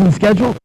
season schedule?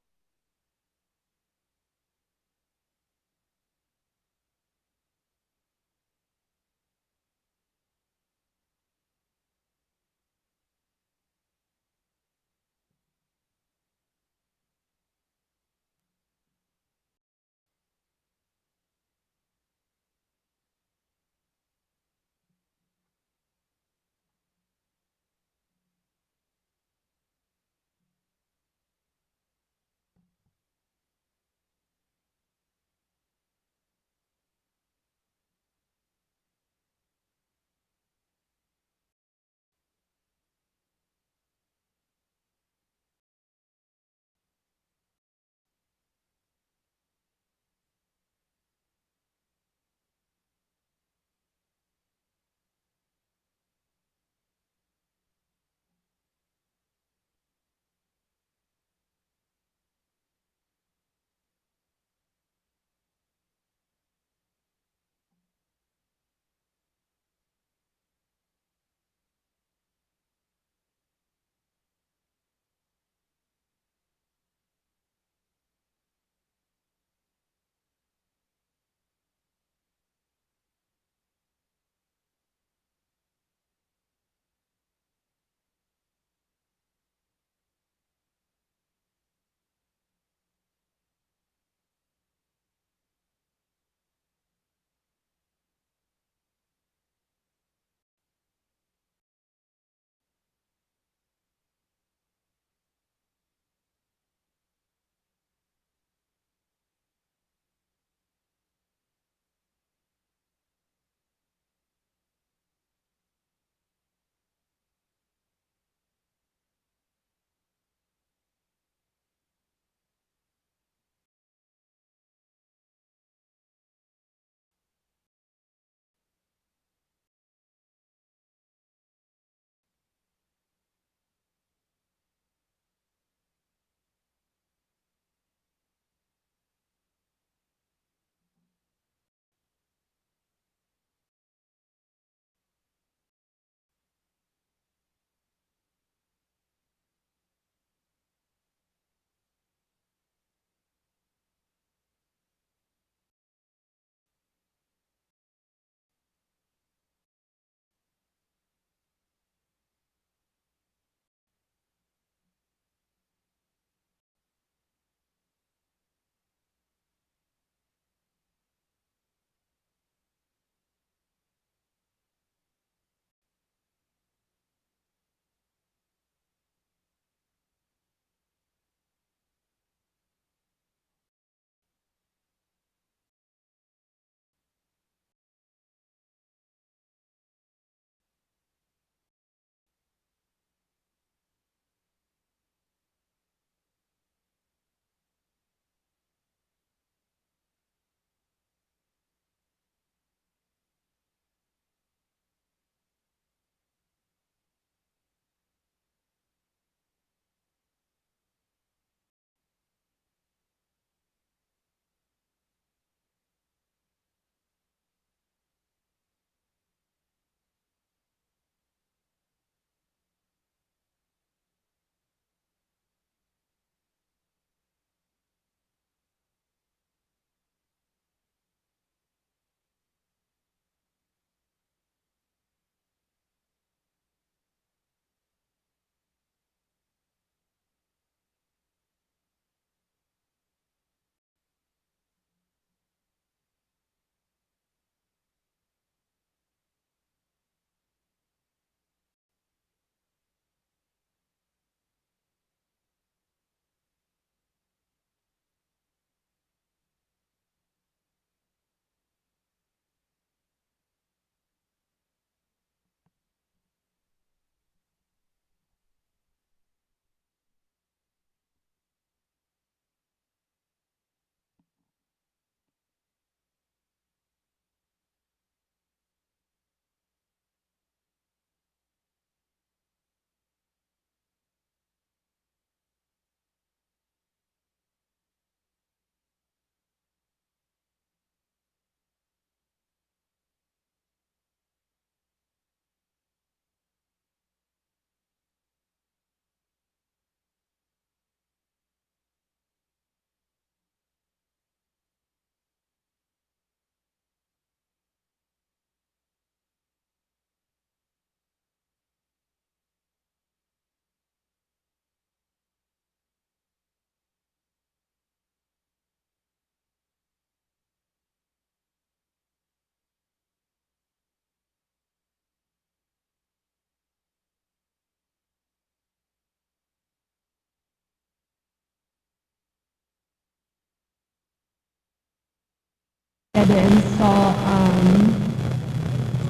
had to install, I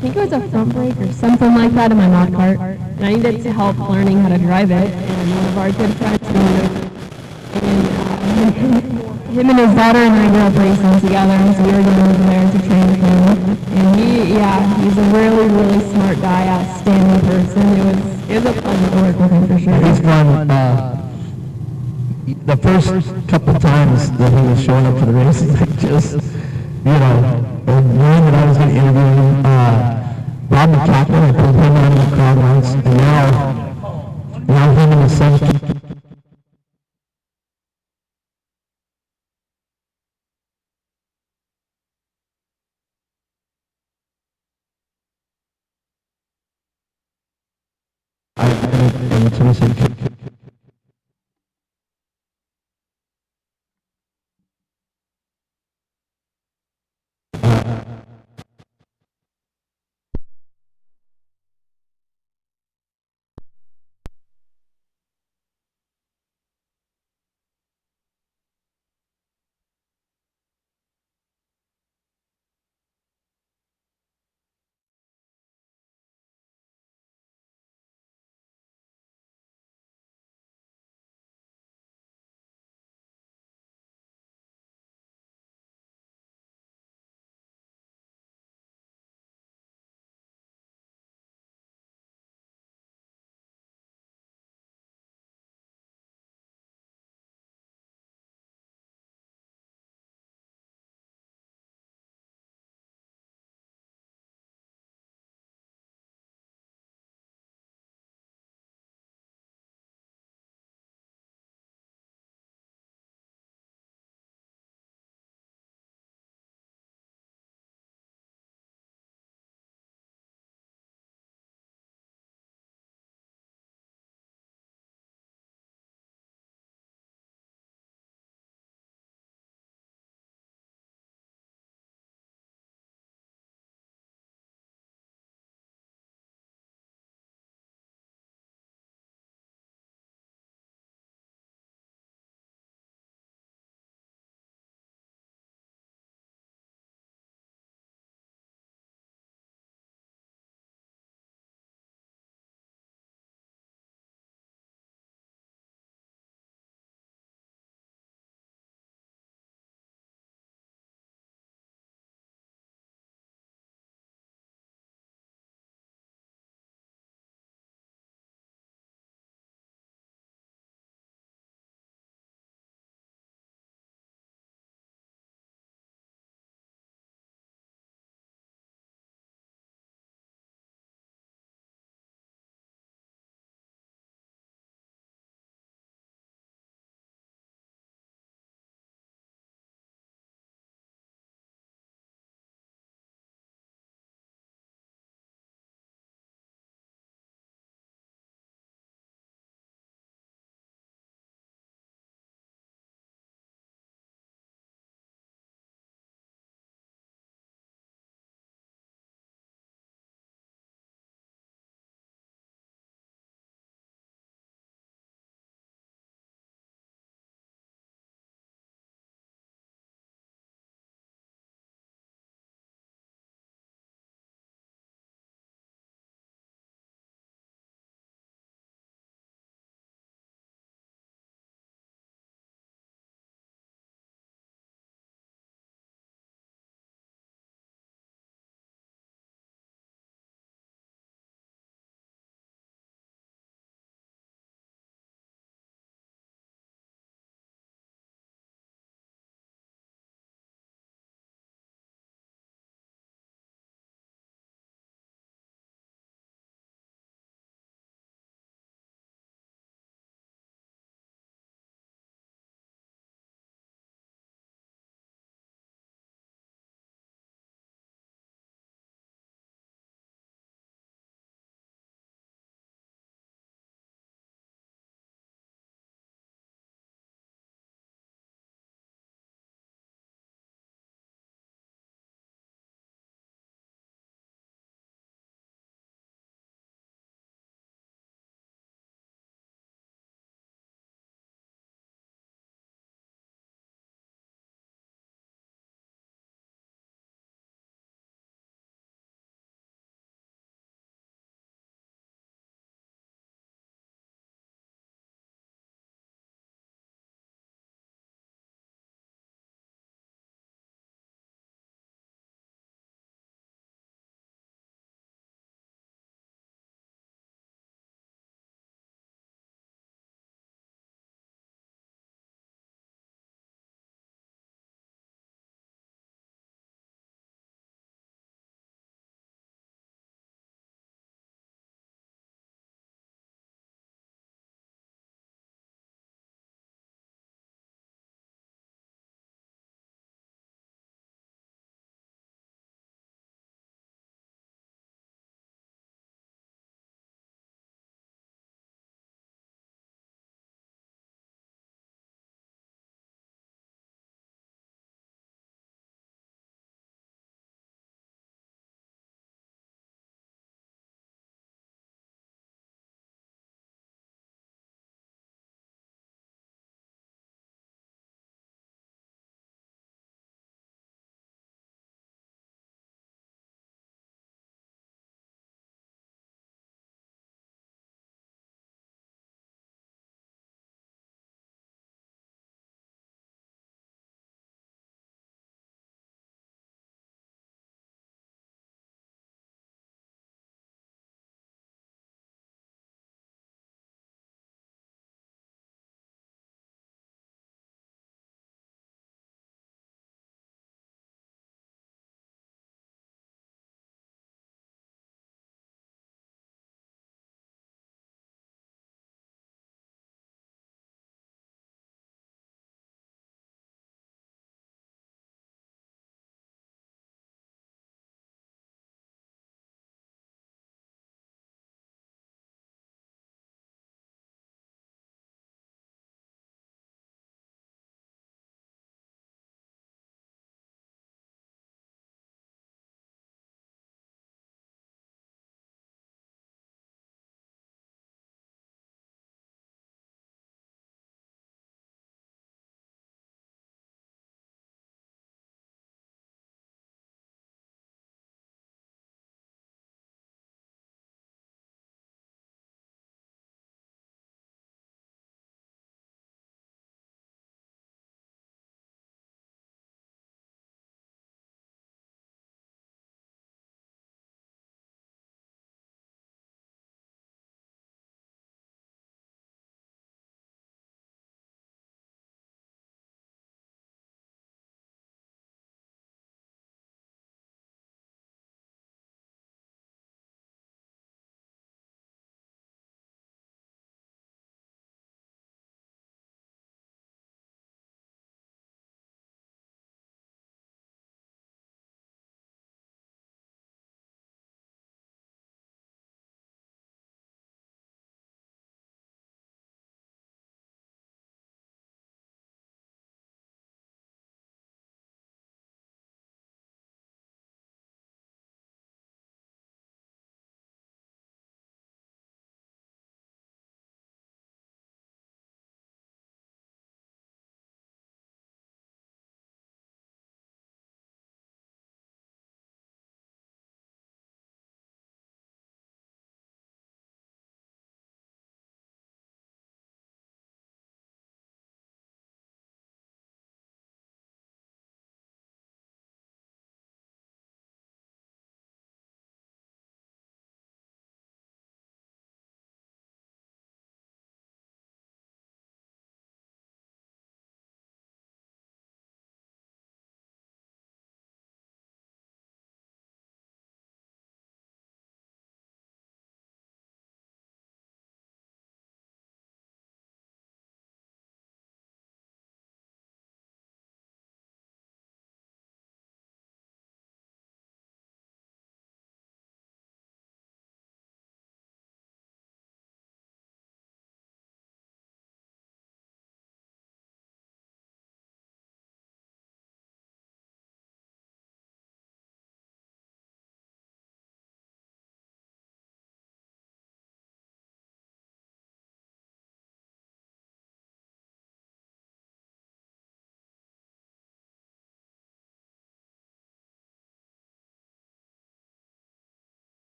think it was a front brake or something like that in my mod cart, and I needed help learning how to drive it, and one of our good friends, him and his daughter and I grew up racing together, and so we were going over there to train with him. And he's a really, really smart guy, outstanding person. It was a pleasure to work with him for sure. He's fun. The first couple times that he was showing up for the races, I just, knowing that I was going to interview him, Bob McCaffrey, I pulled him out of the crowd once, and now him and his son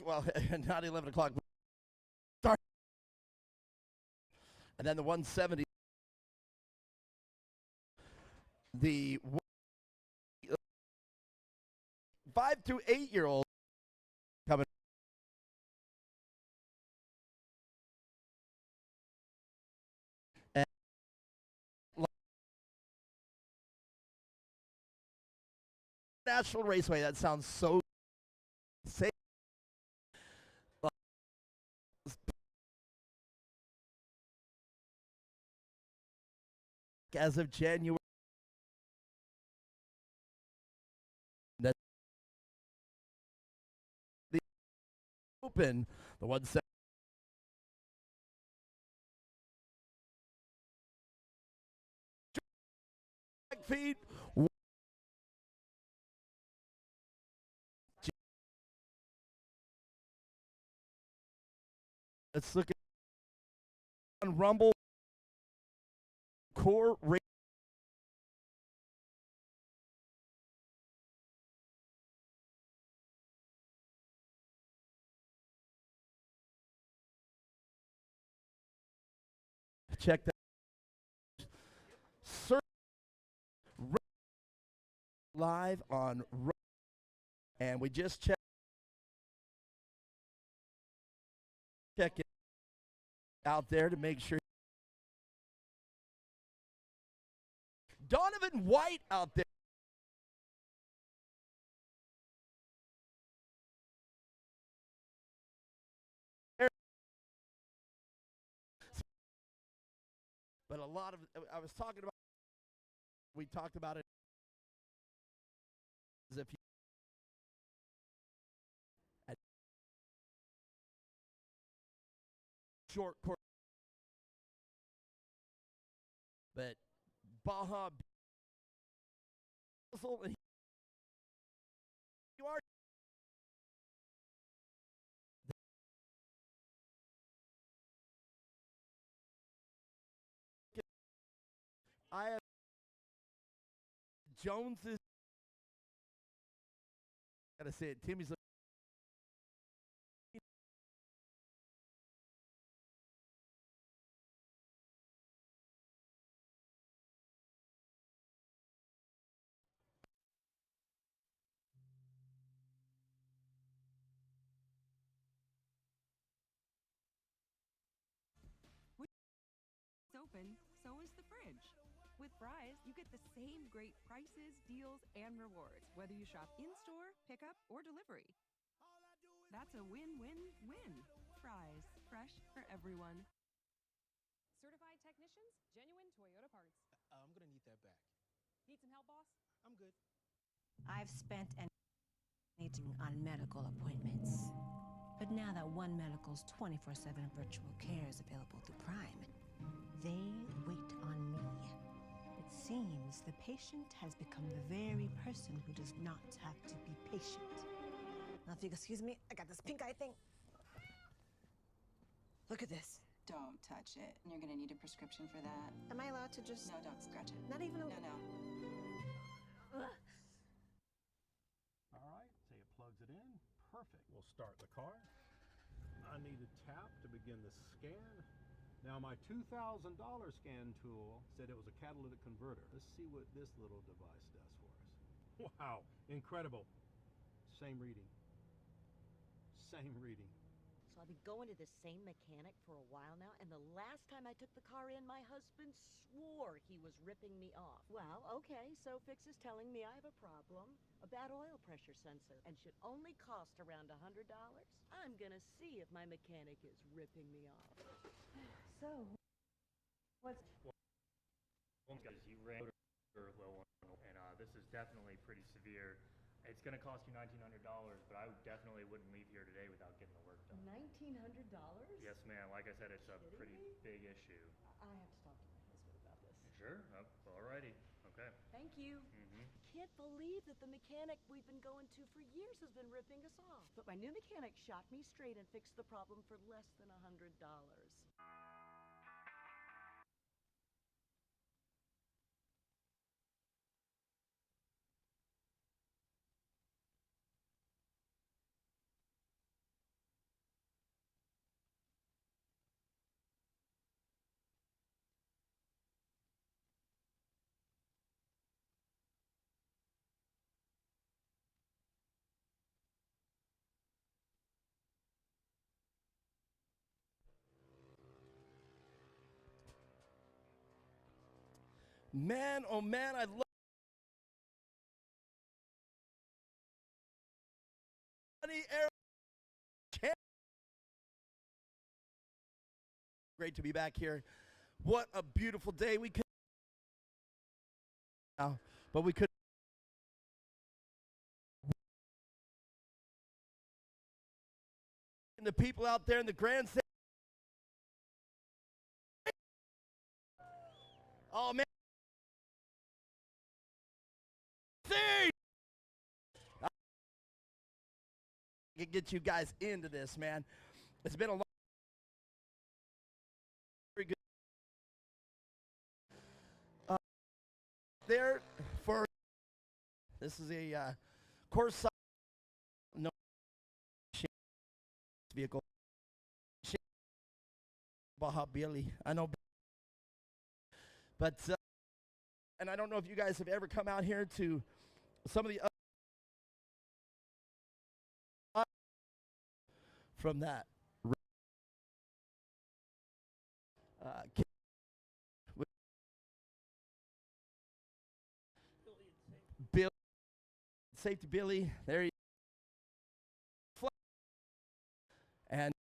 well, not 11 o'clock. Start. And then the 170. The 5 to 8 year old coming. And National Raceway, that sounds so safe. As of January. That the open, the 170 feet. Let's look at on Rumble Core Race. Check that. Search live on and we just check it out there to make sure. Donovan White out there. But a lot of, I was talking about, we talked about it as if you at short court, but Baja, you are. I have Jones's. Gotta say it. Timmy's. Open, so is the fridge. With Fry's, you get the same great prices, deals, and rewards, whether you shop in-store, pickup, or delivery. That's a win-win-win. Fry's, fresh for everyone. Certified technicians, genuine Toyota parts. I'm gonna need that back. Need some help, boss? I'm good. I've spent an evening on medical appointments. But now that One Medical's 24/7 virtual care is available through Prime, they wait on me. It seems the patient has become the very person who does not have to be patient. Now, if you excuse me, I got this pink eye thing. Look at this. Don't touch it. You're gonna need a prescription for that. Am I allowed to just... No, don't scratch it. Not even a... No. All right, say it plugs it in. Perfect. We'll start the car. I need a tap to begin the scan. Now my $2,000 scan tool said it was a catalytic converter. Let's see what this little device does for us. Wow, incredible. Same reading. Same reading. So I've been going to the same mechanic for a while now, and the last time I took the car in, my husband swore he was ripping me off. Well, okay, so Fix is telling me I have a problem, a bad oil pressure sensor, and should only cost around $100. I'm gonna see if my mechanic is ripping me off. So, what's... You ran low on, and this is definitely pretty severe. It's going to cost you $1,900, but I definitely wouldn't leave here today without getting the work done. $1,900? Yes, ma'am. Like I said, it's a pretty big issue. I have to talk to my husband about this. Sure. Alrighty. Okay. Thank you. Can't believe that the mechanic we've been going to for years has been ripping us off. But my new mechanic shot me straight and fixed the problem for less than $100. Man, oh man, I love great to be back here. What a beautiful day. We could now, but we could and the people out there in the grandstand. Oh man. See! I can get you guys into this, man. It's been a long very good there for this is a course no vehicle Baja Billy. I know, but and I don't know if you guys have ever come out here to some of the from that Bill, Safety Billy, there he and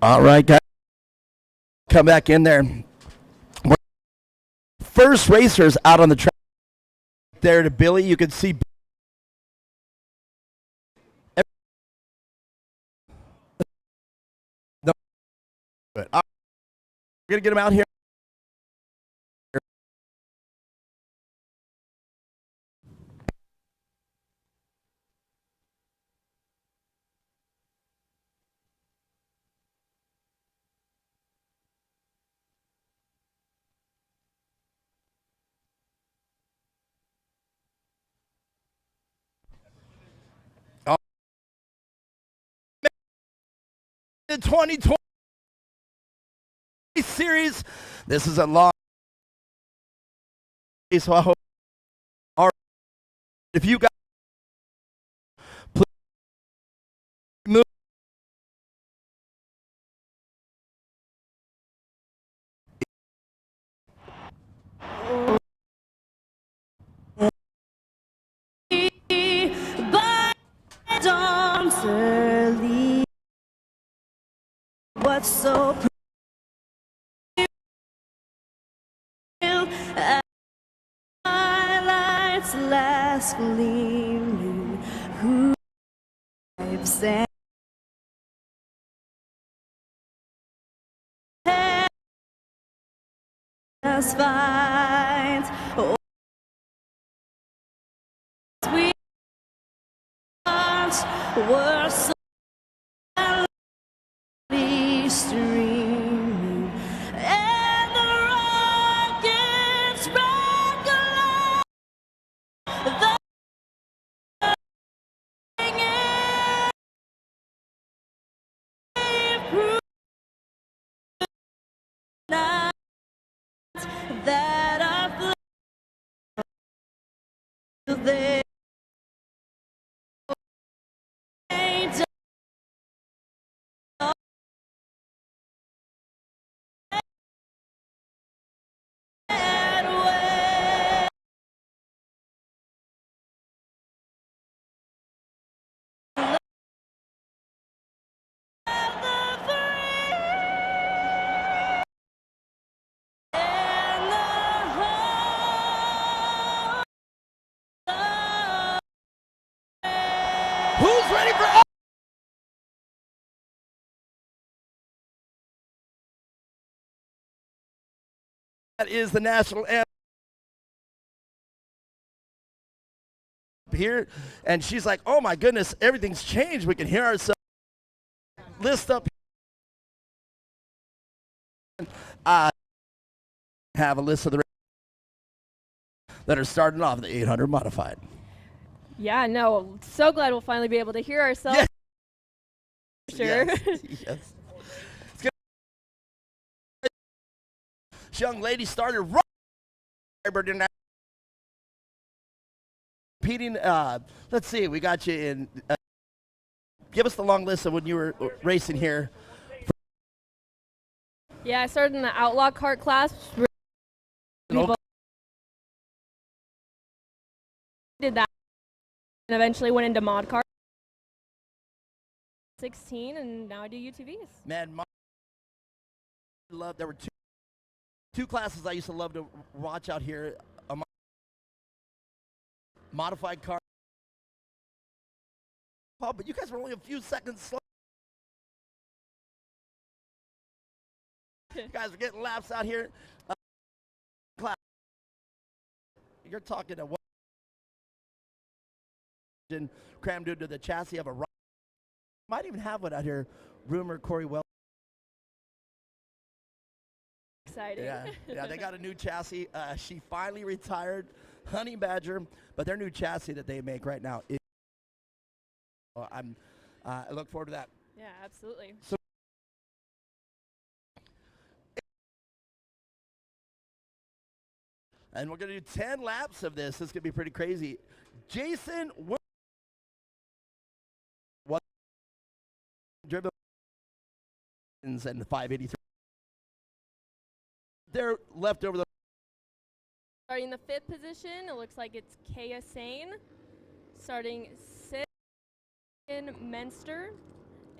all right, guys, come back in there. First racers out on the track there to Billy. You can see no. We're gonna get him out here. The 2020 series. This is a long, so I hope. All right, if you guys please move. By dawn's early, what's so highlights last gleaming, who I've sent us find. Oh, we were so streaming, and the rockets sparkle the that I flew there. Who's ready for? That is the national anthem here, and she's like, "Oh my goodness, everything's changed. We can hear ourselves." List up. Have a list of the that are starting off the 800 modified. Yeah, no, so glad we'll finally be able to hear ourselves. Yes. Sure. Yes. This young lady started right competing. Let's see, we got you in. Give us the long list of when you were racing here. Yeah, I started in the outlaw kart class. Did that and eventually went into mod kart. 16, and now I do UTVs. Man, there were two classes I used to love to watch out here. A modified car. Oh, but you guys were only a few seconds slow. You guys are getting laps out here. Class. You're talking to what? Crammed into the chassis of a rock. Might even have one out here. Rumor Corey Well. Exciting. Yeah, they got a new chassis. She finally retired, Honey Badger, but their new chassis that they make right now is. I look forward to that. Yeah, absolutely. So, and we're gonna do 10 laps of this. This is gonna be pretty crazy. Jason, what driven and 583. They're left over the. Starting the 5th position, it looks like it's Kaya Sane. Starting 6th in Menster,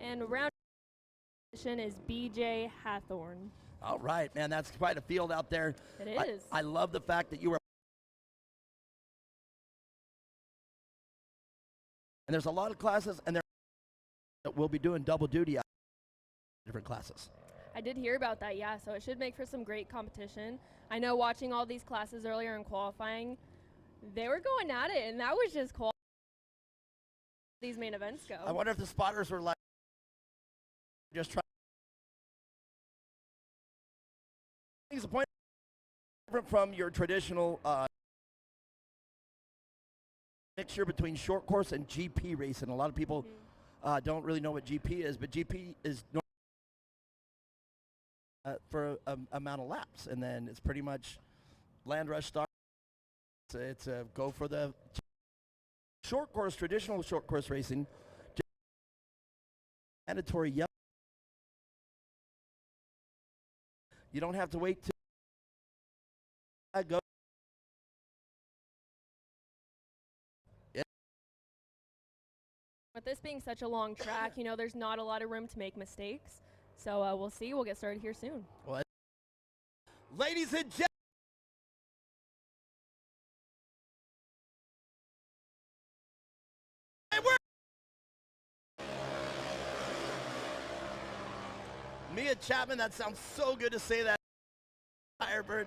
and round position is BJ Hathorn. All right, man, that's quite a field out there. It is. I love the fact that you were. And there's a lot of classes, and that we'll be doing double duty out different classes. I did hear about that, yeah, so it should make for some great competition. I know watching all these classes earlier in qualifying, they were going at it, and that was just cool. These main events go. I wonder if the spotters were like, just trying. It's a point different from your traditional mixture between short course and GP racing. A lot of people don't really know what GP is, but GP is for an amount of laps, and then it's pretty much land rush start. It's a go for the short course, traditional short course racing. Mandatory yellow. You don't have to wait till I go. Yeah. With this being such a long track, you know, there's not a lot of room to make mistakes. So we'll see. We'll get started here soon. Well, ladies and gentlemen. Mia Chapman, that sounds so good to say that. Firebird.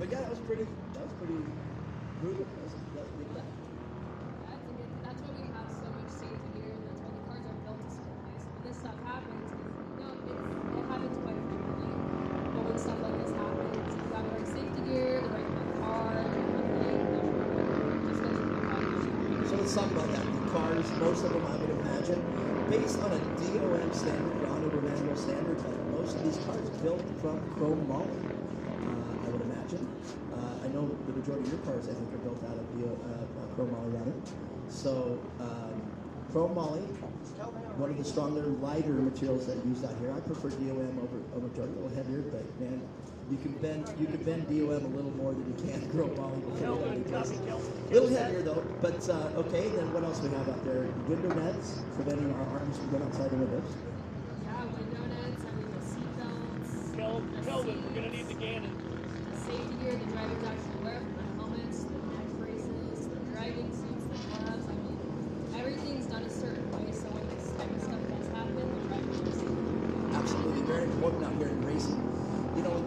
But yeah, that was pretty brutal. That was a good lap. That's why we have so much safety gear, and that's why the cars are built a certain way. So when this stuff happens, it happens quite frequently. But when stuff like this happens, if you have the right safety gear, the right car, and everything, just doesn't happen. So let's talk about that. The cars, most of them I would imagine, based on a DOM standard, the honorable manual standard, most of these cars built from chrome moly, I would imagine. I know the majority of your cars, I think, are built out of chrome moly rather. So chrome moly, one of the stronger, lighter materials that are used out here. I prefer DOM over Jordan, a little heavier, but man, you can bend DOM a little more than you can chrome moly. A little heavier though, but okay. Then what else we have out there? Window nets, preventing our arms from going outside the windows. Yeah, window nets, the seat belts. Kelvin, we're gonna need the Gannon. The safety gear the drivers actually wear, the helmets, the neck braces, the driving suits, the gloves. Everything's done a certain way, so when this type of stuff does happen, the drivers are safe. Absolutely, very important out here in racing. You know,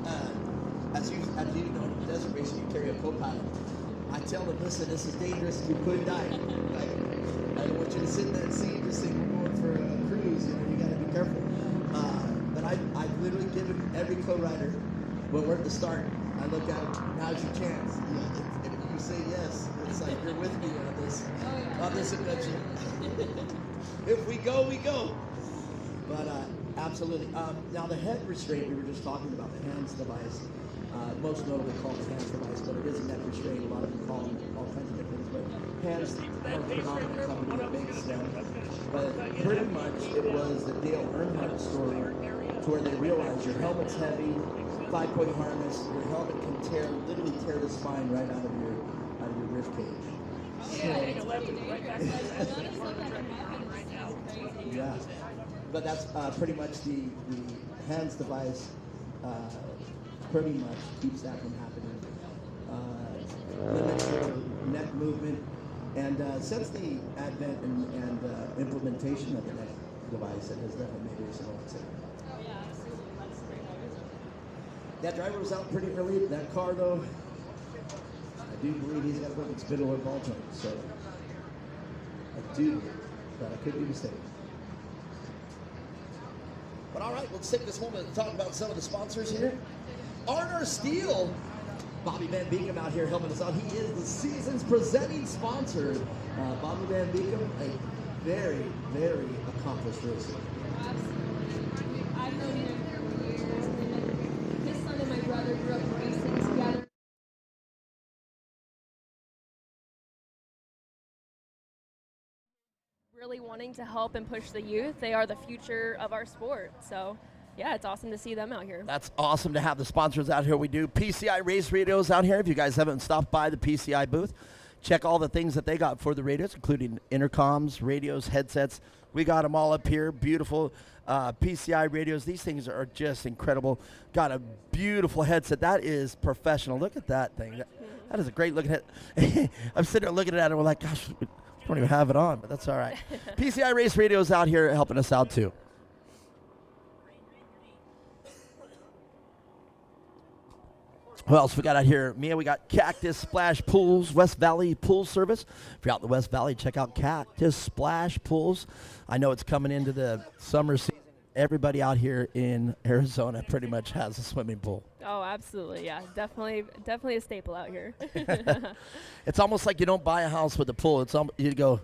as you know, in desert racing, you carry a co-pilot. I tell them, listen, this is dangerous. You could die. I don't want you to sit in that seat and just think we're going for a cruise. You know, you got to be careful. But I've literally given every co-rider, when we're at the start, I look at them, now's your chance. If you say yes, it's like you're with me on this adventure. If we go, we go. But absolutely. Now the head restraint we were just talking about, the hands device, most notably called the hands device, but it is a neck restraint. A lot of them call them all kinds of different things, but hands are predominantly coming to a big extent. But pretty much it was the Dale Earnhardt story to where they realized your helmet's heavy, 5-point harness, your helmet can literally tear the spine right out of your rib cage. Yeah, but that's pretty much the hands device pretty much keeps that from happening. Limits your neck movement, and since the advent and implementation of the neck device, it has definitely made racing more safe. Oh yeah, absolutely. That driver was out pretty early. That car, though, I do believe he's got a perfect spindle or ball joint. So I do, but I could be mistaken. But all right, let's take this moment to talk about some of the sponsors here. Arner Steel, Bobby Van Beekum out here helping us out. He is the season's presenting sponsor. Bobby Van Beekum, a very, very accomplished racer. Absolutely. I've known him for years, and his son and my brother grew up racing together. Really wanting to help and push the youth. They are the future of our sport. So, yeah, it's awesome to see them out here. That's awesome to have the sponsors out here. We do PCI Race Radios out here. If you guys haven't stopped by the PCI booth, check all the things that they got for the radios, including intercoms, radios, headsets. We got them all up here. Beautiful PCI radios. These things are just incredible. Got a beautiful headset. That is professional. Look at that thing. That is a great looking head. I'm sitting there looking at it and we're like, gosh, we don't even have it on, but that's all right. PCI Race Radios out here helping us out too. Who else we got out here? Mia, we got Cactus Splash Pools, West Valley Pool Service. If you're out in the West Valley, check out Cactus Splash Pools. I know it's coming into the summer season. Everybody out here in Arizona pretty much has a swimming pool. Oh, absolutely, yeah. Definitely a staple out here. It's almost like you don't buy a house with a pool. It's you go,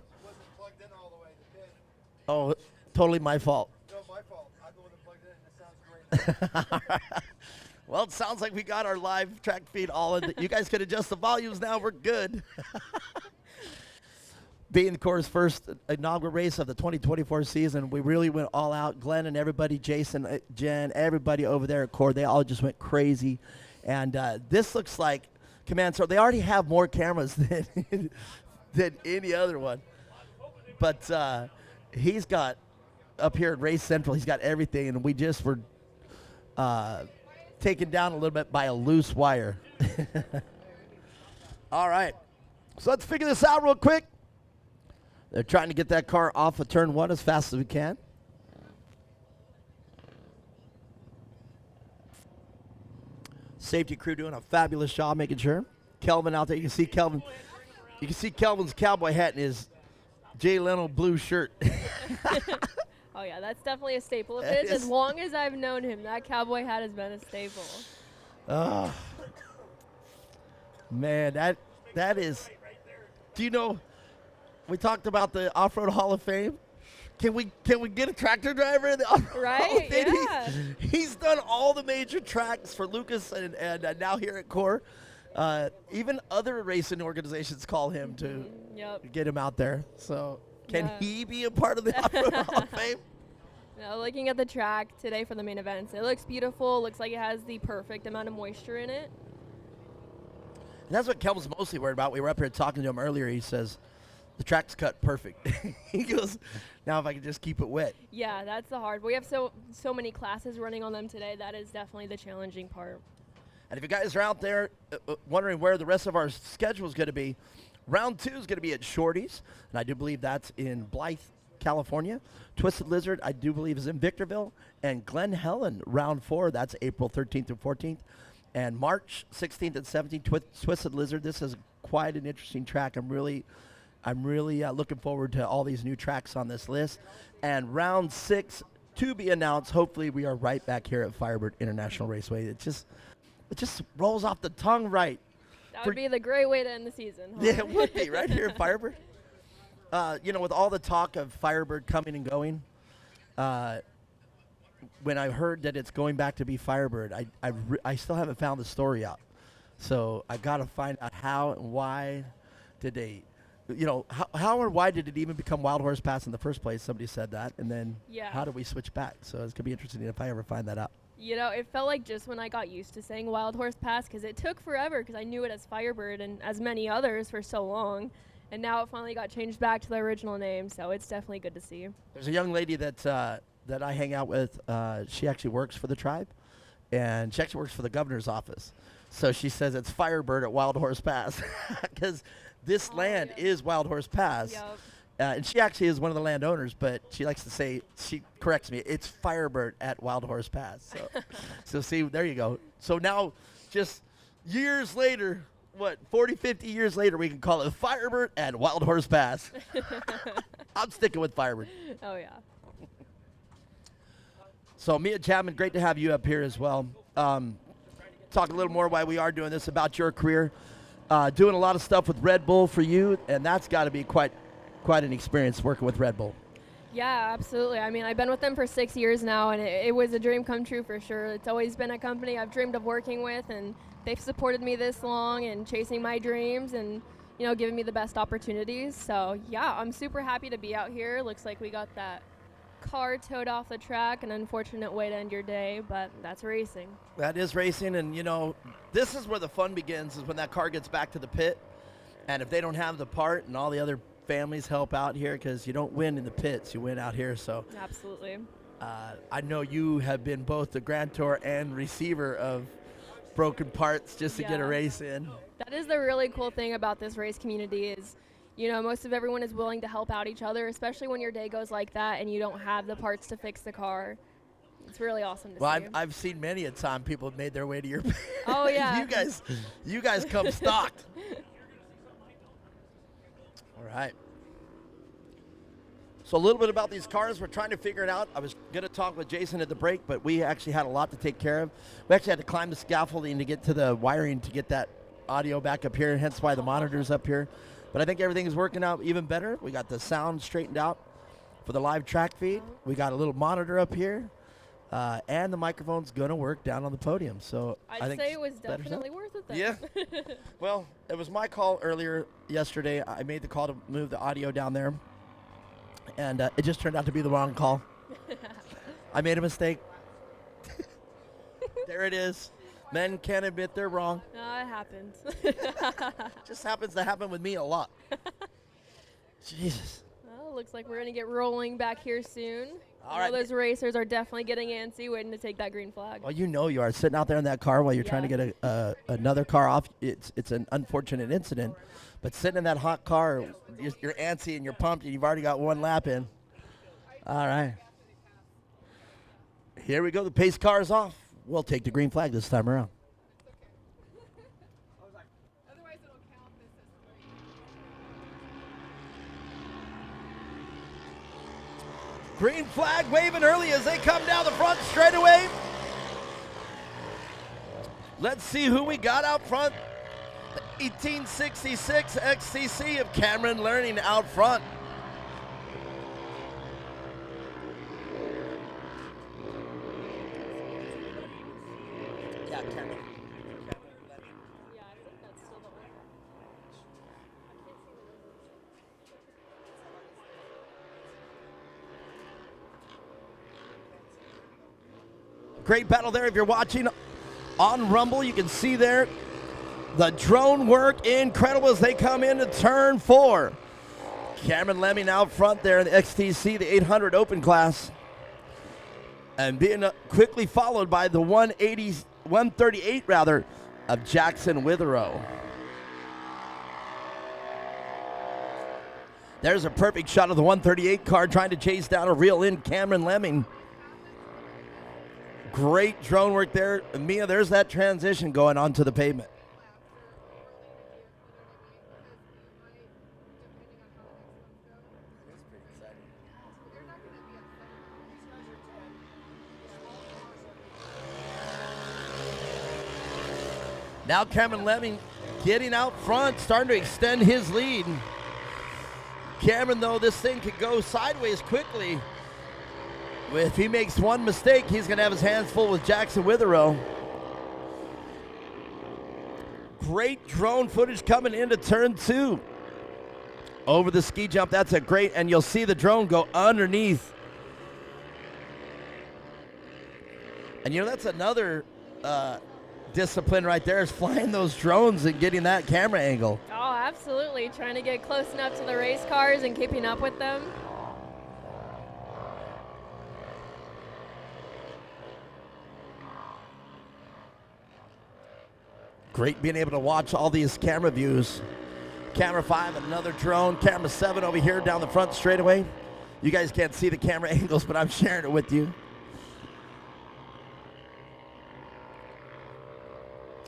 oh, totally my fault. No, my fault. I go with it plugged in, and it sounds great. Well, it sounds like we got our live track feed all in. You guys could adjust the volumes now. We're good. Being the course first inaugural race of the 2024 season, we really went all out. Glenn and everybody, Jason, Jen, everybody over there at Core, they all just went crazy. And this looks like Command Store. They already have more cameras than any other one. But he's got, up here at Race Central, he's got everything. And we just were taken down a little bit by a loose wire. All right. So let's figure this out real quick. They're trying to get that car off of turn one as fast as we can. Safety crew doing a fabulous job making sure. Kelvin out there. You can see Kelvin. You can see Kelvin's cowboy hat and his Jay Leno blue shirt. Oh yeah, that's definitely a staple of That his. is- As long as I've known him, that cowboy hat has been a staple. Man, that is. Do you know? We talked about the Off-Road Hall of Fame. Can we get a tractor driver in the Off-Road Hall of Right? Fame? Yeah. He's done all the major tracks for Lucas and now here at Core. Even other racing organizations call him to Yep. get him out there. So can Yeah. he be a part of the Off-Road Hall of Fame? Now, looking at the track today for the main events, it looks beautiful. Looks like it has the perfect amount of moisture in it. And that's what Kelvin's mostly worried about. We were up here talking to him earlier. He says, the track's cut perfect. He goes, now if I could just keep it wet. Yeah, that's the hard. We have so many classes running on them today. That is definitely the challenging part. And if you guys are out there wondering where the rest of our schedule is going to be, round 2 is going to be at Shorty's. And I do believe that's in Blythe, California. Twisted Lizard, I do believe, is in Victorville. And Glen Helen, round 4, that's April 13th through 14th. And March 16th and 17th, Twisted Lizard. This is quite an interesting track. I'm really looking forward to all these new tracks on this list. And round 6 to be announced. Hopefully we are right back here at Firebird International Raceway. It just rolls off the tongue right. That would be the great way to end the season. Huh? Yeah, it would be right here at Firebird. With all the talk of Firebird coming and going, when I heard that it's going back to be Firebird, I still haven't found the story out. So I got to find out how and why did they, how or why did it even become Wild Horse Pass in the first place? Somebody said that, and then how did we switch back? So it's gonna be interesting if I ever find that out. It felt like just when I got used to saying Wild Horse Pass, because it took forever, because I knew it as Firebird and as many others for so long, and now it finally got changed back to the original name. So it's definitely good to see. There's a young lady that I hang out with. She actually works for the tribe, and she actually works for the governor's office. So she says it's Firebird at Wild Horse Pass because this land is Wild Horse Pass. Yep. And she actually is one of the landowners, but she likes to say, she corrects me, it's Firebird at Wild Horse Pass. So see, there you go. So now, just years later, 40, 50 years later, we can call it Firebird at Wild Horse Pass. I'm sticking with Firebird. Oh, yeah. So Mia Chapman, great to have you up here as well. Talk a little more why we are doing this, about your career. Doing a lot of stuff with Red Bull for you, and that's got to be quite an experience working with Red Bull. Yeah, absolutely. I mean, I've been with them for 6 years now, and it was a dream come true for sure. It's always been a company I've dreamed of working with, and they've supported me this long and chasing my dreams and, giving me the best opportunities. So, yeah, I'm super happy to be out here. Looks like we got that car towed off the track, an unfortunate way to end your day, but that's racing. That is racing, and, this is where the fun begins, is when that car gets back to the pit, and if they don't have the part and all the other families help out here, because you don't win in the pits, you win out here. So absolutely. I know you have been both the grantor and receiver of broken parts just to get a race in. That is the really cool thing about this race community is, most of everyone is willing to help out each other, especially when your day goes like that and you don't have the parts to fix the car. It's really awesome to see. Well, I've seen many a time people have made their way to your pit. Oh, yeah. you guys come stocked. All right. So a little bit about these cars. We're trying to figure it out. I was going to talk with Jason at the break, but we actually had a lot to take care of. We actually had to climb the scaffolding to get to the wiring to get that audio back up here, hence why the monitor's up here. But I think everything is working out even better. We got the sound straightened out for the live track feed. We got a little monitor up here, and the microphone's going to work down on the podium. So I think say it was definitely worth it then. Yeah. Well, it was my call earlier yesterday. I made the call to move the audio down there, and it just turned out to be the wrong call. I made a mistake. There it is. Men can't admit they're wrong. No, it happens. Just happens to happen with me a lot. Jesus. Well, looks like we're going to get rolling back here soon. All right. Those racers are definitely getting antsy, waiting to take that green flag. Well, you are sitting out there in that car while you're trying to get another car off. It's an unfortunate incident, but sitting in that hot car, you're antsy and you're pumped, and you've already got one lap in. All right. Here we go. The pace car is off. We'll take the green flag this time around. Green flag waving early as they come down the front straightaway. Let's see who we got out front. The 1866 XCC of Cameron Learning out front. Yeah, Cameron. Great battle there if you're watching on Rumble. You can see there the drone work incredible as they come into turn 4. Cameron Lemming out front there in the XTC, the 800 open class. And being quickly followed by the 138 rather, of Jackson Witherow. There's a perfect shot of the 138 car trying to chase down a reel in Cameron Lemming. Great drone work there. Mia, there's that transition going onto the pavement. Now Cameron Lemming getting out front, starting to extend his lead. Cameron, though, this thing could go sideways quickly. If he makes one mistake, he's going to have his hands full with Jackson Witherow. Great drone footage coming into turn 2. Over the ski jump, that's a great, and you'll see the drone go underneath. And you know, that's another discipline right there, is flying those drones and getting that camera angle. Oh, absolutely. Trying to get close enough to the race cars and keeping up with them. Great being able to watch all these camera views. Camera 5, another drone. Camera 7 over here down the front straightaway. You guys can't see the camera angles, but I'm sharing it with you.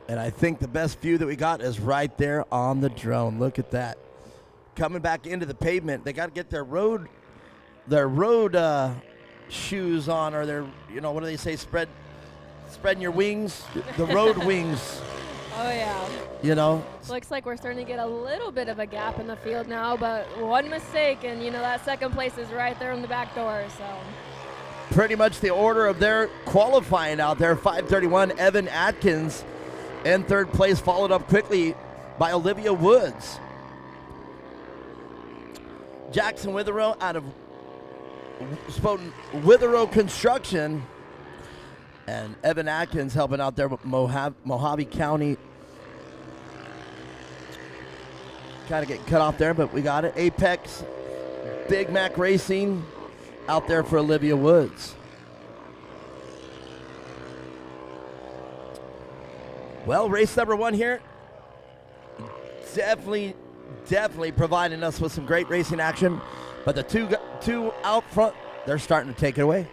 And I think the best view that we got is right there on the drone. Look at that. Coming back into the pavement. They got to get their road shoes on, or their, you know, what do they say, spreading your wings? The road wings. Oh, yeah. You know? Looks like we're starting to get a little bit of a gap in the field now, but one mistake, and, you know, that second place is right there in the back door, so. Pretty much the order of their qualifying out there. 531, Evan Atkins in third place, followed up quickly by Olivia Woods. Jackson Witherow out of Witherow Construction. And Evan Atkins helping out there with Mojave County. Kind of getting cut off there, but we got it. Apex, Big Mac Racing out there for Olivia Woods. Well, race number 1 here. Definitely providing us with some great racing action. But the two out front, they're starting to take it away.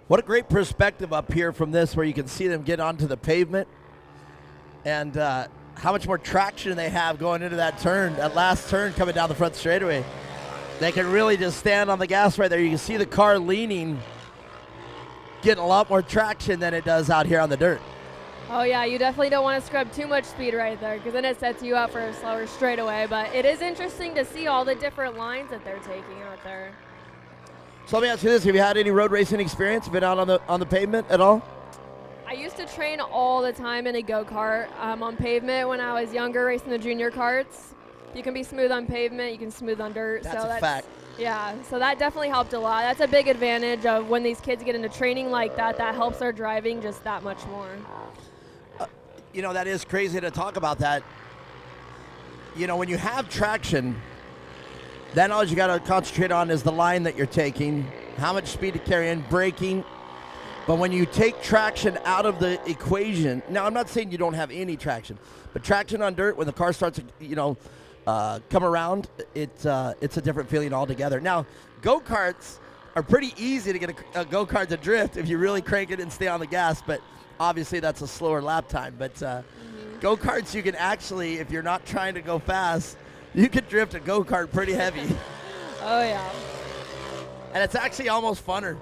What a great perspective up here from this, where you can see them get onto the pavement, and how much more traction they have going into that turn, that last turn coming down the front straightaway. They can really just stand on the gas right there. You can see the car leaning, getting a lot more traction than it does out here on the dirt. Oh, yeah, you definitely don't want to scrub too much speed right there, because then it sets you up for a slower straightaway. But it is interesting to see all the different lines that they're taking out there. So let me ask you this: have you had any road racing experience? Been out on the pavement at all? I used to train all the time in a go-kart on pavement when I was younger, racing the junior karts. You can be smooth on pavement, you can smooth on dirt. That's a fact. Yeah, so that definitely helped a lot. That's a big advantage of when these kids get into training like that. That helps their driving just that much more. You know, that is crazy to talk about that. You know, when you have traction, then all you got to concentrate on is the line that you're taking, how much speed to carry in, braking. But when you take traction out of the equation, now I'm not saying you don't have any traction, but traction on dirt, when the car starts to, you know, come around, it's a different feeling altogether. Now, go-karts are pretty easy to get a go-kart to drift if you really crank it and stay on the gas, but obviously that's a slower lap time. But go-karts, you can actually, if you're not trying to go fast, you can drift a go-kart pretty heavy. Oh, yeah. And it's actually almost funner.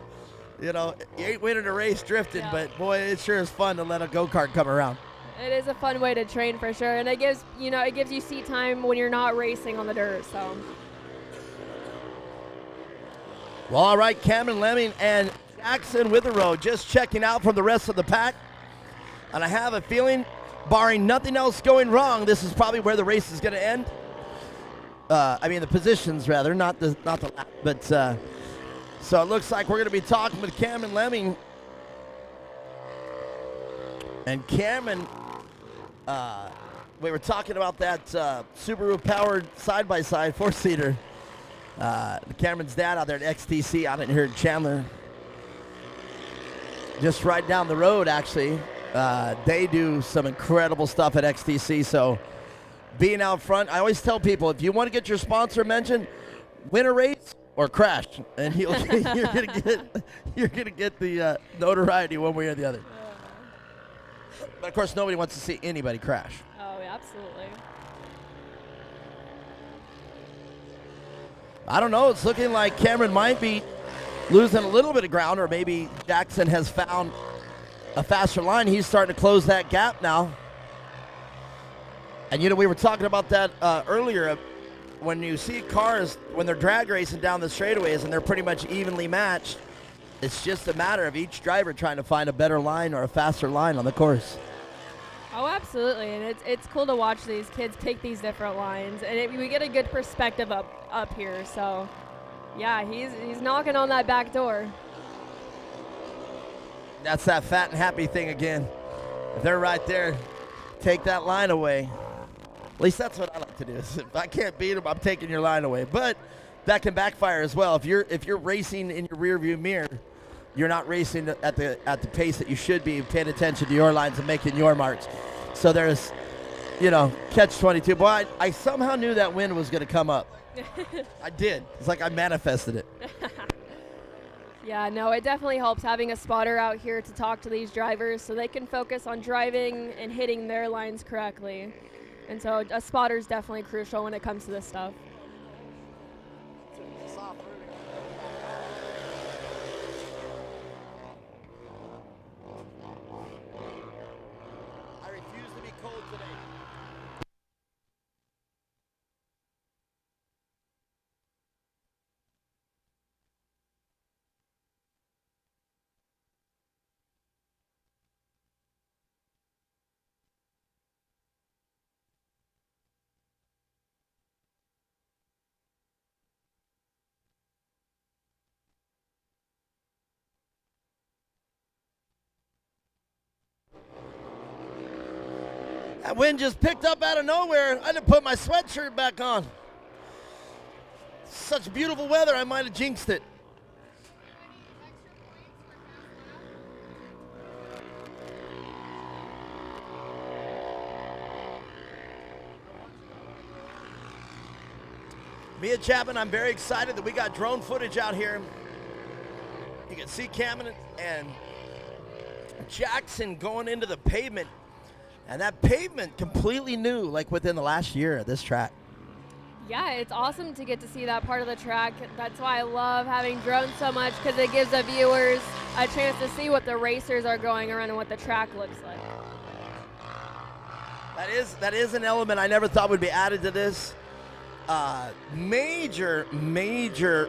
You know, you ain't winning a race drifting, but boy, it sure is fun to let a go-kart come around. It is a fun way to train for sure, and it gives you seat time when you're not racing on the dirt. So. Well, all right, Cameron Lemming and Jackson Withrow just checking out from the rest of the pack. And I have a feeling, barring nothing else going wrong, this is probably where the race is going to end. I mean, the positions, rather, not the lap. But so it looks like we're going to be talking with Cameron Lemming. And Cameron, we were talking about that Subaru-powered side-by-side four-seater. Cameron's dad out there at XTC out in here in Chandler. Just right down the road, actually. They do some incredible stuff at XTC, so being out front, I always tell people, if you want to get your sponsor mentioned, win a race or crash, and you're gonna get the notoriety one way or the other. But of course, nobody wants to see anybody crash. Oh, yeah, absolutely. I don't know. It's looking like Cameron might be losing a little bit of ground, or maybe Jackson has found a faster line. He's starting to close that gap now. And, we were talking about that earlier. When you see cars, when they're drag racing down the straightaways and they're pretty much evenly matched, it's just a matter of each driver trying to find a better line or a faster line on the course. Oh, absolutely, and it's cool to watch these kids take these different lines, and we get a good perspective up here. So, yeah, he's knocking on that back door. That's that fat and happy thing again. If they're right there, take that line away. At least that's what I like to do. If I can't beat them, I'm taking your line away. But that can backfire as well. If you're racing in your rearview mirror, you're not racing at the pace that you should be, paying attention to your lines and making your marks. So there's, catch-22. Boy, I somehow knew that wind was going to come up. I did. It's like I manifested it. Yeah, no, it definitely helps having a spotter out here to talk to these drivers so they can focus on driving and hitting their lines correctly. And so a spotter is definitely crucial when it comes to this stuff. I refuse to be cold today. That wind just picked up out of nowhere. I didn't put my sweatshirt back on. Such beautiful weather, I might have jinxed it. Mia Chapman, I'm very excited that we got drone footage out here. You can see Cameron and Jackson going into the pavement. And that pavement completely new, like within the last year at this track. Yeah, it's awesome to get to see that part of the track. That's why I love having drones so much, because it gives the viewers a chance to see what the racers are going around and what the track looks like. That is an element I never thought would be added to this. Major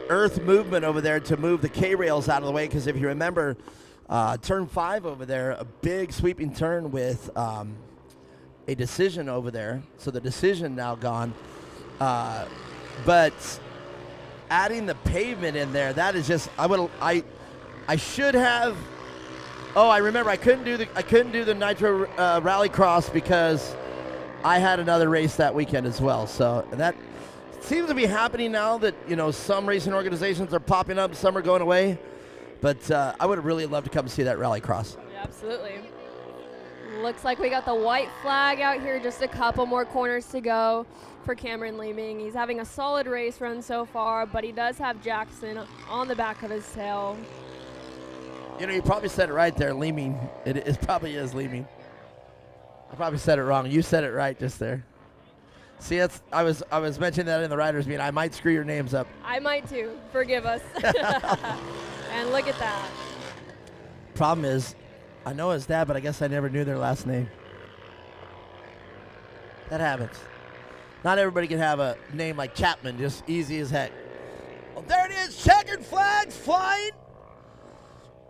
earth movement over there to move the K-rails out of the way, because if you remember, turn 5 over there, a big sweeping turn with a decision over there. So the decision now gone. But adding the pavement in there, that is just, I should have. Oh, I remember I couldn't do the Nitro Rallycross because I had another race that weekend as well. So that seems to be happening now that, some racing organizations are popping up, some are going away. But I would have really loved to come see that Rallycross. Yeah, absolutely. Looks like we got the white flag out here, just a couple more corners to go for Cameron Leeming. He's having a solid race run so far, but he does have Jackson on the back of his tail. You know, you probably said it right there, Leeming. It probably is Leeming. I probably said it wrong. You said it right just there. See, I was mentioning that in the riders meeting. I might screw your names up. I might too. Forgive us. And look at that. Problem is, I know his dad, but I guess I never knew their last name. That happens. Not everybody can have a name like Chapman, just easy as heck. Well, there it is, checkered flags flying.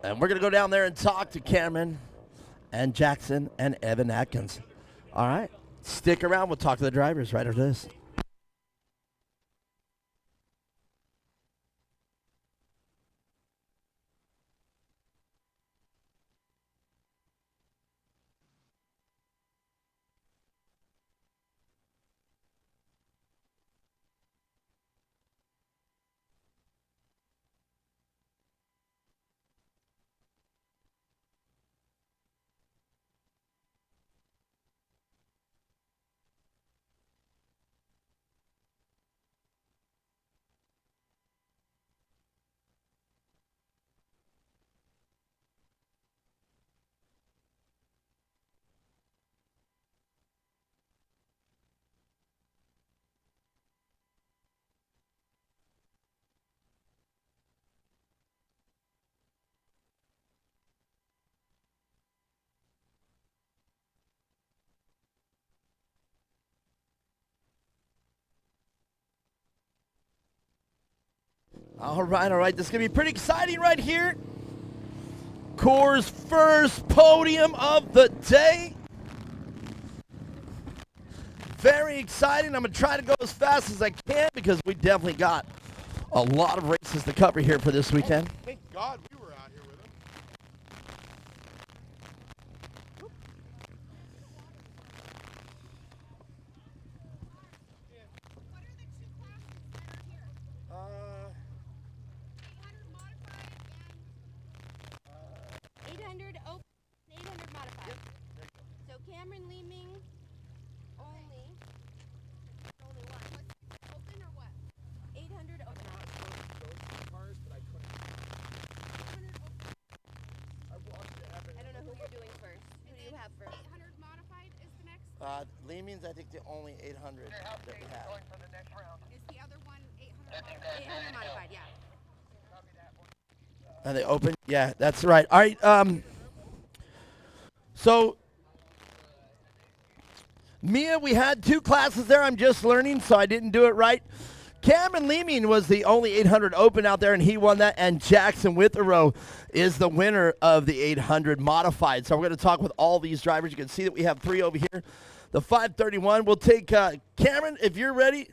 And we're going to go down there and talk to Cameron and Jackson and Evan Atkins. All right, stick around. We'll talk to the drivers right after this. All right. This is going to be pretty exciting right here. Coors' first podium of the day. Very exciting. I'm going to try to go as fast as I can because we definitely got a lot of races to cover here for this weekend. Thank God we were out here with him. Cameron Leeming only what? Open or what? 800 open. Cars, but I couldn't. 800 open. I don't know who you're doing first. Who do you have first? 800 modified is the next. Leeming's, I think, the only 800 that we have. Is the other one 800? 800 modified, yeah. And they open? Yeah, that's right. All right. So, Mia, we had 2 classes there. I'm just learning, so I didn't do it right. Cameron Leeming was the only 800 open out there, and he won that. And Jackson Withrow is the winner of the 800 modified. So we're going to talk with all these drivers. You can see that we have 3 over here. The 531. We'll take Cameron, if you're ready.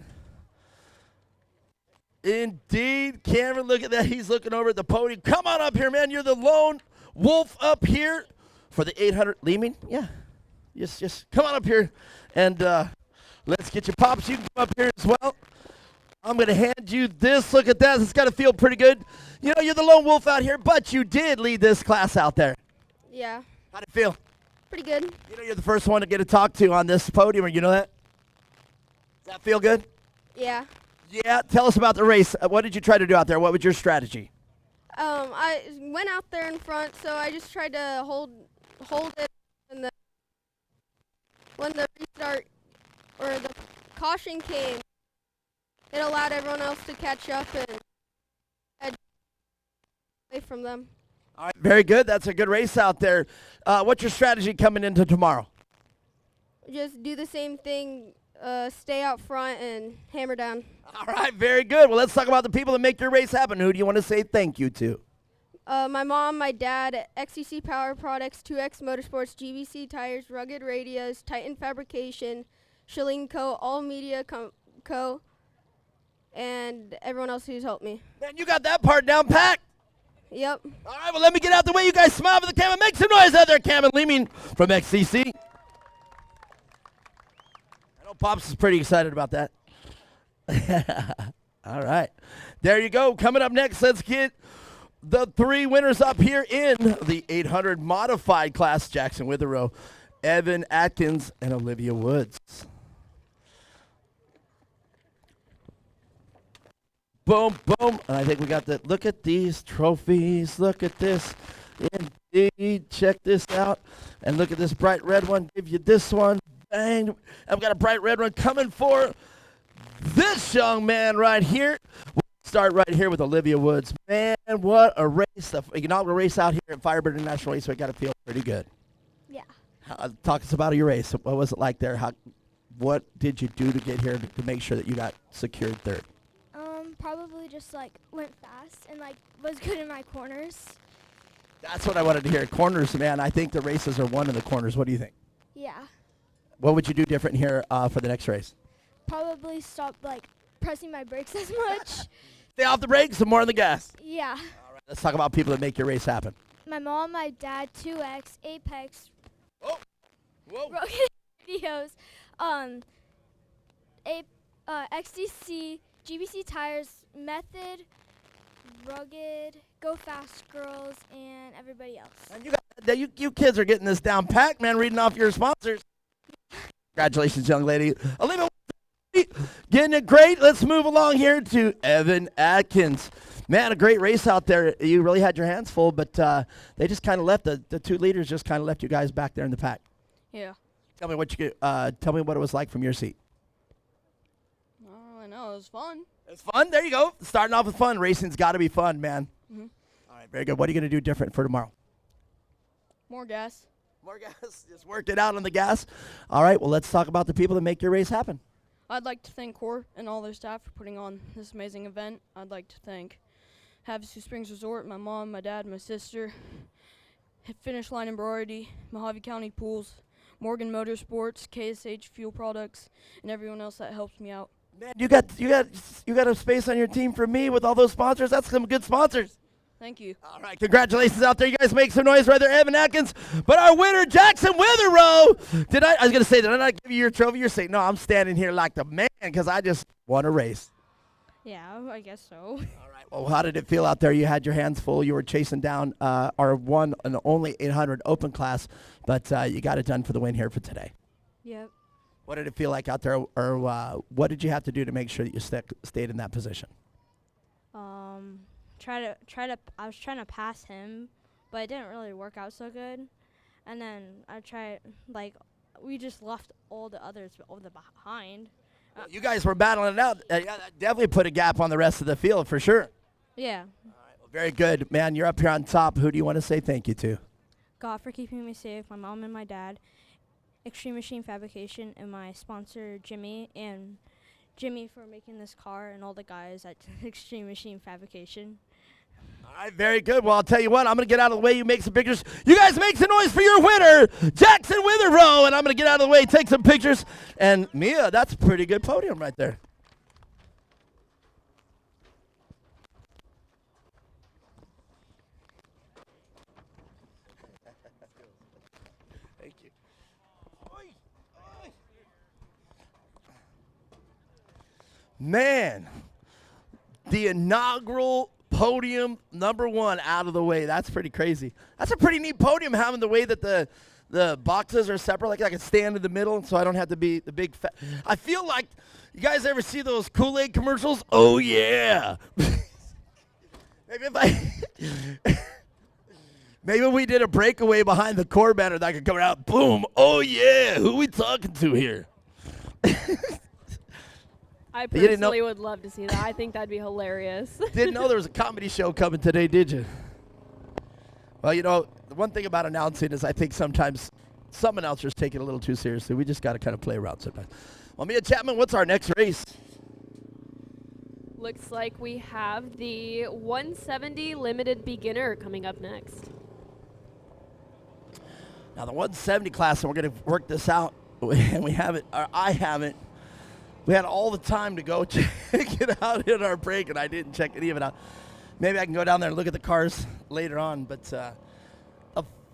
Indeed, Cameron, look at that. He's looking over at the podium. Come on up here, man. You're the lone wolf up here for the 800. Leeming? Yeah. Just come on up here, and let's get your pops. You can come up here as well. I'm going to hand you this. Look at that. It's got to feel pretty good. You know, you're the lone wolf out here, but you did lead this class out there. Yeah. How'd it feel? Pretty good. You know, you're the first one to get a talk to on this podium. You know that? Does that feel good? Yeah. Yeah. Tell us about the race. What did you try to do out there? What was your strategy? I went out there in front, so I just tried to hold it, and when the restart or the caution came, it allowed everyone else to catch up and away from them. All right, very good. That's a good race out there. What's your strategy coming into tomorrow? Just do the same thing, stay out front and hammer down. All right, very good. Well, let's talk about the people that make your race happen. Who do you want to say thank you to? My mom, my dad, XCC Power Products, 2X Motorsports, GVC Tires, Rugged Radios, Titan Fabrication, Shalene Co., All Media Co., and everyone else who's helped me. Man, you got that part down pat. Yep. All right, well, let me get out the way. You guys smile for the camera. Make some noise out there, Cameron Leeming from XCC. I know Pops is pretty excited about that. All right. There you go. Coming up next, let's get the 3 winners up here in the 800 modified class. Jackson Withrow Evan Atkins and Olivia Woods. Boom, boom. And I think we got the, look at these trophies. Look at this. Indeed. Check this out. And look at this bright red one. Give you this one. Bang. I've got a bright red one coming for this young man right here. We'll start right here with Olivia Woods. Man, what a race. The inaugural race out here at Firebird International Raceway. Got to feel pretty good. Yeah. Talk to us about your race. What was it like there? What did you do to get here to make sure that you got secured third? Probably just like went fast and like was good in my corners. That's what I wanted to hear. Corners, man. I think the races are won in the corners. What do you think? Yeah. What would you do different here for the next race? Probably stop like pressing my brakes as much. Stay off the brakes and more on the gas. Yeah. All right, let's talk about people that make your race happen. My mom, my dad, 2X, Apex, Whoa. Rocket Videos, XDC, GBC Tires, Method, Rugged, Go Fast Girls, and everybody else. And you kids are getting this down packed, man, reading off your sponsors. Congratulations, young lady. Olivia, getting it great. Let's move along here to Evan Atkins. Man, a great race out there. You really had your hands full, but they just kind of left, the two leaders just kind of left you guys back there in the pack. Yeah. Tell me what it was like from your seat. I know, it was fun. It's fun. There you go. Starting off with fun. Racing's got to be fun, man. Mm-hmm. All right, very good. What are you going to do different for tomorrow? More gas. More gas. Just worked it out on the gas. All right, well, let's talk about the people that make your race happen. I'd like to thank Core and all their staff for putting on this amazing event. I'd like to thank Havasu Springs Resort, my mom, my dad, my sister, Finish Line Embroidery, Mojave County Pools, Morgan Motorsports, KSH Fuel Products, and everyone else that helps me out. Man, you got a space on your team for me with all those sponsors. That's some good sponsors. Thank you. All right, congratulations out there. You guys make some noise right there, Evan Atkins. But our winner, Jackson Witherow. I was going to say, did I not give you your trophy? You're saying, no, I'm standing here like the man because I just won a race. Yeah, I guess so. All right, well, how did it feel out there? You had your hands full. You were chasing down our one and only 800 open class, but you got it done for the win here for today. Yep. What did it feel like out there, or what did you have to do to make sure that you stayed in that position? I was trying to pass him, but it didn't really work out so good. And then we just left all the others behind. You guys were battling it out. Yeah, that definitely put a gap on the rest of the field for sure. Yeah. All right, well, very good, man. You're up here on top. Who do you want to say thank you to? God for keeping me safe, my mom and my dad, Extreme Machine Fabrication, and my sponsor Jimmy, and Jimmy for making this car, and all the guys at Extreme Machine Fabrication. All right, very good. Well, I'll tell you what, I'm going to get out of the way. You make some pictures. You guys make some noise for your winner, Jackson Witherow, and I'm going to get out of the way, take some pictures. And Mia, that's a pretty good podium right there. Thank you. Man, the inaugural podium #1 out of the way. That's pretty crazy. That's a pretty neat podium, having the way that the boxes are separate. Like I can stand in the middle, so I don't have to be the big fat. I feel like, you guys ever see those Kool-Aid commercials? Oh yeah. Maybe we did a breakaway behind the core banner that I could come out. Boom. Oh yeah. Who we talking to here? I personally would love to see that. I think that'd be hilarious. Didn't know there was a comedy show coming today, did you? Well, you know, the one thing about announcing is I think sometimes some announcers take it a little too seriously. We just got to kind of play around sometimes. Well, Mia Chapman, what's our next race? Looks like we have the 170 Limited Beginner coming up next. Now, the 170 class, and we're going to work this out, and we haven't, or I haven't. We had all the time to go check it out in our break, and I didn't check any of it out. Maybe I can go down there and look at the cars later on. But the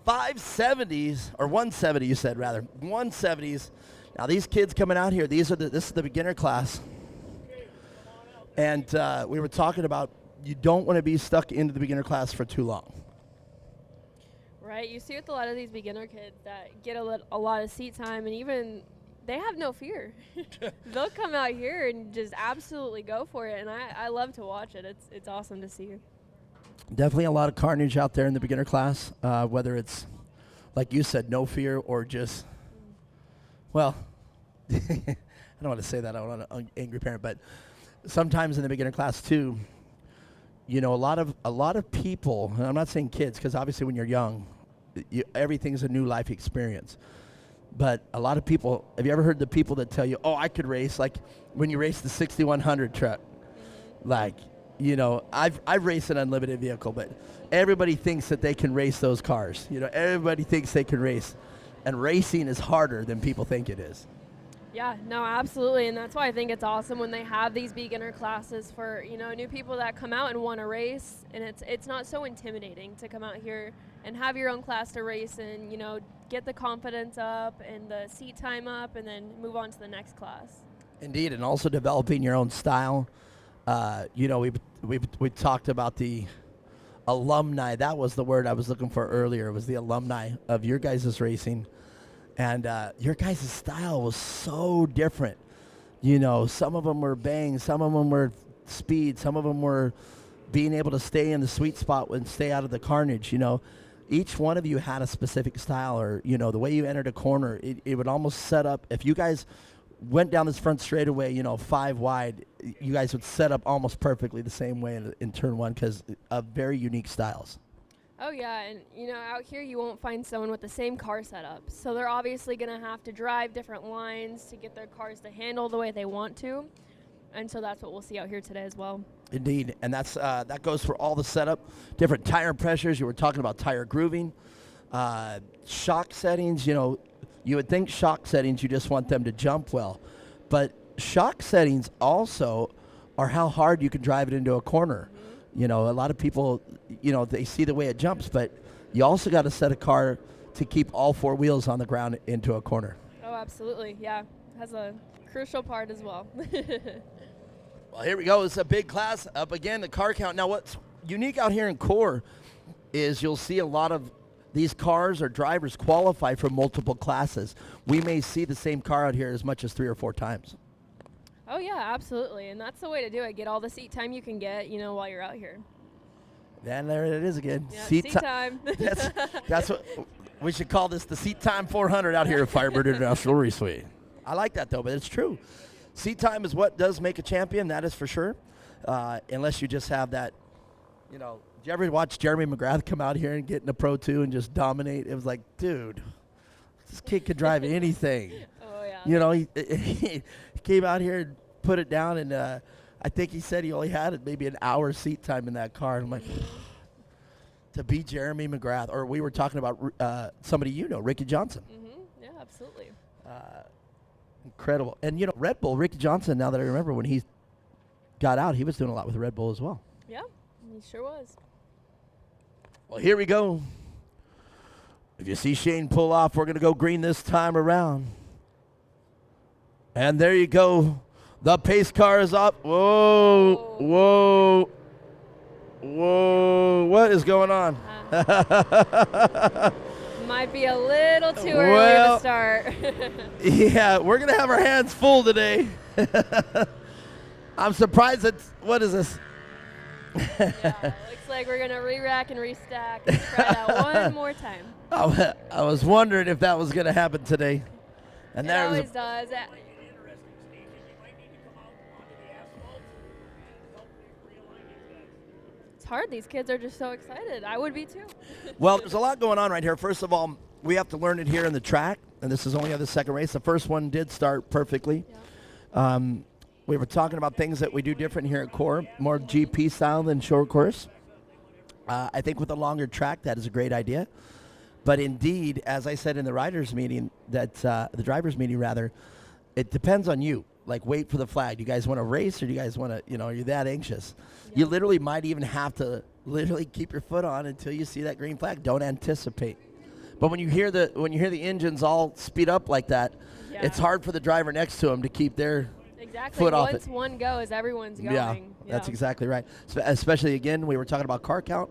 570s, or 170, you said rather, 170s. Now these kids coming out here, this is the beginner class. And we were talking about you don't want to be stuck into the beginner class for too long. Right? You see with a lot of these beginner kids that get a lot of seat time, and even they have no fear. They'll come out here and just absolutely go for it, and I love to watch it. It's awesome to see. Definitely a lot of carnage out there in the beginner class, whether it's, like you said, no fear or just, well, I don't want to say that. I don't want an angry parent, but sometimes in the beginner class too, you know, a lot of people, and I'm not saying kids, because obviously when you're young, everything's a new life experience. But a lot of people, have you ever heard the people that tell you, oh, I could race, like when you race the 6100 truck? Like, you know, I've raced an unlimited vehicle, but everybody thinks that they can race those cars. You know, everybody thinks they can race. And racing is harder than people think it is. Yeah, no, absolutely, and that's why I think it's awesome when they have these beginner classes for, you know, new people that come out and want to race, and it's not so intimidating to come out here and have your own class to race and, you know, get the confidence up and the seat time up and then move on to the next class. Indeed, and also developing your own style. You know, we talked about the alumni. That was the word I was looking for earlier. It was the alumni of your guys' racing. And your guys' style was so different. You know, some of them were bang, some of them were speed, some of them were being able to stay in the sweet spot and stay out of the carnage. You know, each one of you had a specific style, or, you know, the way you entered a corner, it would almost set up. If you guys went down this front straightaway, you know, 5 wide, you guys would set up almost perfectly the same way in turn one because of very unique styles. Oh, yeah, and, you know, out here you won't find someone with the same car setup. So they're obviously going to have to drive different lines to get their cars to handle the way they want to. And so that's what we'll see out here today as well. Indeed, and that's that goes for all the setup, different tire pressures. You were talking about tire grooving, shock settings. You know, you would think shock settings, you just want them to jump well. But shock settings also are how hard you can drive it into a corner. You know, a lot of people, you know, they see the way it jumps, but you also got to set a car to keep all 4 wheels on the ground into a corner. Oh, absolutely. Yeah, has a crucial part as well. Well, here we go. It's a big class. Up again, the car count. Now, what's unique out here in Core is you'll see a lot of these cars or drivers qualify for multiple classes. We may see the same car out here as much as 3 or 4 times. Oh, yeah, absolutely. And that's the way to do it. Get all the seat time you can get, you know, while you're out here. And there it is again. Yep, seat time. That's what we should call this, the Seat Time 400 out here at Firebird International Raceway. I like that, though, but it's true. Seat time is what does make a champion, that is for sure. Unless you just have that, you know, did you ever watch Jeremy McGrath come out here and get in a Pro 2 and just dominate? It was like, dude, this kid could drive anything. Oh, yeah. You know, he came out here and put it down, and I think he said he only had maybe an hour seat time in that car. And I'm like, to beat Jeremy McGrath, or we were talking about somebody you know, Ricky Johnson. Mm-hmm. Yeah, absolutely. Incredible. And, you know, Red Bull, Ricky Johnson, now that I remember, when he got out, he was doing a lot with Red Bull as well. Yeah, he sure was. Well, here we go. If you see Shane pull off, we're going to go green this time around. And there you go. The pace car is up. Whoa, whoa, whoa. What is going on? Might be a little too early to start. Yeah, we're going to have our hands full today. I'm surprised that, what is this? Yeah, looks like we're going to re-rack and restack and try that one more time. I was wondering if that was going to happen today. And it there always was does. It's hard. These kids are just so excited. I would be too. Well, there's a lot going on right here. First of all, we have to learn it here in the track, and this is only the second race. The first one did start perfectly. Yeah. We were talking about things that we do different here at Core, more GP style than short course. I think with a longer track, that is a great idea. But indeed, as I said in the riders meeting, that the drivers meeting rather, it depends on you. Like, wait for the flag. Do you guys want to race, or do you guys want to, you know, are you that anxious? Yeah. You literally might even have to literally keep your foot on until you see that green flag. Don't anticipate. But when you hear the engines all speed up like that, yeah, it's hard for the driver next to them to keep their foot off it. Once one goes, everyone's going. Yeah, that's exactly right. So especially, again, we were talking about car count.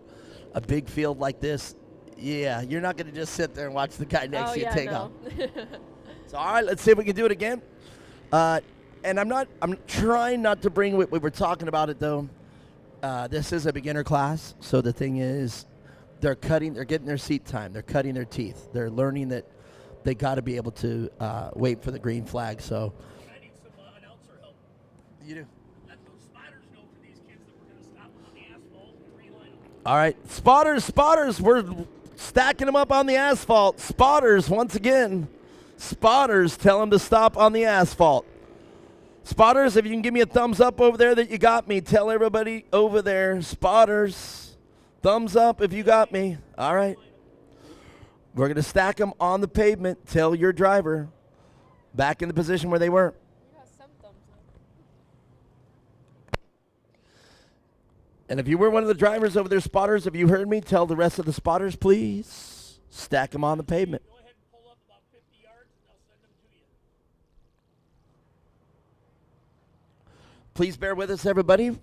A big field like this, Yeah, you're not going to just sit there and watch the guy next Oh to you yeah, take no. off. So, all right, let's see if we can do it again. And I'm trying not to bring, we were talking about it though. This is a beginner class. So the thing is, they're getting their seat time. They're cutting their teeth. They're learning that they got to be able to wait for the green flag. So I need some announcer help. you do. Let those spotters know for these kids that we're going to stop them on the asphalt and reline them. All right, spotters, we're stacking them up on the asphalt. Spotters, once again, spotters, tell them to stop on the asphalt. Spotters, if you can give me a thumbs up over there that you got me, tell everybody over there. Spotters, thumbs up if you got me. All right. We're going to stack them on the pavement. Tell your driver back in the position where they were. And if you were one of the drivers over there, spotters, if you heard me, tell the rest of the spotters, please stack them on the pavement. Go ahead and pull up about 50 yards and they'll send them to you. Please bear with us, everybody.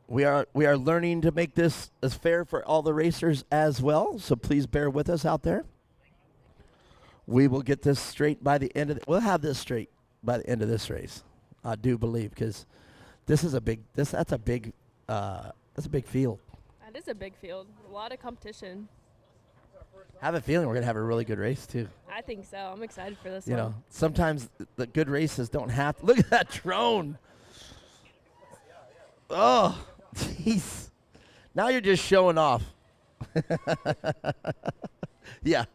We are learning to make this as fair for all the racers as well, so please bear with us out there. We will get this straight by the end of we'll have this straight by the end of this race. I do believe, because this is a big that's a big field. That is a big field. A lot of competition. I have a feeling we're gonna have a really good race too. I think so. I'm excited for this You one. know, sometimes the good races don't have to. Look at that drone. Oh, jeez. Now you're just showing off. Yeah.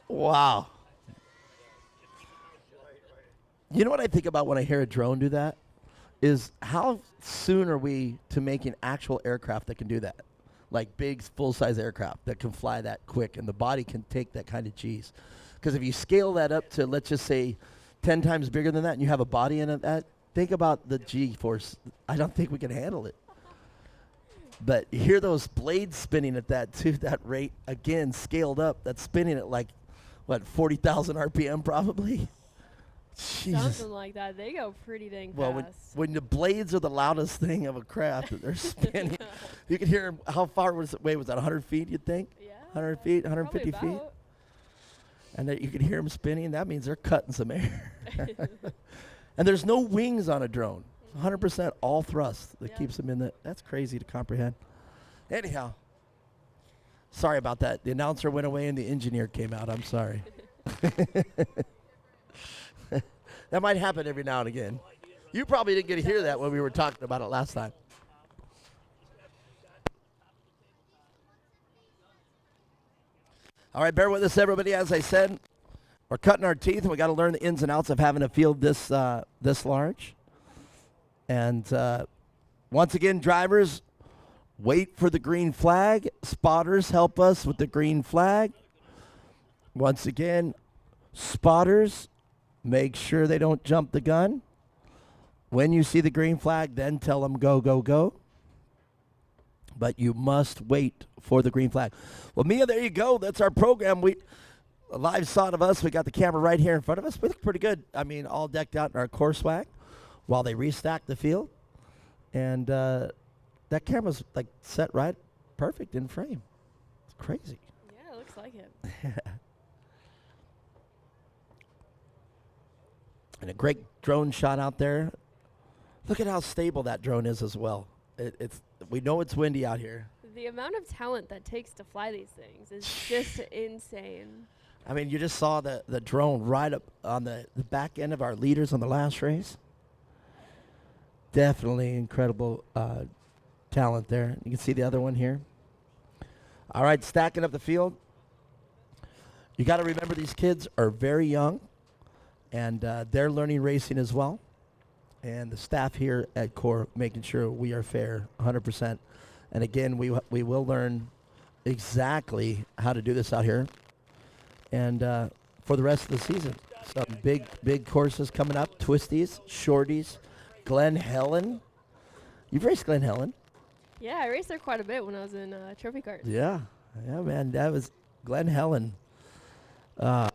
Wow. You know what I think about when I hear a drone do that? Is how soon are we to making actual aircraft that can do that? Like big full-size aircraft that can fly that quick and the body can take that kind of G's. Because if you scale that up to, let's just say, 10 times bigger than that and you have a body in it, that, think about the G-force. I don't think we can handle it. But you hear those blades spinning at that too, that rate, again, scaled up. That's spinning at like, what, 40,000 RPM probably? Jesus. Something like that. They go pretty dang Well, fast. when the blades are the loudest thing of a craft that they're spinning, you can hear 'em. How far was it? Wait, was that 100 feet, you'd think? Yeah. 100 feet, 150 probably feet? about. And that you can hear them spinning. That means they're cutting some air. And there's no wings on a drone. 100% all thrust that keeps them in the. That's crazy to comprehend. Anyhow, sorry about that. The announcer went away and the engineer came out. I'm sorry. That might happen every now and again. You probably didn't get to hear that when we were talking about it last time. All right, bear with us, everybody. As I said, we're cutting our teeth, and we got to learn the ins and outs of having a field this large. And once again, drivers, wait for the green flag. Spotters, help us with the green flag. Once again, spotters, make sure they don't jump the gun. When you see the green flag, then tell them go, go, go. But you must wait for the green flag. Well, Mia, there you go. That's our program. A live shot of us. We got the camera right here in front of us. We look pretty good. I mean, all decked out in our core swag while they restack the field. And that camera's like set right perfect in frame. It's crazy. Yeah, it looks like it. And a great drone shot out there. Look at how stable that drone is as well. We know it's windy out here. The amount of talent that takes to fly these things is just insane. I mean, you just saw the drone right up on the back end of our leaders on the last race. Definitely incredible talent there. You can see the other one here. All right, stacking up the field. You got to remember these kids are very young, and they're learning racing as well. And the staff here at CORE making sure we are fair 100%. And again, we will learn exactly how to do this out here. And for the rest of the season, some big courses coming up, twisties, shorties, Glen Helen. You've raced Glen Helen. Yeah, I raced there quite a bit when I was in trophy cars. Yeah, man, that was Glen Helen. One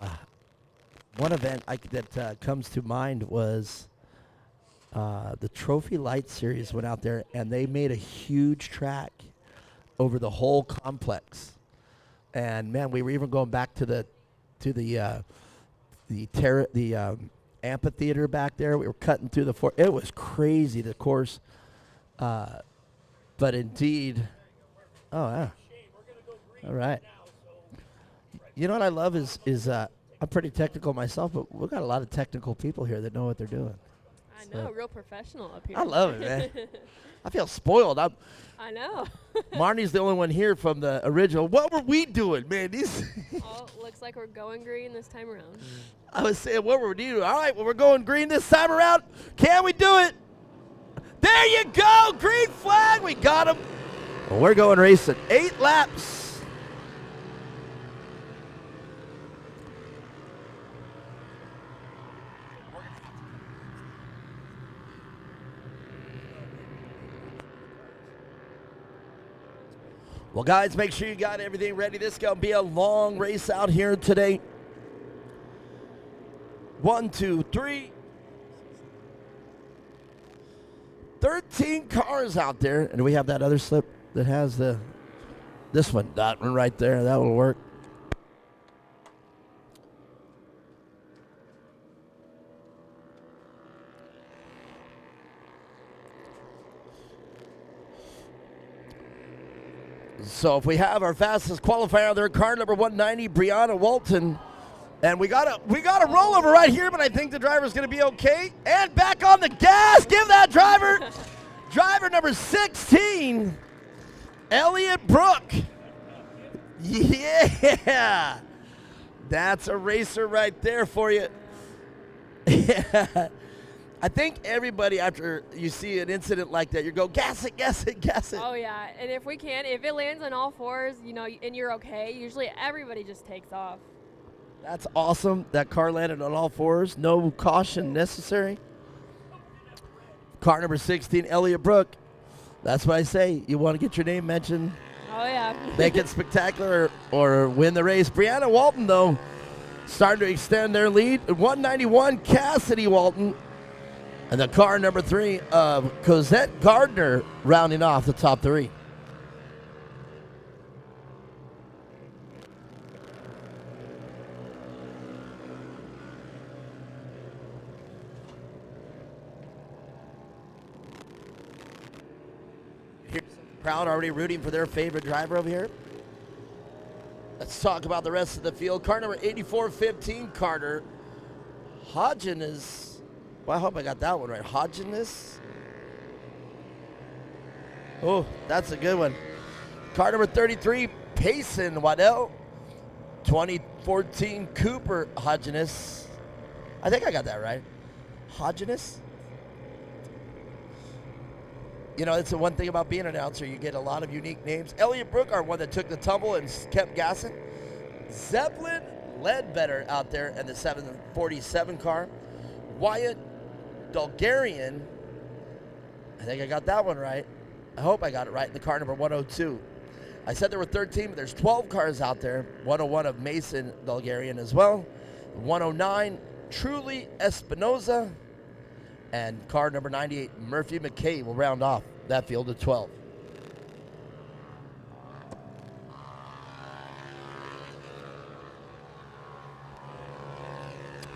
event that comes to mind was the Trophy Light Series went out there, and they made a huge track over the whole complex. And man, we were even going back to the amphitheater back there. We were cutting through the forest. It was crazy, the course. But indeed, oh yeah, all right. You know what I love is I'm pretty technical myself, but we've got a lot of technical people here that know what they're doing. I know, real professional up here. I love it, man. I feel spoiled. I know. Marnie's the only one here from the original. What were we doing, man? Oh, looks like we're going green this time around. I was saying, what were we doing? All right, well, we're going green this time around. Can we do it? There you go. Green flag. We got him. Well, we're going racing. 8 laps. Well, guys, make sure you got everything ready. This is going to be a long race out here today. 1, 2, 3. 13 cars out there. And do we have that other slip that has this one? That one right there. That will work. So if we have our fastest qualifier there, car number 190, Brianna Walton. And we got a rollover right here, but I think the driver's going to be okay. And back on the gas. Give that driver. Driver number 16, Elliot Brook. Yeah. That's a racer right there for you. I think everybody, after you see an incident like that, you go, gas it, gas it, gas it. Oh, yeah. And if it lands on all fours, and you're okay, usually everybody just takes off. That's awesome. That car landed on all fours. No caution necessary. Car number 16, Elliot Brook. That's what I say. You want to get your name mentioned. Oh, yeah. Make it spectacular or win the race. Brianna Walton, though, starting to extend their lead. 191, Cassidy Walton. And the car number 3 of Cosette Gardner rounding off the top 3. Here's Proud already rooting for their favorite driver over here. Let's talk about the rest of the field. Car number 8415, Carter Hodgins. Well, I hope I got that one right. Hodgins. Oh, that's a good one. Car number 33, Payson Waddell. 2014 Cooper Hodgins. I think I got that right. Hodgins. You know, it's the one thing about being an announcer. You get a lot of unique names. Elliot Brook, our one that took the tumble and kept gassing. Zeppelin Ledbetter out there in the 747 car. Wyatt Bulgarian. I think I got that one right. I hope I got it right. In the car number 102. I said there were 13, but there's 12 cars out there. 101 of Mason Bulgarian as well. 109, Truly Espinoza. And car number 98, Murphy McKay, will round off that field of 12.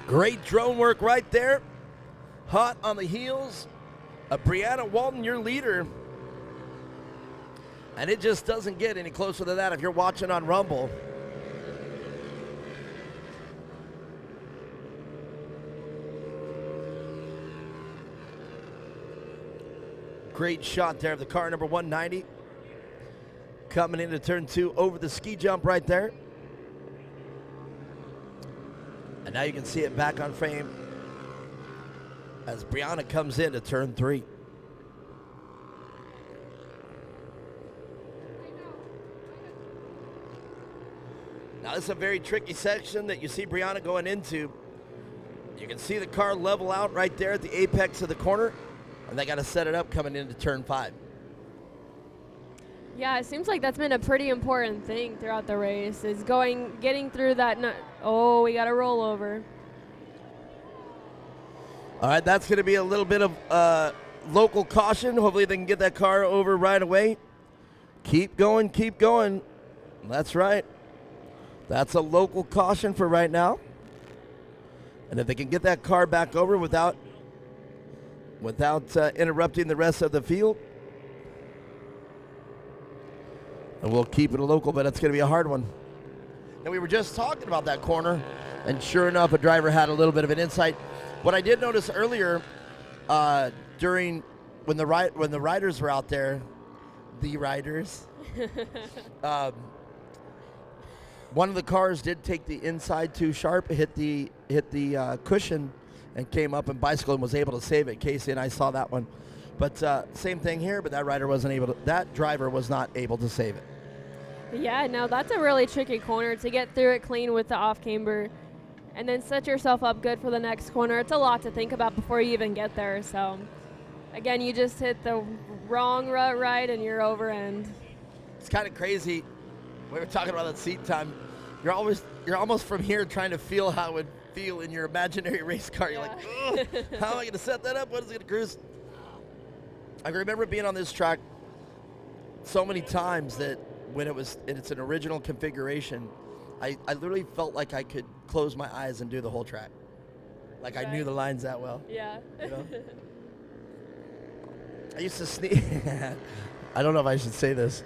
Great drone work right there. Hot on the heels of Brianna Walton, your leader. And it just doesn't get any closer than that if you're watching on Rumble. Great shot there of the car number 190. Coming into turn 2 over the ski jump right there. And now you can see it back on frame as Brianna comes into turn 3. Now this is a very tricky section that you see Brianna going into. You can see the car level out right there at the apex of the corner. And they got to set it up coming into turn 5. Yeah, it seems like that's been a pretty important thing throughout the race, is getting through that. Oh, we got a rollover. All right, that's going to be a little bit of local caution. Hopefully they can get that car over right away. Keep going, keep going. That's right. That's a local caution for right now. And if they can get that car back over without interrupting the rest of the field, and we'll keep it a local, but it's going to be a hard one. And we were just talking about that corner, and sure enough, a driver had a little bit of an insight. What I did notice earlier, when the riders were out there, the riders, one of the cars did take the inside too sharp, hit the cushion, and came up and bicycled and was able to save it. Casey and I saw that one, but same thing here. But that rider wasn't able to. That driver was not able to save it. Yeah, no, that's a really tricky corner to get through it clean with the off camber, and then set yourself up good for the next corner. It's a lot to think about before you even get there. So, again, you just hit the wrong rut right, and you're over end. It's kind of crazy. We were talking about that seat time. You're almost from here trying to feel how it would feel in your imaginary race car. You're like, ugh, how am I going to set that up? What is it going to cruise? I remember being on this track so many times that when it's an original configuration, I literally felt like I could close my eyes and do the whole track. Like I knew the lines that well. Yeah. You know? I used to sneak. I don't know if I should say this.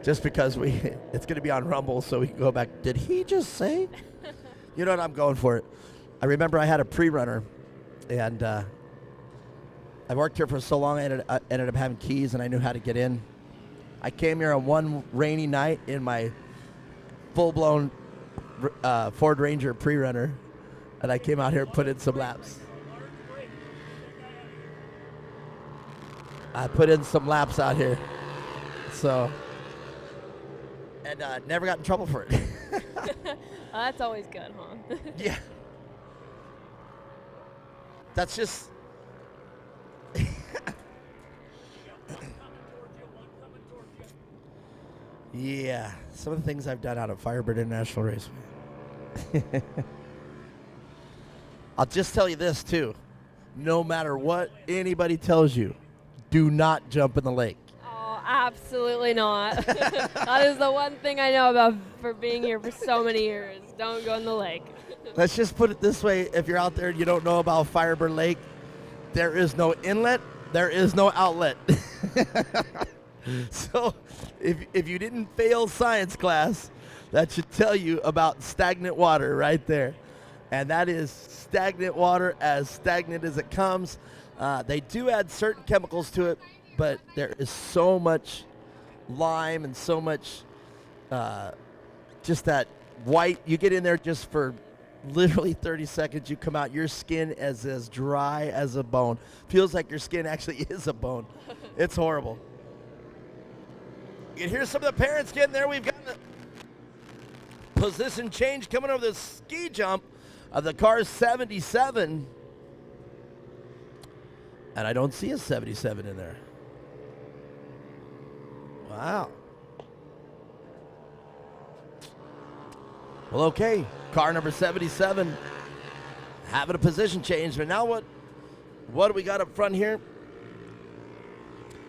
Just because it's going to be on Rumble, so we can go back. Did he just say? You know what? I'm going for it. I remember I had a pre-runner, and I worked here for so long, I ended up having keys, and I knew how to get in. I came here on one rainy night in my full-blown Ford Ranger pre-runner, and I came out here and put in some laps. I put in some laps out here. So... And never got in trouble for it. That's always good, huh? Yeah. That's just... Yeah. Some of the things I've done out of Firebird International Raceway. I'll just tell you this, too. No matter what anybody tells you, do not jump in the lake. Absolutely not. That is the one thing I know about for being here for so many years. Don't go in the lake. Let's just put it this way. If you're out there and you don't know about Firebird Lake, there is no inlet, there is no outlet. So if you didn't fail science class, that should tell you about stagnant water right there. And that is stagnant water, as stagnant as it comes. They do add certain chemicals to it, but there is so much lime and so much just that white. You get in there just for literally 30 seconds. You come out, your skin is as dry as a bone. Feels like your skin actually is a bone. It's horrible. You can hear some of the parents getting there. We've got the position change coming over the ski jump of the car 77. And I don't see a 77 in there. Wow. Well, okay. Car number 77 having a position change. But now what do we got up front here?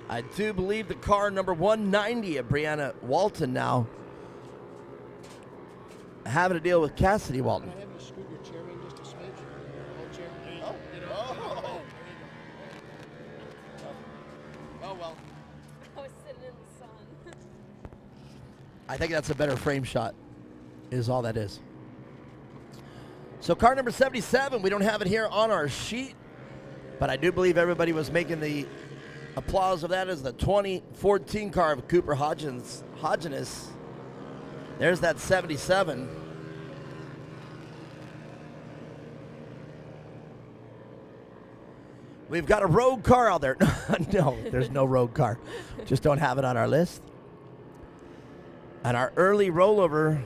I do believe the car number 190 of Brianna Walton now having to deal with Cassidy Walton. Can I have you scoot your chair in just a smidge? Old chair? Oh, well. I was sitting in the sun. I think that's a better frame shot, is all that is. So car number 77, we don't have it here on our sheet, but I do believe everybody was making the applause of that as the 2014 car of Cooper Hodgeness. There's that 77. We've got a rogue car out there. No, there's no rogue car. Just don't have it on our list. And our early rollover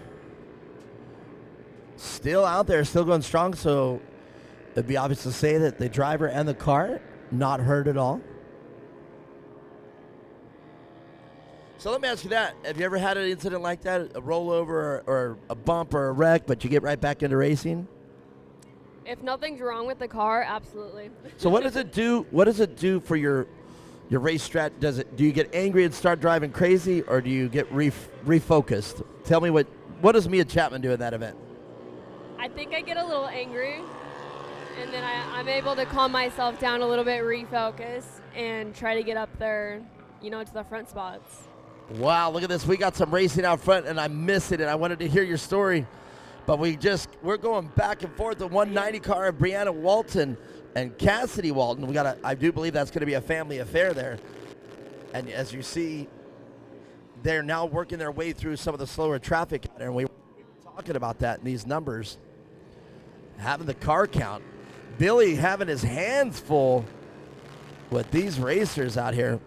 still out there, still going strong. So it'd be obvious to say that the driver and the car not hurt at all. So let me ask you that. Have you ever had an incident like that, a rollover or a bump or a wreck, but you get right back into racing? If nothing's wrong with the car, absolutely. So what does it do? What does it do for your race strat? Do you get angry and start driving crazy, or do you get refocused? Tell me what does Mia Chapman do in that event? I think I get a little angry, and then I'm able to calm myself down a little bit, refocus, and try to get up there, to the front spots. Wow, look at this. We got some racing out front, and I'm missing it. I wanted to hear your story, but we're going back and forth. The 190 car of Brianna Walton and Cassidy Walton. I do believe that's going to be a family affair there. And as you see, they're now working their way through some of the slower traffic, and we were talking about that in these numbers. Having the car count. Billy having his hands full with these racers out here.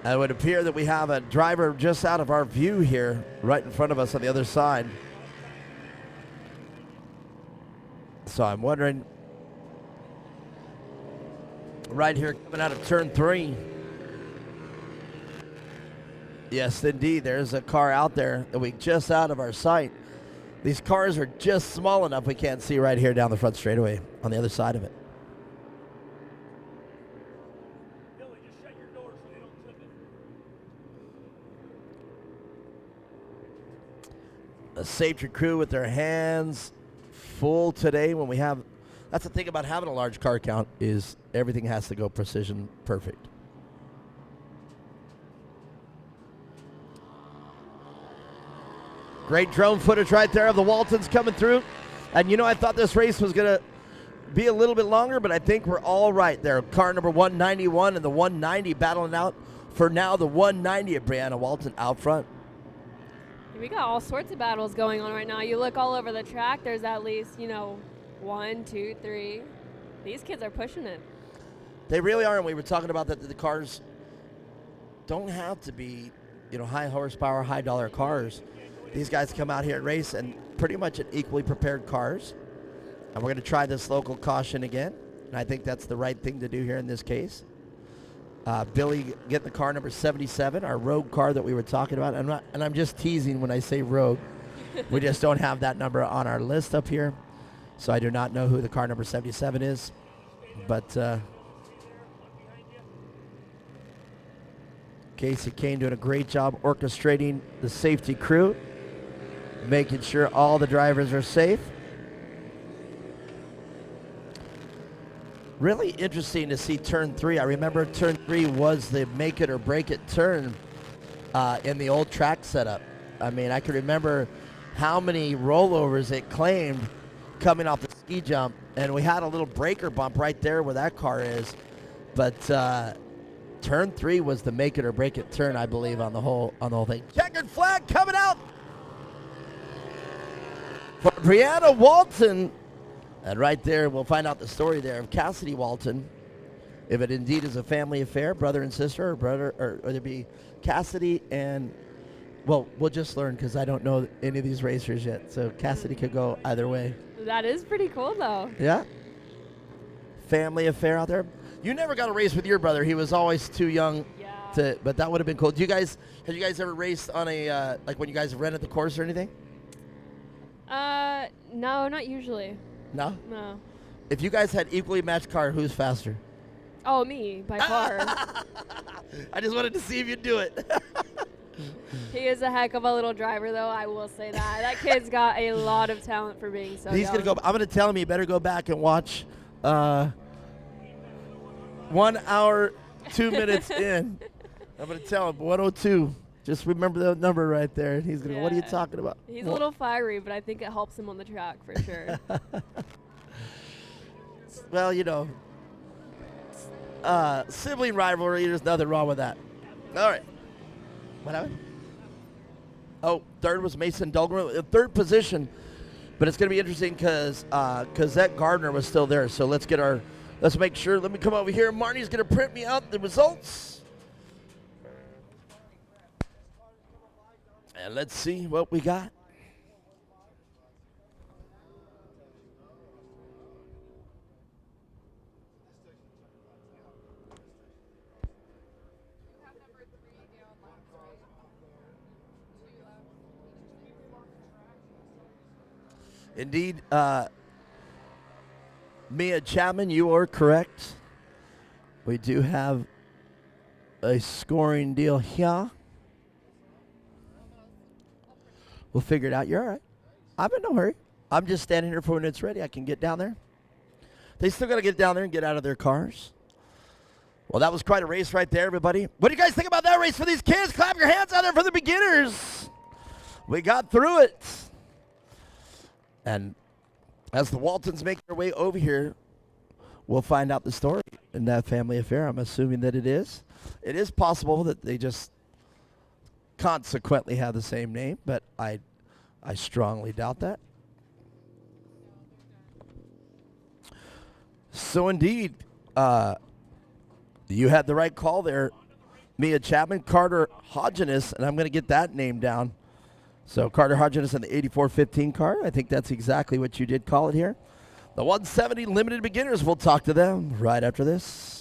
It would appear that we have a driver just out of our view here, right in front of us on the other side. So I'm wondering, right here coming out of turn 3. Yes, indeed, there's a car out there that we just out of our sight. These cars are just small enough we can't see right here down the front straightaway on the other side of it. A safety crew with their hands full today when we have, that's the thing about having a large car count is everything has to go precision perfect. Great drone footage right there of the Waltons coming through. And I thought this race was going to be a little bit longer, but I think we're all right there. Car number 191 and the 190 battling out for now. The 190 of Brianna Walton out front. We got all sorts of battles going on right now. You look all over the track, there's at least, 1, 2, 3. These kids are pushing it. They really are, and we were talking about that the cars don't have to be, high horsepower, high dollar cars. These guys come out here and race and pretty much in equally prepared cars. And we're going to try this local caution again, and I think that's the right thing to do here in this case. Billy getting the car number 77, our rogue car that we were talking about. I'm just teasing when I say rogue. We just don't have that number on our list up here, so I do not know who the car number 77 is. But Casey Kane doing a great job orchestrating the safety crew, making sure all the drivers are safe. Really interesting to see turn 3. I remember turn 3 was the make it or break it turn in the old track setup. I mean, I can remember how many rollovers it claimed coming off the ski jump, and we had a little breaker bump right there where that car is. But turn 3 was the make it or break it turn, I believe, on the whole thing. Checkered flag coming out for Brianna Walton. And right there, we'll find out the story there of Cassidy Walton. If it indeed is a family affair, brother and sister, or it'd be Cassidy and, well, we'll just learn because I don't know any of these racers yet. So Cassidy could go either way. That is pretty cool, though. Yeah. Family affair out there. You never got to race with your brother. He was always too young to, but that would have been cool. Have you guys ever raced on a, like when you guys rented the course or anything? No, not usually. No? No. If you guys had equally matched car, who's faster? Oh, me, by far. I just wanted to see if you'd do it. He is a heck of a little driver, though, I will say that. That kid's got a lot of talent for being so He's young. going to go. I'm going to tell him he better go back and watch 1 hour, 2 minutes in. I'm going to tell him 102. Just remember that number right there. He's going to, what are you talking about? He's a little fiery, but I think it helps him on the track for sure. Well, sibling rivalry, there's nothing wrong with that. All right. What happened? Oh, third was Mason Dahlgren, third position. But it's going to be interesting because Cosette Gardner was still there. So let's make sure. Let me come over here. Marnie's going to print me out the results. And let's see what we got. Indeed, Mia Chapman, you are correct. We do have a scoring deal here. We'll figure it out. You're all right. I'm in no hurry. I'm just standing here for when it's ready. I can get down there. They still got to get down there and get out of their cars. Well, that was quite a race right there, everybody. What do you guys think about that race for these kids? Clap your hands out there for the beginners. We got through it. And as the Waltons make their way over here, we'll find out the story in that family affair. I'm assuming that it is. It is possible that they just consequently have the same name, but I strongly doubt that. So indeed, you had the right call there, Mia Chapman. Carter Hodgeness, and I'm going to get that name down. So Carter Hodgeness in the 8415 car. I think that's exactly what you did call it here. The 170 limited beginners, we'll talk to them right after this.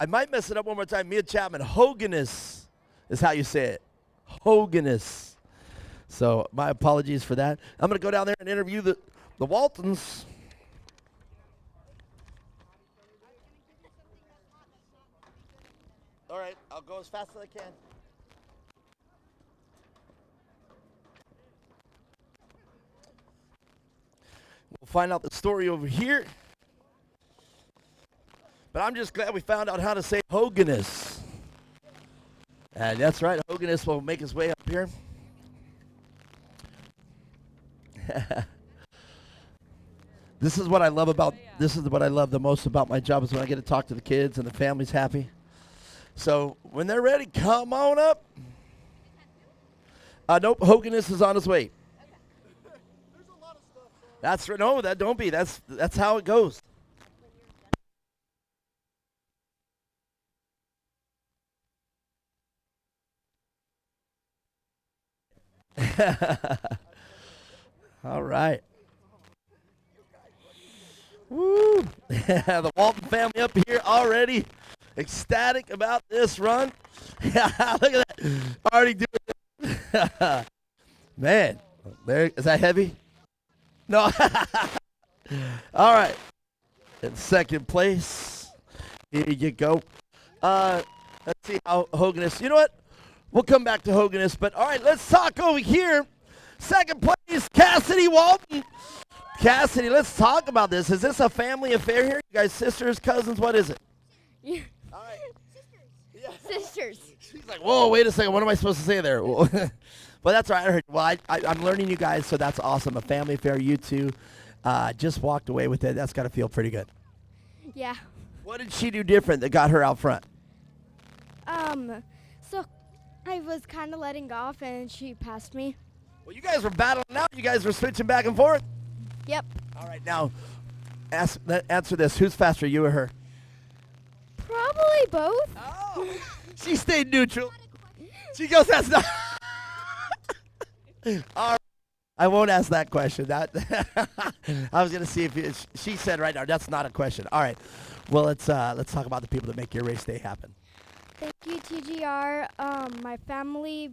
I might mess it up one more time. Mia Chapman, Hoganess is how you say it. Hoganess. So my apologies for that. I'm going to go down there and interview the Waltons. All right, I'll go as fast as I can. We'll find out the story over here. But I'm just glad we found out how to say Hoganess. And that's right, Hoganess will make his way up here. This is what I love about, this is what I love the most about my job, is when I get to talk to the kids and the family's happy. So when they're ready, come on up. Nope, Hoganess is on his way. That's right. No, that don't be. That's how it goes. All right. Woo. The Walton family up here already ecstatic about this run. Look at that. Already doing it. Man, there, is that heavy? No. All right. In second place. Here you go. Let's see how Hoganess. You know what? We'll come back to Hoganess, but all right, let's talk over here. Second place, Cassidy Walton. Cassidy, let's talk about this. Is this a family affair here? You guys sisters, cousins, what is it? Yeah. All right. Sisters. She's like, whoa, wait a second. What am I supposed to say there? Well, that's all right. I heard. Well, I'm learning you guys, so that's awesome. A family affair, you two just walked away with it. That's got to feel pretty good. Yeah. What did she do different that got her out front? So I was kind of letting off, and she passed me. Well, you guys were battling out. You guys were switching back and forth. Yep. All right, now, answer this. Who's faster, you or her? Probably both. Oh. She stayed neutral. She goes, that's not. All right. I won't ask that question. That I was going to see if she said right now, that's not a question. All right. Well, let's talk about the people that make your race day happen. Thank you, TGR. My family,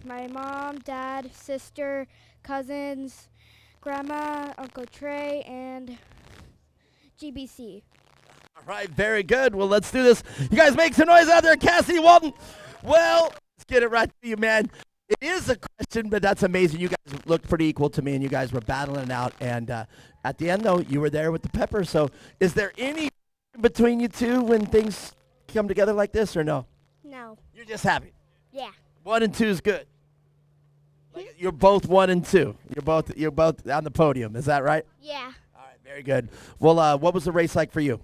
my mom, dad, sister, cousins, grandma, Uncle Trey, and GBC. All right, very good. Well, let's do this. You guys make some noise out there, Cassidy Walton. Well, let's get it right to you, man. It is a question, but that's amazing. You guys looked pretty equal to me, and you guys were battling it out. And at the end, though, you were there with the pepper. So is there any between you two when things come together like this, or no? No. You're just happy? Yeah. 1 and 2 is good. Like, you're both 1 and 2. You're both on the podium. Is that right? Yeah. All right, very good. Well, what was the race like for you?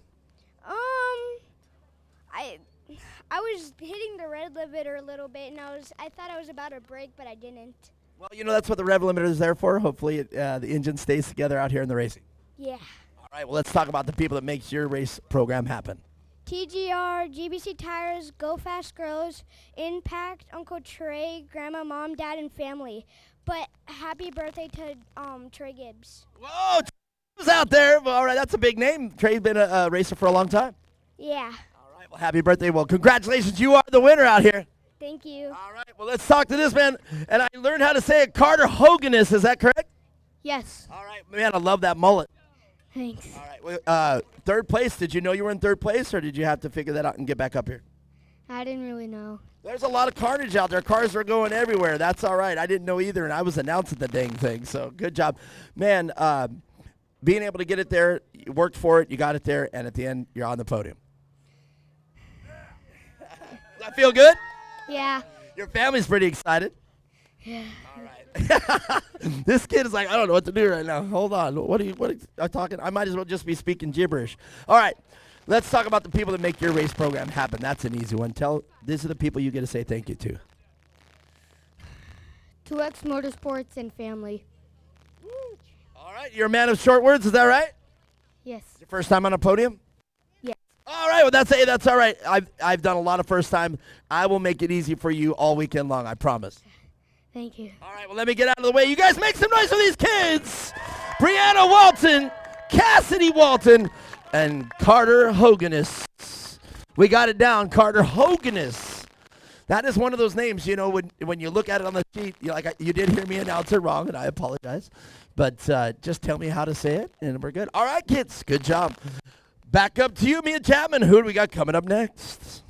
I was hitting the red limiter a little bit, and I thought I was about to brake, but I didn't. Well, you know that's what the rev limiter is there for. Hopefully, the engine stays together out here in the racing. Yeah. All All right, well, let's talk about the people that makes your race program happen. TGR, GBC Tires, Go Fast Grows, Impact, Uncle Trey, Grandma, Mom, Dad, and family. But happy birthday to Trey Gibbs. Whoa, Trey's out there. All right, that's a big name. Trey's been a racer for a long time. Yeah. All right, well, happy birthday. Well, congratulations. You are the winner out here. Thank you. All right, well, let's talk to this man. And I learned how to say it, Carter Hoganis. Is that correct? Yes. All right, man, I love that mullet. Thanks. All right, well, third place. Did you know you were in third place, or did you have to figure that out and get back up here? I didn't really know. There's a lot of carnage out there. Cars are going everywhere. That's all right. I didn't know either, and I was announcing the dang thing. So good job. Man, being able to get it there, you worked for it, you got it there, and at the end, you're on the podium. Does that feel good? Yeah. Your family's pretty excited. Yeah. All right. This kid is like, I don't know what to do right now. Hold on. What are you talking? I might as well just be speaking gibberish. All right. Let's talk about the people that make your race program happen. That's an easy one. These are the people you get to say thank you to. 2X Motorsports and family. All right. You're a man of short words. Is that right? Yes. Your first time on a podium? Yes. All right. Well, that's all right. I've done a lot of first time. I will make it easy for you all weekend long. I promise. Thank you. All right, well, let me get out of the way. You guys make some noise for these kids. Brianna Walton, Cassidy Walton, and Carter Hoganis. We got it down, Carter Hoganis. That is one of those names, you know, when you look at it on the sheet, you did hear me announce it wrong, and I apologize. But just tell me how to say it, and we're good. All right, kids, good job. Back up to you, Mia Chapman. Who do we got coming up next?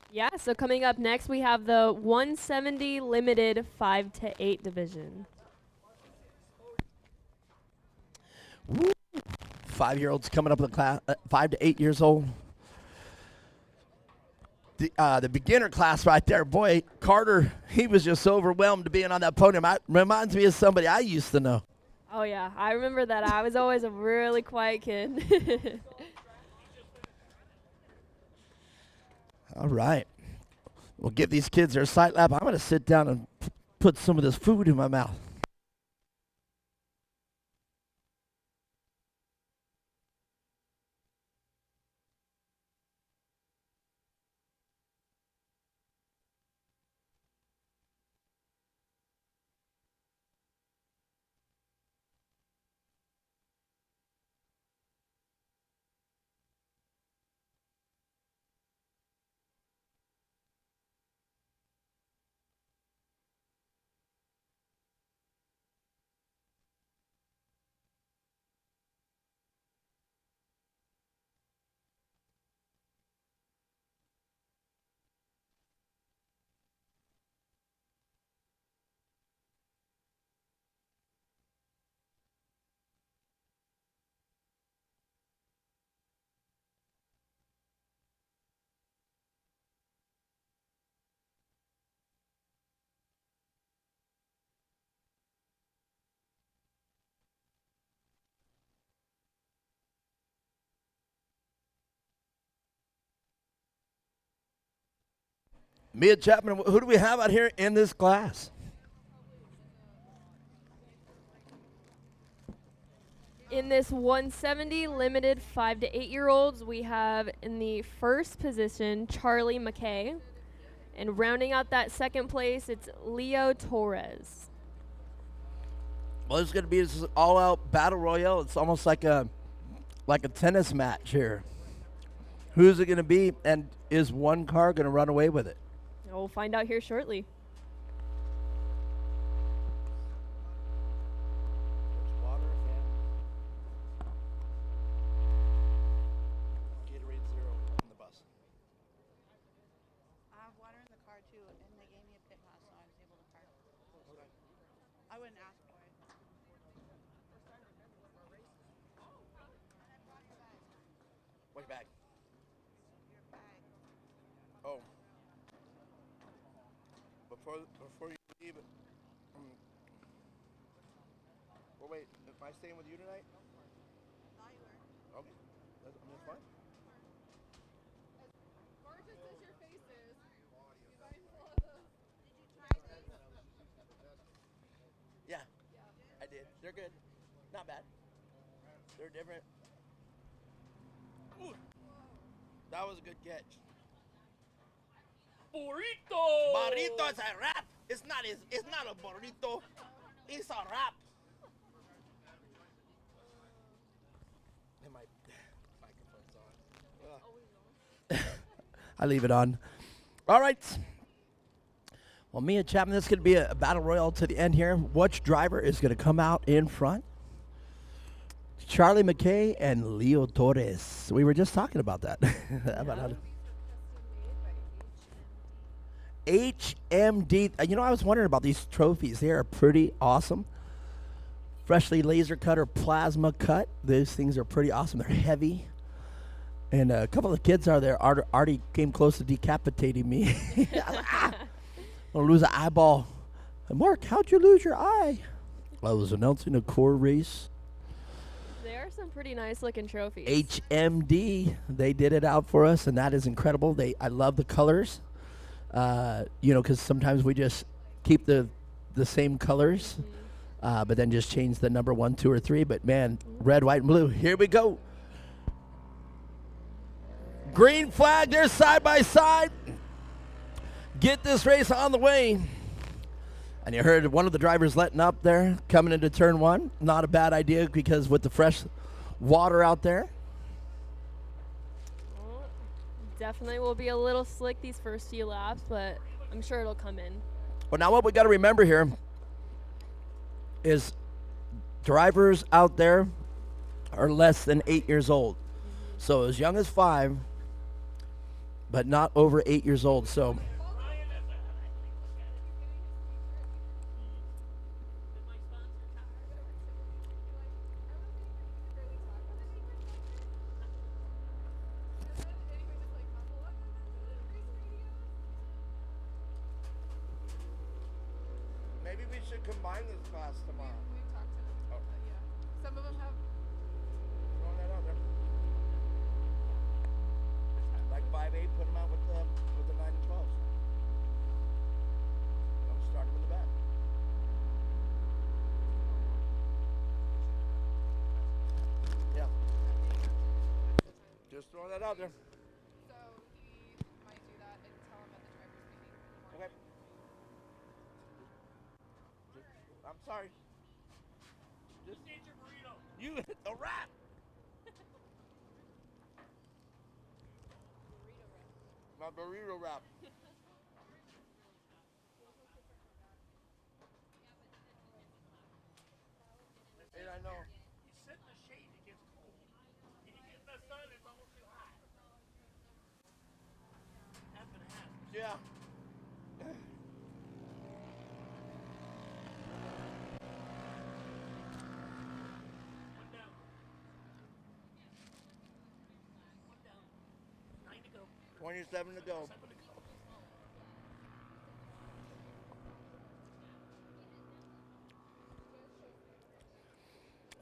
Yeah, so coming up next, we have the 170 limited 5 to 8 division. Woo. 5-year-olds coming up in the class, 5 to 8 years old. The beginner class right there, boy, Carter, he was just so overwhelmed being on that podium. Reminds me of somebody I used to know. Oh, yeah, I remember that. I was always a really quiet kid. All right. We'll give these kids their sight lap. I'm going to sit down and put some of this food in my mouth. Mia Chapman, who do we have out here in this class? In this 170 limited 5 to 8-year-olds, we have in the first position Charlie McKay. And rounding out that second place, it's Leo Torres. Well, it's going to be this all-out battle royale. It's almost like a tennis match here. Who's it going to be, and is one car going to run away with it? We'll find out here shortly. Gatorade Zero on the bus. I have water in the car too, and they gave me a pit pass, so I was able to park. I wouldn't ask for it. What's your bag? Oh. Before you leave, well, wait. Am I staying with you tonight? Okay. That's fine. Gorgeous as your face is. You guys love those. Yeah, I did. They're good. Not bad. They're different. Ooh. That was a good catch. Burrito! Burrito is a wrap. It's not a burrito. It's a wrap. And my microphone's on. I leave it on. All right. Well, Mia Chapman, this is going to be a battle royal to the end here. Which driver is going to come out in front? Charlie McKay and Leo Torres. We were just talking about that. About how HMD. You know, I was wondering about these trophies. They are pretty awesome. Freshly laser cut or plasma cut. These things are pretty awesome. They're heavy. And a couple of kids are there already came close to decapitating me. I'm going to lose an eyeball. Mark, how'd you lose your eye? I was announcing a core race. There are some pretty nice looking trophies. HMD, they did it out for us, and that is incredible. I love the colors. You know, because sometimes we just keep the same colors, but then just change the number 1, 2, or 3. But man, red, white, and blue. Here we go. Green flag, they're side by side. Get this race on the way. And you heard one of the drivers letting up there, coming into turn 1. Not a bad idea because with the fresh water out there. Definitely will be a little slick these first few laps, but I'm sure it'll come in. Well, now what we got to remember here is drivers out there are less than 8 years old. So as young as 5, but not over 8 years old. So maybe we should combine this class tomorrow. We've talked to them, but yeah. Some of them have. Throwing that out there. Like 5'8", put them out with the 9 and 12s. Don't start them in the back. Yeah. Just throwing that out there. So he might do that and tell him at the driver's meeting. Okay. I'm sorry. Just eat your burrito. You hit the wrap. My burrito wrap. Hey, I know. You sit in the shade, it gets cold. And you get in the sun, it's almost too hot. Half and half. Yeah. One down. 9 to go. 27 to go. 7 to go.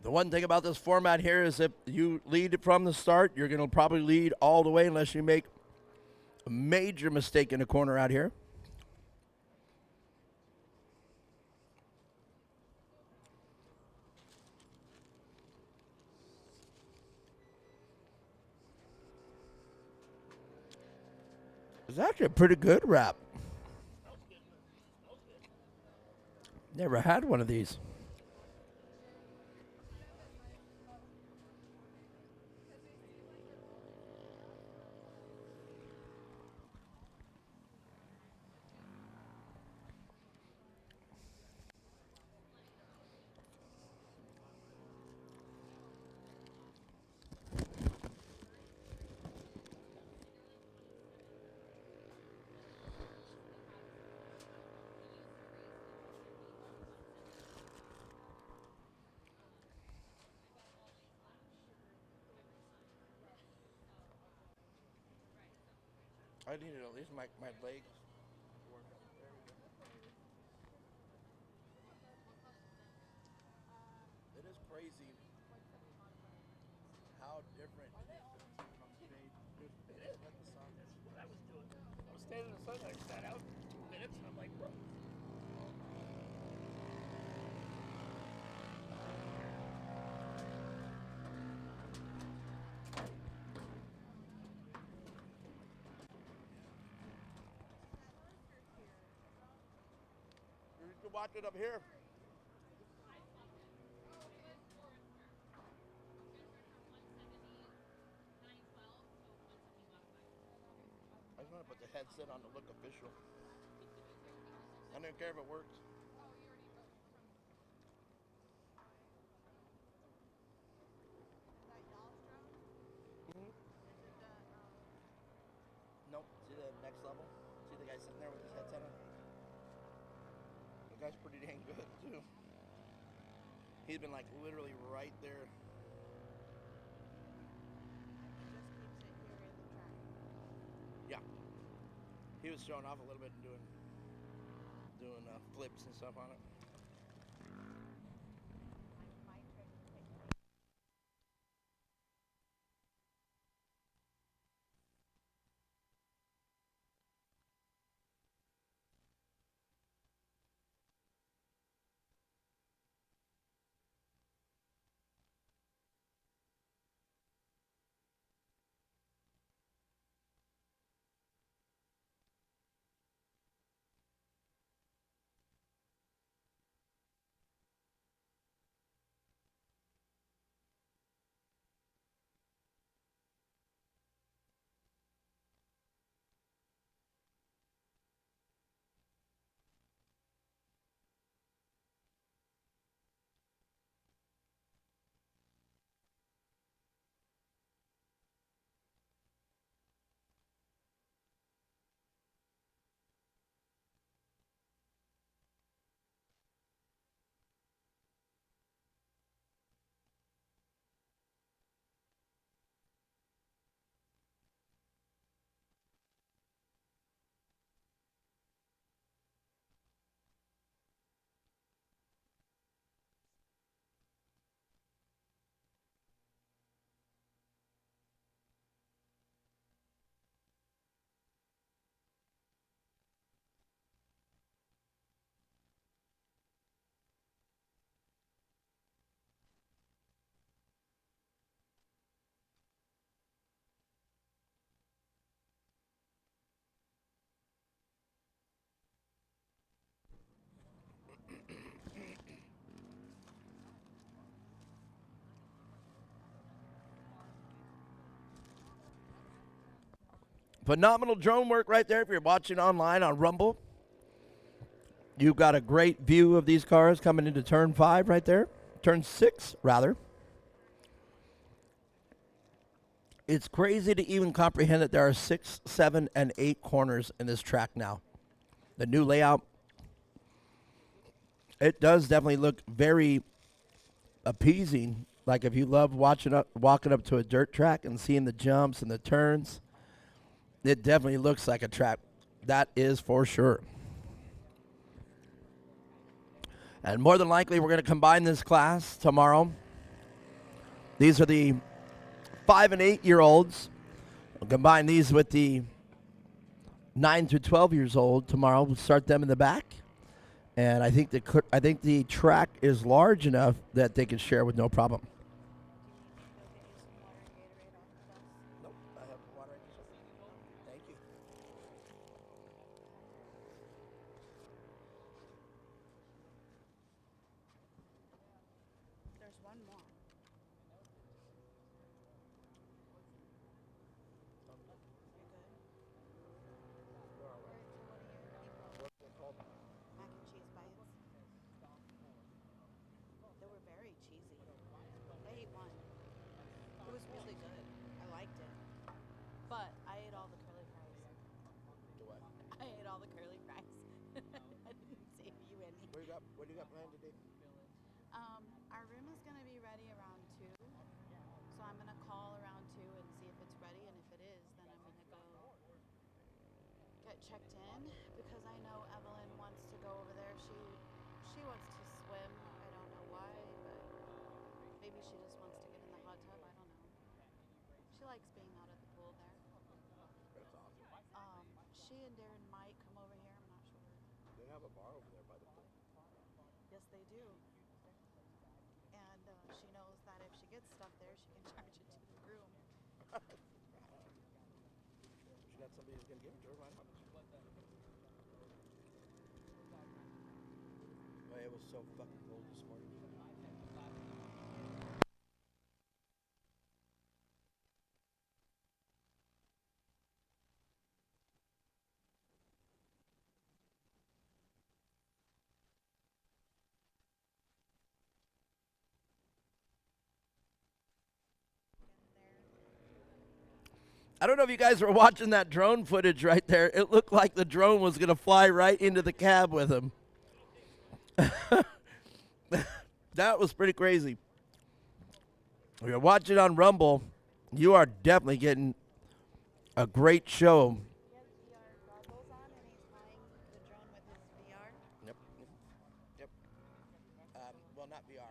The one thing about this format here is if you lead from the start, you're going to probably lead all the way unless you make a major mistake in a corner out here. It's actually a pretty good wrap. Never had one of these. I needed at least my legs. It is crazy how different it is from stage. It is. Let the sun. That's what I was doing. I was standing in the sun, I sat out 2 minutes, and I'm like, bro. can watch it up here. I just want to put the headset on to look official. I don't care if it works. Nope. See the next level? See the guy sitting there with his headset on? The guy's pretty dang good, too. He's been, like, literally right there. Yeah. He was showing off a little bit and doing flips and stuff on it. Phenomenal drone work right there if you're watching online on Rumble. You've got a great view of these cars coming into turn 5 right there. Turn 6, rather. It's crazy to even comprehend that there are 6, 7, and 8 corners in this track now. The new layout, it does definitely look very appeasing. Like if you love walking up to a dirt track and seeing the jumps and the turns, it definitely looks like a track. That is for sure. And more than likely, we're going to combine this class tomorrow. These are the 5 and 8-year-olds. We'll combine these with the 9 to 12 years old tomorrow. We'll start them in the back. And I think the track is large enough that they can share with no problem. There's one more. Mac and cheese bites. They were very cheesy. I ate one. It was really good. I liked it. But I ate all the curly fries. I ate all the curly fries. I didn't save you any. What do you got planned today? Our room is going to be ready around 2. So I'm going to call around 2 and see if it's ready. And if it is, then I'm going to go get checked in because I know Evelyn wants to go over there. She wants to swim. I don't know why, but maybe she just wants to get in the hot tub. I don't know. She likes being out at the pool there. That's awesome. She and Darren might come over here. I'm not sure. They have a bar over there by the pool. Yes, they do. And she knows that if she gets stuff there, she can charge it to the room. She got somebody who's going to give it to her. Why not? it was so fucking cold this morning. I don't know if you guys were watching that drone footage right there. It looked like the drone was going to fly right into the cab with him. That was pretty crazy. If you're watching on Rumble, you are definitely getting a great show. Yep. Yep. Well, not VR.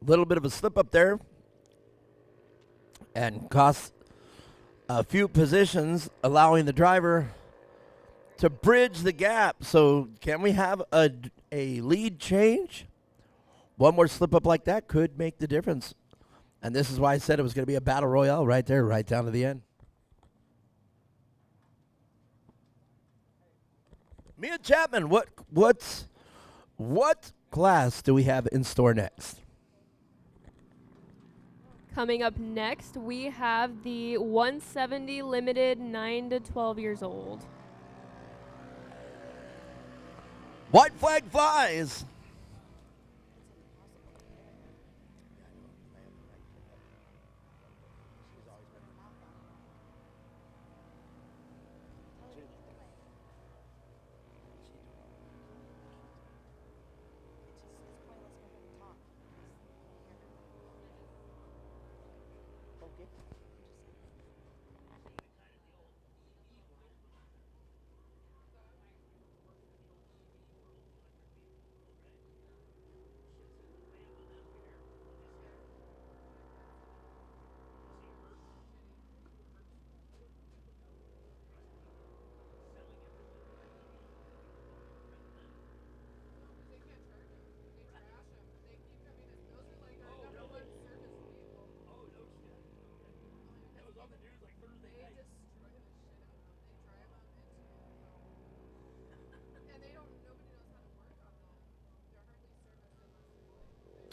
Little bit of a slip up there and cost a few positions, allowing the driver to bridge the gap. So can we have a lead change? One more slip up like that could make the difference. And this is why I said it was going to be a battle royale right there, right down to the end. Mia Chapman, what class do we have in store next? Coming up next, we have the 170 limited 9 to 12 years old. White flag flies.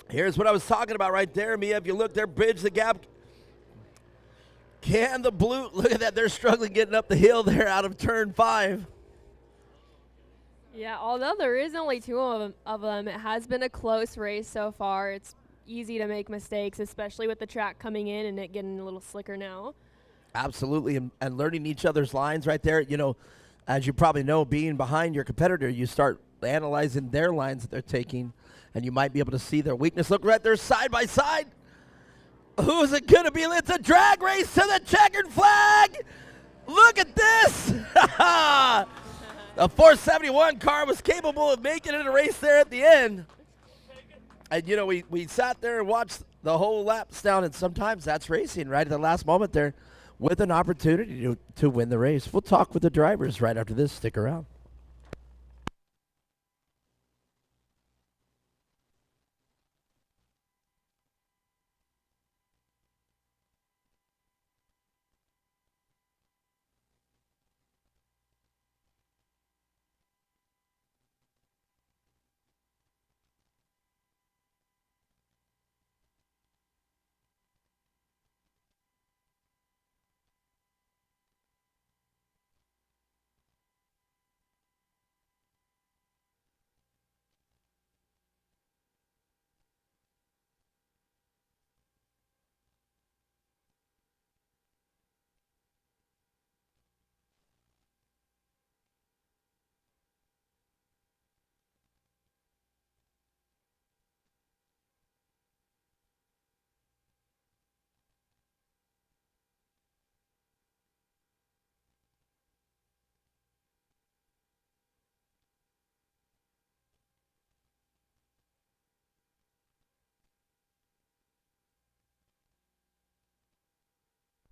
Here's what I was talking about right there, Mia. If you look there, bridge the gap. Can the blue, look at that, they're struggling getting up the hill there out of turn 5. Yeah, although there is only 2 of them, it has been a close race so far. It's easy to make mistakes, especially with the track coming in and it getting a little slicker now. Absolutely, and learning each other's lines right there. You know, as you probably know, being behind your competitor, you start analyzing their lines that they're taking, and you might be able to see their weakness. Look right there, side by side. Who's it going to be? It's a drag race to the checkered flag. Look at this. The 471 car was capable of making it a race there at the end. And, you know, we sat there and watched the whole laps down, and sometimes that's racing right at the last moment there with an opportunity to win the race. We'll talk with the drivers right after this. Stick around.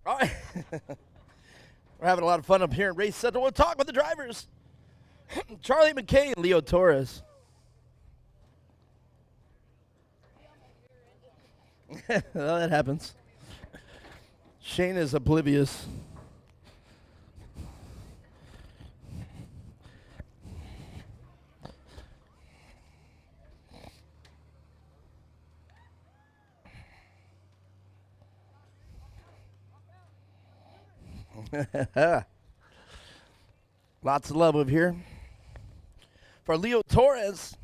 All right. We're having a lot of fun up here in Race Central. We'll talk with the drivers. Charlie McKay and Leo Torres. Well, that happens. Shane is oblivious. Lots of love over here for Leo Torres.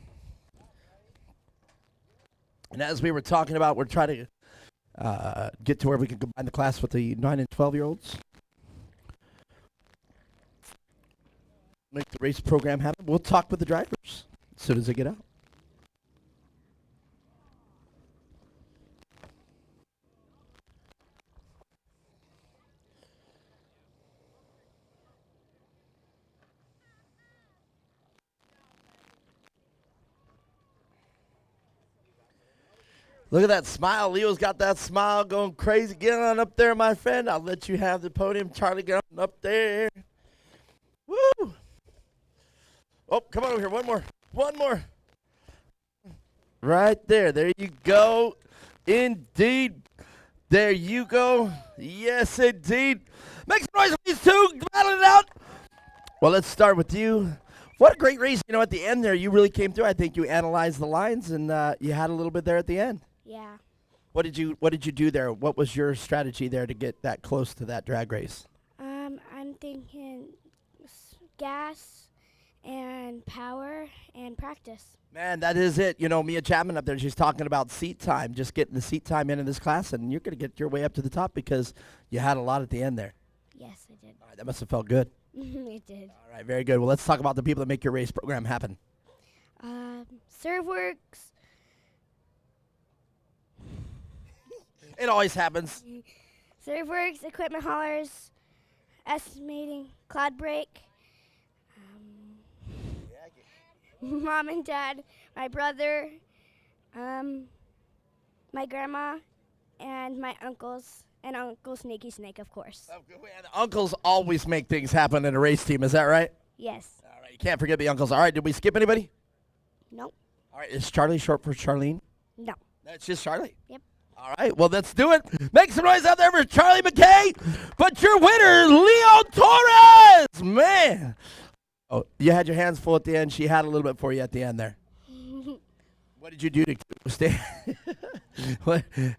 And as we were talking about, we're trying to get to where we can combine the class with the 9 and 12-year-olds. Make the race program happen. We'll talk with the drivers as soon as they get out. Look at that smile. Leo's got that smile going crazy. Get on up there, my friend. I'll let you have the podium. Charlie, get on up there. Woo! Oh, come on over here. One more. One more. Right there. There you go. Indeed. There you go. Yes, indeed. Make some noise for these two. Battle it out. Well, let's start with you. What a great race. You know, at the end there, you really came through. I think you analyzed the lines, and you had a little bit there at the end. Yeah. What did you do there? What was your strategy there to get that close to that drag race? I'm thinking gas and power and practice. Man, that is it. You know, Mia Chapman up there, she's talking about seat time, just getting the seat time in this class, and you're going to get your way up to the top because you had a lot at the end there. Yes, I did. All right, that must have felt good. It did. All right, very good. Well, let's talk about the people that make your race program happen. ServeWorks. It always happens. ServeWorks, Equipment Haulers, Estimating, CloudBreak, Mom and Dad, my brother, my grandma, and my uncles, and Uncle Snaky Snake, of course. Uncles always make things happen in a race team. Is that right? Yes. All right, you can't forget the uncles. All right, did we skip anybody? Nope. All right, is Charlie short for Charlene? No. That's just Charlie? Yep. All right, well, let's do it. Make some noise out there for Charlie McKay. But your winner, Leo Torres. Man. Oh, you had your hands full at the end. She had a little bit for you at the end there. What did you do to stay?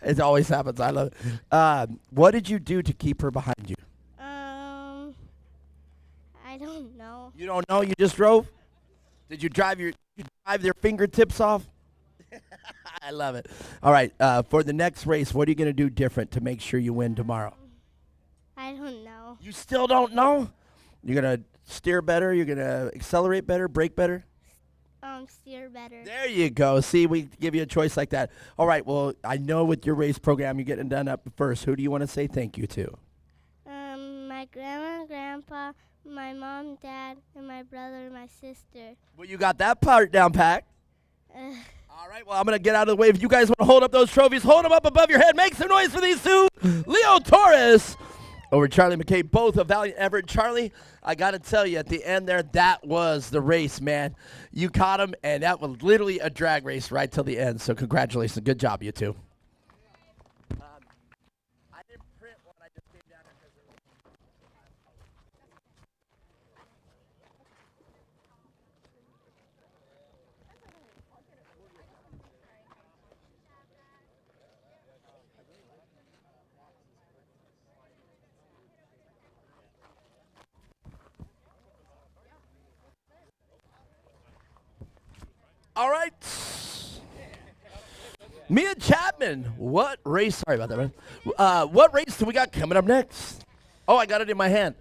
It always happens. I love it. What did you do to keep her behind you? I don't know. You don't know? You just drove? Did you drive your fingertips off? I love it. All right, for the next race, what are you going to do different to make sure you win tomorrow? I don't know. You still don't know? You're going to steer better? You're going to accelerate better, brake better? Steer better. There you go. See, we give you a choice like that. All right, well, I know with your race program, you're getting done up first. Who do you want to say thank you to? My grandma and grandpa, my mom, dad, and my brother and my sister. Well, you got that part down pat. All right, well, I'm going to get out of the way. If you guys want to hold up those trophies, hold them up above your head. Make some noise for these two. Leo Torres over Charlie McKay, both a valiant effort. Charlie, I got to tell you, at the end there, that was the race, man. You caught him, and that was literally a drag race right till the end. So congratulations. Good job, you two. I didn't print one. I just came down here because all right. Mia Chapman, what race? Sorry about that, man. What race do we got coming up next? Oh, I got it in my hand.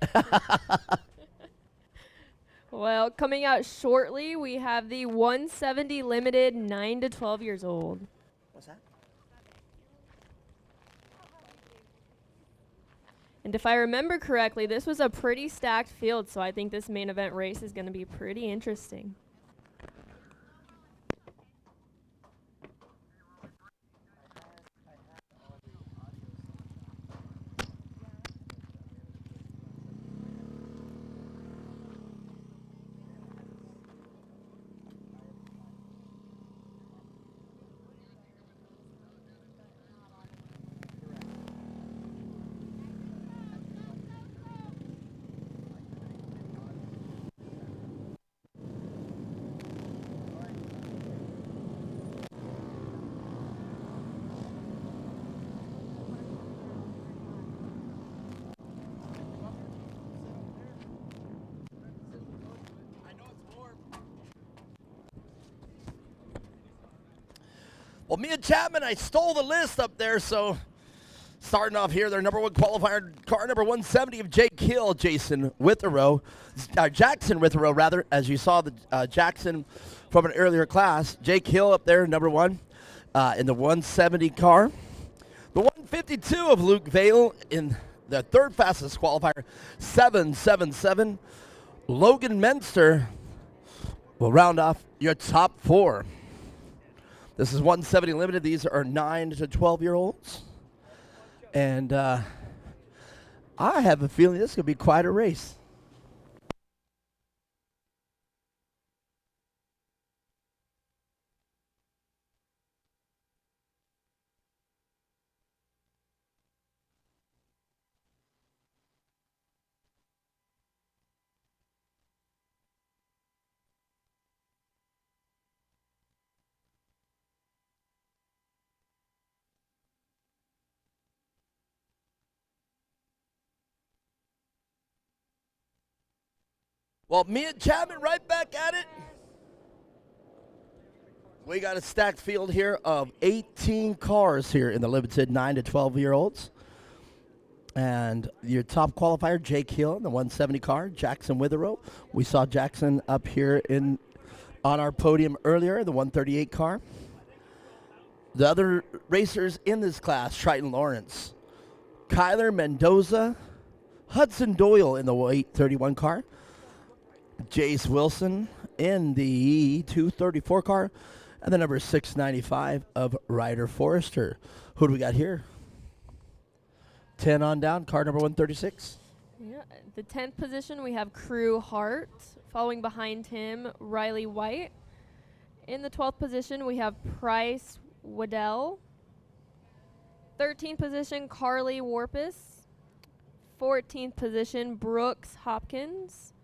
Well, coming out shortly, we have the 170 Limited 9 to 12 years old. What's that? And if I remember correctly, this was a pretty stacked field, so I think this main event race is going to be pretty interesting. Well, Mia Chapman, I stole the list up there, so starting off here, their number one qualifier, car number 170 of Jake Hill, Jackson Withrow, rather, as you saw the Jackson from an earlier class. Jake Hill up there, number one, in the 170 car. The 152 of Luke Vale in the third fastest qualifier, 777. Logan Menster will round off your top four. This is 170 Limited. These are 9 to 12-year-olds. And I have a feeling this could be quite a race. Well, Mia Chapman right back at it. We got a stacked field here of 18 cars here in the limited 9 to 12-year-olds. And your top qualifier, Jake Hill, in the 170 car, Jackson Withrow. We saw Jackson up here on our podium earlier, the 138 car. The other racers in this class, Triton Lawrence, Kyler Mendoza, Hudson Doyle in the 831 car, Jace Wilson in the 234 car, and the number 695 of Ryder Forrester. Who do we got here? 10 on down, car number 136. Yeah, the 10th position, we have Crew Hart. Following behind him, Riley White. In the 12th position, we have Price Waddell. 13th position, Carly Warpus. 14th position, Brooks Hopkins.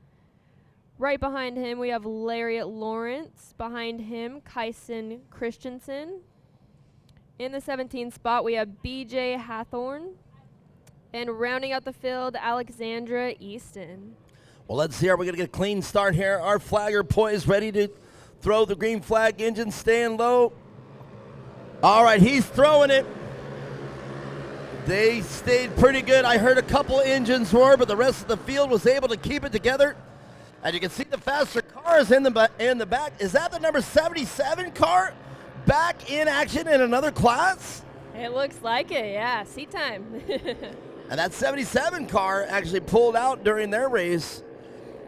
Right behind him, we have Lariat Lawrence. Behind him, Kyson Christensen. In the 17th spot, we have BJ Hathorn. And rounding out the field, Alexandra Easton. Well, let's see. Are we going to get a clean start here? Our flagger poised, ready to throw the green flag. Engine staying low. All right, he's throwing it. They stayed pretty good. I heard a couple engines roar, but the rest of the field was able to keep it together. And you can see the faster cars in the back. Is that the number 77 car back in action in another class? It looks like it, yeah. Seat time. And that 77 car actually pulled out during their race.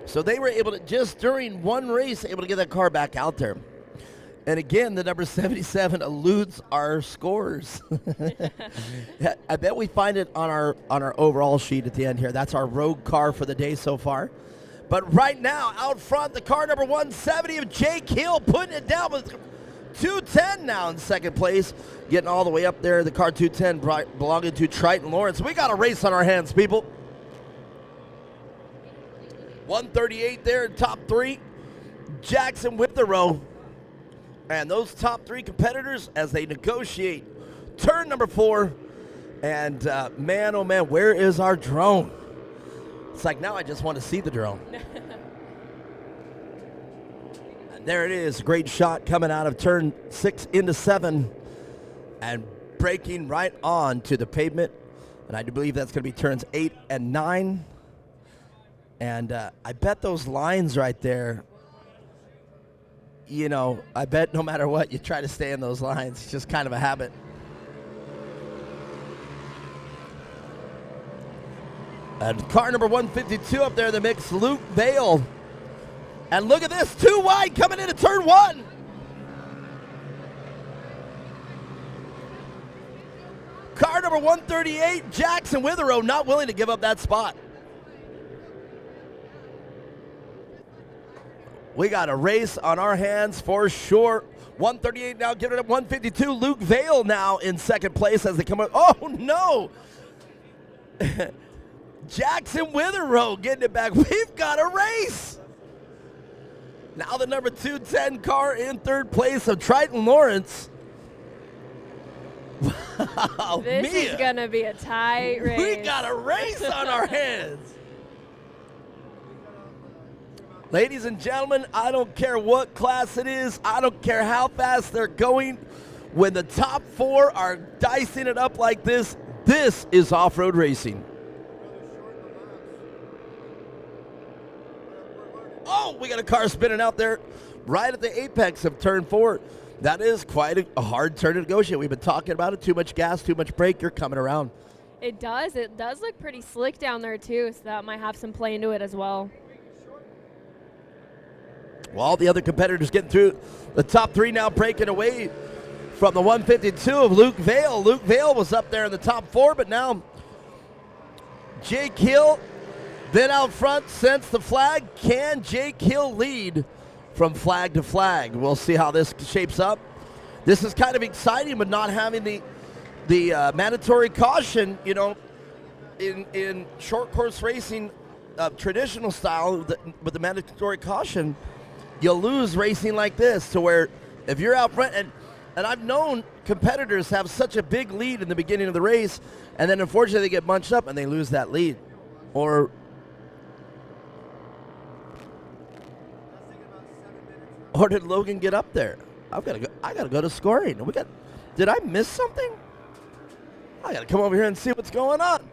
So they were able to, just during one race, able to get that car back out there. And again, the number 77 eludes our scores. I bet we find it on our overall sheet at the end here. That's our rogue car for the day so far. But right now, out front, the car number 170 of Jake Hill putting it down with 210 now in second place. Getting all the way up there, the car 210 belonging to Triton Lawrence. We got a race on our hands, people. 138 there in top three. Jackson Withrow. And those top three competitors as they negotiate turn number 4. And man, oh man, where is our drone? It's like now I just want to see the drone. And there it is. Great shot coming out of turn 6 into 7 and braking right on to the pavement. And I do believe that's going to be turns 8 and 9. And I bet those lines right there, you know, I bet no matter what, you try to stay in those lines. It's just kind of a habit. And car number 152 up there in the mix, Luke Vale. And look at this, 2 wide coming into turn 1. Car number 138, Jackson Withrow, not willing to give up that spot. We got a race on our hands for sure. 138 now giving it up 152. Luke Vale now in second place as they come up. Oh, no. Jackson Withrow getting it back. We've got a race. Now the number 210 car in third place of Triton Lawrence. Wow, This is going to be a tight race. We got a race on our hands. Ladies and gentlemen, I don't care what class it is. I don't care how fast they're going. When the top 4 are dicing it up like this, this is off-road racing. Oh, we got a car spinning out there right at the apex of turn 4. That is quite a hard turn to negotiate. We've been talking about it. Too much gas, too much brake. You're coming around. It does. It does look pretty slick down there, too, so that might have some play into it as well. Well, all the other competitors getting through. The top 3 now breaking away from the 152 of Luke Vale. Luke Vale was up there in the top 4, but now Jake Hill been out front since the flag. Can Jake Hill lead from flag to flag? We'll see how this shapes up. This is kind of exciting, but not having the mandatory caution, you know, in short course racing, traditional style, with the mandatory caution, you'll lose racing like this to where if you're out front, and I've known competitors have such a big lead in the beginning of the race, and then unfortunately they get bunched up and they lose that lead. Or did Logan get up there? I gotta go to scoring. Did I miss something? I gotta come over here and see what's going on.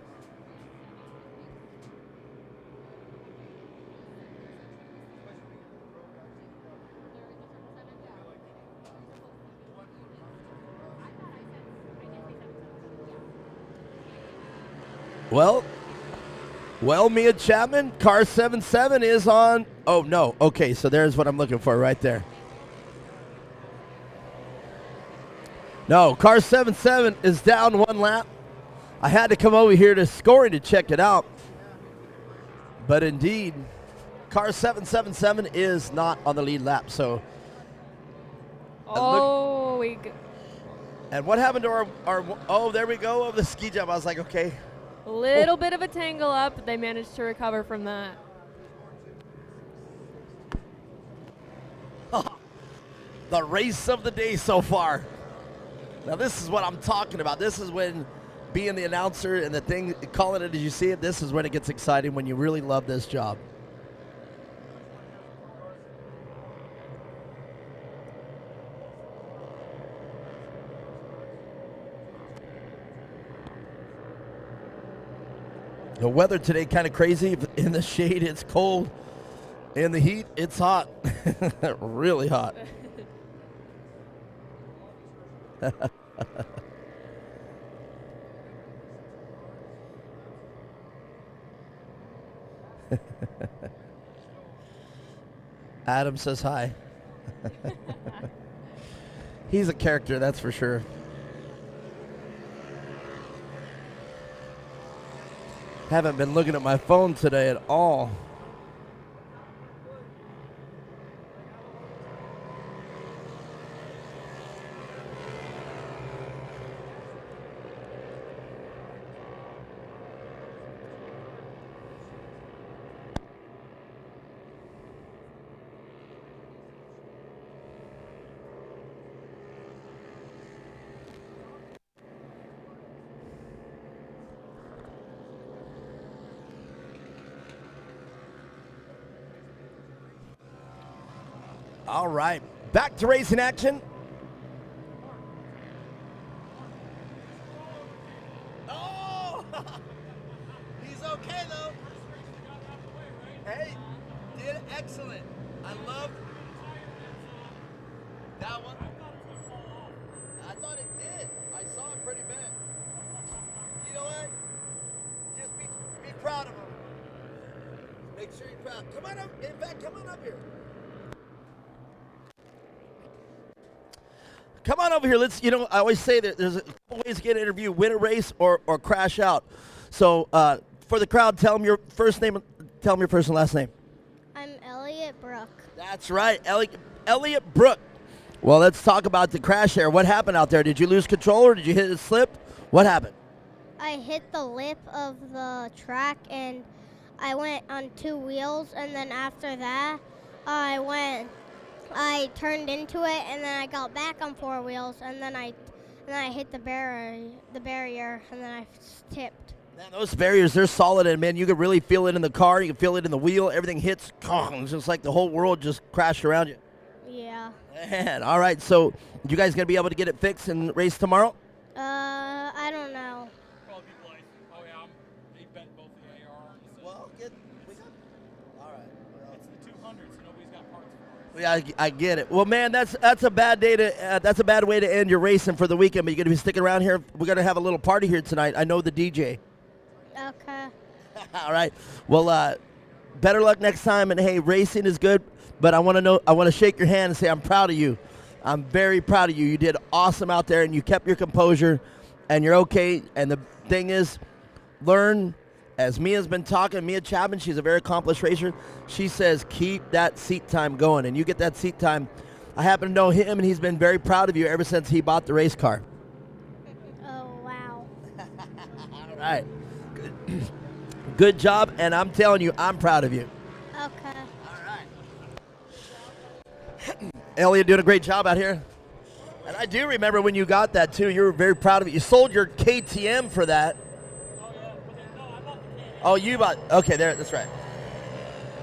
Well, Mia Chapman, car 77 is on. Oh, no. Okay, so there's what I'm looking for right there. No, car 77 is down 1 lap. I had to come over here to scoring to check it out. But indeed, car 777 is not on the lead lap. So. And what happened to our oh, there we go, of the ski jump. I was like, okay. Little bit of a tangle up, but they managed to recover from that. The race of the day so far. Now this is what I'm talking about. This is when being the announcer and the thing, calling it as you see it, this is when it gets exciting, when you really love this job. The weather today kind of crazy. In the shade, it's cold. In the heat, it's hot. Really hot. Adam says hi. He's a character, that's for sure. Haven't been looking at my phone today at all. All right, back to racing action. Oh, he's okay though. Hey, did excellent. I love that one. I thought it did. I saw it pretty bad. You know what? Just be proud of him. Make sure you're proud. Come on up. In fact, come on up here. Come on over here. Let's, I always say that there's a couple ways to get an interview: win a race or crash out. So for the crowd, tell them your first name. Tell them your first and last name. I'm Elliot Brook. That's right, Elliot Brook. Well, let's talk about the crash there. What happened out there? Did you lose control or did you hit a slip? What happened? I hit the lip of the track and I went on 2 wheels, and then after that, I turned into it, and then I got back on 4 wheels, and then I hit the barrier, and then I tipped. Man, those barriers, they're solid, and man, you can really feel it in the car. You can feel it in the wheel. Everything hits. It's just like the whole world just crashed around you. Yeah. Man, all right. So, you guys gonna be able to get it fixed and race tomorrow? I don't know. Probably people like, oh yeah, they bent both the AR. Well, all right. It's the 200, so nobody's got parts for it. Yeah, I get it. Well, man, that's a bad day to that's a bad way to end your racing for the weekend. But you're gonna be sticking around here. We're gonna have a little party here tonight. I know the DJ. Okay. All right. Well, better luck next time. And hey, racing is good, but I want to shake your hand and say I'm proud of you. I'm very proud of you. You did awesome out there, and you kept your composure, and you're okay. And the thing is, learn. As Mia's been talking, Mia Chapman, she's a very accomplished racer. She says, keep that seat time going, and you get that seat time. I happen to know him, and he's been very proud of you ever since he bought the race car. Oh, wow. All right. Good job, and I'm telling you, I'm proud of you. Okay. Elliot doing a great job out here. And I do remember when you got that, too. You were very proud of it. You sold your KTM for that. Oh, you bought. Okay, there. That's right.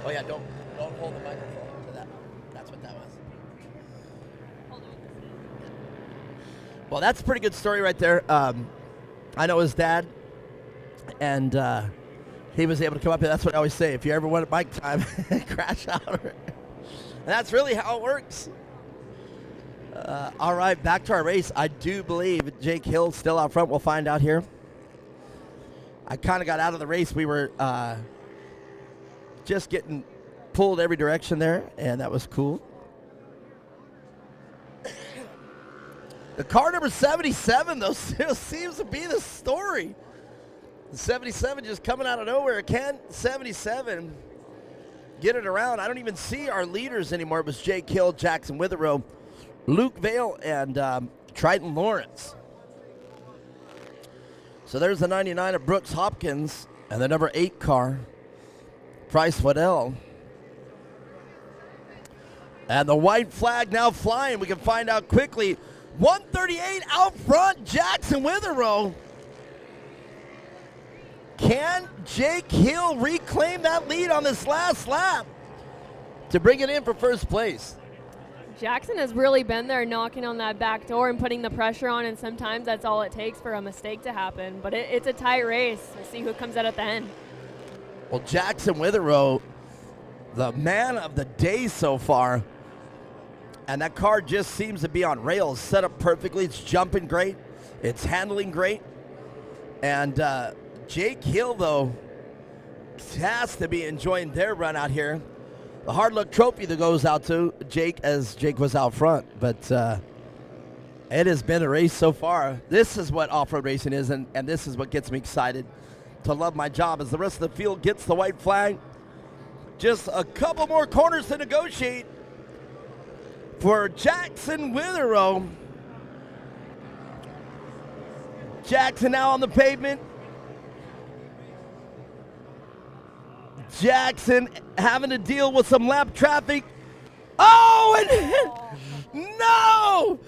Oh yeah, don't hold the microphone to that. That's what that was. Well, that's a pretty good story right there. I know his dad, and he was able to come up here. That's what I always say. If you ever want a bike time, crash out. And that's really how it works. All right, back to our race. I do believe Jake Hill's still out front. We'll find out here. I kind of got out of the race. We were just getting pulled every direction there, and that was cool. The car number 77, though, still seems to be the story. The 77 just coming out of nowhere. Can 77 get it around? I don't even see our leaders anymore. It was Jake Hill, Jackson Witherow, Luke Vale, and Triton Lawrence. So there's the 99 of Brooks Hopkins and the number 8 car, Bryce Waddell. And the white flag now flying. We can find out quickly. 138 out front, Jackson Witherow. Can Jake Hill reclaim that lead on this last lap to bring it in for first place? Jackson has really been there knocking on that back door and putting the pressure on, and sometimes that's all it takes for a mistake to happen. But it's a tight race. We'll see who comes out at the end. Well, Jackson Witherow, the man of the day so far. And that car just seems to be on rails, set up perfectly. It's jumping great. It's handling great. And Jake Hill, though, has to be enjoying their run out here. The hard luck trophy that goes out to Jake, as Jake was out front. But it has been a race so far. This is what off-road racing is, and this is what gets me excited to love my job as the rest of the field gets the white flag. Just a couple more corners to negotiate for Jackson Witherow. Jackson now on the pavement. Jackson having to deal with some lap traffic. Oh, and no!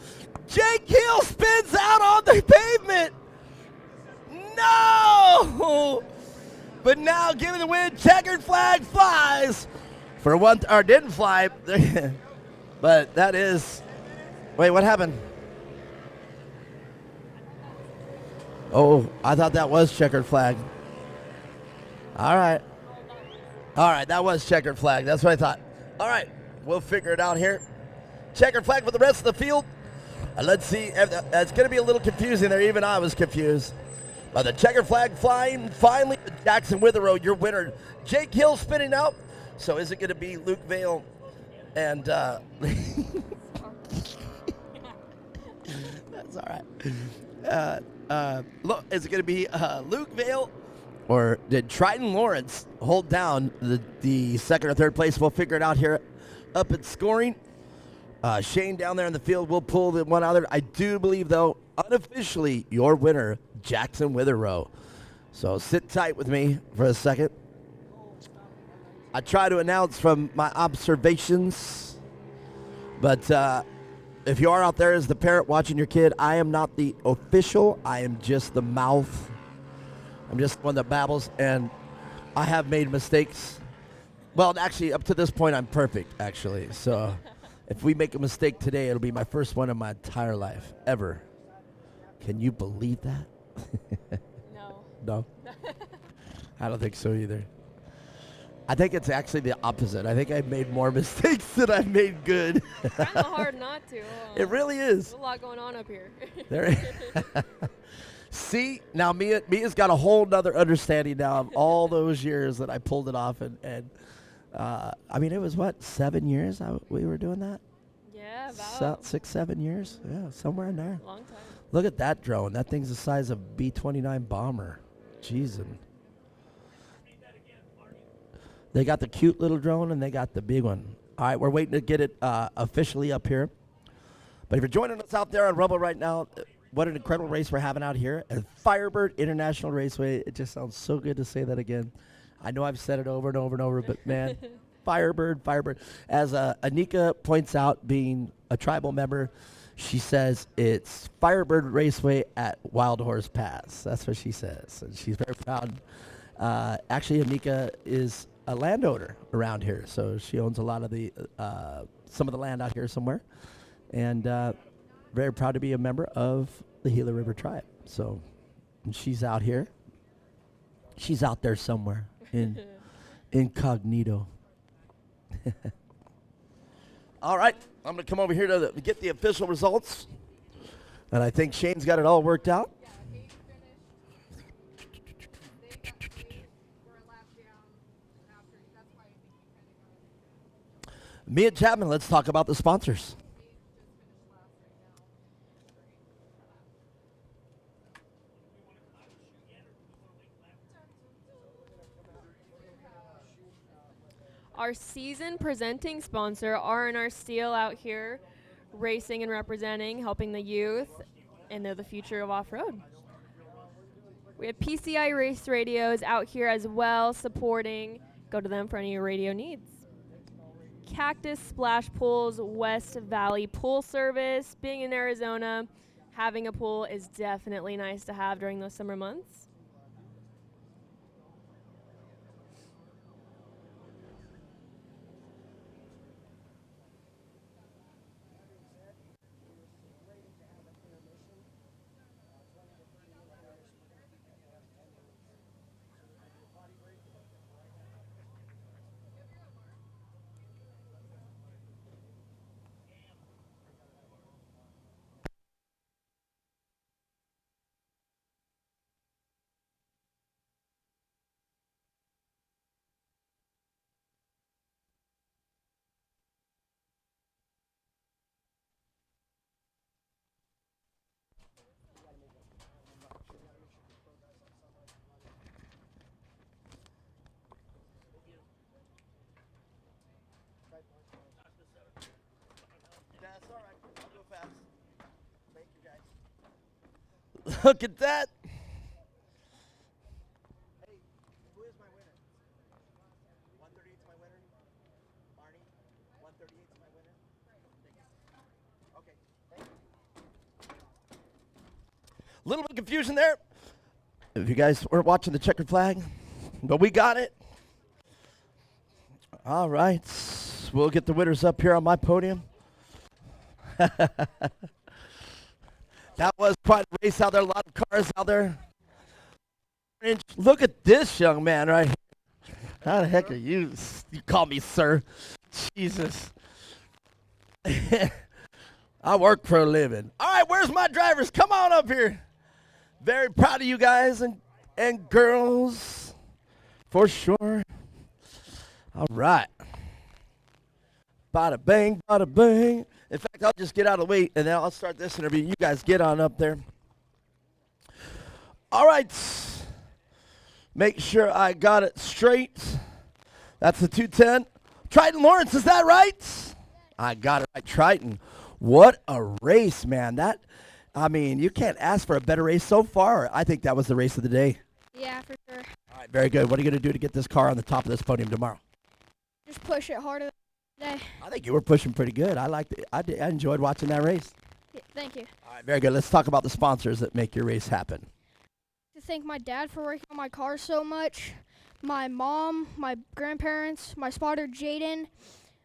Jake Hill spins out on the pavement. No! But now giving the win, checkered flag flies for one, or didn't fly. But that is, wait, what happened? Oh, I thought that was checkered flag. All right. All right, that was checkered flag. That's what I thought. All right, we'll figure it out here. Checkered flag for the rest of the field. Let's see. It's going to be a little confusing there. Even I was confused. But the checkered flag flying. Finally, Jackson Witherow, your winner. Jake Hill spinning out. So is it going to be Luke Vale and that's all right. Look, is it going to be Luke Vale, or did Triton Lawrence hold down the second or third place? We'll figure it out here up at scoring. Shane down there in the field will pull the one out. I do believe, though, unofficially, your winner, Jackson Witherow. So sit tight with me for a second. I try to announce from my observations, but if you are out there as the parent watching your kid, I am not the official. I am just the mouth. I'm just one that babbles, and I have made mistakes. Well, actually, up to this point, I'm perfect, actually. So if we make a mistake today, it'll be my first one in my entire life, ever. Can you believe that? No. No? I don't think so either. I think it's actually the opposite. I think I've made more mistakes than I've made good. Kind of hard not to. It really is. There's a lot going on up here. See, now Mia's got a whole nother understanding now of all those years that I pulled it off. And I mean, it was, what, 7 years we were doing that? Yeah, about. 6, 7 years? Yeah, somewhere in there. Long time. Look at that drone. That thing's the size of B-29 bomber. Jeez. They got the cute little drone, and they got the big one. All right, we're waiting to get it officially up here. But if you're joining us out there on Rumble right now, what an incredible race we're having out here at Firebird International Raceway. It just sounds so good to say that again. I know I've said it over and over and over, but, man, Firebird. As Anika points out, being a tribal member, she says it's Firebird Raceway at Wild Horse Pass. That's what she says, and she's very proud. Actually, Anika is a landowner around here, so she owns a lot of the some of the land out here somewhere, and very proud to be a member of the Gila River Tribe. So she's out here. She's out there somewhere in incognito. All right, I'm going to come over here to get the official results, and I think Shane's got it all worked out. Mia Chapman, let's talk about the sponsors. Our season presenting sponsor, R&R Steel, out here racing and representing, helping the youth, and they're the future of off-road. We have PCI Race Radios out here as well, supporting. Go to them for any of your radio needs. Cactus Splash Pools, West Valley Pool Service. Being in Arizona, having a pool is definitely nice to have during those summer months. Look at that. Who is my winner? 138 is my winner. Barney, 138 is my winner. Okay, thank you. Little bit of confusion there. If you guys weren't watching the checkered flag, but we got it. All right. We'll get the winners up here on my podium. That was quite a race out there. A lot of cars out there. Look at this young man right here. How the heck are you? You call me sir. Jesus. I work for a living. All right, where's my drivers? Come on up here. Very proud of you guys and girls, for sure. All right. Bada bang, bada bang. In fact, I'll just get out of the way, and then I'll start this interview. You guys get on up there. All right. Make sure I got it straight. That's the 210. Triton Lawrence, is that right? I got it right, Triton. What a race, man. I mean, you can't ask for a better race so far. I think that was the race of the day. Yeah, for sure. All right, very good. What are you going to do to get this car on the top of this podium tomorrow? Just push it harder today. I think you were pushing pretty good. I enjoyed watching that race. Yeah, thank you. All right, very good. Let's talk about the sponsors that make your race happen. To thank my dad for working on my car so much, my mom, my grandparents, my spotter Jaden,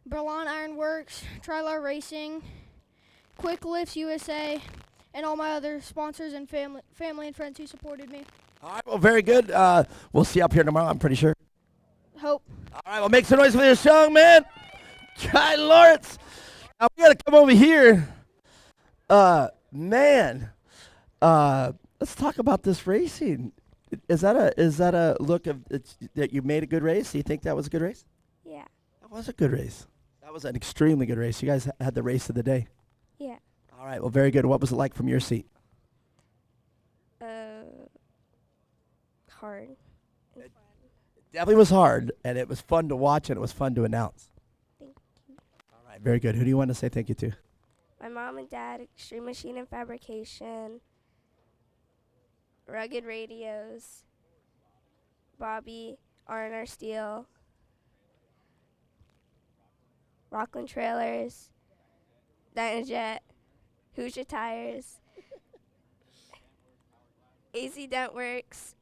Berlin Iron Works, Trilar Racing, Quick Lifts USA, and all my other sponsors and family and friends who supported me. All right, well, very good. We'll see you up here tomorrow, I'm pretty sure. Hope. All right, well, make some noise for this young man. Triton Lawrence. Now, we got to come over here. Man, let's talk about this racing. Is that a look of that you made a good race? Do you think that was a good race? Yeah. That was a good race. That was an extremely good race. You guys had the race of the day. Yeah. All right, well, very good. What was it like from your seat? Hard. It definitely was hard, and it was fun to watch, and it was fun to announce. Thank you. All right, very good. Who do you want to say thank you to? My mom and dad, Extreme Machine and Fabrication, Rugged Radios, Bobby, R&R Steel, Rockland Trailers, Dynajet, Hoosier Tires, AZ Dent Works.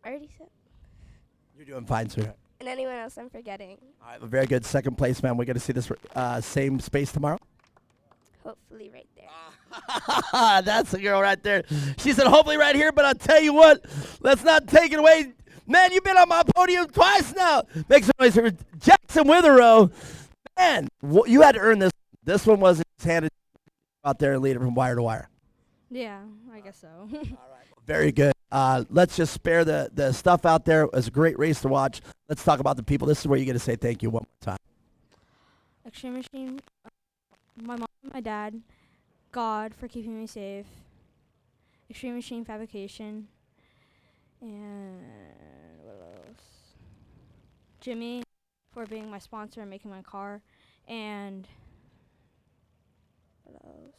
I already said. You're doing fine, sweetheart. And anyone else I'm forgetting. All right, well, very good. Second place, man. We're going to see this same space tomorrow? Hopefully right there. That's the girl right there. She said, hopefully right here, but I'll tell you what, let's not take it away. Man, you've been on my podium twice now. Make some noise for Jackson Witherow. Man, you had to earn this. This one wasn't just handed out there and lead it from wire to wire. Yeah, I guess so. All right, well, very good. Let's just spare the stuff out there. It was a great race to watch. Let's talk about the people. This is where you're going to say thank you one more time. Extreme Machine, my mom and my dad, God for keeping me safe, Extreme Machine Fabrication, and what else? Jimmy for being my sponsor and making my car, and what else?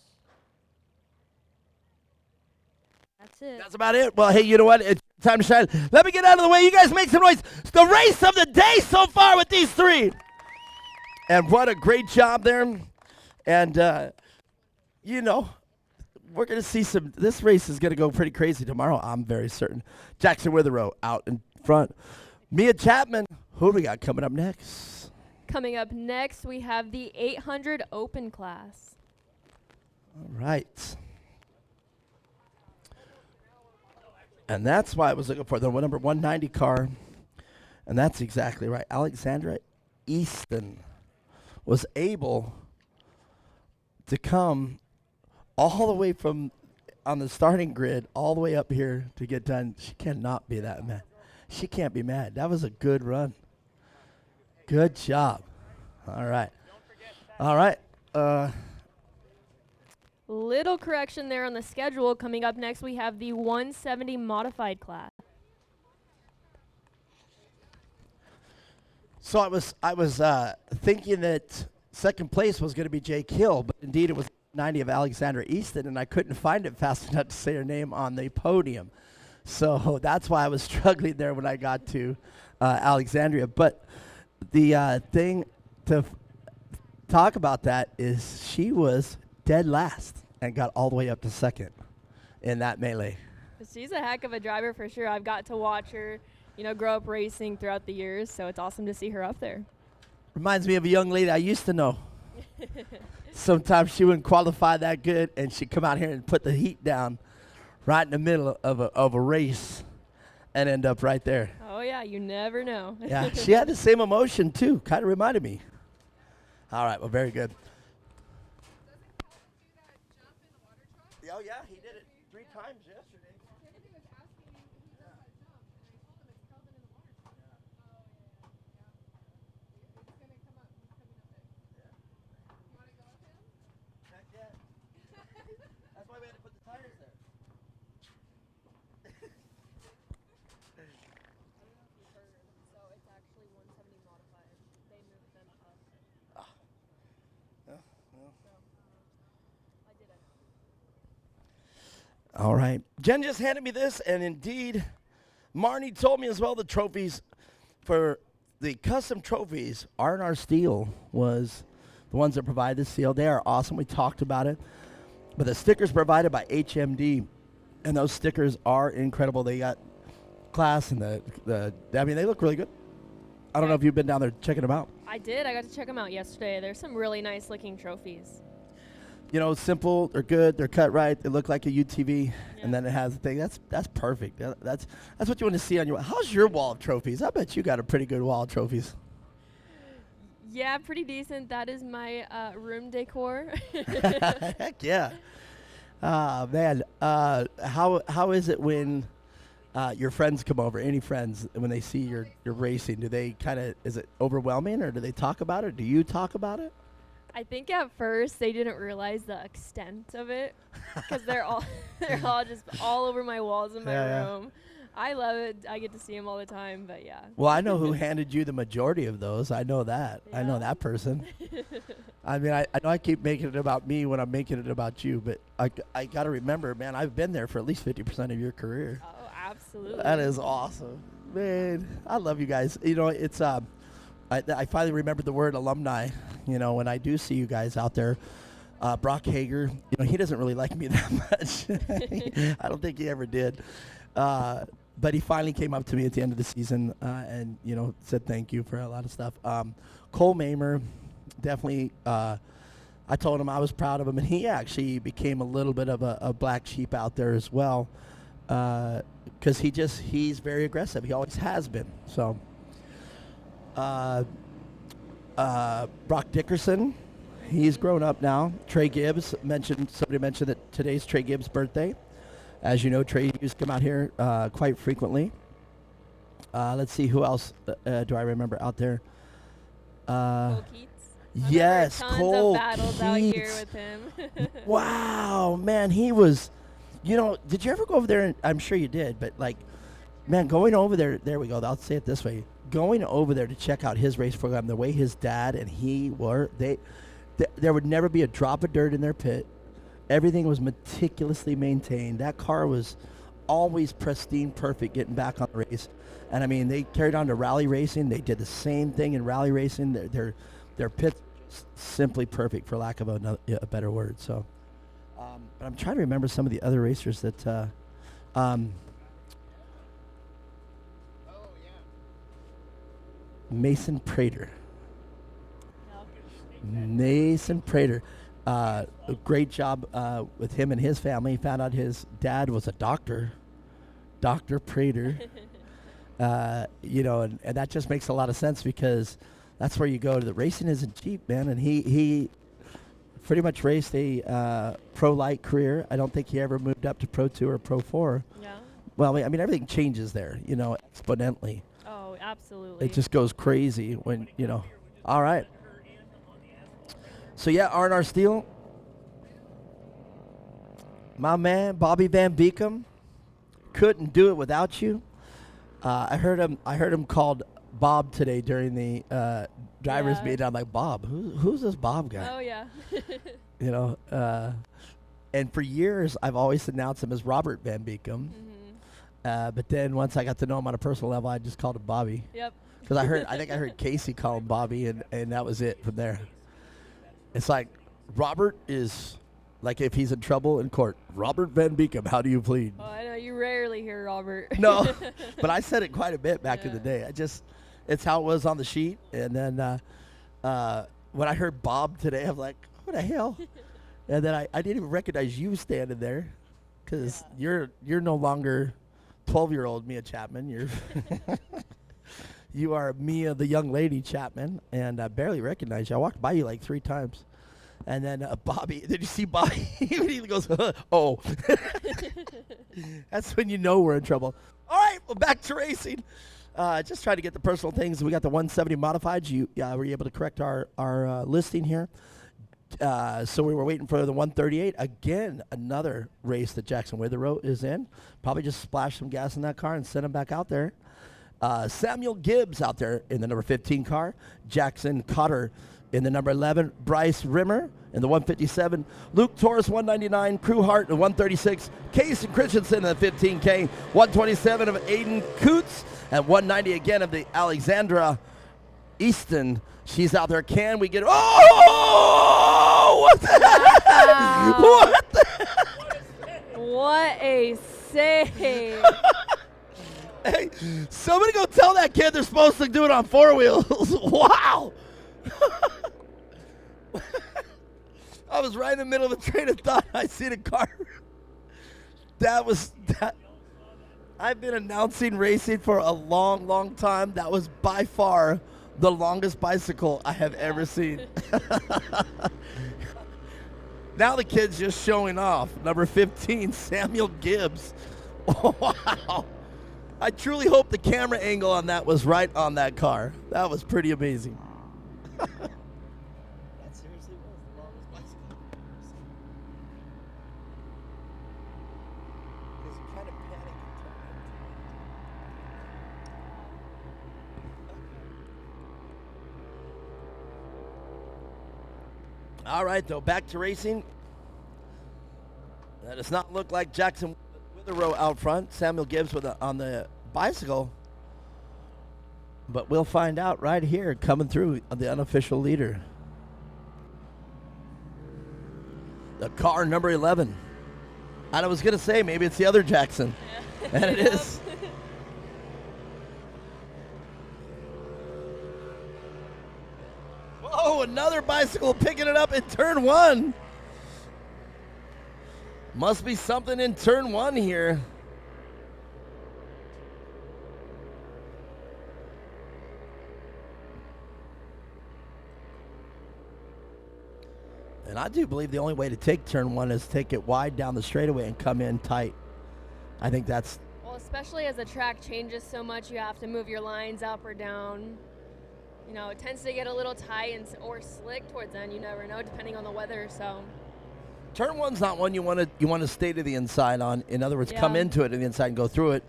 That's it. That's about it. Well, hey, you know what? It's time to shine. Let me get out of the way. You guys make some noise. It's the race of the day so far with these three. And what a great job there. And, you know, we're going to see this race is going to go pretty crazy tomorrow, I'm very certain. Jackson Witherow out in front. Mia Chapman, who do we got coming up next? Coming up next, we have the 800 Open class. All right. And that's why I was looking for the number 190 car. And that's exactly right. Alexandra Easton was able to come all the way from on the starting grid all the way up here to get done. She cannot be that mad. She can't be mad. That was a good run. Good job. All right. All right. Little correction there on the schedule. Coming up next, we have the 170 modified class. So I was thinking that second place was going to be Jake Hill, but indeed it was 90 of Alexandra Easton, and I couldn't find it fast enough to say her name on the podium. So that's why I was struggling there when I got to Alexandria. But the thing to talk about that is she was dead last and got all the way up to second in that melee. She's a heck of a driver for sure. I've got to watch her, grow up racing throughout the years, so it's awesome to see her up there. Reminds me of a young lady I used to know. Sometimes she wouldn't qualify that good, and she'd come out here and put the heat down right in the middle of a race and end up right there. Oh, yeah, you never know. Yeah, she had the same emotion, too. Kind of reminded me. All right, well, very good. Oh, yeah, he did it 3 times yesterday. That's why we had to put the tires there. All right. Jen just handed me this, and indeed, Marnie told me as well the trophies for the custom trophies. R&R Steel was the ones that provided the seal. They are awesome. We talked about it. But the stickers provided by HMD, and those stickers are incredible. They got class and I mean, they look really good. I don't know if you've been down there checking them out. I did. I got to check them out yesterday. There's some really nice looking trophies. Simple. They're good. They're cut right. They look like a UTV, and then it has the thing. That's perfect. That's what you want to see on your. How's your wall of trophies? I bet you got a pretty good wall of trophies. Yeah, pretty decent. That is my room decor. Heck yeah. Man, how is it when your friends come over? Any friends, when they see your racing, do they is it overwhelming, or do they talk about it? Do you talk about it? I think at first they didn't realize the extent of it, because they're all just all over my walls in my room. I love it. I get to see them all the time, but yeah. Well, I know who handed you the majority of those. I know that. Yeah. I know that person. I mean, I know I keep making it about me when I'm making it about you, but I got to remember, man, I've been there for at least 50% of your career. Oh, absolutely. That is awesome. Man, I love you guys. It's I finally remembered the word alumni, when I do see you guys out there. Brock Hager, he doesn't really like me that much. I don't think he ever did. But he finally came up to me at the end of the season and, said thank you for a lot of stuff. Cole Mamer, definitely, I told him I was proud of him, and he actually became a little bit of a black sheep out there as well, because he's very aggressive. He always has been. So, Brock Dickerson, he's grown up now. Trey Gibbs, somebody mentioned that today's Trey Gibbs' birthday. As you know, Trey used to come out here quite frequently. Let's see, who else do I remember out there? Cole Keats. Yes, Cole Tons of battles Keats. out here with him. Wow, man, he was, did you ever go over there? And I'm sure you did, but man, going over there we go. I'll say it this way. Going over there to check out his race program, the way his dad and he were, there would never be a drop of dirt in their pit. Everything was meticulously maintained. That car was always pristine, perfect, getting back on the race. And I mean, they carried on to rally racing. They did the same thing in rally racing. Their pit simply perfect, for lack of a better word. So, but I'm trying to remember some of the other racers that. Mason Prater. Mason Prater. A great job with him and his family. He found out his dad was a doctor, Dr. Prater. And that just makes a lot of sense, because that's where you go. The racing isn't cheap, man. And he pretty much raced a pro light career. I don't think he ever moved up to Pro 2 or Pro 4. Yeah. Well, I mean, everything changes there, exponentially. Oh, absolutely. It just goes crazy when, All right. So, yeah, R&R Steel. My man, Bobby Van Beekum. Couldn't do it without you. I heard him called Bob today during the drivers Yeah. meeting. I'm like, Bob, who's this Bob guy? Oh yeah. You know, and for years I've always announced him as Robert Van Beekum. But then once I got to know him on a personal level, I just called him Bobby. Yep. Because I think I heard Casey call him Bobby, and that was it from there. It's like Robert is like if he's in trouble in court. Robert Van Beekum, how do you plead? Oh, I know you rarely hear Robert. No, but I said it quite a bit back in the day. It's how it was on the sheet. And then when I heard Bob today, I'm like, what the hell? And then I didn't even recognize you standing there, because you're no longer 12-year-old Mia Chapman. You are Mia, the young lady Chapman, and I barely recognized you. I walked by you like 3 times. And then Bobby, did you see Bobby? He goes, oh. That's when you know we're in trouble. All right, well, back to racing. Just trying to get the personal things. We got the 170 modifieds. You were you able to correct our listing here? So we were waiting for the 138. Again, another race that Jackson Witherow is in. Probably just splash some gas in that car and send him back out there. Samuel Gibbs out there in the number 15 car. Jackson Cotter in the number 11. Bryce Rimmer in the 157. Luke Torres, 199. Crew Hart in the 136. Casey Christensen in the 15K. 127 of Aiden Coots. And 190 again of the Alexandra Easton. She's out there. Can we get... Oh! What the heck? What the heck? What a save. Hey, somebody go tell that kid they're supposed to do it on 4 wheels. Wow. I was right in the middle of a train of thought. I see the car. That. I've been announcing racing for a long, long time. That was by far the longest bicycle I have ever seen. Now the kid's just showing off. Number 15, Samuel Gibbs. Wow. I truly hope the camera angle on that was right on that car. That was pretty amazing. That seriously was the longest bicycle I've ever seen. Because you kind of panic and all right, though, back to racing. That does not look like Jackson Witherow out front. Samuel Gibbs on the bicycle. But we'll find out right here, coming through the unofficial leader. The car number 11. And I was going to say, maybe it's the other Jackson. Yeah. And it is. Whoa, another bicycle picking it up in turn 1. Must be something in turn 1 here. And I do believe the only way to take turn 1 is take it wide down the straightaway and come in tight. I think that's... Well, especially as the track changes so much, you have to move your lines up or down. You know, it tends to get a little tight or slick towards the end. You never know, depending on the weather, so... Turn 1's not one you want to stay to the inside on. In other words, come into it to the inside and go through it.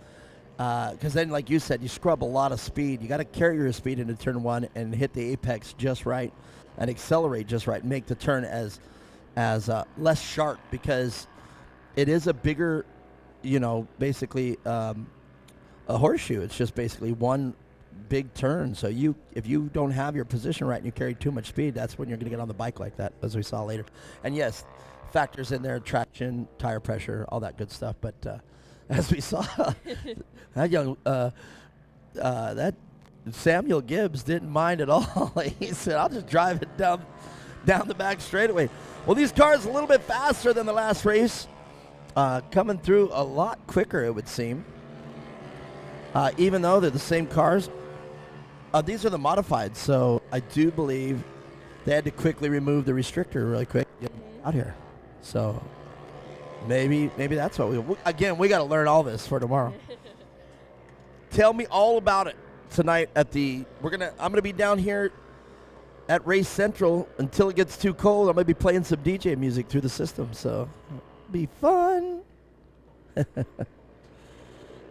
Because then, like you said, you scrub a lot of speed. You got to carry your speed into turn 1 and hit the apex just right and accelerate just right. Make the turn as less sharp, because it is a bigger, basically a horseshoe. It's just basically one big turn. So if you don't have your position right and you carry too much speed, that's when you're going to get on the bike like that, as we saw later. And yes, factors in there, traction, tire pressure, all that good stuff. But as we saw, that Samuel Gibbs didn't mind at all. He said, I'll just drive it down the back straightaway. Well, these cars a little bit faster than the last race, coming through a lot quicker, it would seem. Even though they're the same cars. These are the modified, so I do believe they had to quickly remove the restrictor really quick to get out here. So maybe that's what we got to learn all this for tomorrow. Tell me all about it tonight at I'm gonna be down here at Race Central until it gets too cold. I'm gonna be playing some DJ music through the system, so it'll be fun.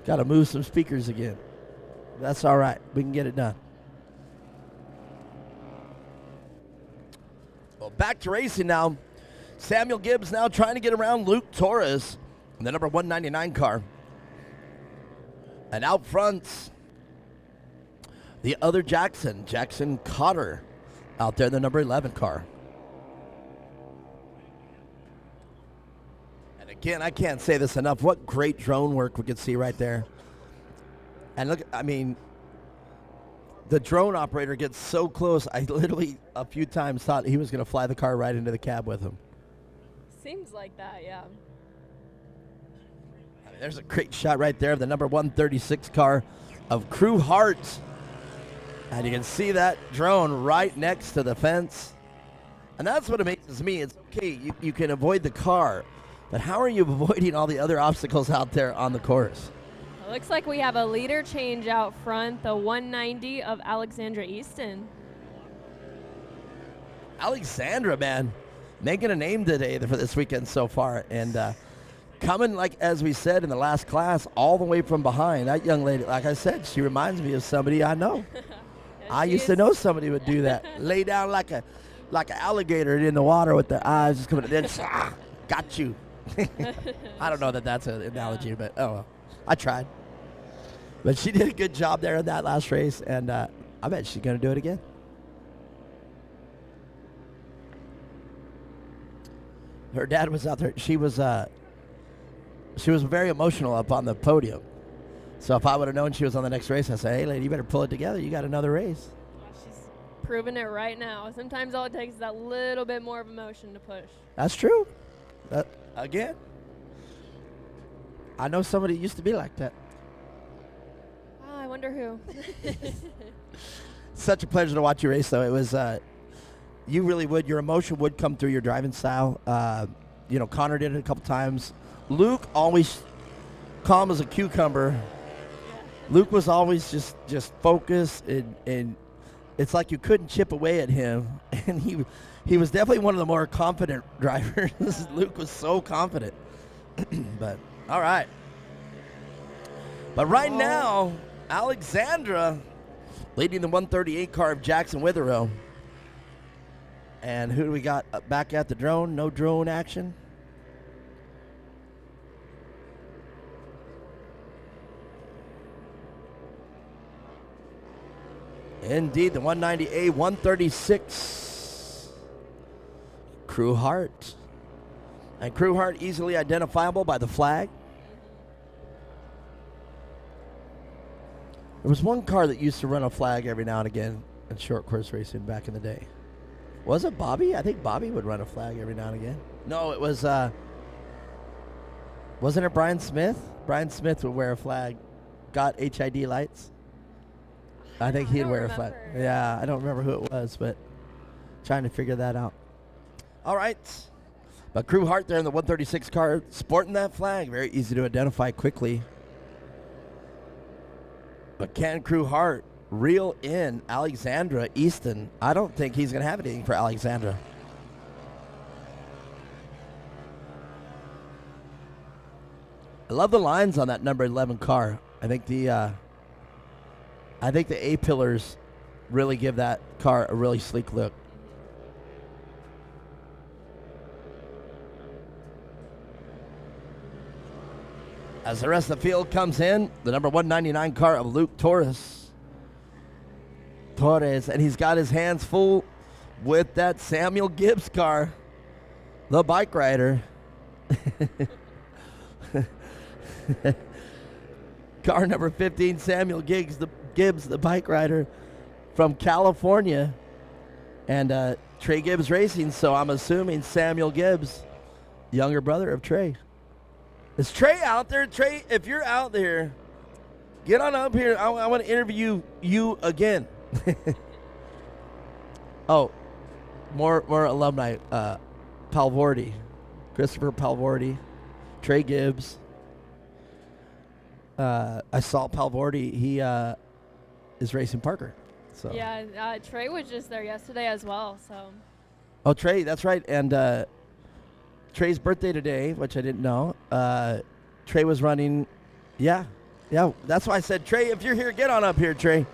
Got to move some speakers again. That's all right. We can get it done. Well, back to racing now. Samuel Gibbs now trying to get around Luke Torres in the number 199 car. And out front, the other Jackson Cotter, out there in the number 11 car. And again, I can't say this enough. What great drone work we could see right there. And look, I mean, the drone operator gets so close, I literally a few times thought he was going to fly the car right into the cab with him. Seems like that, yeah. I mean, there's a great shot right there of the number 136 car of Crew Hart. And you can see that drone right next to the fence. And that's what amazes me. It's okay, you can avoid the car, but how are you avoiding all the other obstacles out there on the course? It looks like we have a leader change out front, the 190 of Alexandra Easton. Alexandra, man, making a name today for this weekend so far. And coming, like as we said in the last class, all the way from behind. That young lady, like I said, she reminds me of somebody I know. I used to know somebody would do that. Lay down like an alligator in the water with their eyes just coming, then got you. I don't know that that's an analogy, but oh well. I tried. But she did a good job there in that last race, and I bet she's going to do it again. Her dad was out there. She was very emotional up on the podium. So if I would have known she was on the next race, I'd say, hey, lady, you better pull it together. You got another race. She's proving it right now. Sometimes all it takes is that little bit more of emotion to push. That's true. Again, I know somebody used to be like that. Oh, I wonder who. Such a pleasure to watch you race, though. It was, you really would. Your emotion would come through your driving style. Connor did it a couple times. Luke always calm as a cucumber. Luke was always just focused, and it's like you couldn't chip away at him. And he was definitely one of the more confident drivers. Luke was so confident. But all right. But right now, Alexandra leading the 138 car of Jackson Withrow. And who do we got back at the drone? No drone action. Indeed, the 190A 136 Crew Hart. And Crew Hart easily identifiable by the flag. There was one car that used to run a flag every now and again in short course racing back in the day. Was it Bobby? I think Bobby would run a flag every now and again. No, it was, wasn't it Brian Smith? Brian Smith would wear a flag. Got HID lights. I think he'd wear a flag. Yeah, I don't remember who it was, but trying to figure that out. All right. But Crew Hart there in the 136 car sporting that flag. Very easy to identify quickly. But can Crew Hart reel in Alexandra Easton? I don't think he's going to have anything for Alexandra. I love the lines on that number 11 car. I think the A-pillars really give that car a really sleek look. As the rest of the field comes in, the number 199 car of Luke Torres, and he's got his hands full with that Samuel Gibbs car, the bike rider. Car number 15, Samuel Gibbs, the bike rider from California. And Trey Gibbs Racing, so I'm assuming Samuel Gibbs, younger brother of Trey. Is Trey out there? Trey, if you're out there, get on up here. I want to interview you again. Oh, more alumni. Palvordi, Christopher Palvordi, Trey Gibbs. I saw Palvordi. He is racing Parker. So yeah, Trey was just there yesterday as well. So. Oh, Trey, that's right. And Trey's birthday today, which I didn't know. Trey was running, yeah, Yeah, that's why I said, Trey, if you're here, get on up here, Trey.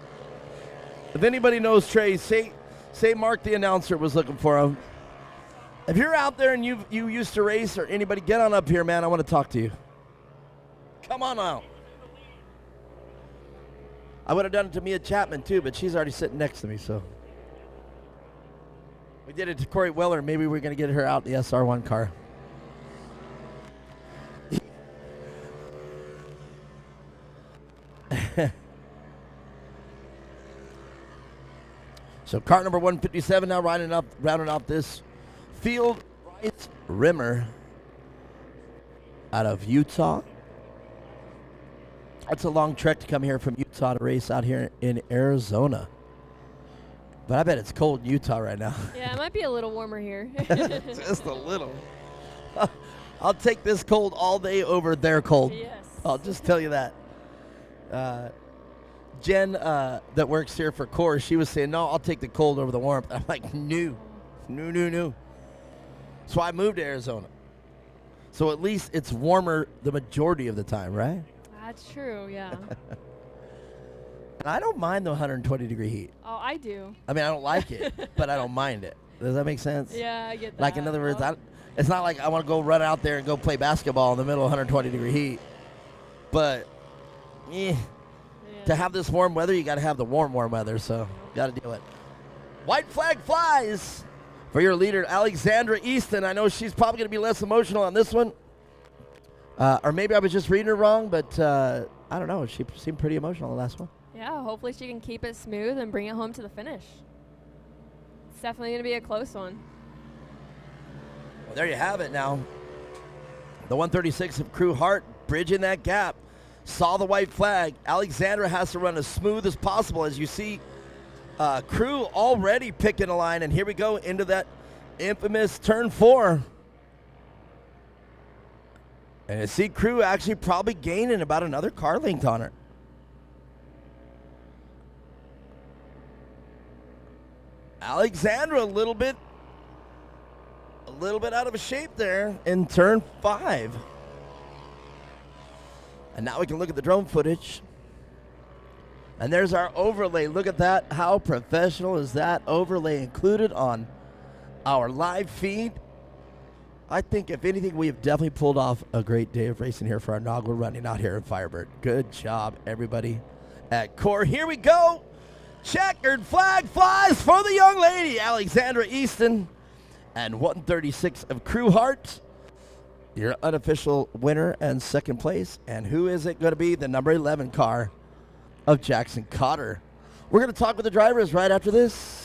If anybody knows Trey, say Mark the announcer was looking for him. If you're out there and you used to race or anybody, get on up here, man. I want to talk to you. Come on out. I would have done it to Mia Chapman too, but she's already sitting next to me, so. We did it to Corey Weller. Maybe we're going to get her out in the SR1 car. So car number 157 now rounding up this field. Bryce Rimmer out of Utah. That's a long trek to come here from Utah to race out here in Arizona. But I bet it's cold in Utah right now. Yeah, it might be a little warmer here. Just a little. I'll take this cold all day over their cold. Yes. I'll just tell you that. Jen, that works here for Core, she was saying, no, I'll take the cold over the warmth. I'm like, no. So I moved to Arizona. So at least it's warmer the majority of the time, right? That's true, yeah. And I don't mind the 120-degree heat. Oh, I do. I mean, I don't like it, but I don't mind it. Does that make sense? Yeah, I get that. Like, in other words, it's not like I want to go run out there and go play basketball in the middle of 120-degree heat. But, to have this warm weather, you got to have the warm weather, so got to deal with it. White flag flies for your leader, Alexandra Easton. I know she's probably going to be less emotional on this one. Or maybe I was just reading her wrong, but I don't know. She seemed pretty emotional on the last one. Yeah, hopefully she can keep it smooth and bring it home to the finish. It's definitely going to be a close one. Well, there you have it now. The 136 of Crew Hart bridging that gap. Saw the white flag. Alexandra has to run as smooth as possible. As you see, Crew already picking a line. And here we go into that infamous turn 4. And you see Crew actually probably gaining about another car length on her. Alexandra a little bit out of shape there in turn 5. And now we can look at the drone footage. And there's our overlay. Look at that. How professional is that overlay included on our live feed? I think, if anything, we have definitely pulled off a great day of racing here for our inaugural running out here in Firebird. Good job, everybody at Core. Here we go. Checkered flag flies for the young lady, Alexandra Easton. And 136 of Crew Hart, your unofficial winner and second place. And who is it going to be? The number 11 car of Jackson Cotter. We're going to talk with the drivers right after this.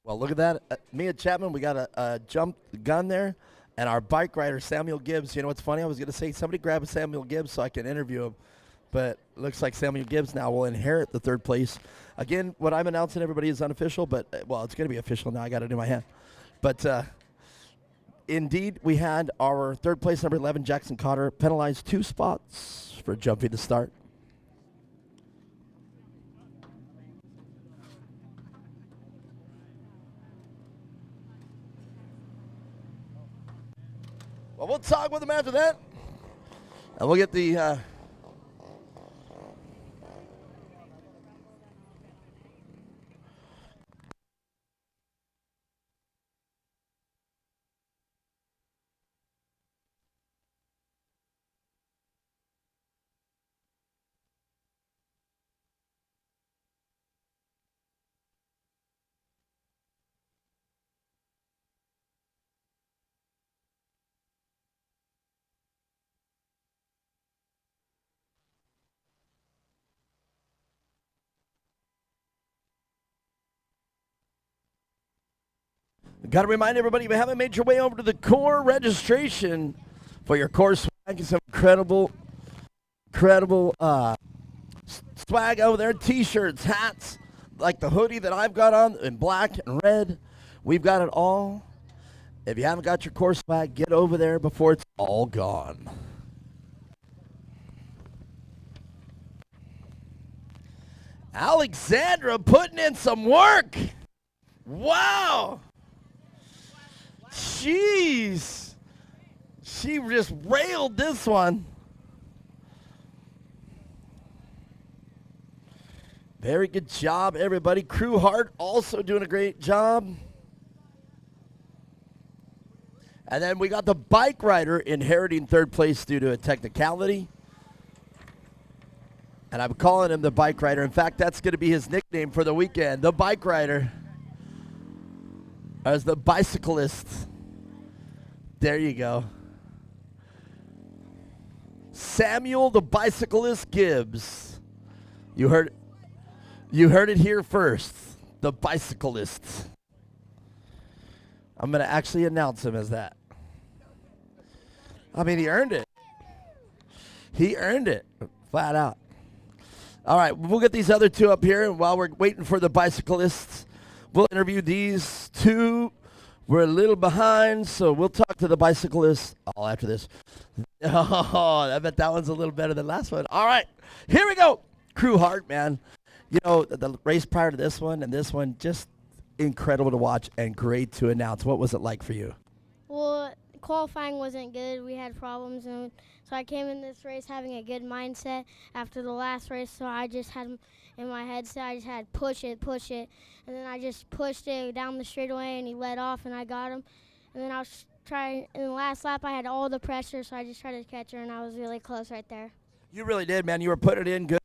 Well, look at that. Me and Chapman, we got a jump gun there. And our bike rider, Samuel Gibbs. You know what's funny? I was going to say somebody grab a Samuel Gibbs so I can interview him. But it looks like Samuel Gibbs now will inherit the third place. Again, what I'm announcing, everybody, is unofficial. But, well, it's going to be official now. I got it in my hand. But, indeed, we had our third place, number 11, Jackson Cotter, penalized 2 spots for jumping the start. Well, we'll talk with him after that. And we'll get the... Got to remind everybody, if you haven't made your way over to the core registration for your core swag, some incredible swag over there. T-shirts, hats, like the hoodie that I've got on in black and red. We've got it all. If you haven't got your core swag, get over there before it's all gone. Alexandra putting in some work. Wow. Jeez. She just railed this one. Very good job, everybody. Crew Hart also doing a great job. And then we got the bike rider inheriting third place due to a technicality. And I'm calling him the bike rider. In fact, that's going to be his nickname for the weekend, the bike rider. As the bicyclist. There you go. Samuel the bicyclist Gibbs. You heard it here first. The bicyclist. I'm going to actually announce him as that. I mean, he earned it. He earned it. Flat out. All right, we'll get these other 2 up here. And while we're waiting for the bicyclists, we'll interview these 2. We're a little behind, so we'll talk to the bicyclists all after this. Oh, I bet that one's a little better than last one. All right, here we go. Crew Hart, man. You know, the race prior to this one and this one, just incredible to watch and great to announce. What was it like for you? Well, qualifying wasn't good. We had problems, and so I came in this race having a good mindset after the last race. So I just had in my head, so I just had push it, and then I just pushed it down the straightaway, and he let off, and I got him. And then I was trying in the last lap. I had all the pressure, so I just tried to catch her, and I was really close right there. You really did, man. You were putting it in good.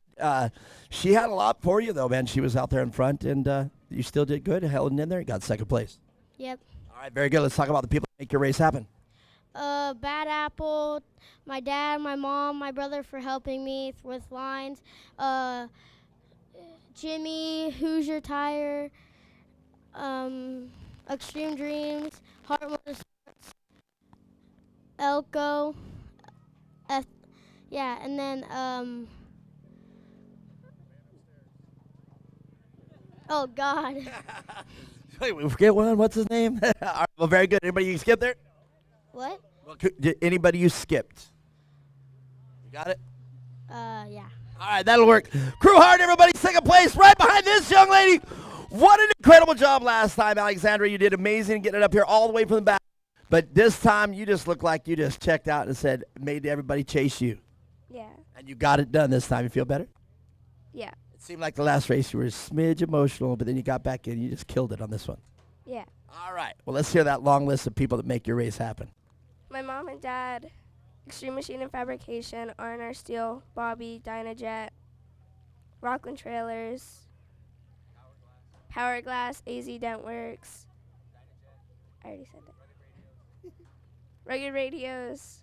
She had a lot for you, though, man. She was out there in front, and you still did good, held it in there, and got second place. Yep. All right, very good. Let's talk about the people that make your race happen. Bad Apple, my dad, my mom, my brother for helping me with lines. Jimmy, Hoosier Tire, Extreme Dreams, Heart Motorsports, Elko, yeah, and then oh God. Wait, we forget one. What's his name? All right, well, very good. Anybody you skipped there? What? Well, anybody you skipped? You got it? Yeah. All right, that'll work. Crew Hart, everybody, second place, right behind this young lady. What an incredible job last time, Alexandra. You did amazing getting it up here all the way from the back. But this time, you just looked like you just checked out and said, made everybody chase you. Yeah. And you got it done this time. You feel better? Yeah. It seemed like the last race you were a smidge emotional, but then you got back in and you just killed it on this one. Yeah. All right. Well, let's hear that long list of people that make your race happen. My mom and dad, Extreme Machine and Fabrication, R&R Steel, Bobby, Dynajet, Rockland Trailers, Powerglass, AZ Dentworks. I already said that. Rugged Radios,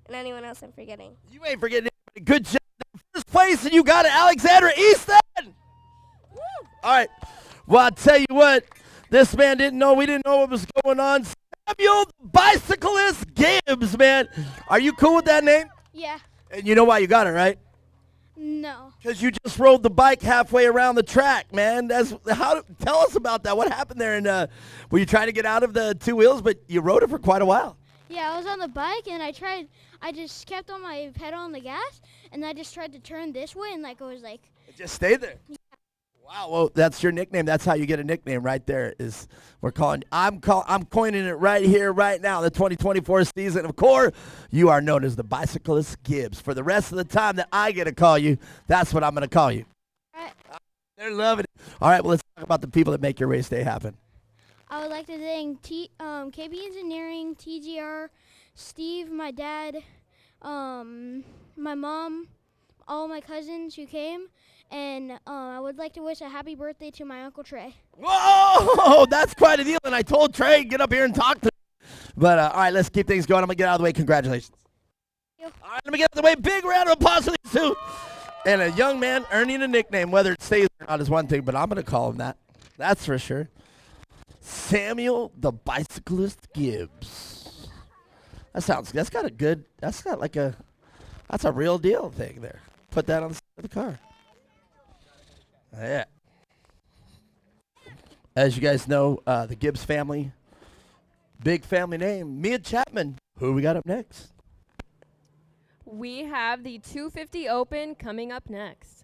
and anyone else I'm forgetting. You ain't forgetting anybody. Good job. First place, and you got it, Alexandra Easton. Woo. All right. Well, I'll tell you what. This man didn't know. We didn't know what was going on. Samuel Bicyclist Gibbs, man. Are you cool with that name? Yeah. And you know why you got it, right? No. Because you just rode the bike halfway around the track, man. Tell us about that. What happened there? And were you trying to get out of the two wheels, but you rode it for quite a while? Yeah, I was on the bike, and I just kept on my pedal on the gas, and I just tried to turn this way, and like it was like. It just stayed there. Yeah. Wow, well, that's your nickname. That's how you get a nickname right there. I'm coining it right here, right now, the 2024 season of CORE. You are known as the Bicyclist Gibbs. For the rest of the time that I get to call you, that's what I'm going to call you. Right. They're loving it. All right, well, let's talk about the people that make your race day happen. I would like to thank KB Engineering, TGR, Steve, my dad, my mom, all my cousins who came. And I would like to wish a happy birthday to my Uncle Trey. Whoa, that's quite a deal. And I told Trey, get up here and talk to me. But, all right, let's keep things going. I'm going to get out of the way. Congratulations. All right, let me get out of the way. Big round of applause for these two. And a young man earning a nickname, whether it stays or not is one thing, but I'm going to call him that. That's for sure. Samuel the Bicyclist Gibbs. That's a real deal thing there. Put that on the side of the car. Yeah. As you guys know, the Gibbs family, big family name, Mia Chapman. Who we got up next? We have the 250 Open coming up next.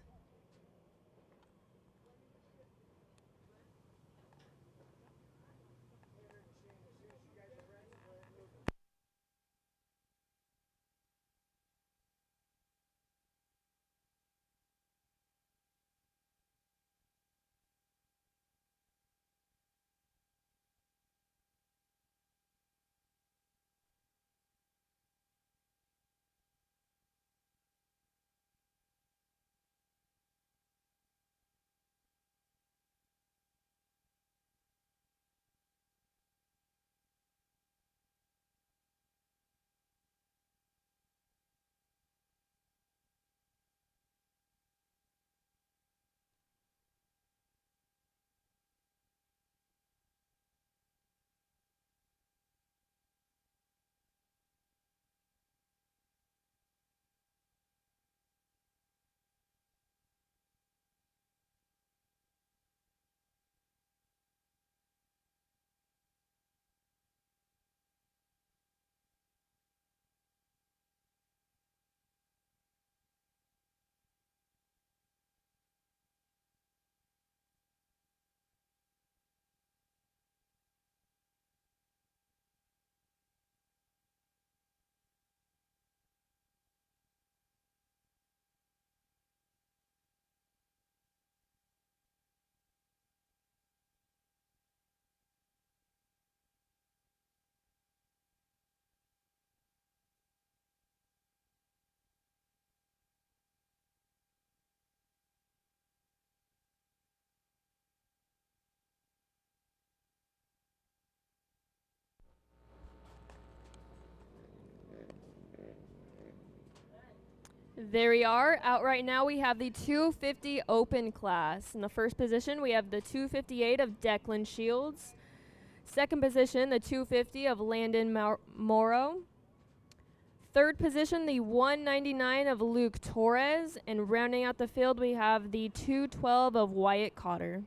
There we are. Out right now, we have the 250 Open class. In the first position, we have the 258 of Declan Shields. Second position, the 250 of Landon Morrow. Third position, the 199 of Luke Torres. And rounding out the field, we have the 212 of Wyatt Cotter.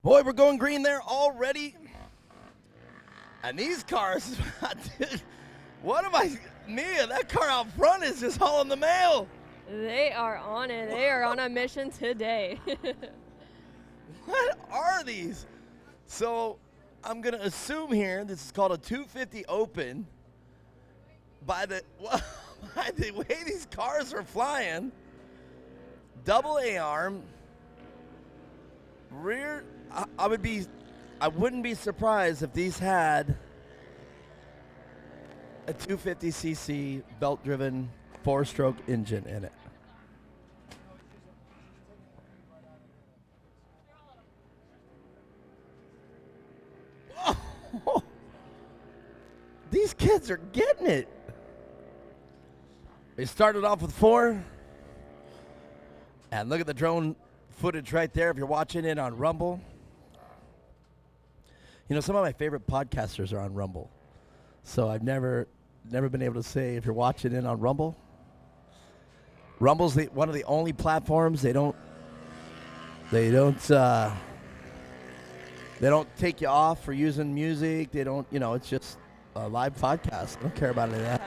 Boy, we're going green there already. And these cars, dude, what am I? Mia, that car out front is just hauling the mail. They are on it. They are on a mission today. What are these? So I'm going to assume here this is called a 250 Open. By the way these cars are flying, double A-arm, rear. I wouldn't be surprised if these had a 250cc belt-driven 4-stroke engine in it. Oh, these kids are getting it. They started off with 4. And look at the drone footage right there if you're watching it on Rumble. You know, some of my favorite podcasters are on Rumble. So I've never been able to say if you're watching it on Rumble. Rumble's one of the only platforms they don't take you off for using music. They don't, it's just a live podcast. They don't care about any of that.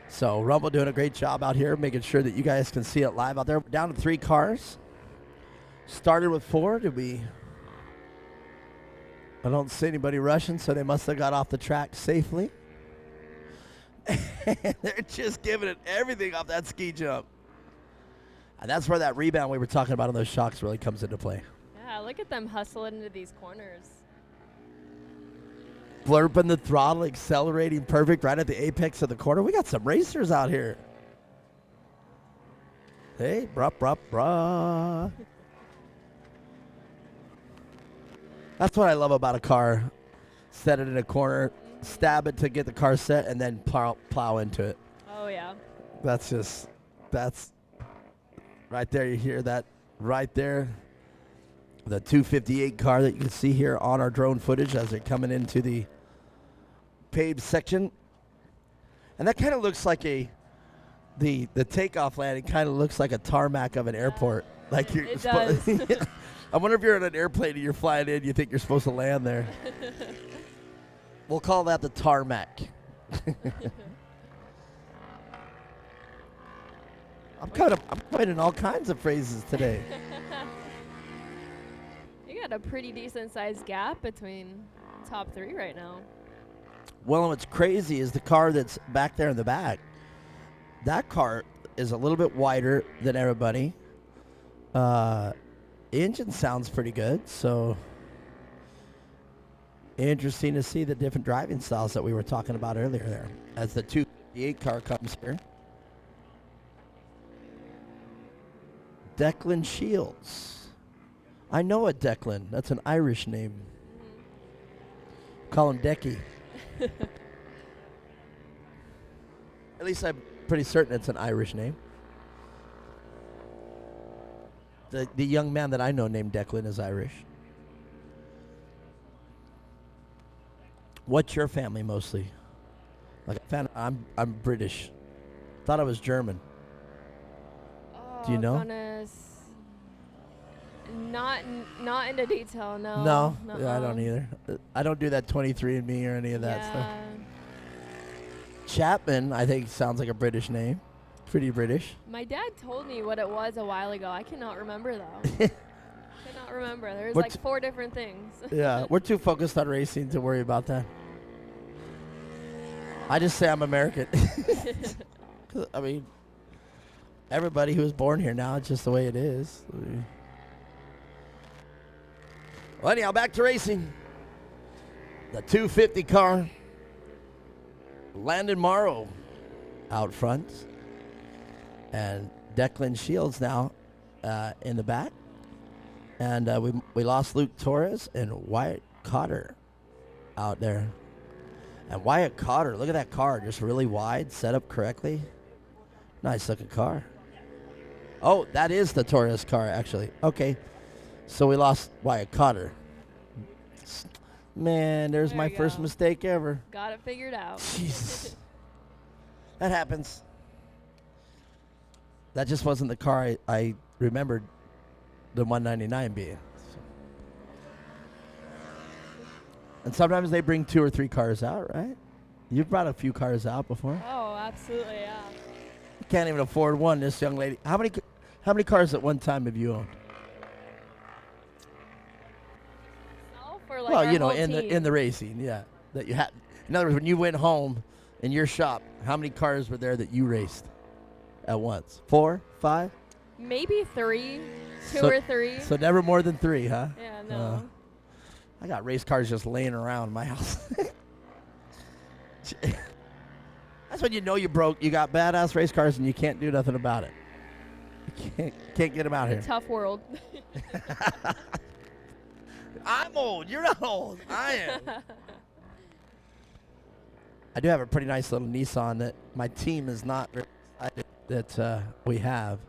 So Rumble doing a great job out here, making sure that you guys can see it live out there. We're down to 3 cars. Started with 4. I don't see anybody rushing, so they must have got off the track safely. They're just giving it everything off that ski jump. And that's where that rebound we were talking about on those shocks really comes into play. Yeah, look at them hustling into these corners. Blurping the throttle, accelerating perfect right at the apex of the corner. We got some racers out here. Hey, brah. That's what I love about a car. Set it in a corner, stab it to get the car set, and then plow into it. Oh, yeah. That's right there. You hear that right there. The 258 car that you can see here on our drone footage as they're coming into the paved section. And that kind of looks like the takeoff landing kind of looks like a tarmac of an airport. Like you're it does. I wonder if you're in an airplane and you're flying in, you think you're supposed to land there. We'll call that the tarmac. I'm coining all kinds of phrases today. You got a pretty decent sized gap between top 3 right now. Well, what's crazy is the car that's back there in the back. That car is a little bit wider than everybody. Engine sounds pretty good, so interesting to see the different driving styles that we were talking about earlier there as the 258 car comes here. Declan Shields. I know a Declan. That's an Irish name. Call him Decky. At least I'm pretty certain it's an Irish name. The young man that I know named Declan is Irish. What's your family mostly? Like I'm British. Thought I was German. Oh, do you know? Goodness. Not into detail, no. No, nuh-uh. yeah, I don't either. I don't do that 23andMe or any of that stuff. Chapman, I think, sounds like a British name. Pretty British. My dad told me what it was a while ago. I cannot remember, though. Cannot remember. There's like 4 different things. Yeah, we're too focused on racing to worry about that. I just say I'm American. I mean, everybody who was born here now, it's just the way it is. Well, anyhow, back to racing. The 250 car. Landon Morrow out front. And Declan Shields now in the back. And we lost Luke Torres and Wyatt Cotter out there. And Wyatt Cotter, look at that car, just really wide, set up correctly. Nice looking car. Oh, that is the Torres car, actually. Okay. So we lost Wyatt Cotter. Man, there's my first mistake ever. Got it figured out. Jesus. That happens. That just wasn't the car I remembered the 199 being. So. And sometimes they bring 2 or 3 cars out, right? You've brought a few cars out before. Oh, absolutely, yeah. You can't even afford one, this young lady. How many cars at one time have you owned? For like Well, our you know, whole in the racing, yeah. That you had. In other words, when you went home in your shop, how many cars were there that you raced at once? 4, 5? Maybe 3, 2 So- or 3. So never more than 3, huh? Yeah, no. I got race cars just laying around my house. That's when you know you broke. You got badass race cars and you can't do nothing about it. You can't get them out here. Tough world. I'm old. You're not old. I am. I do have a pretty nice little Nissan that my team is not very excited that we have.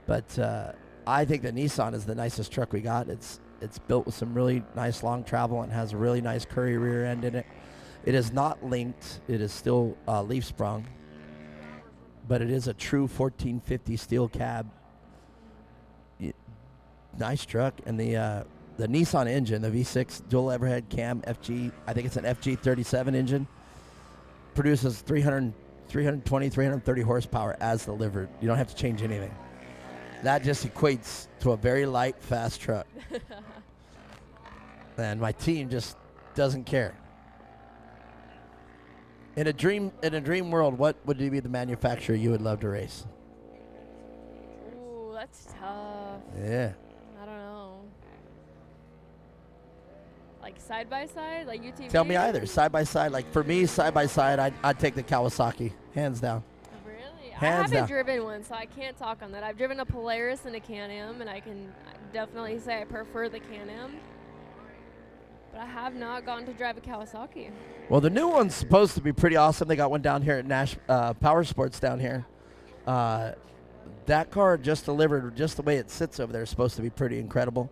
But I think the Nissan is the nicest truck we got. It's built with some really nice long travel and has a really nice Curry rear end in it. It is not linked. It is still leaf sprung. But it is a true 1450 steel cab. Nice truck. And the Nissan engine, the V6 dual overhead cam FG, I think it's an FG37 engine, produces 320, 330 horsepower as delivered. You don't have to change anything. That just equates to a very light, fast truck. And my team just doesn't care. In a dream world, what would be the manufacturer you would love to race? Ooh, that's tough. Yeah. I don't know. Like side by side, like UTV. Tell me either. Side by side. Like for me, side by side, I'd take the Kawasaki, hands down. Really? I Hands haven't down. driven one, so I can't talk on that. I've driven a Polaris and a Can-Am, and I can definitely say I prefer the Can-Am. But I have not gotten to drive a Kawasaki. Well, the new one's supposed to be pretty awesome. They got one down here at Nash Power Sports down here. That car just delivered, just the way it sits over there, is supposed to be pretty incredible.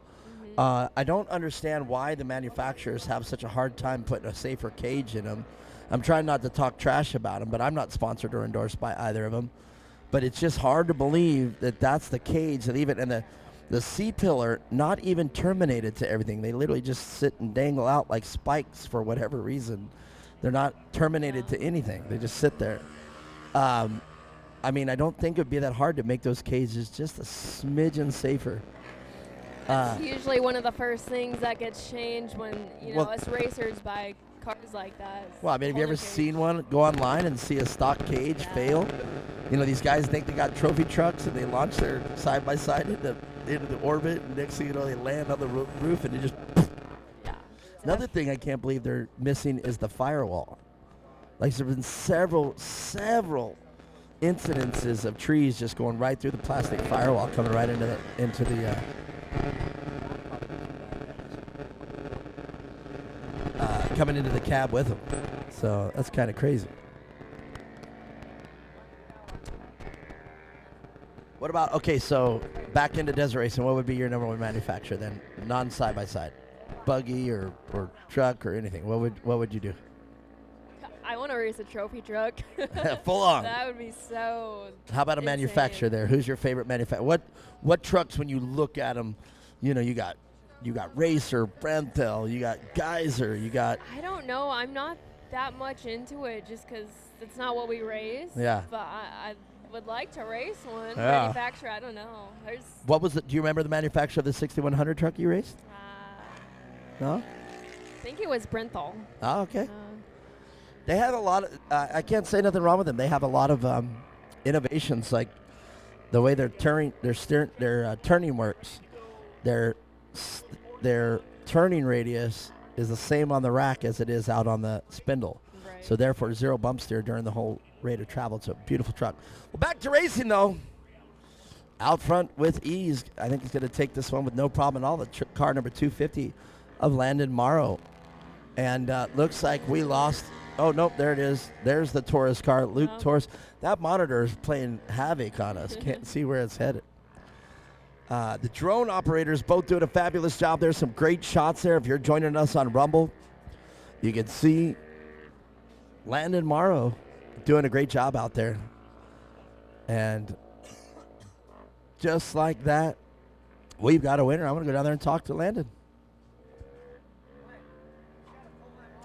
I don't understand why the manufacturers have such a hard time putting a safer cage in them. I'm trying not to talk trash about them, but I'm not sponsored or endorsed by either of them. But it's just hard to believe that that's the cage that even, and the C-pillar not even terminated to everything. They literally just sit and dangle out like spikes for whatever reason. They're not terminated to anything. They just sit there. I mean, I don't think it would be that hard to make those cages just a smidgen safer. It's usually one of the first things that gets changed when, you know, Well- us racers buy cars like that. Well, I mean, have you ever seen one go online and see a stock cage fail? You know, these guys think they got trophy trucks and they launch their side-by-side into the orbit, and next thing you know, they land on the roof and they just... Another thing I can't believe they're missing is the firewall. Like, there have been several incidences of trees just going right through the plastic firewall, coming right into the coming into the cab with them. So that's kind of crazy. What about, okay, so back into desert racing, what would be your number one manufacturer then? Non-side-by-side. Buggy or truck or anything. What would you do? I want to race a trophy truck. Full on. That would be so How about a manufacturer there? Who's your favorite manufacturer? What trucks, when you look at them, you know, you got Racer, Brenthel, you got Geyser, you got... I don't know. I'm not that much into it just because it's not what we race. Yeah. But I would like to race one. Yeah. Manufacturer, I don't know. There's What was it? Do you remember the manufacturer of the 6100 truck you raced? No? I think it was Brenthal. Oh, okay. They have a lot of, I can't say nothing wrong with them. They have a lot of innovations, like the way their turning works. Their turning radius is the same on the rack as it is out on the spindle. Right. So therefore, zero bump steer during the whole rate of travel. It's a beautiful truck. Well, back to racing though. Out front with ease. I think he's going to take this one with no problem at all. The car number 250 of Landon Morrow. And looks like we lost. Oh, nope, there it is. There's the Taurus car. Luke Taurus. That monitor is playing havoc on us. Can't see where it's headed. The drone operators both doing a fabulous job. There's some great shots there. If you're joining us on Rumble, you can see Landon Morrow doing a great job out there. And just like that, we've got a winner. I'm going to go down there and talk to Landon.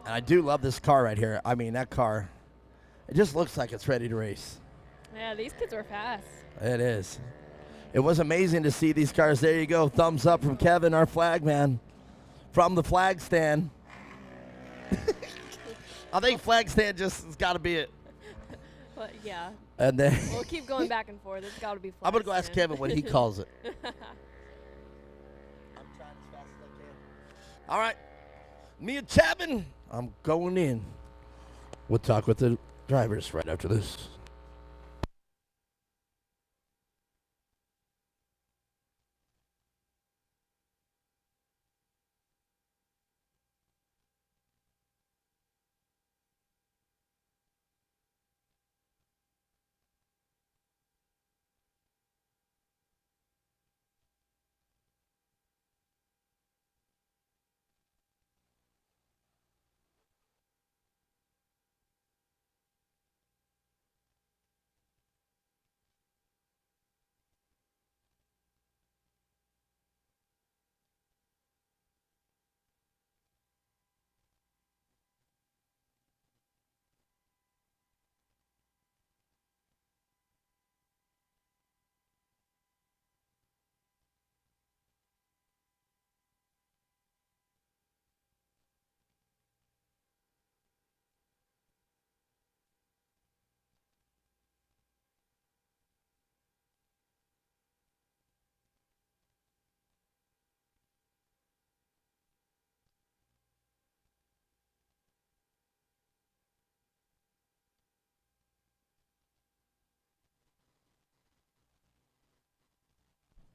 And I do love this car right here. I mean, that car, it just looks like it's ready to race. Yeah, these kids are fast. It is. It was amazing to see these cars. There you go. Thumbs up from Kevin, our flag man, from the flag stand. I think flag stand just has got to be it. But yeah. And then we'll keep going back and forth. It's got to be flag I'm going to go ask stand. Kevin what he calls it. All right. Me and Chapman, I'm going in. We'll talk with the drivers right after this.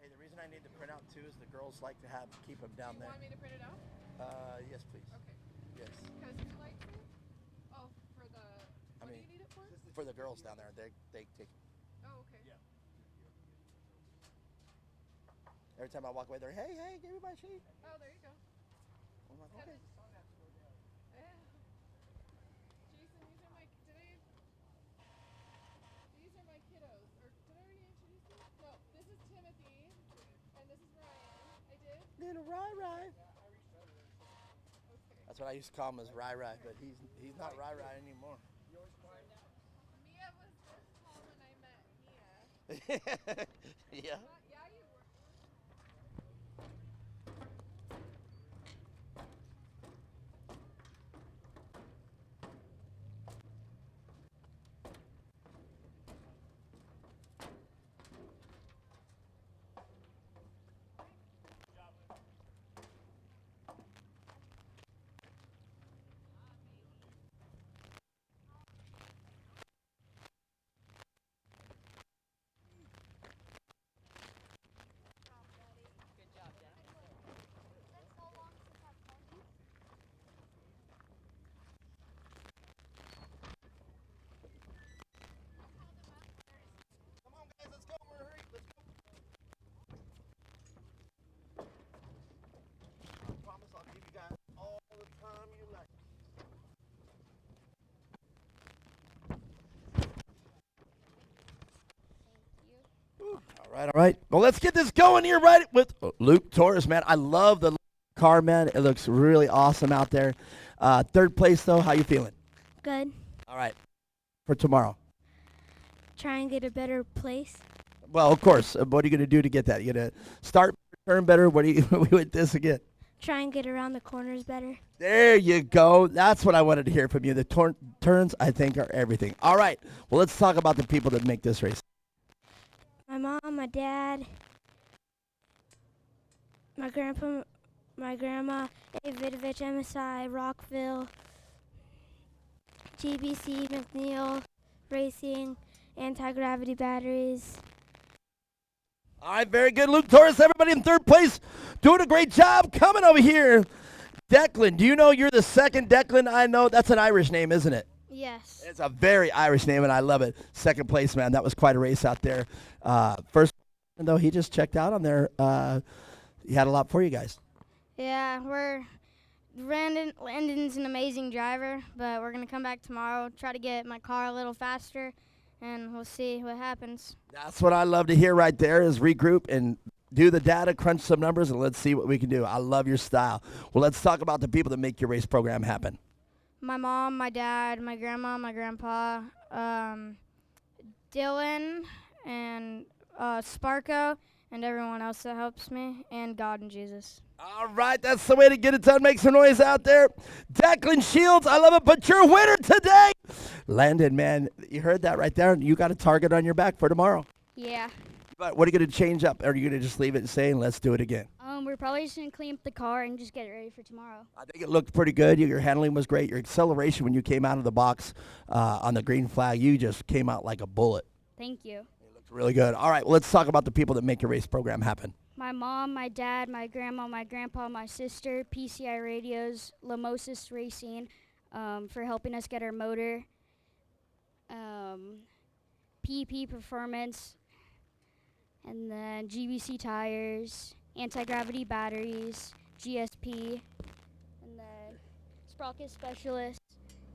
Hey, the reason I need the printout too is the girls like to keep them down there. You want me to print it out? Yes, please. Okay. Yes. Because you like to? Oh, for the. What do you need it for? For the girls down there, they take. Oh, okay. Yeah. Every time I walk away, they're hey, give me my sheet. Oh, there you go. I'm like, okay. Yeah. Jason, these are my. These are my kiddos. Or did I already introduce you? No, this is Timothy, and this is Ryan. I did. Little Rai. That's what I used to call him, as Rai, but he's not Rai anymore. Mia was this tall when I met Mia. Yeah. Yeah, you were. All right. Well, let's get this going here right with Luke Torres, man. I love the car, man. It looks really awesome out there. Third place, though. How you feeling? Good. All right. For tomorrow. Try and get a better place. Well, of course. What are you going to do to get that? You going to start, turn better? What do you with this again? Try and get around the corners better. There you go. That's what I wanted to hear from you. The turns, I think, are everything. All right. Well, let's talk about the people that make this race. My mom, my dad, my grandpa, my grandma, Davidovich, MSI, Rockville, GBC, McNeil, Racing, Anti-Gravity Batteries. All right, very good. Luke Torres, everybody in third place, doing a great job coming over here. Declan, do you know you're the second Declan I know? That's an Irish name, isn't it? Yes. It's a very Irish name, and I love it. Second place, man. That was quite a race out there. First, though, he just checked out on there. He had a lot for you guys. Yeah, Landon's an amazing driver, but we're going to come back tomorrow, try to get my car a little faster, and we'll see what happens. That's what I love to hear right there is regroup and do the data, crunch some numbers, and let's see what we can do. I love your style. Well, let's talk about the people that make your race program happen. my mom, my dad, my grandma, my grandpa, Dylan, and Sparko, and everyone else that helps me, and God and Jesus. All right, that's the way to get it done. Make some noise out there. Declan Shields, I love it, but you're a winner today. Landon, man, you heard that right there. You got a target on your back for tomorrow. Yeah. But what are you going to change up? Are you going to just leave it and say, and let's do it again? We're probably just going to clean up the car and just get it ready for tomorrow. I think it looked pretty good. Your handling was great. Your acceleration when you came out of the box on the green flag, you just came out like a bullet. Thank you. It looked really good. All right, well, let's talk about the people that make your race program happen. My mom, my dad, my grandma, my grandpa, my sister, PCI Radios, Lamosis Racing for helping us get our motor, PP Performance, and then GBC Tires, Anti-Gravity Batteries, GSP, and then Sprocket Specialist,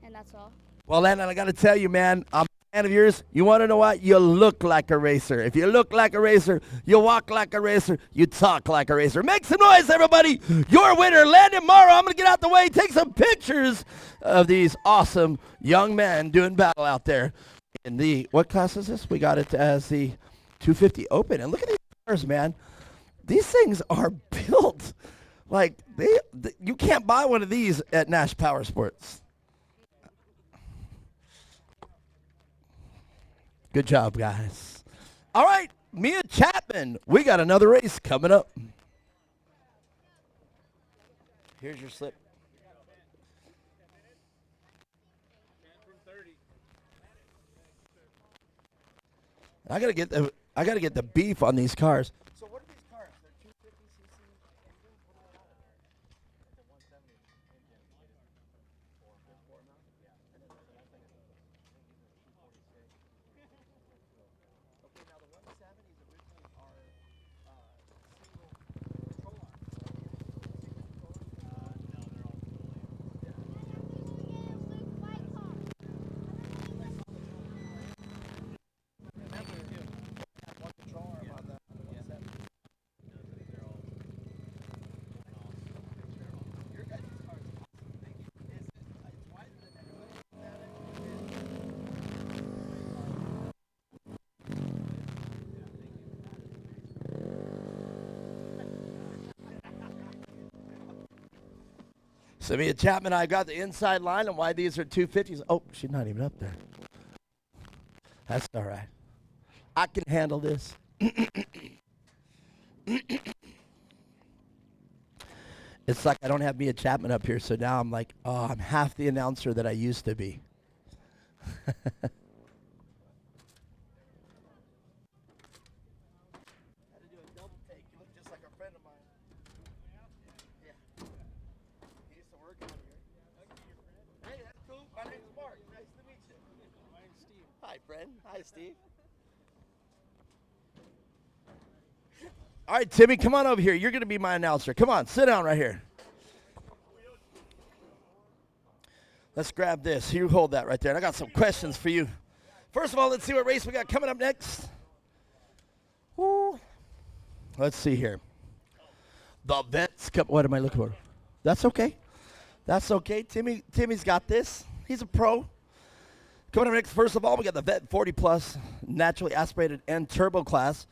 and that's all. Well, Landon, I got to tell you, man, I'm a fan of yours. You want to know what? You look like a racer. If you look like a racer, you walk like a racer, you talk like a racer. Make some noise, everybody. Your winner, Landon Morrow. I'm going to get out the way, take some pictures of these awesome young men doing battle out there. In the, what class is this? We got it as the 250 Open. And look at these cars, man. These things are built like you can't buy one of these at Nash Power Sports. Good job, guys. All right, Mia Chapman. We got another race coming up. Here's your slip. I gotta get the beef on these cars. So what are these cars? They're 250cc engines. What are they? The 170 engine. Four now? Yeah. And then the last thing is 246. Okay, now the 170s originally are single control arms. No, they're all So Mia Chapman, I got the inside line on why these are 250s. Oh, she's not even up there. That's all right. I can handle this. It's like I don't have Mia Chapman up here, so now I'm like, oh, I'm half the announcer that I used to be. Hi, friend. Hi, Steve. All right, Timmy, come on over here. You're going to be my announcer. Come on, sit down right here. Let's grab this. You hold that right there. And I got some questions for you. First of all, let's see what race we got coming up next. Woo. Let's see here. The vets. What am I looking for? That's okay. That's okay. Timmy's got this. He's a pro. Coming up next, first of all, we got the Vet 40 Plus, naturally aspirated and turbo class.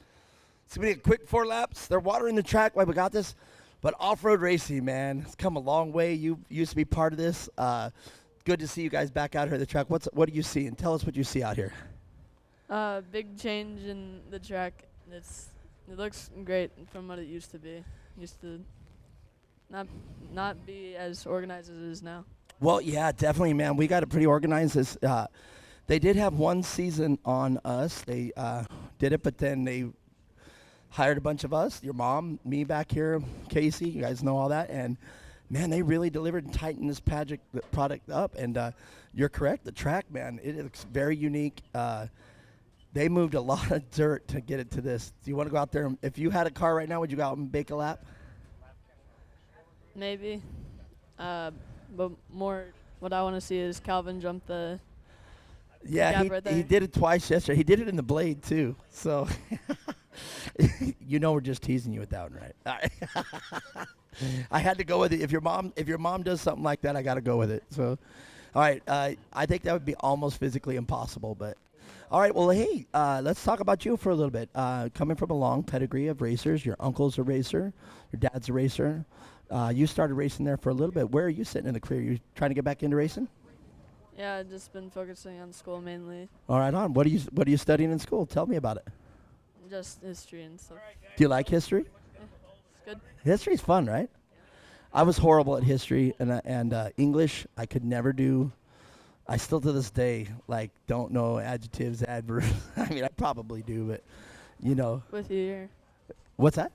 It's going to be a quick 4 laps. They're watering the track while we got this. But off-road racing, man, it's come a long way. You used to be part of this. Good to see you guys back out here at the track. What do you see? And tell us what you see out here. Big change in the track. It looks great from what it used to be. It used to not be as organized as it is now. Well, yeah, definitely, man. We got it pretty organized. They did have one season on us. They did it, but then they hired a bunch of us, your mom, me back here, Casey. You guys know all that. And, man, they really delivered and tightened this product up. And you're correct. The track, man, it looks very unique. They moved a lot of dirt to get it to this. Do you want to go out there? If you had a car right now, would you go out and bake a lap? Maybe. But more what I want to see is Calvin jump the gap right there. He did it twice yesterday. He did it in the blade, too. So, you know we're just teasing you with that one, right? All right. I had to go with it. If your mom does something like that, I got to go with it. So, All right, I think that would be almost physically impossible, but all right. Well, hey, let's talk about you for a little bit. Coming from a long pedigree of racers, your uncle's a racer, your dad's a racer. You started racing there for a little bit. Where are you sitting in the career? You trying to get back into racing? Yeah, I've just been focusing on school mainly. All right, on. What are you studying in school? Tell me about it. Just history and stuff. Do you like history? Yeah, it's good. History's fun, right? I was horrible at history and English. I could never do. I still to this day don't know adjectives, adverbs. I mean, I probably do, but you know. With you here. What's that?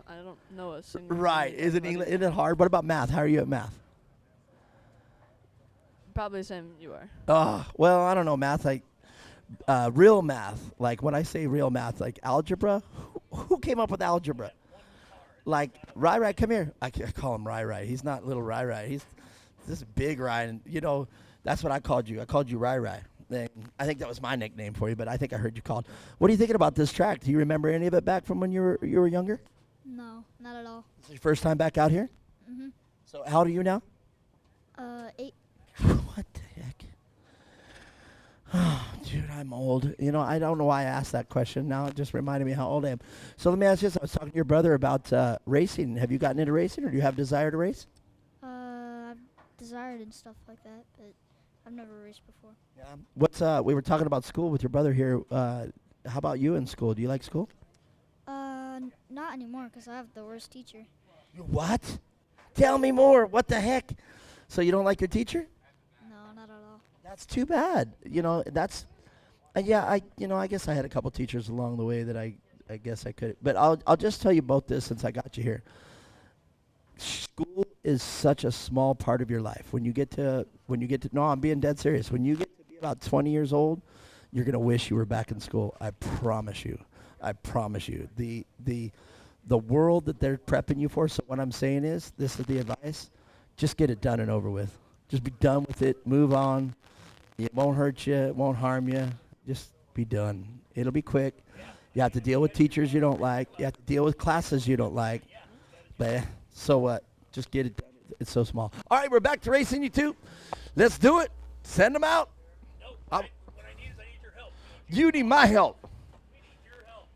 I don't know a single. Right? Isn't it hard? What about math? How are you at math? Probably the same you are. Well, I don't know math. Real math. Like when I say real math, like algebra. Who came up with algebra? Like Rai, come here. I call him Rai. He's not little Rai. He's this big Rai, and you know that's what I called you. I called you Rai. And I think that was my nickname for you, but I think I heard you called. What are you thinking about this track? Do you remember any of it back from when you were younger? No, not at all. This is your first time back out here? Mhm. So how old are you now? 8. What the heck? Oh, dude, I'm old. You know, I don't know why I asked that question. Now it just reminded me how old I am. So let me ask you this. I was talking to your brother about racing. Have you gotten into racing, or do you have desire to race? I've desired and stuff like that, but I've never raced before. Yeah. We were talking about school with your brother here. How about you in school? Do you like school? Not anymore, because I have the worst teacher. What? Tell me more. What the heck? So you don't like your teacher? No, not at all. That's too bad. You know, that's, yeah, I guess I had a couple teachers along the way that I guess I could. But I'll just tell you both this since I got you here. School is such a small part of your life. When you get to, no, I'm being dead serious. When you get to be about 20 years old, you're going to wish you were back in school. I promise you. I promise you. The world that they're prepping you for, so what I'm saying is, this is the advice, just get it done and over with. Just be done with it. Move on. It won't hurt you. It won't harm you. Just be done. It'll be quick. You have to deal with teachers you don't like. You have to deal with classes you don't like. But so what? Just get it done. It's so small. All right, we're back to racing, you two. Let's do it. Send them out. What I need is I need your help. You need my help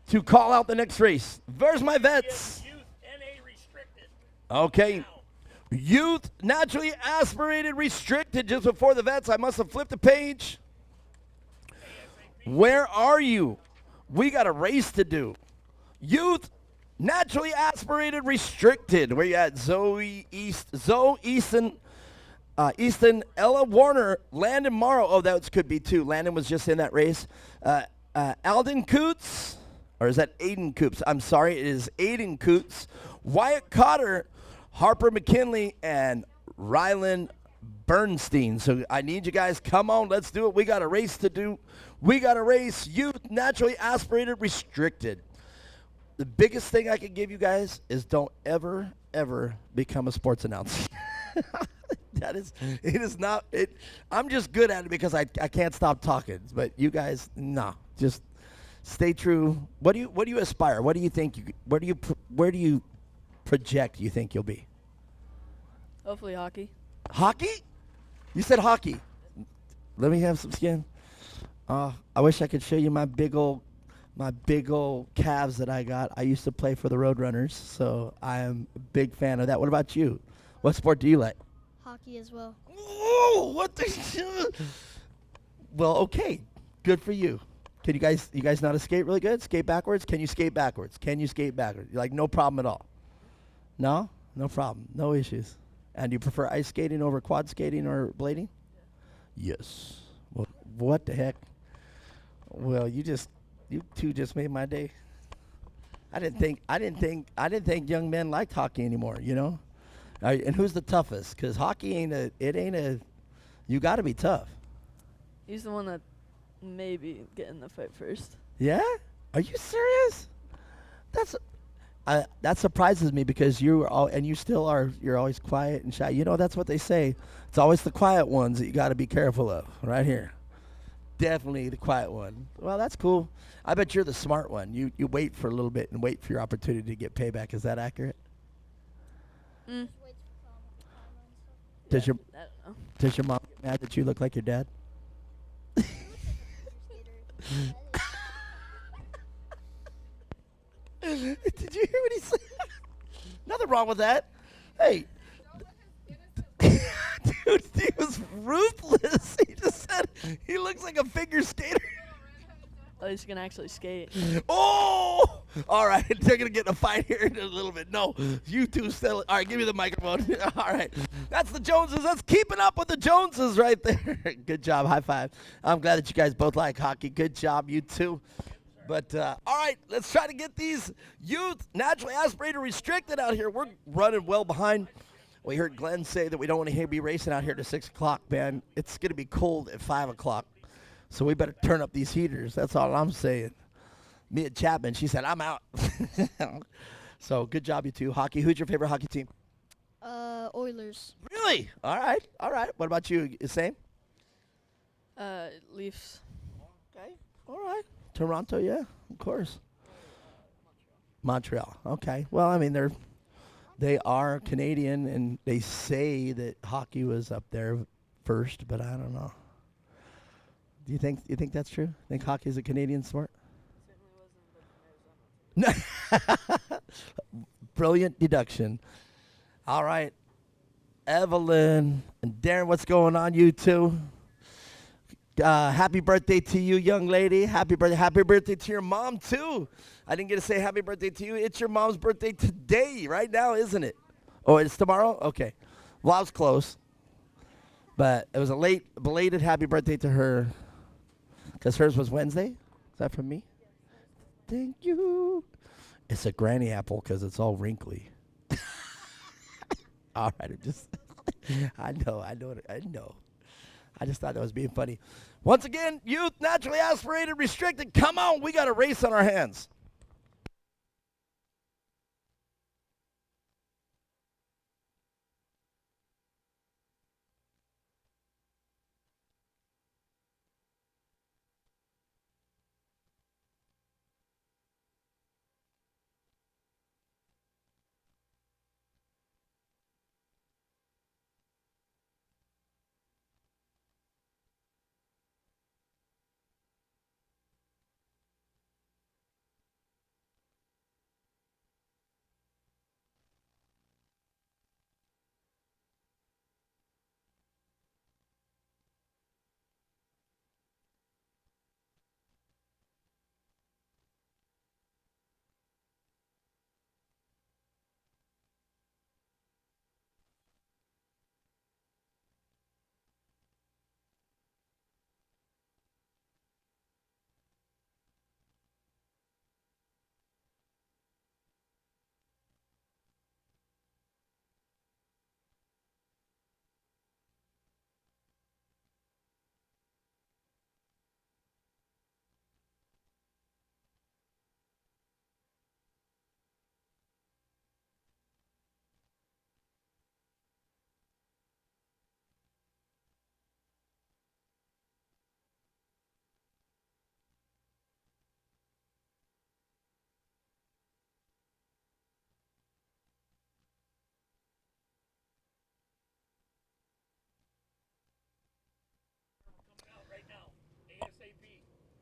to call out the next race. Where's my vets? Youth NA restricted. Okay. Youth naturally aspirated restricted. Just before the vets, I must have flipped a page. Where are you? We got a race to do. Youth naturally aspirated restricted. Where you at? Zoe Easton, Ella Warner, Landon Morrow. Oh, that could be two. Landon was just in that race. Alden Coots. Or is that Aiden Coops? I'm sorry, it is Aiden Coots, Wyatt Cotter, Harper McKinley, and Rylan Bernstein. So I need you guys, come on, let's do it. We got a race to do. We got a race, youth, naturally aspirated, restricted. The biggest thing I can give you guys is don't ever, ever become a sports announcer. It is not, I'm just good at it because I can't stop talking. But you guys, no, just stay true. What do you aspire? What do you think? Where do you project you think you'll be? Hopefully hockey. Hockey? You said hockey. Let me have some skin. I wish I could show you my big old calves that I got. I used to play for the Roadrunners, so I am a big fan of that. What about you? What sport do you like? Hockey as well. Oh, what the? Well, okay. Good for you. Can you guys know how to skate really good? Skate backwards? Can you skate backwards? Can you skate backwards? You're like, no problem at all. No? No problem. No issues. And you prefer ice skating over quad skating or blading? Yes. Well, what the heck? Well, you two just made my day. I didn't think young men liked hockey anymore, you know? And who's the toughest? Because hockey you got to be tough. He's the one that maybe get in the fight first. Yeah? Are you serious? That surprises me because you're always quiet and shy. You know, that's what they say. It's always the quiet ones that you got to be careful of. Right here. Definitely the quiet one. Well, that's cool. I bet you're the smart one. You wait for a little bit and wait for your opportunity to get payback. Is that accurate? Mm. Does your Does your mom get mad that you look like your dad? Did you hear what he said? Nothing wrong with that. Hey. Dude, he was ruthless. He just said he looks like a figure skater. Oh, he's gonna actually skate. Oh! All right, they're going to get in a fight here in a little bit. No, you two settle. All right, give me the microphone. All right, that's the Joneses. That's keeping up with the Joneses right there. Good job. High five. I'm glad that you guys both like hockey. Good job, you two. But, all right, let's try to get these youth naturally aspirated restricted out here. We're running well behind. We heard Glenn say that we don't want to be racing out here to 6 o'clock, man. It's going to be cold at 5 o'clock. So we better turn up these heaters. That's all I'm saying. Mia Chapman, she said, I'm out. So good job, you two. Hockey, who's your favorite hockey team? Oilers. Really? All right. All right. What about you? Same? Leafs. Okay. All right. Toronto, yeah, of course. Montreal. Okay. Well, I mean, they are Canadian, and they say that hockey was up there first, but I don't know. Do you think that's true? Think hockey is a Canadian sport? No. Brilliant deduction. All right. Evelyn and Darren, what's going on, you two? Happy birthday to you, young lady. Happy birthday. Happy birthday to your mom, too. I didn't get to say happy birthday to you. It's your mom's birthday today, right now, isn't it? Oh, it's tomorrow? Okay. Well, I was close. But it was a late, belated happy birthday to her. Because hers was Wednesday. Is that from me? Thank you. It's a granny apple because it's all wrinkly. All right. I know. I just thought that was being funny. Once again, youth, naturally aspirated, restricted. Come on, we got a race on our hands.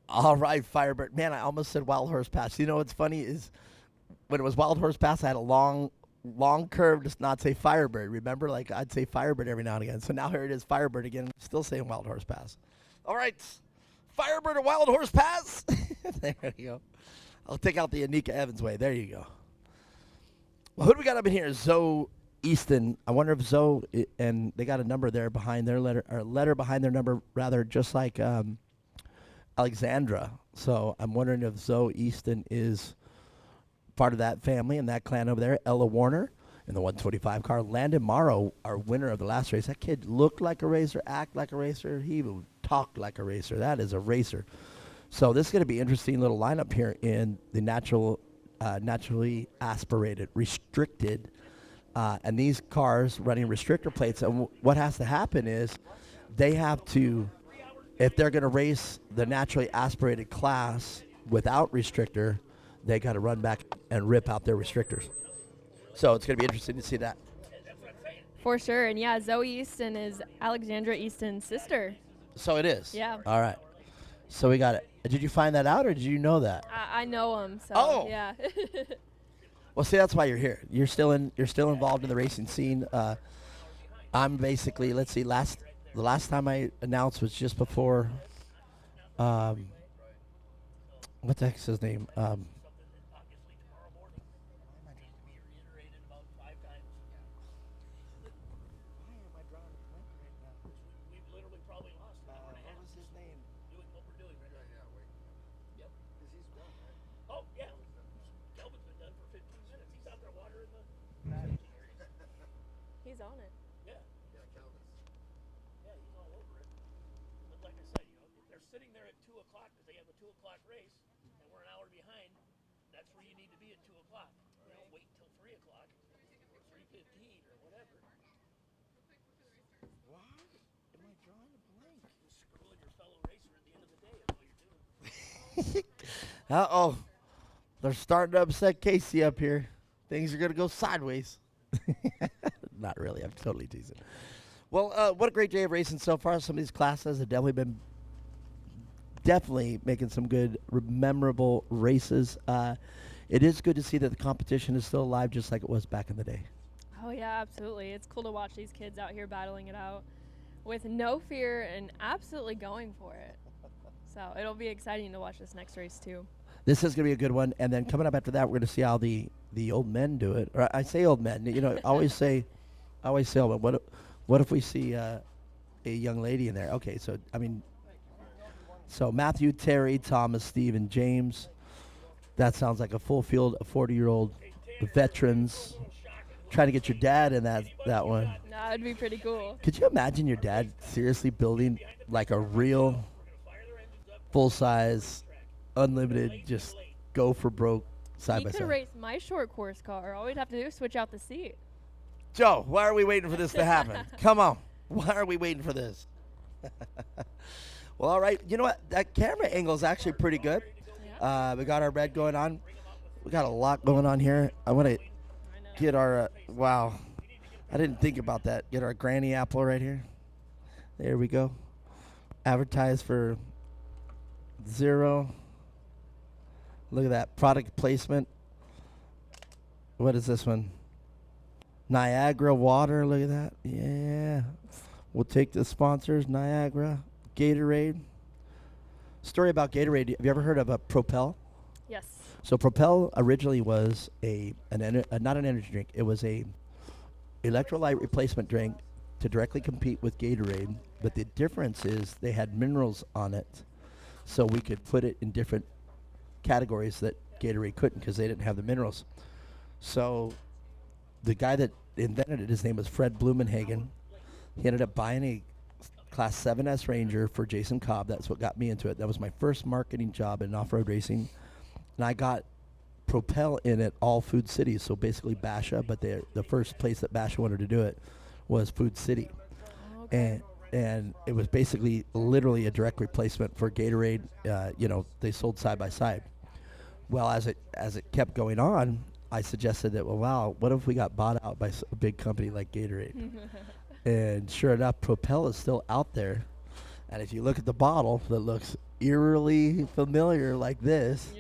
All right, Firebird. Man, I almost said Wild Horse Pass. You know what's funny is when it was Wild Horse Pass, I had a long curve to not say Firebird. Remember, like I'd say Firebird every now and again. So now here it is, Firebird again. Still saying Wild Horse Pass. All right, Firebird or Wild Horse Pass. There you go. I'll take out the Anika Evans way. There you go. Well, who do we got up in here? Zoe Easton. I wonder if Zoe, and they got a number there behind their letter, or a letter behind their number, rather, just like Alexandra. So I'm wondering if Zoe Easton is part of that family and that clan over there. Ella Warner in the 125 car. Landon Morrow, our winner of the last race. That kid looked like a racer, act like a racer. He even talked like a racer. That is a racer. So this is going to be an interesting little lineup here in the naturally aspirated, restricted, and these cars running restrictor plates. And what has to happen is they have to, if they're going to race the naturally aspirated class without restrictor, they got to run back and rip out their restrictors. So it's going to be interesting to see that. For sure. And yeah, Zoe Easton is Alexandra Easton's sister. So it is? Yeah. All right. So we got it. Did you find that out, or did you know that? I know him, so Oh. yeah. Well, see, that's why you're here. You're still involved in the racing scene. I'm basically, let's see, the last time I announced was just before, what the heck's his name? Oh, yeah. Kelvin's been done for 15 minutes. He's out there watering the... He's on it. Yeah. Yeah, Kelvin's. Yeah, he's all over it. But like I said, if they're sitting there at 2 o'clock because they have a 2 o'clock race, and we're an hour behind, that's where you need to be at 2 o'clock. Wait until 3 o'clock, or 3:15, or whatever. Why am I drawing a blank? You're screwing your fellow racer at the end of the day is all you're doing. Uh-oh. They're starting to upset Casey up here. Things are going to go sideways. Not really. I'm totally teasing. Well, what a great day of racing so far. Some of these classes have definitely making some good, memorable races. It is good to see that the competition is still alive just like it was back in the day. Oh, yeah, absolutely. It's cool to watch these kids out here battling it out with no fear and absolutely going for it. So it'll be exciting to watch this next race, too. This is going to be a good one. And then coming up after that, we're going to see how the old men do it. Or I say old men. I always say old men. What if we see a young lady in there? Okay, so Matthew, Terry, Thomas, Steve, and James. That sounds like a full field of 40-year-old veterans. Trying to get your dad in that one. That would be pretty cool. Could you imagine your dad seriously building like a real full-size, unlimited, just go for broke side He by could side? race my short course car. All we'd have to do is switch out the seat. Joe, why are we waiting for this to happen? Come on. Why are we waiting for this? Well, all right. You know what? That camera angle is actually pretty good. We got our red going on. We got a lot going on here. I want to get our, wow. I didn't think about that. Get our granny apple right here. There we go. Advertise for 0. Look at that. Product placement. What is this one? Niagara Water. Look at that. Yeah. We'll take the sponsors. Niagara. Gatorade. Story about Gatorade. Have you ever heard of a Propel? Yes. So Propel originally was not an energy drink. It was a electrolyte replacement drink to directly compete with Gatorade. But the difference is they had minerals on it, so we could put it in different categories that Gatorade couldn't because they didn't have the minerals. So the guy that invented it, his name was Fred Blumenhagen. He ended up buying a Class 7S Ranger for Jason Cobb. That's what got me into it. That was my first marketing job in off-road racing. And I got Propel in at all Food Cities, so basically Basha, but the first place that Basha wanted to do it was Food City. And it was basically literally a direct replacement for Gatorade. They sold side by side. Well, as it kept going on, I suggested that, well, wow, what if we got bought out by a big company like Gatorade? And sure enough, Propel is still out there. And if you look at the bottle that looks eerily familiar like this,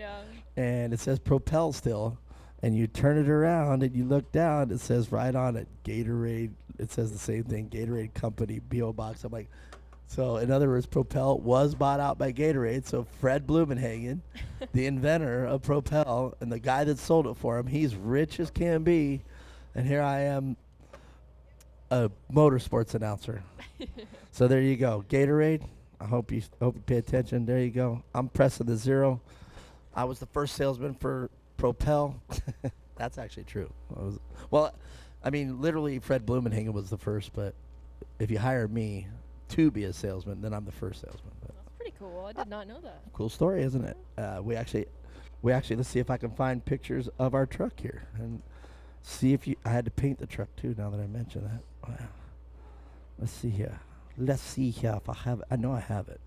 and it says Propel still, and you turn it around and you look down, it says right on it, Gatorade. It says the same thing, Gatorade Company, P.O. Box. I'm like, so in other words, Propel was bought out by Gatorade. So Fred Blumenhagen, the inventor of Propel, and the guy that sold it for him, he's rich as can be. And here I am, a motorsports announcer. So there you go, Gatorade. I hope you pay attention. There you go. I'm pressing the 0. I was the first salesman for Propel. That's actually true. Literally Fred Blumenhagen was the first, but if you hire me to be a salesman, then I'm the first salesman. But That's pretty cool. I did not know that. cool story, isn't it? We actually, let's see if I can find pictures of our truck here and see if I had to paint the truck too. Now that I mention that, wow. Let's see here if I have. I know I have it,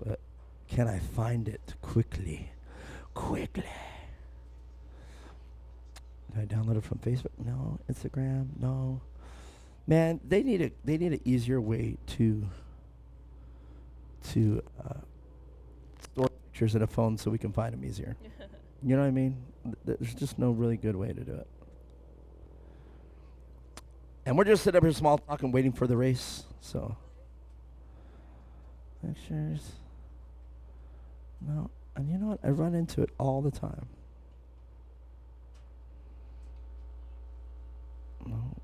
but can I find it quickly? Did I download it from Facebook? No. Instagram? No. Man, they need an easier way to store pictures in a phone so we can find them easier. You know what I mean? There's just no really good way to do it. And we're just sitting up here small talking, waiting for the race. So pictures. No, and you know what? I run into it all the time. No.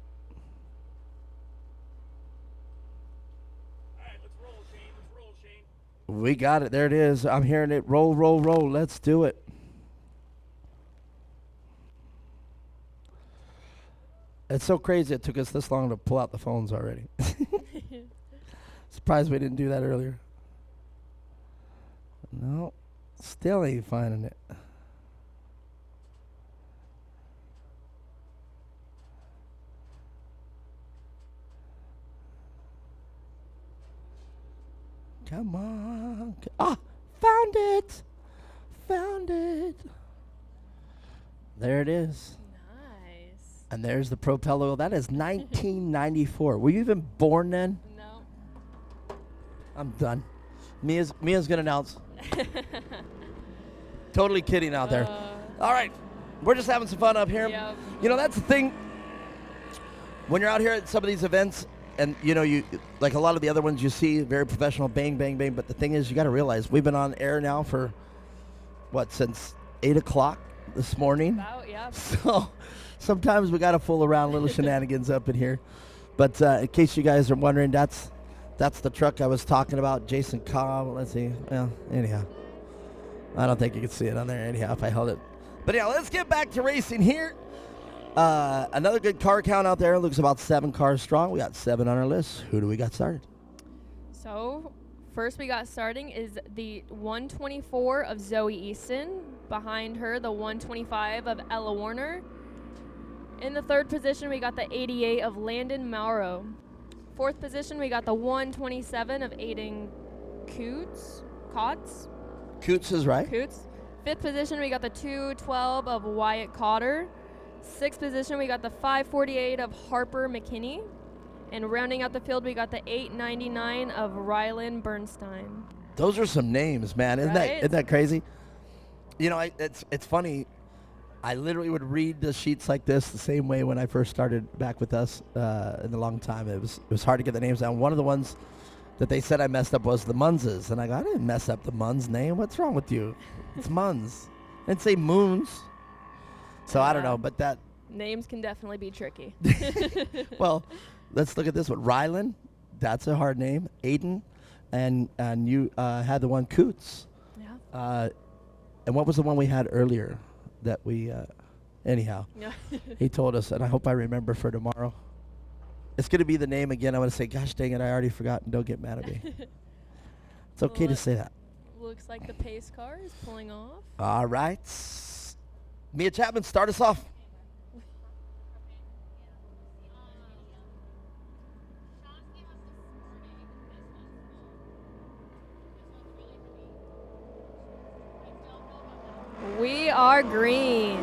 We got it. There it is. I'm hearing it. Roll, roll, roll. Let's do it. It's so crazy it took us this long to pull out the phones already. Surprised we didn't do that earlier. No, still ain't finding it. Come on. Ah, found it. Found it. There it is. Nice. And there's the Propel logo. That is 1994. Were you even born then? No. I'm done. Mia's gonna announce. Totally kidding out there. All right. We're just having some fun up here. Yep. You know, that's the thing. When you're out here at some of these events, and you know, you like a lot of the other ones you see, very professional, bang, bang, bang. But the thing is, you got to realize we've been on air now for what, since 8 o'clock this morning. About, yeah. So sometimes we got to fool around, little shenanigans up in here. But in case you guys are wondering, that's the truck I was talking about, Jason Cobb. Let's see. Well, anyhow, I don't think you can see it on there. Anyhow, if I held it. But yeah, let's get back to racing here. Another good car count out there. Looks about 7 cars strong. We got 7 on our list. Who do we got started? So, first we got starting is the 124 of Zoe Easton. Behind her, the 125 of Ella Warner. In the third position, we got the 88 of Landon Mauro. Fourth position, we got the 127 of Aiden Coots. Coots is right. Coots. Fifth position, we got the 212 of Wyatt Cotter. Sixth position, we got the 548 of Harper McKinney. And rounding out the field, we got the 899 of Rylan Bernstein. Those are some names, man. Isn't that crazy? You know, it's funny. I literally would read the sheets like this the same way when I first started back with us in a long time. It was hard to get the names down. One of the ones that they said I messed up was the Munzes. And I go, I didn't mess up the Munz name. What's wrong with you? It's Munz. I didn't say Moons. So I don't know, but that... Names can definitely be tricky. Well, let's look at this one. Rylan, that's a hard name. Aiden, and you had the one Coots. Yeah. And what was the one we had earlier that we... anyhow, Yeah. he told us, and I hope I remember for tomorrow. It's going to be the name again. I'm going to say, gosh dang it, I already forgot, and don't get mad at me. It's okay to say that. Looks like the pace car is pulling off. All right. Mia Chapman, start us off. We are green.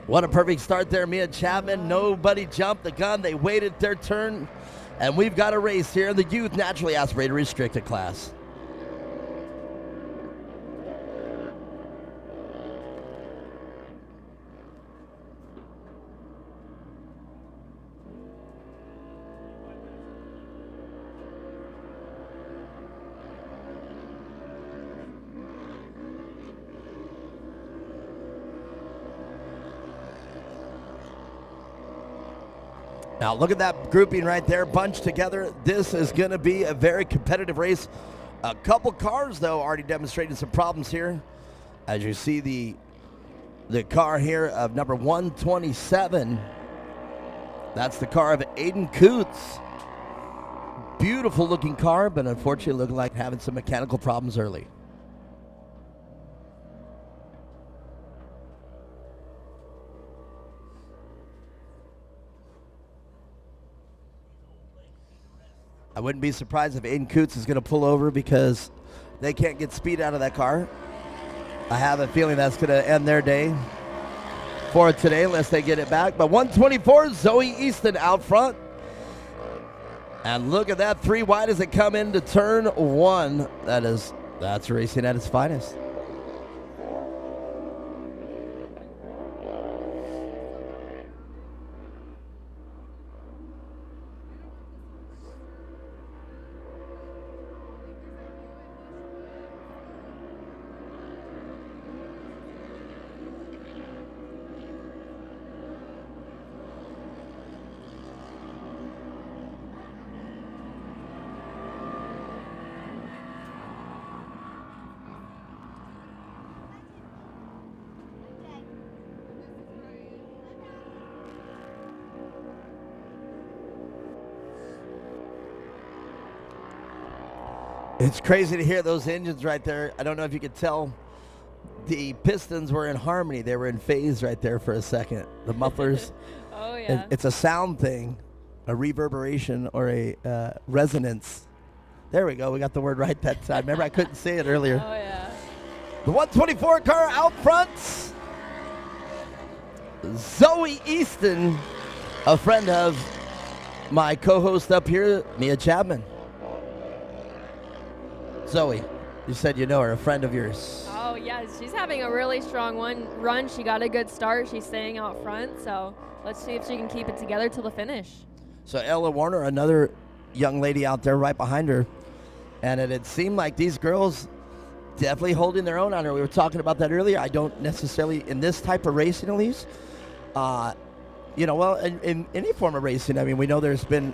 What a perfect start there, Mia Chapman. Nobody jumped the gun. They waited their turn. And we've got a race here in the youth naturally aspirated restricted class. Now look at that grouping right there, bunched together. This is going to be a very competitive race. A couple cars, though, already demonstrating some problems here. As you see the car here of number 127. That's the car of Aiden Coots. Beautiful looking car, but unfortunately looking like having some mechanical problems early. I wouldn't be surprised if Aiden Coots is going to pull over because they can't get speed out of that car. I have a feeling that's going to end their day. for today unless they get it back. But 124, Zoe Easton out front. And look at that 3 wide as they come into turn 1. That's racing at its finest. It's crazy to hear those engines right there. I don't know if you could tell. The pistons were in harmony. They were in phase right there for a second. The mufflers. Oh, yeah. It's a sound thing, a reverberation or a resonance. There we go. We got the word right that time. Remember, I couldn't say it earlier. Oh, yeah. The 124 car out front. Zoe Easton, a friend of my co-host up here, Mia Chapman. Zoe, you said you know her, a friend of yours. Oh, yeah, she's having a really strong run. She got a good start. She's staying out front, so let's see if she can keep it together till the finish. So Ella Warner, another young lady out there right behind her. And it seemed like these girls definitely holding their own on her. We were talking about that earlier. I don't necessarily, in this type of racing at least, in any form of racing, I mean, we know there's been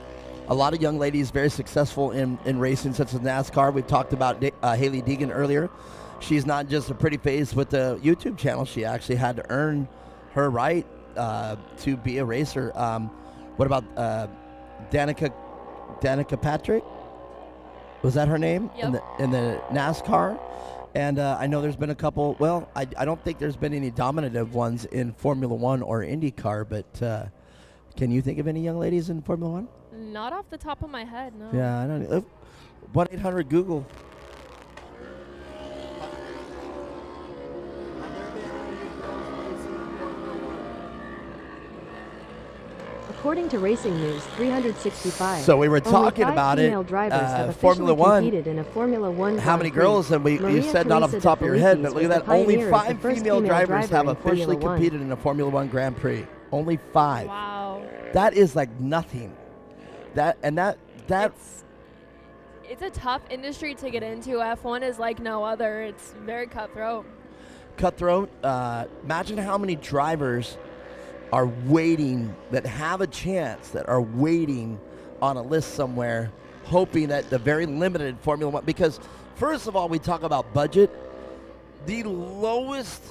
a lot of young ladies very successful in racing, such as NASCAR. We've talked about Haley Deegan earlier. She's not just a pretty face with the YouTube channel. She actually had to earn her right to be a racer. What about Danica Patrick? Was that her name? Yep. In the NASCAR? And I know there's been a couple. Well, I don't think there's been any dominative ones in Formula One or IndyCar, but can you think of any young ladies in Formula One? Not off the top of my head, no. Yeah, I don't. 1-800-Google. According to Racing News 365, So we were talking only 5 about it, female drivers have Formula officially One. competed in a Formula One How many Grand Prix. girls? And you Maria said not off the Teresa top of your De head, Felicis but look at was that. the Only pioneer as the 5 first female drivers driver have in officially Formula One. competed in a Formula One Grand Prix. Only 5. Wow. That is like nothing. It's a tough industry to get into. F1 is like no other. It's very cutthroat. Cutthroat. Imagine how many drivers are waiting, that have a chance, that are waiting on a list somewhere, hoping that the very limited Formula One, because first of all, we talk about budget. The lowest,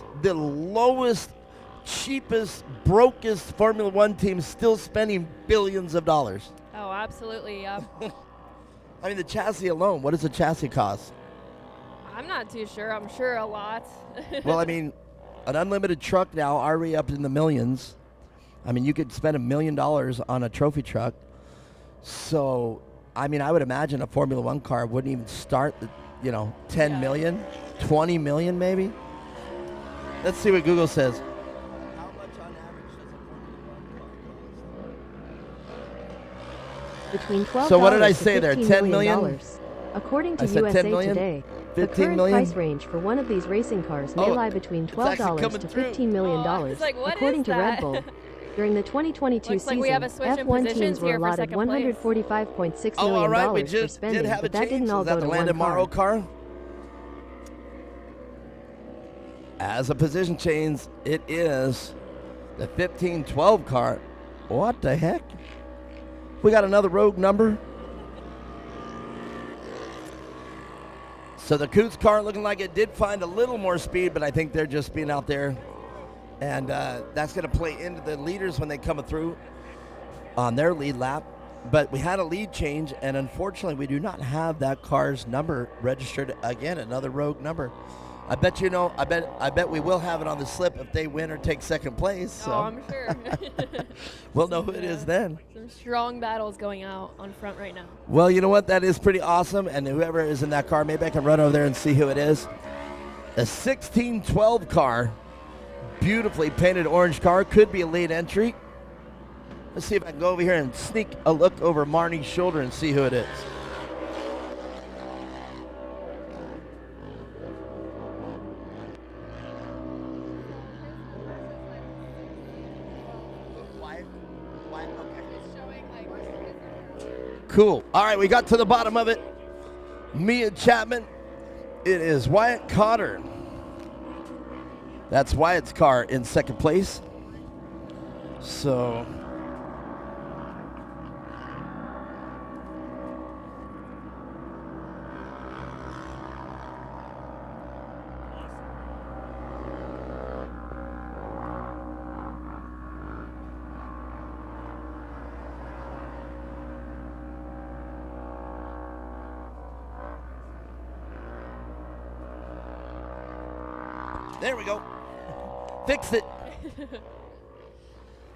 cheapest, brokest Formula One team still spending billions of dollars. Oh, absolutely, yeah. I mean, the chassis alone, what does the chassis cost? I'm not too sure. I'm sure a lot. Well, I mean, an unlimited truck now already up in the millions. I mean, you could spend $1 million on a trophy truck. So, I mean, I would imagine a Formula One car wouldn't even start at, 10 million, 20 million maybe. Let's see what Google says. Between $12 So what did I to say there? $15 10 million? According to I said 10 USA million? Today, the 15 current million? price range for one of these racing cars may Oh, lie between it's actually $12 coming to through. $15 million, it's like, what according is to Red that? Bull. During the 2022 Looks like season, we have a switch in F1 positions teams were here for allotted second place. $145.6 Oh, all million right, we for just spending, did have a but that change. didn't all Is that go the to Landon one Morrow car. car? As a position change, it is the 1512 car. What the heck? We got another rogue number. So the Coots car looking like it did find a little more speed, but I think they're just being out there. And that's going to play into the leaders when they come through on their lead lap. But we had a lead change, and unfortunately, we do not have that car's number registered again, another rogue number. I bet I bet we will have it on the slip if they win or take second place. So. Oh, I'm sure. We'll know who it is then. Some strong battles going out on front right now. Well, you know what? That is pretty awesome. And whoever is in that car, maybe I can run over there and see who it is. The 1612 car. beautifully painted orange car. Could be a late entry. Let's see if I can go over here and sneak a look over Marnie's shoulder and see who it is. Cool. All right, we got to the bottom of it. Mia Chapman. It is Wyatt Cotter. That's Wyatt's car in second place. So there we go. Fixed it.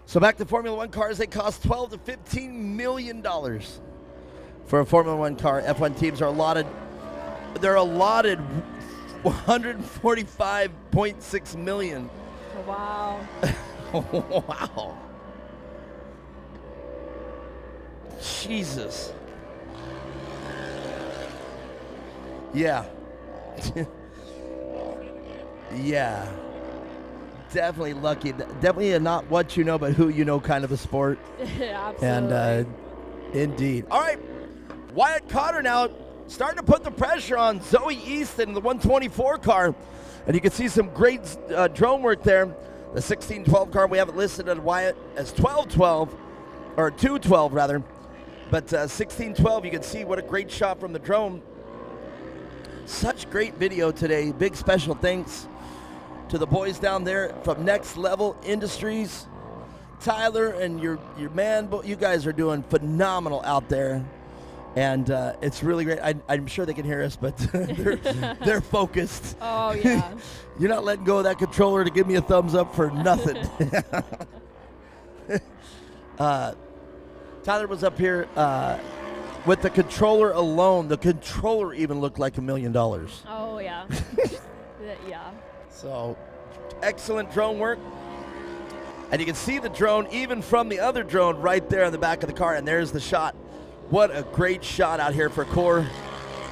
So back to Formula One cars. They cost $12 to $15 million for a Formula One car. F1 teams are allotted. They're allotted 145.6 million. Wow. Wow. Jesus. Yeah. Yeah. Definitely lucky. Definitely not what you know, but who you know kind of a sport. Absolutely. And indeed. All right. Wyatt Cotter now starting to put the pressure on Zoe Easton, the 124 car. And you can see some great drone work there. The 1612 car, we have it listed at Wyatt as 1212, or 212 rather. But 1612, you can see what a great shot from the drone. Such great video today. Big special thanks to the boys down there from Next Level Industries. Tyler and your man, you guys are doing phenomenal out there. And it's really great. I'm sure they can hear us, but they're focused. Oh, yeah. You're not letting go of that controller to give me a thumbs up for nothing. Tyler was up here with the controller alone. The controller even looked like $1 million. Oh, yeah. Yeah. So, excellent drone work. And you can see the drone even from the other drone right there on the back of the car. And there's the shot. What a great shot out here for Core.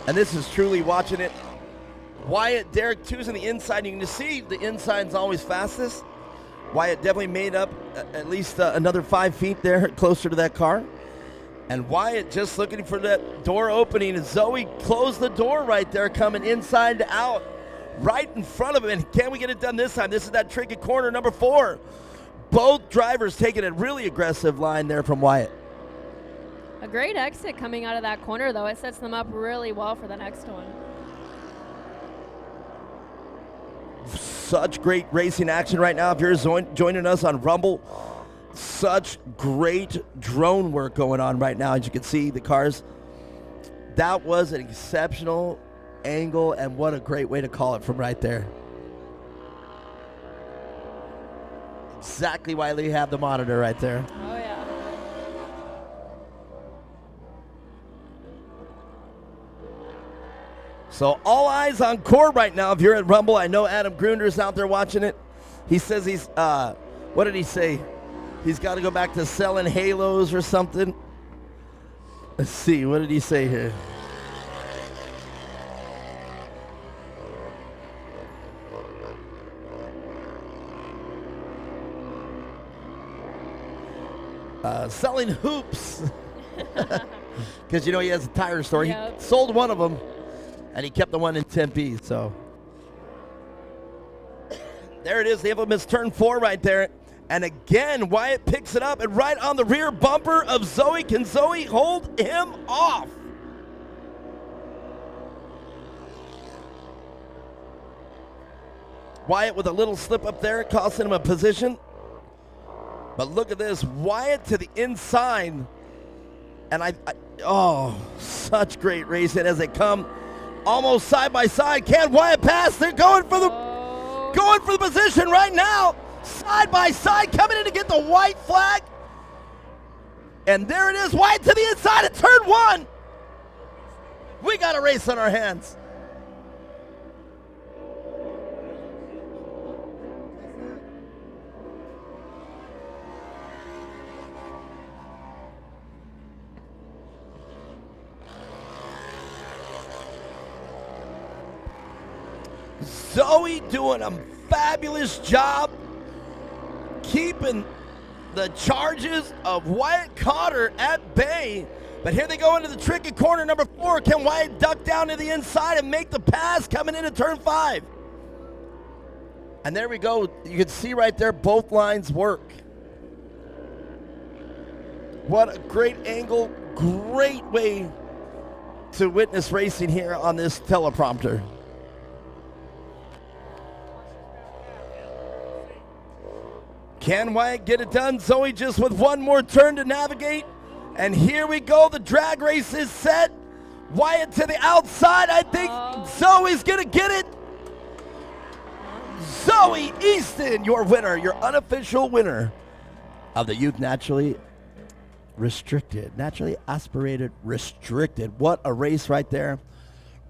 And this is truly watching it. Wyatt, Derek, two's on the inside. You can see the inside's always fastest. Wyatt definitely made up at least another 5 feet there closer to that car. And Wyatt just looking for that door opening. And Zoe closed the door right there, coming inside to out. Right in front of him. And can we get it done this time? This is that tricky corner, number 4. Both drivers taking a really aggressive line there from Wyatt. A great exit coming out of that corner, though. It sets them up really well for the next one. Such great racing action right now. If you're joining us on Rumble, such great drone work going on right now. As you can see, the cars. That was an exceptional angle, and what a great way to call it from right there. Exactly why they have the monitor right there. Oh, yeah. So all eyes on Core right now. If you're at Rumble, I know Adam Grunder's out there watching it. He says he's, what did he say? He's got to go back to selling halos or something. Let's see, what did he say here? Selling hoops. Because, you know, he has a tire store. Yep. He sold one of them, and he kept the one in Tempe, so. There it is, the infamous turn 4 right there. And again, Wyatt picks it up, and right on the rear bumper of Zoe. Can Zoe hold him off? Wyatt with a little slip up there, costing him a position. But look at this, Wyatt to the inside. And oh, such great racing as they come almost side by side. Can Wyatt pass? They're going for the position right now. Side by side, coming in to get the white flag. And there it is, Wyatt to the inside of turn 1. We got a race on our hands. Zoe doing a fabulous job keeping the charges of Wyatt Cotter at bay. But here they go into the tricky corner, number 4. Can Wyatt duck down to the inside and make the pass coming into turn 5? And there we go. You can see right there both lines work. What a great angle, great way to witness racing here on this teleprompter. Can Wyatt get it done? Zoe just with one more turn to navigate. And here we go. The drag race is set. Wyatt to the outside. I think Zoe's going to get it. Zoe Easton, your winner, your unofficial winner of the Youth Naturally Restricted, Naturally Aspirated Restricted. What a race right there.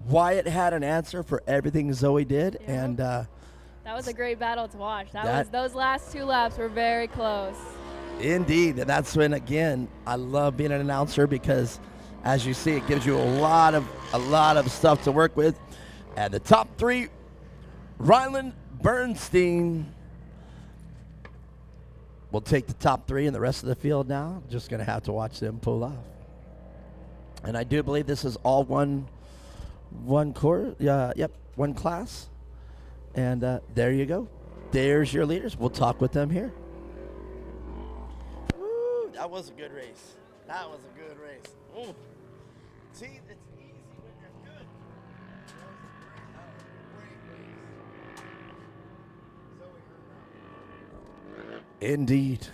Wyatt had an answer for everything Zoe did. Yeah. And that was a great battle to watch. Those last 2 laps were very close. Indeed, and that's when, again, I love being an announcer because, as you see, it gives you a lot of stuff to work with. And the top 3, Ryland Bernstein will take the top 3, and the rest of the field now just going to have to watch them pull off. And I do believe this is all one course. One class. And there you go. There's your leaders. We'll talk with them here. That was a good race. That was a good race. Ooh. See, it's easy when you're good. Indeed.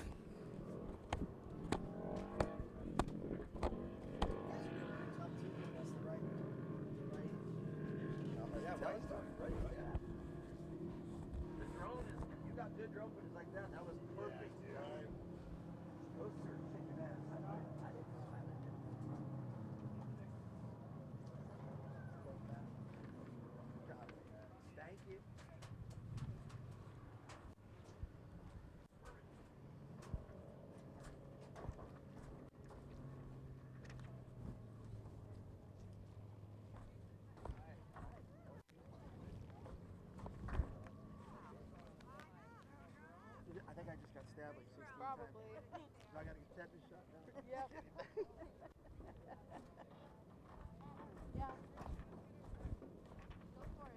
I think I just got stabbed like 16 times. So I gotta get tetanus shot now? Yep. Yeah. Go for it.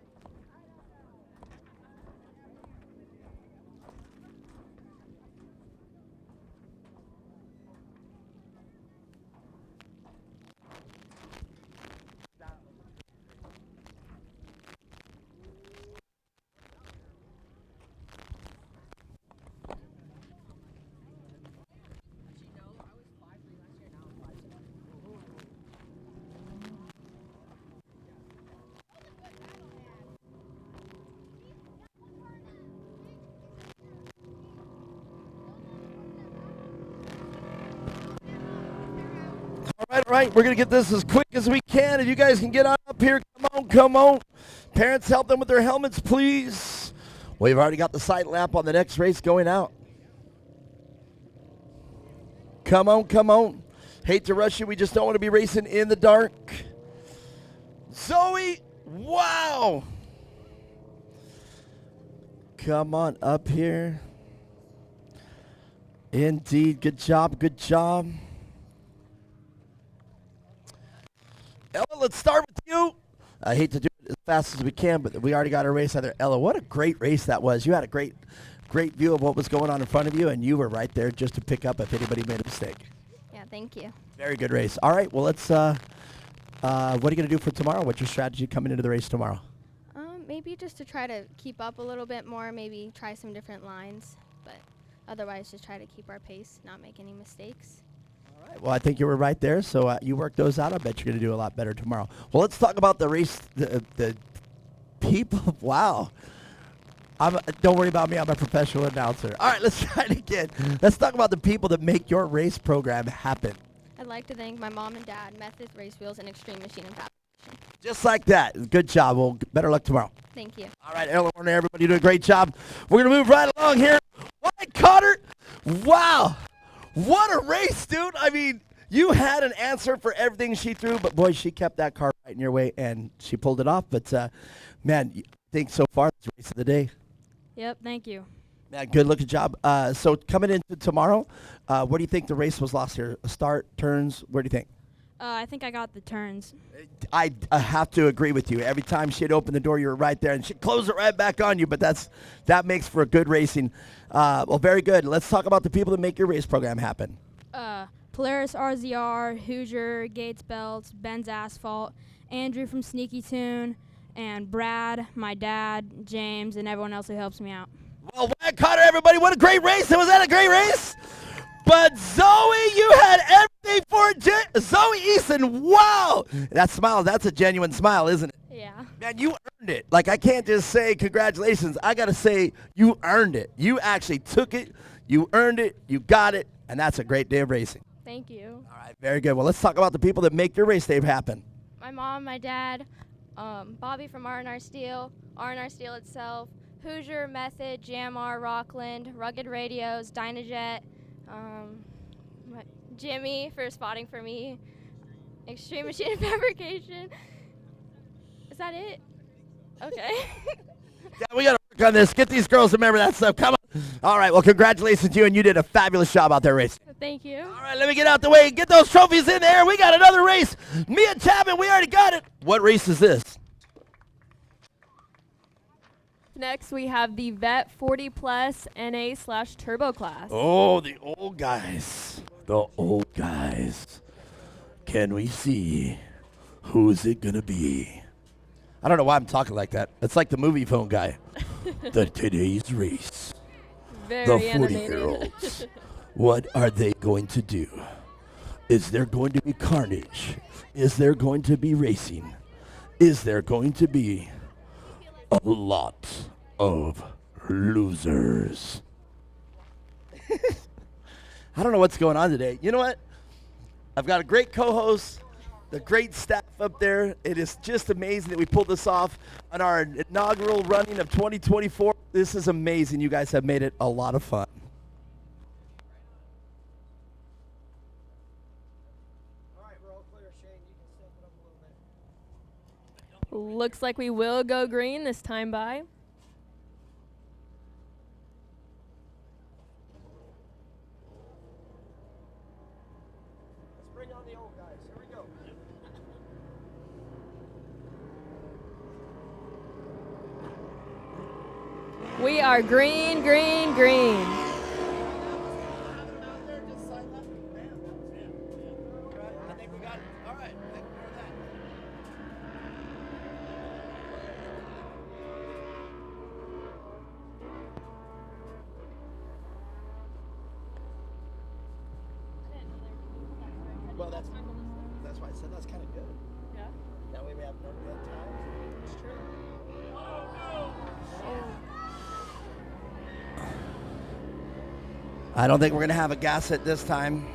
All right, we're going to get this as quick as we can. If you guys can get on up here, come on. Parents, help them with their helmets, please. We've already got the sight lap on the next race going out. Come on. Hate to rush you. We just don't want to be racing in the dark. Zoe, wow. Come on up here. Indeed, good job. Ella, let's start with you. I hate to do it as fast as we can, but we already got a race out there. Ella, what a great race that was. You had a great view of what was going on in front of you, and you were right there just to pick up if anybody made a mistake. Yeah, thank you. Very good race. All right, well, let's, what are you going to do for tomorrow? What's your strategy coming into the race tomorrow? Maybe just to try to keep up a little bit more, maybe try some different lines, but otherwise just try to keep our pace, not make any mistakes. All right, well, I think you were right there, so you work those out. I bet you're going to do a lot better tomorrow. Well, let's talk about the race, the people. Wow. Don't worry about me. I'm a professional announcer. All right, let's try it again. Let's talk about the people that make your race program happen. I'd like to thank my mom and dad, Methodist Race Wheels, and Extreme Machine and Fabrication. Just like that. Good job. Well, better luck tomorrow. Thank you. All right, Eleanor and everybody doing a great job. We're going to move right along here. Wyatt Cotter. Wow. What a race, dude. I mean, you had an answer for everything she threw, but boy, she kept that car right in your way, and she pulled it off. But, man, think so far this race of the day? Yep, thank you. Yeah, good looking job. So coming into tomorrow, where do you think the race was lost here? Start, turns, where do you think? I think I got the turns. I have to agree with you. Every time she'd open the door, you were right there, and she'd close it right back on you, but that makes for a good racing. Well, very good. Let's talk about the people that make your race program happen. Polaris RZR, Hoosier, Gates Belts, Ben's Asphalt, Andrew from Sneaky Tune, and Brad, my dad, James, and everyone else who helps me out. Well, Wyatt Carter, everybody, what a great race. Was that a great race? But Zoe, you had everything for Zoe Eason. Wow. That smile, that's a genuine smile, isn't it? Yeah. Man, you earned it. Like, I can't just say congratulations. I got to say you earned it. You actually took it. You earned it. You got it. And that's a great day of racing. Thank you. All right, very good. Well, let's talk about the people that make your race day happen. My mom, my dad, Bobby from R&R Steel itself, Hoosier, Method, Jamar, Rockland, Rugged Radios, Dynajet, Jimmy for spotting for me, Extreme Machine Fabrication. Is that it? Okay. Yeah, we got to work on this. Get these girls to remember that stuff. Come on. All right, well, congratulations to you, and you did a fabulous job out there racing. Thank you. All right, let me get out the way and get those trophies in there. We got another race. Mia Chapman, we already got it. What race is this? Next, we have the Vet 40 Plus NA/Turbo class. Oh, the old guys. The old guys. Can we see who's it going to be? I don't know why I'm talking like that. It's like the movie phone guy. Today's race. Very the animated. 40-year-olds. What are they going to do? Is there going to be carnage? Is there going to be racing? Is there going to be a lot of losers? I don't know what's going on today. You know what? I've got a great co-host, the great staff up there. It is just amazing that we pulled this off on our inaugural running of 2024. This is amazing. You guys have made it a lot of fun. Looks like we will go green this time by. Let's bring on the old guys. Here we go. We are green, green, green. Well, that's why I said that's kind of good. Yeah. That way we have no dead time. It's true. I don't think we're going to have a gasset this time.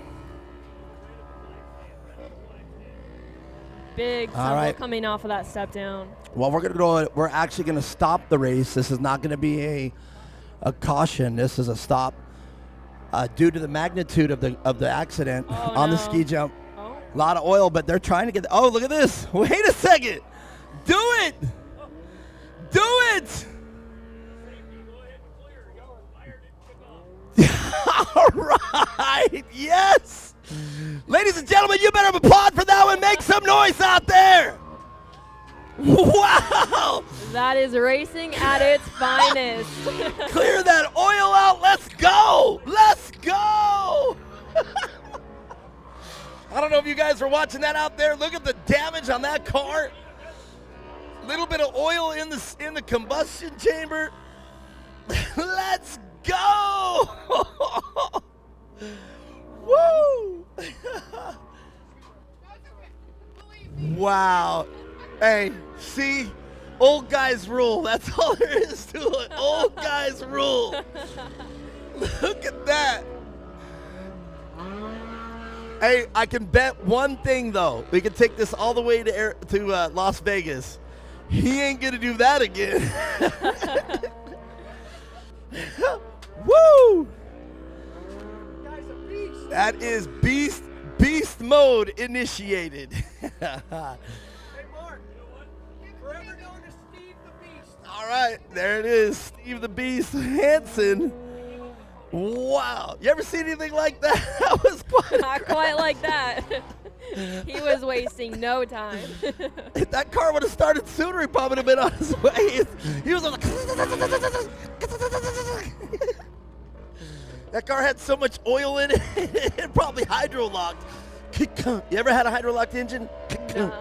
Big All tumble right. coming off of that step down. Well, we're actually going to stop the race. This is not going to be a caution. This is a stop due to the magnitude of the accident on the ski jump. A lot of oil, but they're trying to get. Oh, look at this! Wait a second. Do it. Do it. All right. Yes. Ladies and gentlemen, you better applaud for that one. Make some noise out there. Wow. That is racing at its finest. Clear that oil out. Let's go. Let's go. I don't know if you guys are watching that out there. Look at the damage on that car. Little bit of oil in the combustion chamber. Let's go. Woo. Wow. Hey, see? Old guys rule. That's all there is to it. Old guys rule. Look at that. Hey, I can bet one thing, though. We can take this all the way to Las Vegas. He ain't going to do that again. Woo! That is beast mode initiated. Hey, Mark. Forever known as Steve the Beast. All right, there it is, Steve the Beast Hansen. Wow, you ever seen anything like that? That was quite Not quite like that. He was wasting no time. If that car would have started sooner, he probably would have been on his way. He was on the. That car had so much oil in it, it probably hydro-locked. You ever had a hydro-locked engine? No.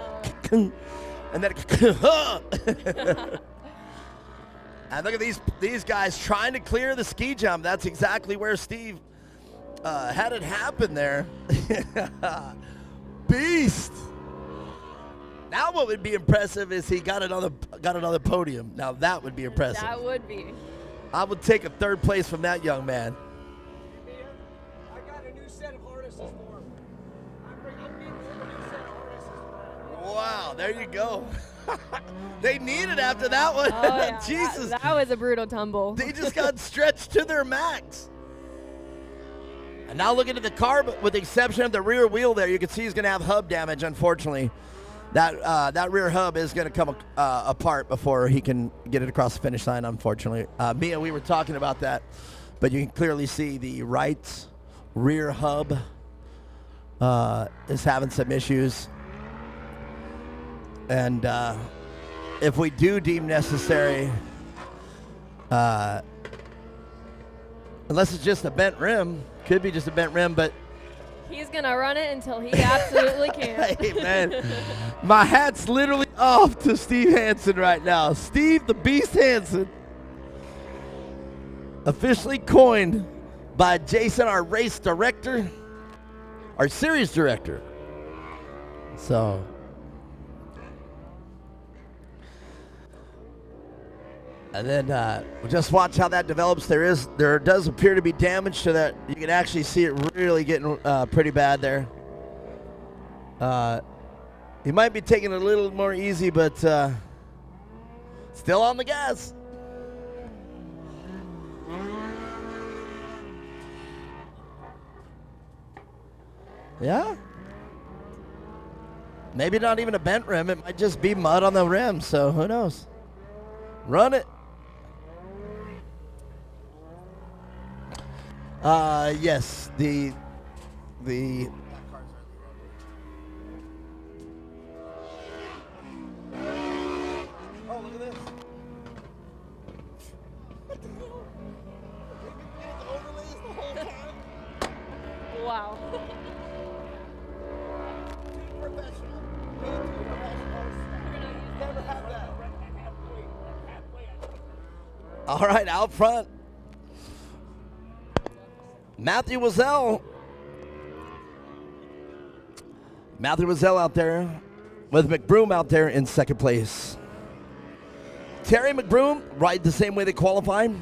And then and look at these guys trying to clear the ski jump. That's exactly where Steve had it happen there. Beast. Now what would be impressive is he got another podium. Now that would be impressive. That would be. I would take a third place from that young man. I got a new set of harnesses for him. I'm getting him a new set of harnesses. Wow, there you go. They need it after that one. Oh, yeah. Jesus. That was a brutal tumble. They just got stretched to their max. And now looking at the car, but with the exception of the rear wheel there, you can see he's going to have hub damage, unfortunately. That rear hub is going to come apart before he can get it across the finish line, unfortunately. Mia, we were talking about that, but you can clearly see the right rear hub is having some issues. And if we do deem necessary, unless it's just a bent rim, could be just a bent rim, but He's going to run it until he absolutely can. hey, man, my hat's literally off to Steve Hansen right now. Steve the Beast Hansen, officially coined by Jason, our race director, our series director. So, and then we'll just watch how that develops. There does appear to be damage to that. You can actually see it really getting pretty bad there. He might be taking it a little more easy, but still on the gas. Yeah. Maybe not even a bent rim. It might just be mud on the rim, so who knows? Run it. Yes, the oh, look at this. Wow. All right, out front, Matthew Wazell. Matthew Wazell out there with McBroom out there in second place. Terry McBroom ride the same way they qualified.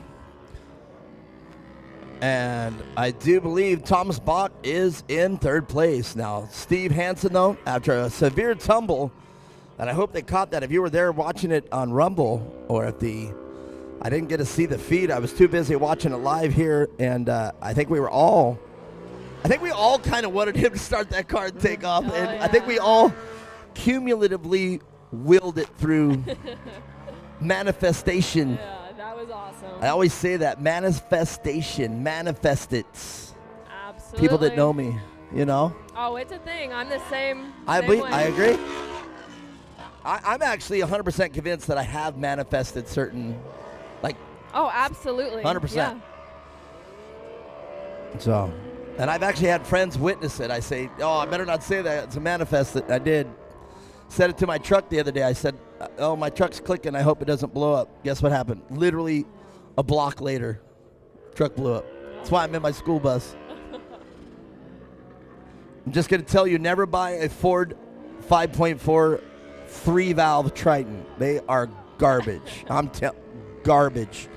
And I do believe Thomas Bach is in third place. Now, Steve Hansen, though, after a severe tumble, and I hope they caught that. If you were there watching it on Rumble, or if I didn't get to see the feed. I was too busy watching it live here, and I think we all kind of wanted him to start that car and take off, and yeah. I think we all cumulatively willed it through manifestation. Yeah, that was awesome. I always say that, manifestation, manifest it. Absolutely. People that know me, you know. Oh, it's a thing. I'm the same. I same way. agree. I'm actually 100% convinced that I have manifested certain. Oh, absolutely. 100%. Yeah. So, and I've actually had friends witness it. I say, oh, I better not say that. It's a manifest that I did. Said it to my truck the other day. I said, oh, my truck's clicking. I hope it doesn't blow up. Guess what happened? Literally a block later, truck blew up. That's why I'm in my school bus. I'm just going to tell you, never buy a Ford 5.4 3-valve Triton. They are garbage. Garbage.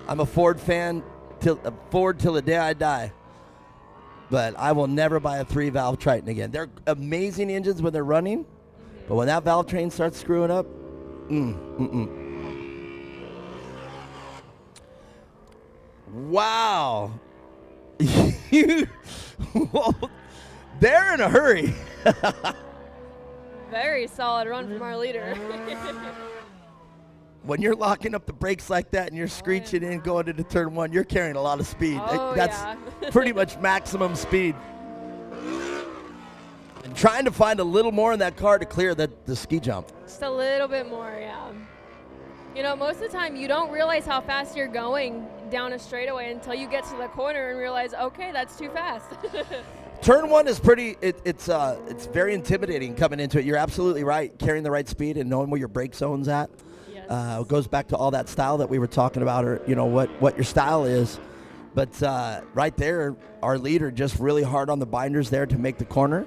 I'm a Ford fan, till the day I die. But I will never buy a 3-valve Triton again. They're amazing engines when they're running, but when that valve train starts screwing up, Wow. They're in a hurry. Very solid run from our leader. when you're locking up the brakes like that and you're screeching in going into turn 1, you're carrying a lot of speed. That's pretty much maximum speed. And trying to find a little more in that car to clear the ski jump. Just a little bit more, yeah. You know, most of the time you don't realize how fast you're going down a straightaway until you get to the corner and realize, okay, that's too fast. Turn 1 is pretty. It's very intimidating coming into it. You're absolutely right. Carrying the right speed and knowing where your brake zone's at. Yes. It goes back to all that style that we were talking about, or you know what your style is. But right there, our leader just really hard on the binders there to make the corner.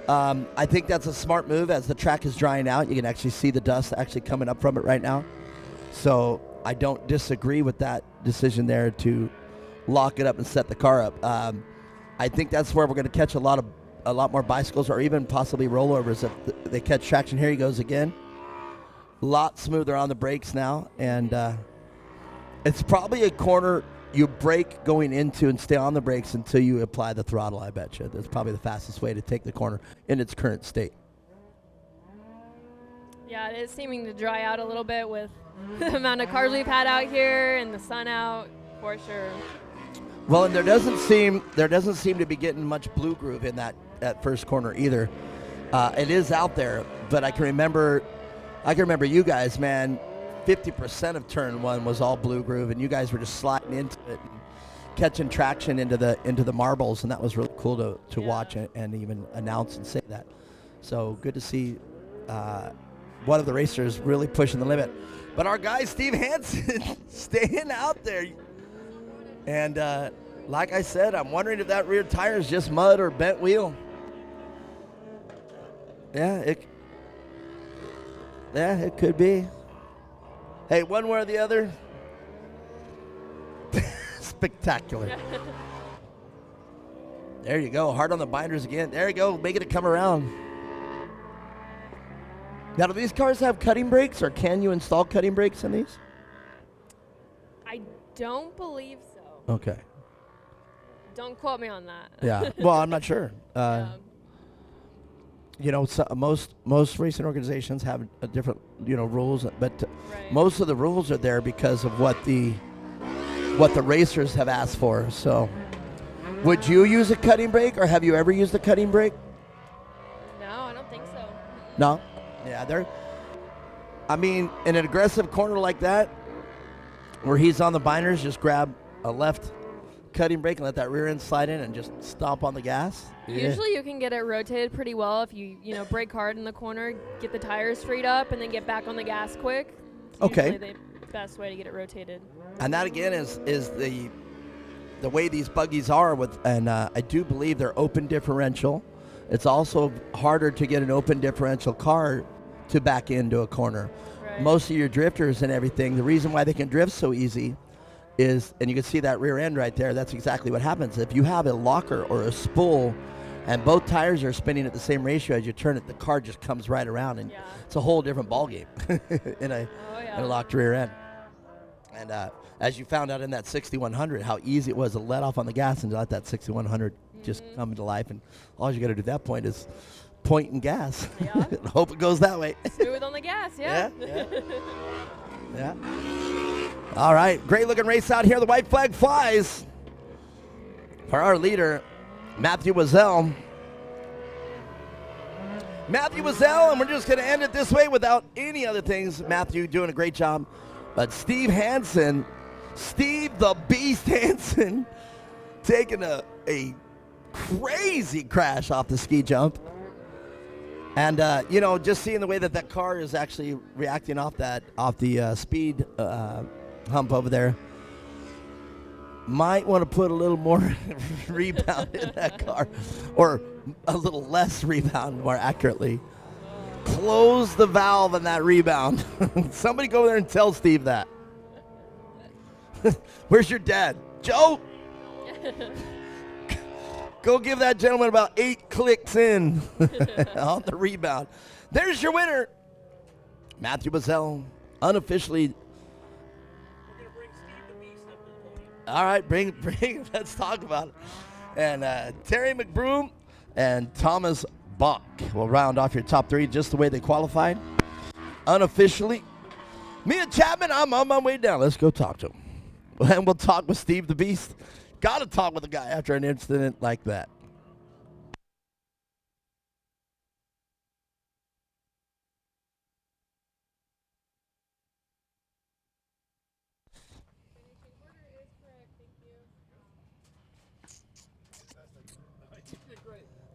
I think that's a smart move as the track is drying out. You can actually see the dust actually coming up from it right now. So I don't disagree with that decision there to lock it up and set the car up. I think that's where we're going to catch a lot more bicycles or even possibly rollovers if they catch traction. Here he goes again. A lot smoother on the brakes now, and it's probably a corner you brake going into and stay on the brakes until you apply the throttle, I bet you. That's probably the fastest way to take the corner in its current state. Yeah, it is seeming to dry out a little bit with the amount of cars we've had out here and the sun out, for sure. Well, and there doesn't seem to be getting much blue groove in that first corner either. It is out there, but I can remember you guys, man. 50% of turn 1 was all blue groove, and you guys were just sliding into it and catching traction into the marbles, and that was really cool to watch and even announce and say that. So good to see one of the racers really pushing the limit. But our guy Steve Hansen staying out there. And like I said, I'm wondering if that rear tire is just mud or bent wheel. Yeah, it could be. Hey, one way or the other. Spectacular. There you go. Hard on the binders again. There you go. Making it come around. Now, do these cars have cutting brakes, or can you install cutting brakes in these? I don't believe so. Okay. Don't quote me on that. Yeah. Well, I'm not sure. You know, most racing organizations have a different, rules, but most of the rules are there because of what the racers have asked for. So, would you use a cutting brake, or have you ever used a cutting brake? No, I don't think so. No. Yeah, in an aggressive corner like that, where he's on the binders, just grab a left cutting brake and let that rear end slide in and just stomp on the gas. Usually you can get it rotated pretty well if you brake hard in the corner, get the tires straight up, and then get back on the gas quick. It's usually the best way to get it rotated. And that again is the way these buggies are and I do believe they're open differential. It's also harder to get an open differential car to back into a corner. Right. Most of your drifters and everything, the reason why they can drift so easy is, and you can see that rear end right there, that's exactly what happens. If you have a locker or a spool and both tires are spinning at the same ratio as you turn it, the car just comes right around, and it's a whole different ballgame in a locked rear end. And as you found out in that 6100, how easy it was to let off on the gas and let that 6100 just come to life, and all you got to do at that point is point and gas. Yeah. Hope it goes that way. Smooth on the gas, yeah. Yeah. All right, great looking race out here. The white flag flies for our leader, Matthew Wazell. And we're just going to end it this way without any other things. Matthew doing a great job. But Steve Hansen, Steve the Beast Hansen, taking a crazy crash off the ski jump. And, just seeing the way that car is actually reacting off the speed hump over there. Might want to put a little more rebound in that car, or a little less rebound, more accurately. Close the valve in that rebound. Somebody go there and tell Steve that. Where's your dad? Joe! Go give that gentleman about 8 clicks in on the rebound. There's your winner, Matthew Wazell, unofficially. We're going to bring Steve the Beast up to the podium. All right, bring. Let's talk about it. And Terry McBroom and Thomas Bach will round off your top 3 just the way they qualified. Unofficially, Mia Chapman, I'm on my way down. Let's go talk to him. And we'll talk with Steve the Beast. Got to talk with a guy after an incident like that.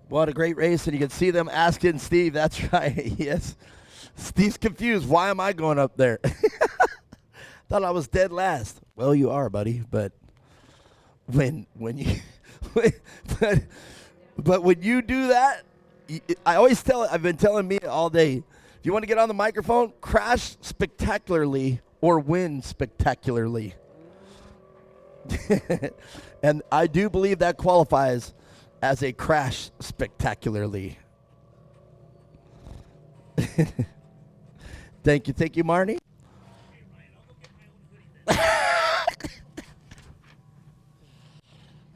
What a great race, and you can see them asking Steve. That's right, yes. Steve's confused. Why am I going up there? Thought I was dead last. Well, you are, buddy, but when you but when you do that, I always I've been telling Mia all day, if you want to get on the microphone, crash spectacularly or win spectacularly. And I do believe that qualifies as a crash spectacularly. Thank you, Marnie.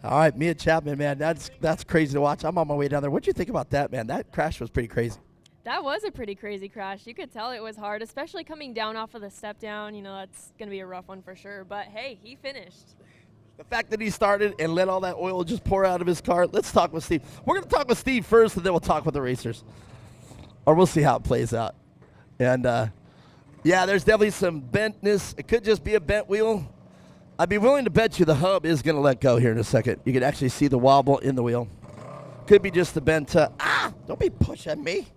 All right, Mia Chapman, man, that's crazy to watch. I'm on my way down there. What'd you think about that, man? That crash was pretty crazy. That was a pretty crazy crash. You could tell it was hard, especially coming down off of the step down. You know, that's going to be a rough one for sure. But, hey, he finished. The fact that he started and let all that oil just pour out of his car. Let's talk with Steve. We're going to talk with Steve first, and then we'll talk with the racers. Or we'll see how it plays out. And, yeah, there's definitely some bentness. It could just be a bent wheel. I'd be willing to bet you the hub is going to let go here in a second. You can actually see the wobble in the wheel. Could be just the bent. Don't be pushing me.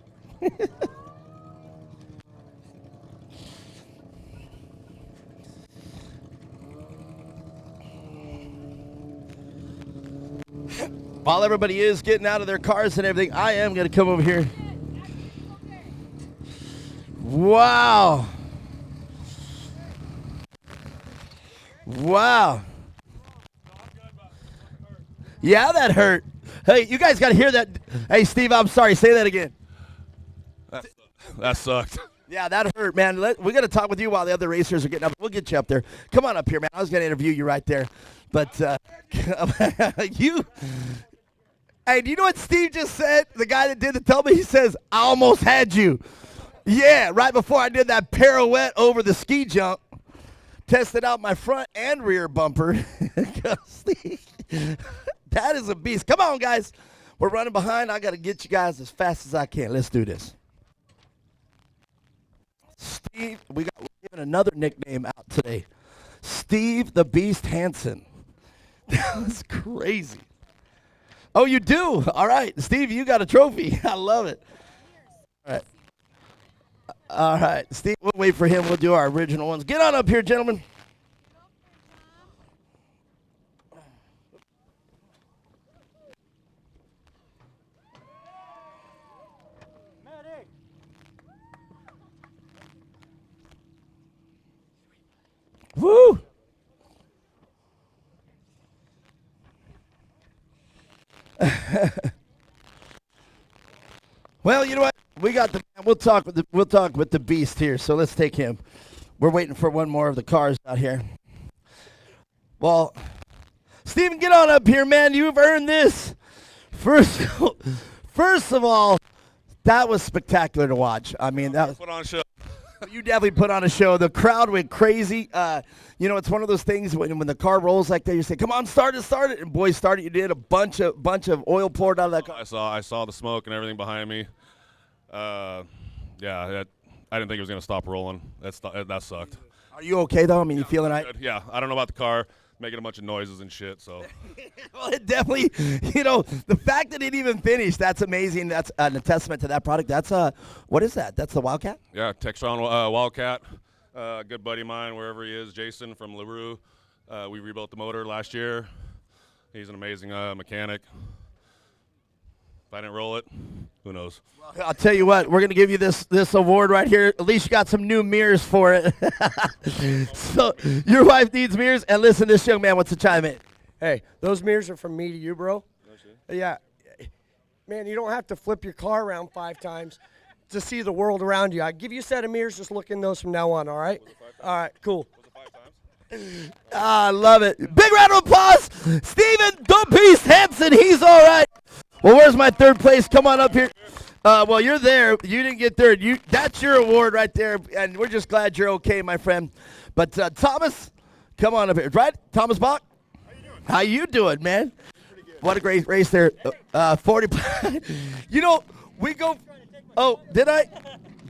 While everybody is getting out of their cars and everything, I am going to come over here. Wow. Wow. Yeah, that hurt. Hey, you guys got to hear that. Hey, Steve, I'm sorry. Say that again. That sucked. Yeah, that hurt, man. We got to talk with you while the other racers are getting up. We'll get you up there. Come on up here, man. I was going to interview you right there. But you. Hey, do you know what Steve just said? The guy that did the tell me, he says, I almost had you. Yeah, right before I did that pirouette over the ski jump. Tested out my front and rear bumper. That is a beast. Come on, guys. We're running behind. I got to get you guys as fast as I can. Let's do this. Steve, we're giving another nickname out today. Steve the Beast Hansen. That was crazy. Oh, you do? All right. Steve, you got a trophy. I love it. All right. All right. Steve, we'll wait for him. We'll do our original ones. Get on up here, gentlemen. Woo! Well, you know what? We got the. We'll talk with the beast here. So let's take him. We're waiting for one more of the cars out here. Well, Steven, get on up here, man. You've earned this. First of all, that was spectacular to watch. I mean, that was put on a show. You definitely put on a show. The crowd went crazy. You know, it's one of those things when the car rolls like that, you say, "Come on, start it!" And boy, start it! You did a bunch of oil poured out of that car. I saw the smoke and everything behind me. Yeah, I didn't think it was gonna stop rolling. That sucked. Are you okay though? I mean, you feeling right? Good. Yeah, I don't know about the car making a bunch of noises and shit. So. Well, it definitely, you know, the fact that it even finished, that's amazing. That's a testament to that product. That's what is that? That's the Wildcat? Yeah, Textron Wildcat. Good buddy of mine, wherever he is, Jason from LaRue. We rebuilt the motor last year. He's an amazing mechanic. If I didn't roll it, who knows? Well, I'll tell you what, we're going to give you this award right here. At least you got some new mirrors for it. So your wife needs mirrors. And listen, this young man wants to chime in. Hey, those mirrors are from me to you, bro. Yeah. Man, you don't have to flip your car around 5 times to see the world around you. I give you a set of mirrors, just look in those from now on, all right? All right, cool. I love it. Big round of applause. Steven the Beast Hansen, he's all right. Well, where's my third place? Come on up here. Well, you're there. You didn't get third. That's your award right there, and we're just glad you're okay, my friend. But Thomas, come on up here. Right? Thomas Bach? How you doing, man? What a great race there. 40. You know, we go. Oh, did I?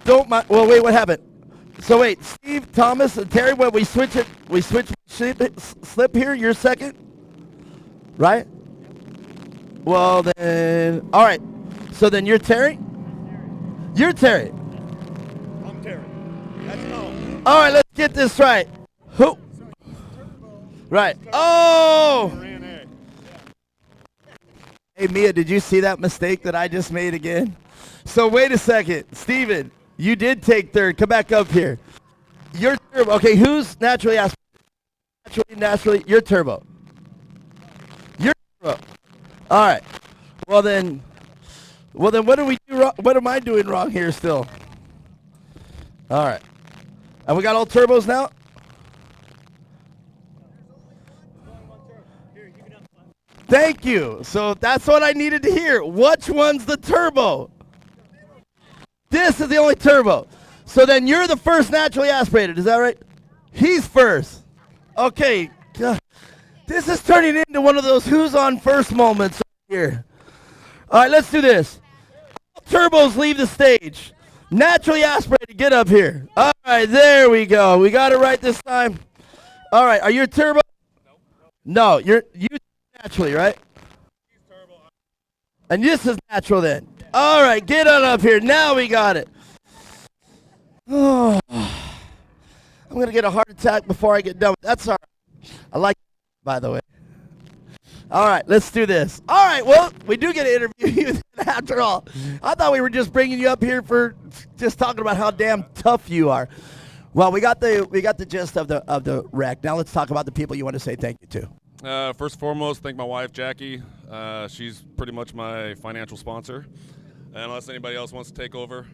Don't mind. Well, wait, what happened? So wait, Steve, Thomas, and Terry, when we switch it, slip here, you're second? Right? Well, then, all right. So then you're Terry? You're Terry. I'm Terry. That's no. All right, let's get this right. Who? Right. Oh! Hey, Mia, did you see that mistake that I just made again? So wait a second. Steven, you did take third. Come back up here. You're turbo. Okay, who's naturally aspirated? Naturally, you're turbo. You're turbo. All right. Well then, what do we do wrong? What am I doing wrong here still? All right. And we got all turbos now? Thank you. So that's what I needed to hear. Which one's the turbo? This is the only turbo. So then you're the first naturally aspirated. Is that right? He's first. Okay. This is turning into one of those who's on first moments here. All right, let's do this. Turbos leave the stage. Naturally aspirated, get up here. All right, there we go. We got it right this time. All right, are you a turbo? No, you naturally, right? And this is natural then. All right, get on up here. Now we got it. Oh, I'm going to get a heart attack before I get done. That's all right. I like it, by the way. All right, let's do this. All right, well, we do get to interview you after all. I thought we were just bringing you up here for just talking about how damn tough you are. Well, we got the gist of the wreck. Now let's talk about the people you want to say thank you to. First and foremost, thank my wife, Jackie. She's pretty much my financial sponsor, unless anybody else wants to take over.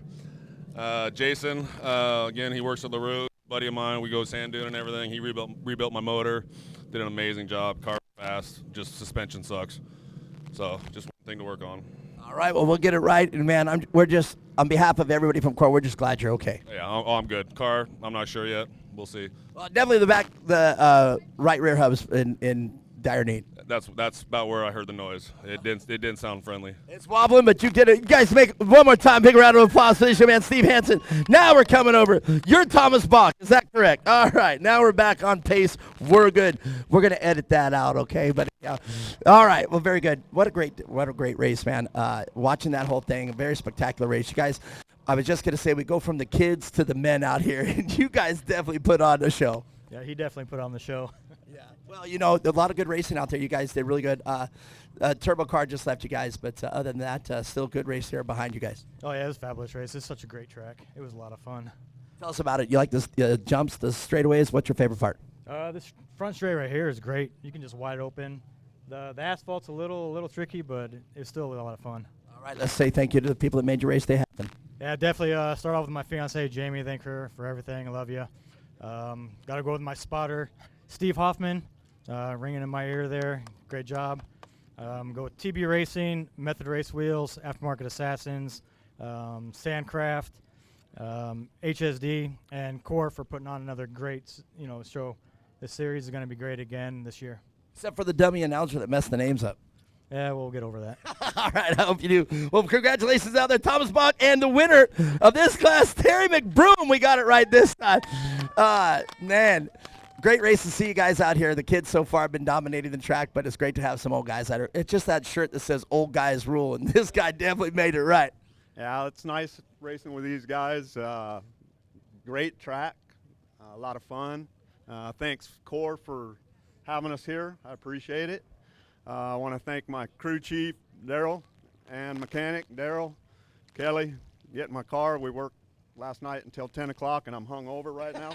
Jason, again, he works at LaRue, buddy of mine. We go sand dune and everything. He rebuilt my motor, did an amazing job. Car fast, just suspension sucks. So just one thing to work on. All right, well, we'll get it right. And, man, we're just, on behalf of everybody from Core, we're just glad you're okay. Yeah, I'm good. Car, I'm not sure yet. We'll see. Well, definitely the right rear hub's in dire need. That's about where I heard the noise. It didn't sound friendly. It's wobbling, but you get it. You guys make one more time. Big round of applause for this young man, Steve Hansen. Now we're coming over. You're Thomas Bach. Is that correct? All right. Now we're back on pace. We're good. We're gonna edit that out, okay? But yeah. All right. Well, very good. What a great race, man. Watching that whole thing, a very spectacular race. You guys, I was just gonna say we go from the kids to the men out here, and you guys definitely put on the show. Yeah, he definitely put on the show. Yeah. Well, you know, a lot of good racing out there. You guys did really good. Turbo Car just left you guys, but other than that, still good race there behind you guys. Oh, yeah, it was a fabulous race. It's such a great track. It was a lot of fun. Tell us about it. You like the jumps, the straightaways? What's your favorite part? This front straight right here is great. You can just wide open. The asphalt's a little tricky, but it's still a lot of fun. All right, let's say thank you to the people that made your race day happen. Yeah, definitely start off with my fiancée, Jamie. Thank her for everything. I love you. Got to go with my spotter, Steve Hoffman, ringing in my ear there. Great job. Go with TB Racing, Method Race Wheels, Aftermarket Assassins, Sandcraft, HSD, and Core for putting on another great show. This series is going to be great again this year. Except for the dummy announcer that messed the names up. Yeah, we'll get over that. All right, I hope you do. Well, congratulations out there, Thomas Bach, and the winner of this class, Terry McBroom. We got it right this time. Man, great race to see you guys out here. The kids so far have been dominating the track, but it's great to have some old guys out here. It's just that shirt that says old guys rule, and this guy definitely made it right. Yeah, it's nice racing with these guys. Great track, a lot of fun. Thanks, Core, for having us here. I appreciate it. I want to thank my crew chief, Daryl, and mechanic, Daryl, Kelly, getting my car. We worked last night until 10 o'clock, and I'm hung over right now.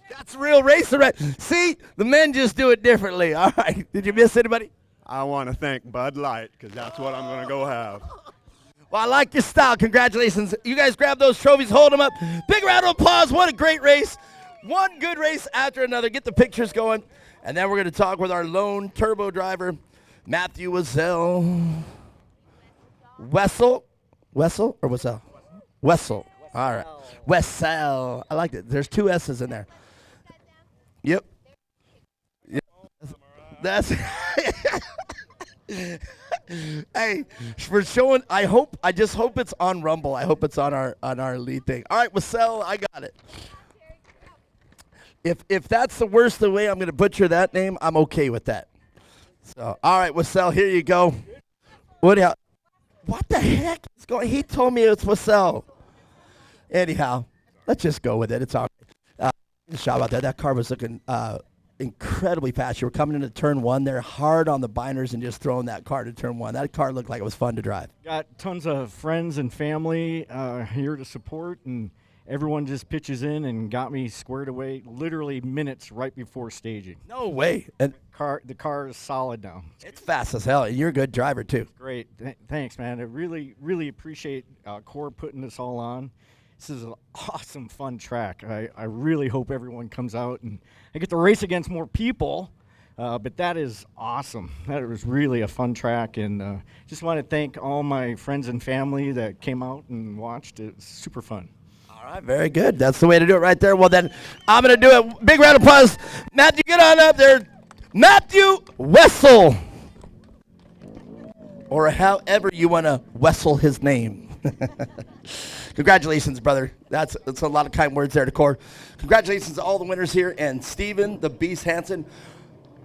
That's real racing, right? See, the men just do it differently. All right, did you miss anybody? I want to thank Bud Light, because that's what I'm going to go have. Well, I like your style. Congratulations. You guys grab those trophies, hold them up. Big round of applause. What a great race. One good race after another. Get the pictures going. And then we're going to talk with our lone turbo driver, Matthew Wessel. Wessel or Wessel? Wessel. All right. Wessel. I like it. There's 2 S's in there. Yep. Yep. That's hey, for showing. I just hope it's on Rumble. I hope it's on our lead thing. All right, Wessel, I got it. If that's the worst the way I'm gonna butcher that name, I'm okay with that. So all right, Wessel, here you go. What the heck is going? He told me it's Wessel. Anyhow, let's just go with it. It's all right. Shot about that. That car was looking incredibly fast. You were coming into turn 1 there, hard on the binders and just throwing that car to turn 1. That car looked like it was fun to drive. Got tons of friends and family here to support, and everyone just pitches in and got me squared away literally minutes right before staging. No way. And the car is solid now. It's fast as hell. You're a good driver too. Great. Thanks, man. I really appreciate Core putting this all on. This is an awesome, fun track. I really hope everyone comes out and I get to race against more people. But that is awesome. That was really a fun track, and just want to thank all my friends and family that came out and watched. It's super fun. All right, very good. That's the way to do it right there. Well, then I'm going to do it. Big round of applause. Matthew, get on up there. Matthew Wessel, or however you want to Wessel his name. Congratulations, brother. That's a lot of kind words there to Core. Congratulations to all the winners here, and Steven the Beast Hansen,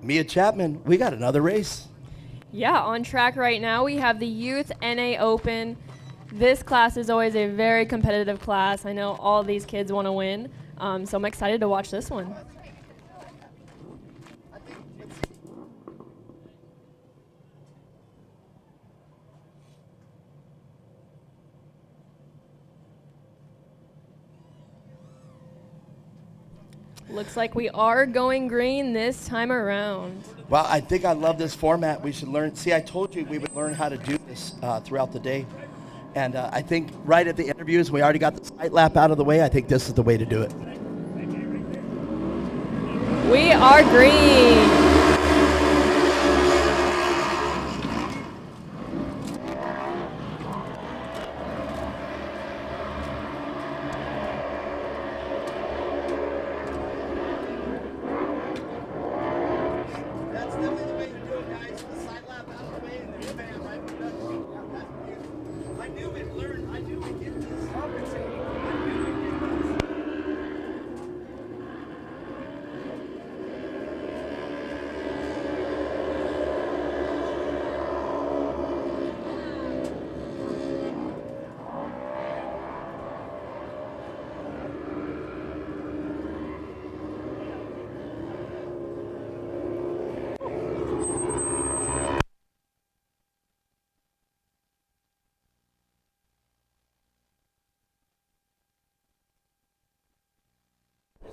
Mia Chapman. We got another race. Yeah, on track right now we have the Youth NA Open. This class is always a very competitive class. I know all these kids want to win, so I'm excited to watch this one. Looks like we are going green this time around. Well, I think I love this format. We should learn. See, I told you we would learn how to do this throughout the day. And I think right at the interviews, we already got the sight lap out of the way. I think this is the way to do it. We are green.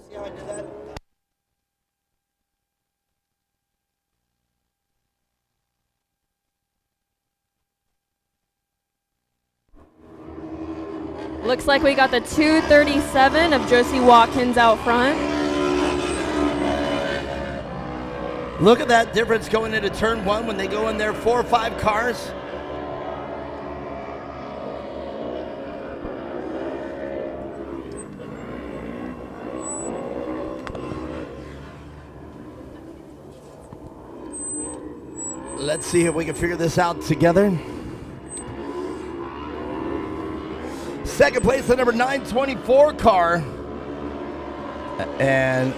See how I did that? Looks like we got the 237 of Josie Watkins out front. Look at that difference going into turn 1 when they go in there 4 or 5 cars. Let's see if we can figure this out together. Second place, the number 924 car. And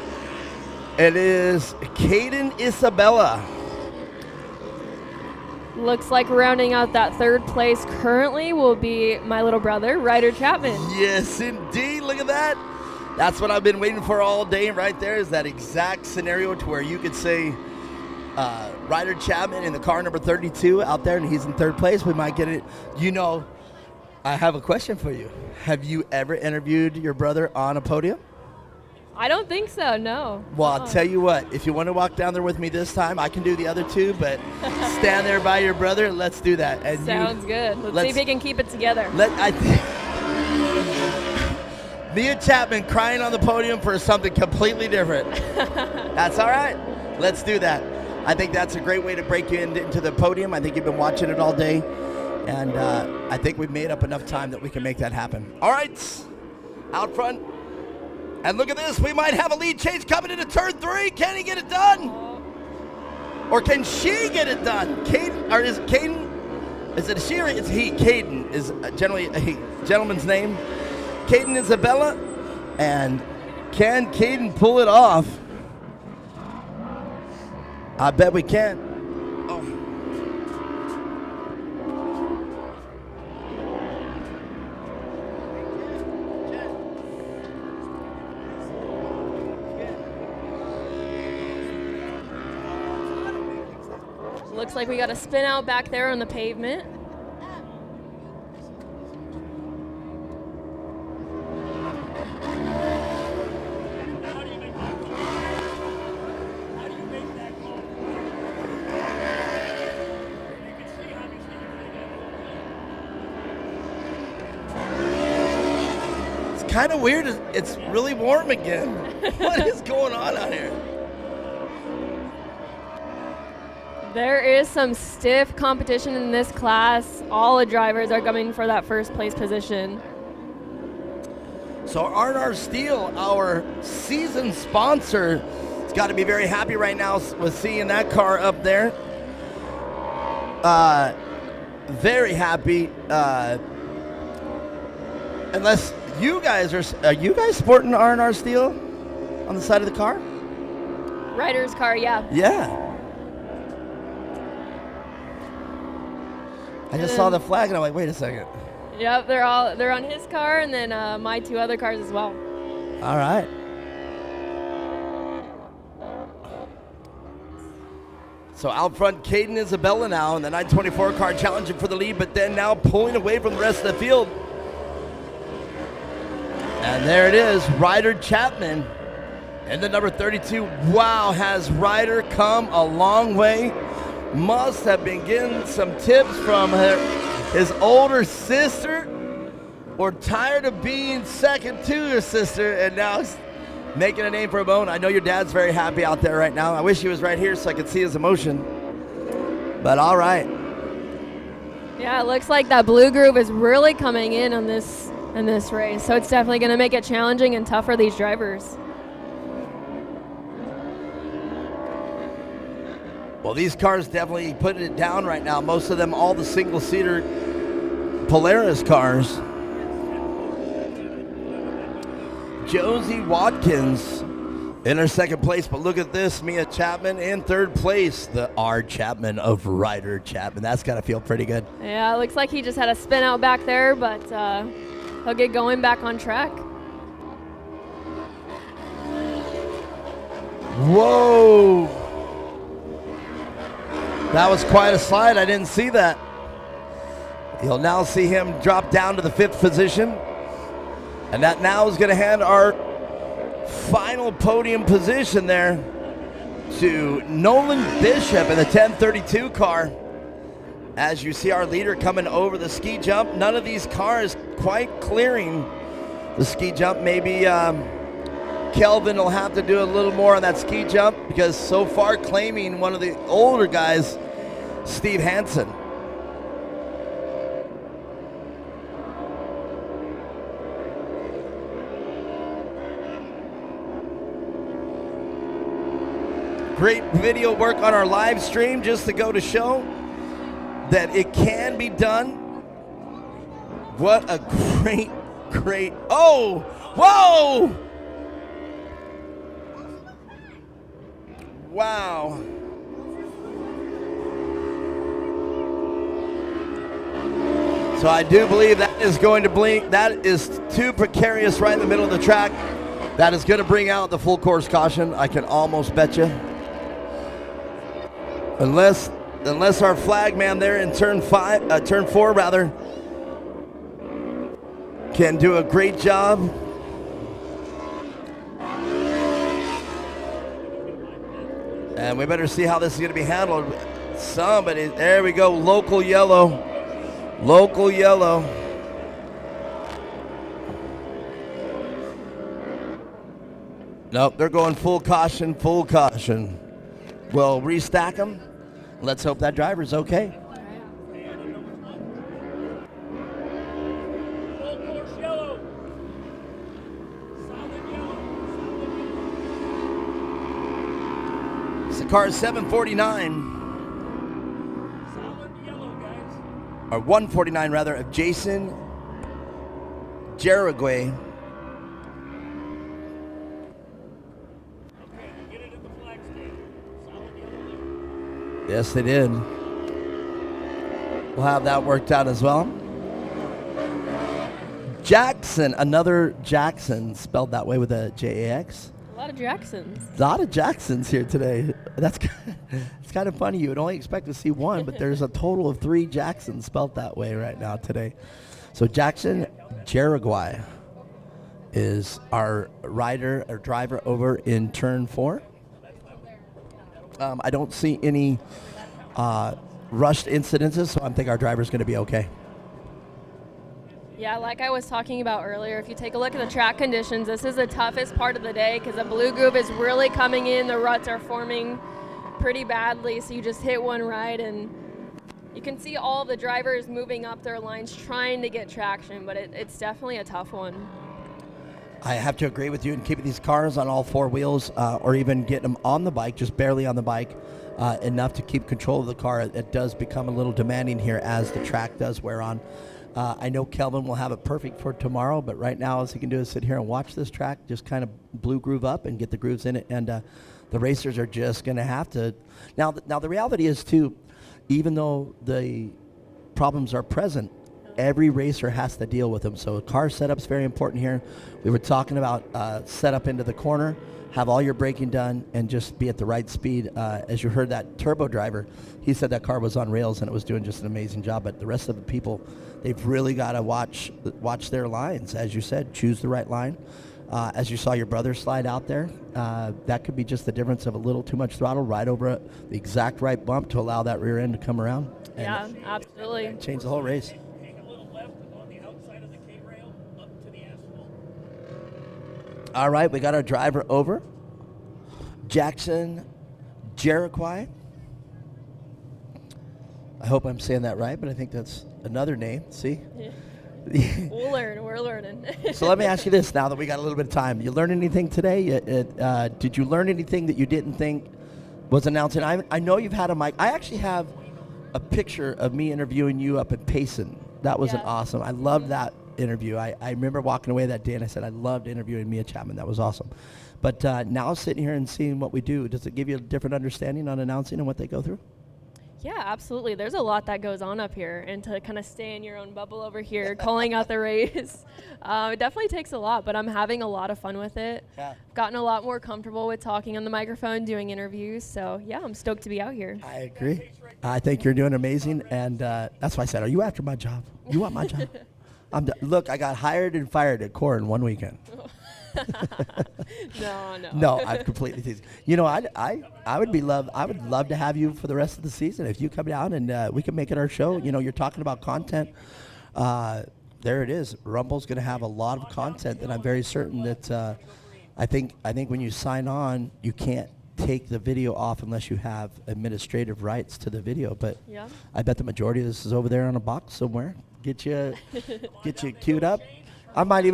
it is Caden Isabella. Looks like rounding out that third place currently will be my little brother, Ryder Chapman. Yes, indeed. Look at that. That's what I've been waiting for all day right there, is that exact scenario to where you could say Ryder Chapman in the car number 32 out there, and he's in third place. We might get it. You know, I have a question for you. Have you ever interviewed your brother on a podium? I don't think so, no. Well, I'll tell you what. If you want to walk down there with me this time, I can do the other two, but stand there by your brother. Let's do that. And sounds good. Let's see if he can keep it together. Mia Chapman crying on the podium for something completely different. That's all right. Let's do that. I think that's a great way to break you into the podium. I think you've been watching it all day. And I think we've made up enough time that we can make that happen. All right, out front. And look at this. We might have a lead change coming into turn 3. Can he get it done? Or can she get it done? Caden, or is it Caden? Is it a she or it's he? Caden is generally a gentleman's name. Caden Isabella. And can Caden pull it off? I bet we can. Oh. Looks like we got a spin out back there on the pavement. It's kind of weird. It's really warm again. What is going on out here? There is some stiff competition in this class. All the drivers are coming for that first place position. So R&R Steel, our season sponsor, has got to be very happy right now with seeing that car up there. Very happy. Unless you guys are you guys sporting R&R Steel on the side of the car? Ryder's car, yeah. Yeah. I just saw the flag and I'm like, wait a second. Yep, they're on his car and then my 2 other cars as well. All right. So out front, Caden Isabella now in the 924 car challenging for the lead, but then now pulling away from the rest of the field. And there it is, Ryder Chapman in the number 32. Wow, has Ryder come a long way? Must have been getting some tips from his older sister, or tired of being second to her sister, and now he's making a name for his own. I know your dad's very happy out there right now. I wish he was right here so I could see his emotion. But all right. Yeah, it looks like that blue groove is really coming in on this race, so it's definitely going to make it challenging and tough for these drivers. Well, these cars definitely putting it down right now. Most of them, all the single-seater Polaris cars. Josie Watkins in her second place, but look at this, Mia Chapman in third place. The R. Chapman of Ryder Chapman. That's got to feel pretty good. Yeah, it looks like he just had a spin out back there, but he'll get going back on track. Whoa! That was quite a slide. I didn't see that. You'll now see him drop down to the 5th position. And that now is going to hand our final podium position there to Nolan Bishop in the 1032 car. As you see our leader coming over the ski jump. None of these cars quite clearing the ski jump. Maybe Kelvin will have to do a little more on that ski jump, because so far claiming one of the older guys, Steve Hansen. Great video work on our live stream, just to go to show that it can be done. What a great, oh, whoa! Wow. So I do believe that is going to blink. That is too precarious right in the middle of the track. That is going to bring out the full course caution. I can almost bet you. Unless our flag man there in turn 4 rather, can do a great job. And we better see how this is going to be handled. Somebody, there we go, local yellow. Local yellow. Nope, they're going full caution, full caution. We'll restack them. Let's hope that driver's okay. car 749. Or 149 rather, of Jason Jaraguay. Yes, they did. We'll have that worked out as well. Jackson, another Jackson, spelled that way with a J-A-X. A lot of Jacksons. A lot of Jacksons here today. It's kind of funny. You would only expect to see one, but there's a total of 3 Jacksons spelled that way right now today. So Jackson Jaraguay is our rider or driver over in turn 4. I don't see any rushed incidences, so I think our driver's going to be okay. Yeah, like I was talking about earlier, if you take a look at the track conditions, this is the toughest part of the day because the blue groove is really coming in. The ruts are forming pretty badly, so you just hit one right, and you can see all the drivers moving up their lines trying to get traction, but it's definitely a tough one. I have to agree with you in keeping these cars on all 4 wheels or even getting them on the bike, just barely on the bike, enough to keep control of the car. It does become a little demanding here as the track does wear on. I know Kelvin will have it perfect for tomorrow, but right now all he can do is sit here and watch this track, just kind of blue groove up and get the grooves in it. And the racers are just going to have to. Now the reality is, too, even though the problems are present, every racer has to deal with them. So car setup's very important here. We were talking about setup into the corner, have all your braking done, and just be at the right speed. As you heard that turbo driver, he said that car was on rails and it was doing just an amazing job. But the rest of the people, they've really got to watch their lines. As you said, choose the right line. As you saw your brother slide out there, that could be just the difference of a little too much throttle right over the exact right bump to allow that rear end to come around. Yeah, absolutely. Change the whole race. All right, we got our driver over. Jackson Jaraguay. I hope I'm saying that right, but I think that's another name. See? Yeah. We'll learn. We're learning. So let me ask you this now that we got a little bit of time. You learn anything today? Did you learn anything that you didn't think was announced? And I know you've had a mic. I actually have a picture of me interviewing you up at Payson. That was an awesome. I loved that interview. I remember walking away that day and I said I loved interviewing Mia Chapman. That was awesome. But now sitting here and seeing what we do, does it give you a different understanding on announcing and what they go through? Yeah, absolutely. There's a lot that goes on up here, and to kind of stay in your own bubble over here, calling out the race, it definitely takes a lot, but I'm having a lot of fun with it. Yeah. Gotten a lot more comfortable with talking on the microphone, doing interviews, so yeah, I'm stoked to be out here. I agree. I think you're doing amazing, and that's why I said, are you after my job? You want my job? Look, I got hired and fired at Core in one weekend. No, I'm completely teasing. You know, I would love to have you for the rest of the season if you come down and we can make it our show. You know, you're talking about content. There it is. Rumble's going to have a lot of content that I'm very certain that I think when you sign on, you can't take the video off unless you have administrative rights to the video. But yeah. I bet the majority of this is over there on a box somewhere. Get you queued up. I might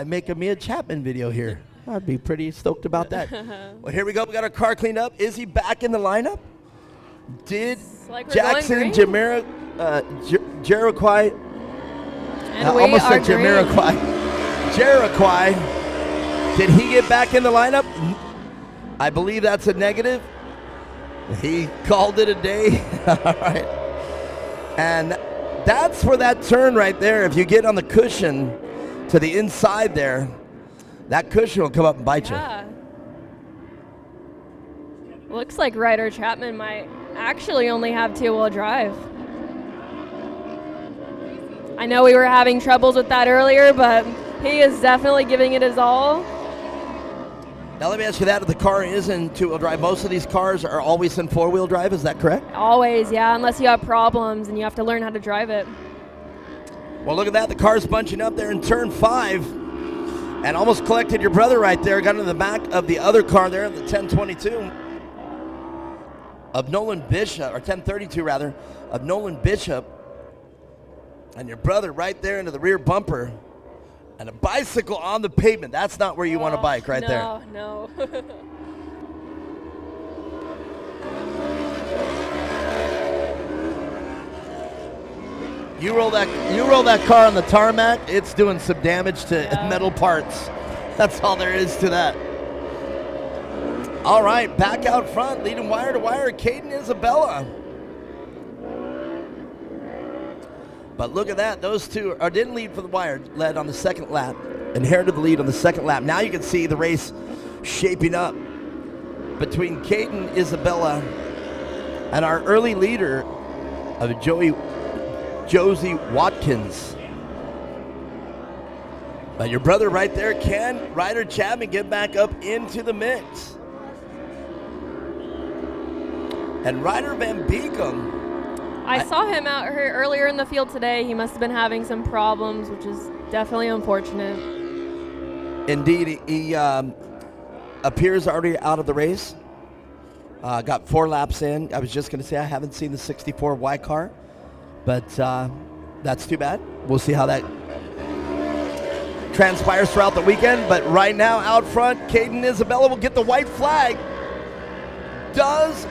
make a Mia Chapman video here. I'd be pretty stoked about that. Well, here we go. We got our car cleaned up. Is he back in the lineup? Did like Jackson Jaraguay? And we almost are said Jamiroquai. Jaraguay. Did he get back in the lineup? I believe that's a negative. He called it a day. All right. And that's for that turn right there. If you get on the cushion to the inside there, that cushion will come up and bite you. Looks like Ryder Chapman might actually only have two-wheel drive. I know we were having troubles with that earlier, but he is definitely giving it his all. Now let me ask you that. If the car is in two-wheel drive, most of these cars are always in four-wheel drive, is that correct? Always, yeah, unless you have problems and you have to learn how to drive it. Well, look at that. The car's bunching up there in turn 5 and almost collected your brother right there. Got into the back of the other car there, the 1022 of Nolan Bishop, or 1032 rather, of Nolan Bishop. And your brother right there into the rear bumper. And a bicycle on the pavement. That's not where you want to bike right there. No. You roll that car on the tarmac, it's doing some damage to metal parts. That's all there is to that. All right, back out front, leading wire to wire, Caden Isabella. But look at that, those two didn't lead for the wire, led on the second lap, inherited the lead on the second lap. Now you can see the race shaping up between Caden Isabella and our early leader of Josie Watkins. But your brother right there, can Ryder Chapman get back up into the mix? And Ryder Van Beekum. I saw him out here earlier in the field today. He must have been having some problems, which is definitely unfortunate. Indeed, he appears already out of the race. Got 4 laps in. I was just going to say I haven't seen the 64Y car, but that's too bad. We'll see how that transpires throughout the weekend. But right now, out front, Caden Isabella will get the white flag. Does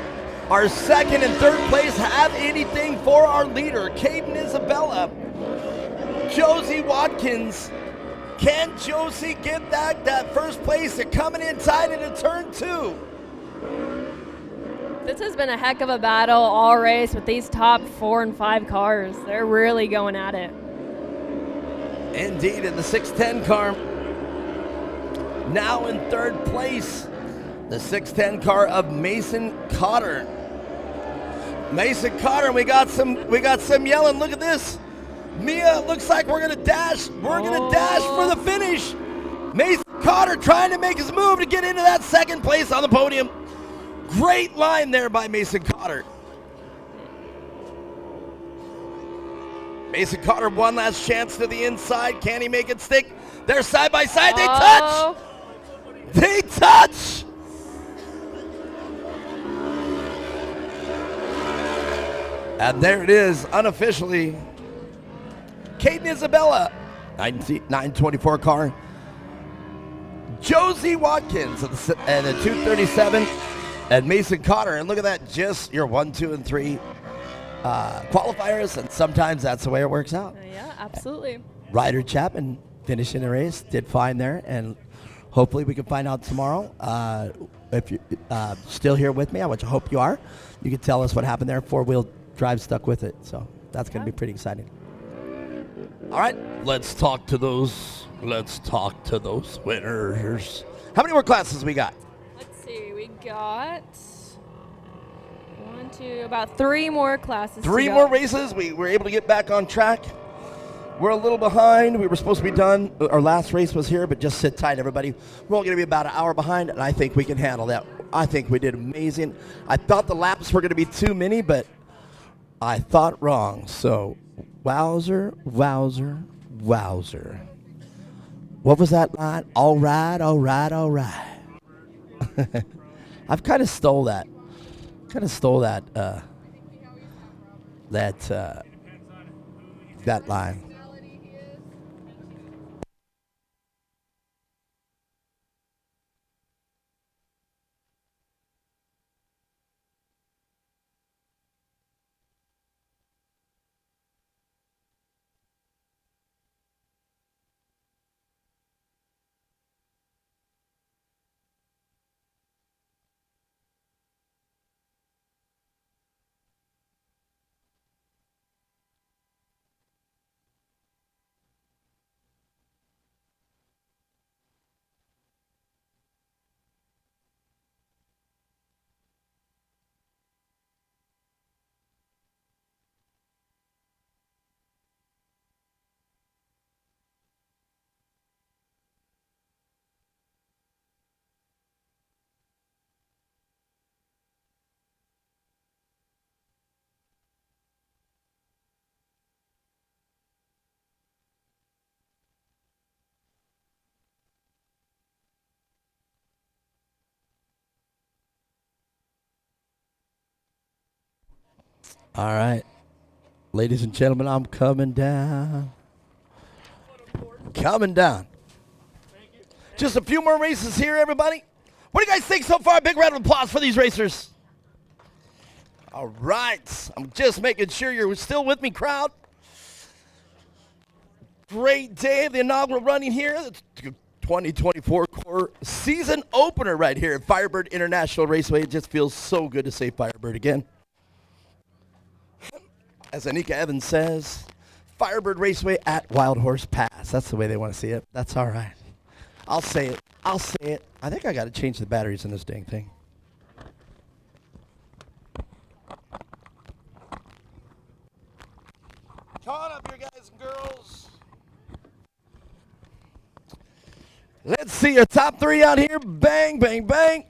our second and third place have anything for our leader, Caden Isabella? Josie Watkins. Can Josie get back that first place and coming in tight into turn 2? This has been a heck of a battle all race with these top 4 and 5 cars. They're really going at it. Indeed, in the 610 car, now in third place, the 610 car of Mason Cotter. Mason Cotter, we got some yelling. Look at this. Mia, looks like we're gonna dash. We're gonna dash for the finish. Mason Cotter trying to make his move to get into that second place on the podium. Great line there by Mason Cotter. Mason Cotter, one last chance to the inside. Can he make it stick? They're side by side. They touch. They touch. And there it is, unofficially. Caden Isabella, 924 car. Josie Watkins and the 237, and Mason Cotter. And look at that, just your 1, 2, and 3 qualifiers, and sometimes that's the way it works out. Yeah, absolutely. Ryder Chapman finishing the race, did fine there, and hopefully we can find out tomorrow. If you're still here with me, which I hope you are, you can tell us what happened there. 4-wheel drive stuck with it, so that's going to be pretty exciting. All right, let's talk to those winners. How many more classes we got? Let's see, we got about 3 more classes. 3 more races. We were able to get back on track. We're a little behind. We were supposed to be done. Our last race was here, but just sit tight, everybody. We're only going to be about an hour behind, and I think we can handle that. I think we did amazing. I thought the laps were going to be too many, but I thought wrong. So, wowzer, wowzer, wowzer. What was that line? All right, all right, all right. I've kind of stole that. That line. All right. Ladies and gentlemen, I'm coming down. Coming down. Just a few more races here, everybody. What do you guys think so far? Big round of applause for these racers. All right. I'm just making sure you're still with me, crowd. great day of the inaugural running here. The 2024 Core season opener right here at Firebird International Raceway. It just feels so good to say Firebird again. As Anika Evans says, Firebird Raceway at Wild Horse Pass. That's the way they want to see it. That's all right. I'll say it. I'll say it. I think I got to change the batteries in this dang thing. Come on up here, guys and girls. Let's see your top three out here. Bang, bang, bang.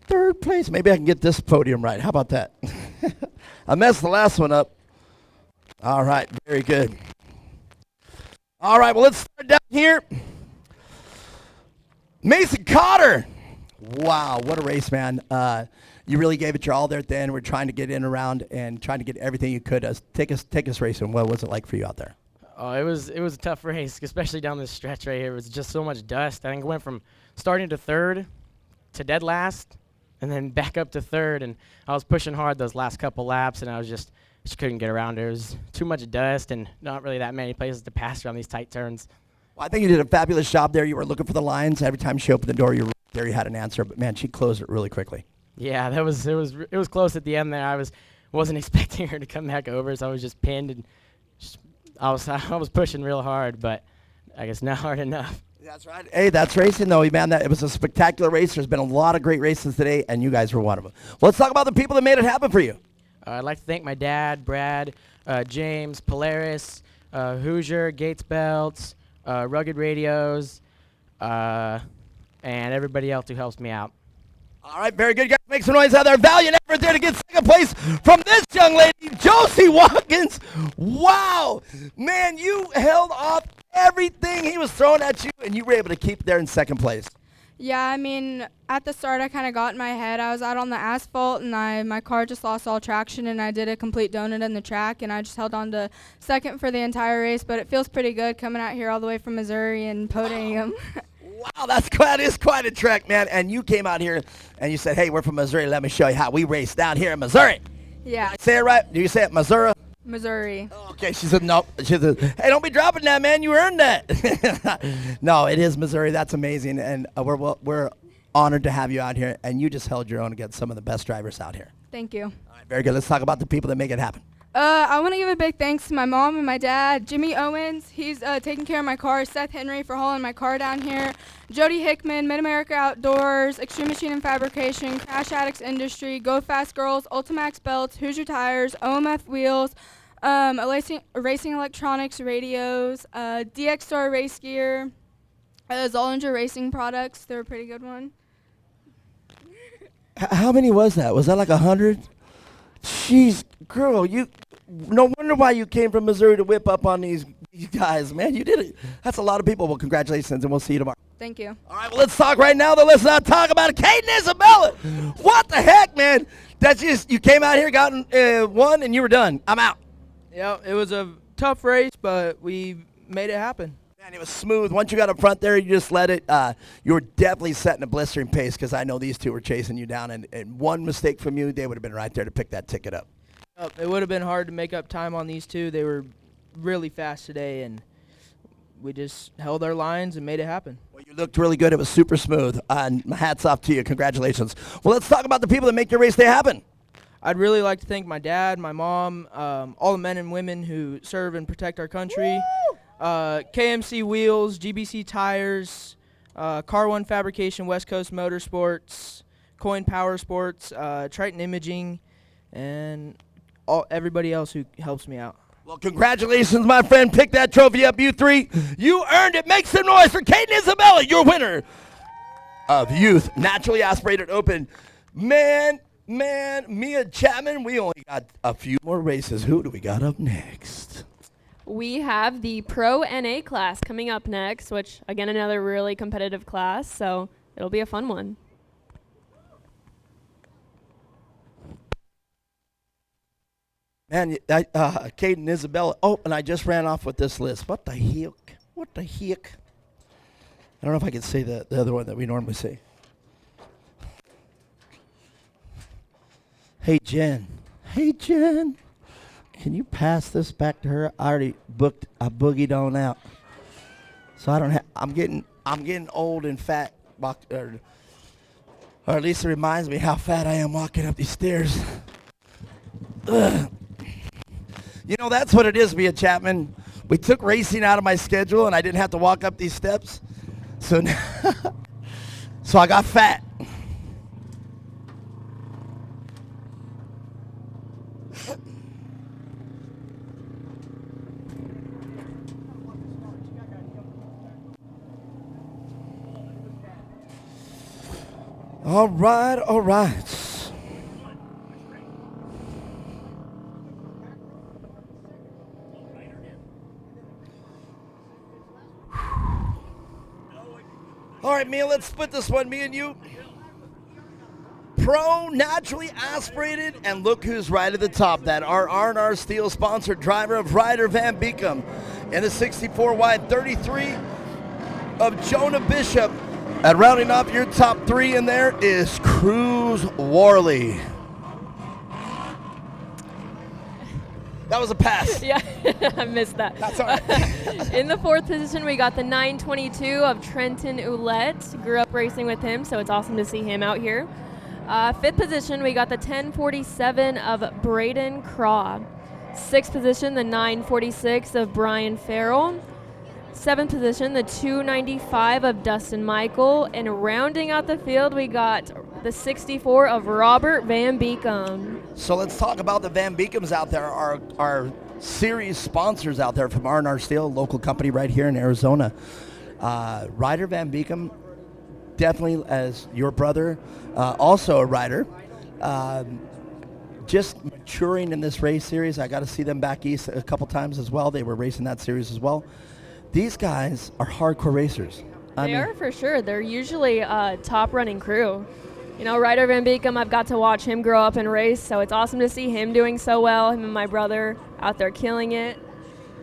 Third place. Maybe I can get this podium right. How about that? I messed the last one up. All right, very good. All right, well, let's start down here. Mason Cotter. Wow, what a race, man. You really gave it your all there at the end. We're trying to get in around and trying to get everything you could. Take us racing. What was it like for you out there? Oh, it was a tough race, especially down this stretch right here. It was just so much dust. I think it went from starting to third to dead last and then back up to third. And I was pushing hard those last couple laps, and I was just couldn't get around. There was too much dust and not really that many places to pass around these tight turns. Well, I think you did a fabulous job there. You were looking for the lines. Every time she opened the door, you were there. You had an answer. But, man, she closed it really quickly. Yeah, it was close at the end there. I wasn't expecting her to come back over, so I was just pinned and I was pushing real hard, but I guess not hard enough. That's right. Hey, that's racing, though, man. It was a spectacular race. There's been a lot of great races today, and you guys were one of them. Well, let's talk about the people that made it happen for you. I'd like to thank my dad, Brad, James, Polaris, Hoosier, Gates Belts, Rugged Radios, and everybody else who helps me out. All right, very good, guys. Make some noise out there. Valiant effort there to get second place from this young lady, Josie Watkins. Wow. Man, you held off everything he was throwing at you, and you were able to keep there in second place. Yeah, I mean, at the start I kind of got in my head. I was out on the asphalt, and my car just lost all traction, and I did a complete donut in the track, and I just held on to second for the entire race. But it feels pretty good coming out here all the way from Missouri and podium. Wow, that is quite a trek, man. And you came out here and you said, hey, we're from Missouri. Let me show you how we race down here in Missouri. Yeah. Did I say it right? Do you say it Missouri? Missouri. Okay, she said no. She said, hey, don't be dropping that, man. You earned that. No, it is Missouri. That's amazing. And we're honored to have you out here. And you just held your own against some of the best drivers out here. Thank you. All right, very good. Let's talk about the people that make it happen. I want to give a big thanks to my mom and my dad. Jimmy Owens, he's taking care of my car. Seth Henry for hauling my car down here. Jody Hickman, Mid-America Outdoors, Extreme Machine and Fabrication, Crash Addicts Industry, Go Fast Girls, Ultimax Belts, Hoosier Tires, OMF Wheels, Racing Electronics Radios, DX Star Race Gear, Zollinger Racing Products. They're a pretty good one. How many was that? Was that like 100? Jeez, girl, no wonder why you came from Missouri to whip up on these guys, man. You did it. That's a lot of people. Well, congratulations, and we'll see you tomorrow. Thank you. All right, well, let's talk right now, though. Let's not talk about it. Caden Isabella. What the heck, man? That's just, you came out here, got won, and you were done. I'm out. Yeah, it was a tough race, but we made it happen. Man, it was smooth. Once you got up front there, you just let it. You were definitely setting a blistering pace because I know these two were chasing you down, and one mistake from you, they would have been right there to pick that ticket up. It would have been hard to make up time on these two. They were really fast today, and we just held our lines and made it happen. Well, you looked really good. It was super smooth. And hats off to you. Congratulations. Well, let's talk about the people that make your race day happen. I'd really like to thank my dad, my mom, all the men and women who serve and protect our country. KMC Wheels, GBC Tires, Car One Fabrication, West Coast Motorsports, Coin Power Sports, Triton Imaging, and everybody else who helps me out. Well, congratulations, my friend. Pick that trophy up, you three. You earned it. Make some noise for Caden Isabella, your winner of Youth Naturally Aspirated Open. Man, Mia Chapman, we only got a few more races. Who do we got up next? We have the Pro NA class coming up next, which, again, another really competitive class, so it'll be a fun one. Man, Caden Isabella. Oh, and I just ran off with this list. What the heck? What the heck? I don't know if I can say the other one that we normally say. Hey, Jen. Hey, Jen. Can you pass this back to her? I already booked. I boogied on out. So I don't have. I'm getting old and fat. Or at least it reminds me how fat I am walking up these stairs. Ugh. You know, that's what it is, Mia Chapman. We took racing out of my schedule, and I didn't have to walk up these steps. So, so I got fat. All right, all right. All right, Mia, let's split this one, me and you. Pro, naturally aspirated, and look who's right at the top. That our R&R Steel sponsored driver of Ryder Van Beekum in the 64 wide 33 of Jonah Bishop. And rounding off your top three in there is Cruz Worley. That was a pass. Yeah, I missed that. That's all right. In the fourth position, we got the 922 of Trenton Ouellette. Grew up racing with him, so it's awesome to see him out here. Fifth position, we got the 1047 of Braden Craw. Sixth position, the 946 of Brian Farrell. Seventh position, the 295 of Dustin Michael. And rounding out the field, we got the 64 of Robert Van Beekum. So let's talk about the Van Beekums out there, our series sponsors out there from R&R Steel, local company right here in Arizona. Ryder Van Beekum, definitely as your brother, also a rider. Just maturing in this race series. I got to see them back east a couple times as well. They were racing that series as well. These guys are hardcore racers. They are for sure. They're usually a top running crew. You know, Ryder Van Beekum, I've got to watch him grow up and race, so it's awesome to see him doing so well, him and my brother out there killing it.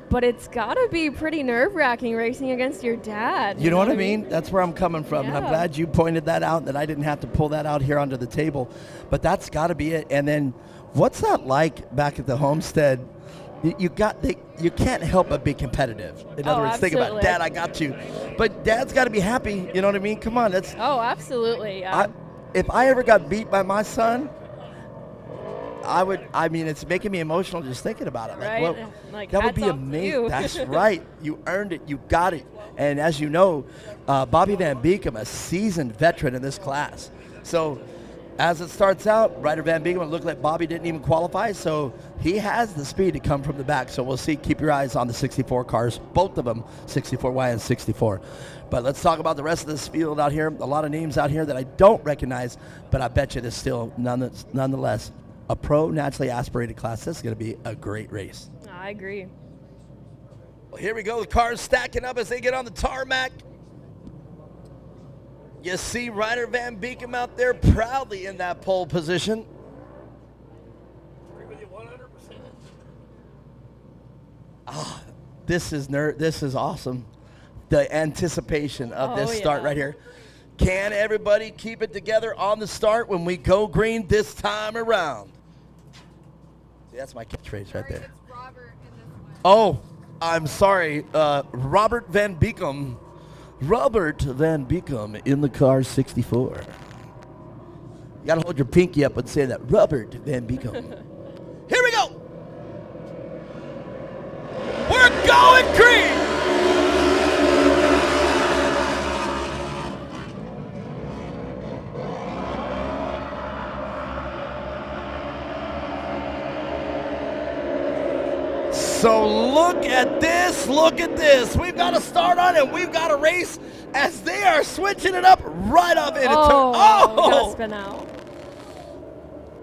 But it's got to be pretty nerve-wracking racing against your dad. You know what I mean? That's where I'm coming from, and I'm Yeah. glad you pointed that out, that I didn't have to pull that out here onto the table. But that's got to be it. And then what's that like back at the homestead? You can't help but be competitive. In other words, think about it. absolutely. Dad, I got you. But Dad's got to be happy. You know what I mean? Come on, that's. Oh, absolutely. Yeah. If I ever got beat by my son, I would. I mean, it's making me emotional just thinking about it. Right? Well, Like, that would hats be off to amazing. you. That's right. You earned it. You got it. And as you know, Bobby Van Beekum, a seasoned veteran in this class. So as it starts out, Ryder Van Beekum, it looked like Bobby didn't even qualify, so he has the speed to come from the back. So we'll see. Keep your eyes on the 64 cars, both of them, 64Y and 64. But let's talk about the rest of this field out here. A lot of names out here that I don't recognize, but I bet you there's still nonetheless a pro naturally aspirated class. This is going to be a great race. I agree. Well, here we go. The cars stacking up as they get on the tarmac. You see Ryder Van Beekum out there proudly in that pole position. Agree with you 100%. Ah, this is awesome. The anticipation of this start right here. Can everybody keep it together on the start when we go green this time around? See, that's my catchphrase right there. Oh, I'm sorry. Robert Van Beekum. Robert Van Beekum in the car 64. You got to hold your pinky up and say that. Robert Van Beekum. Here we go. We're going green. So look at this, look at this. We've got to start on it. We've got to race as they are switching it up right off into turn. Gotta spin out.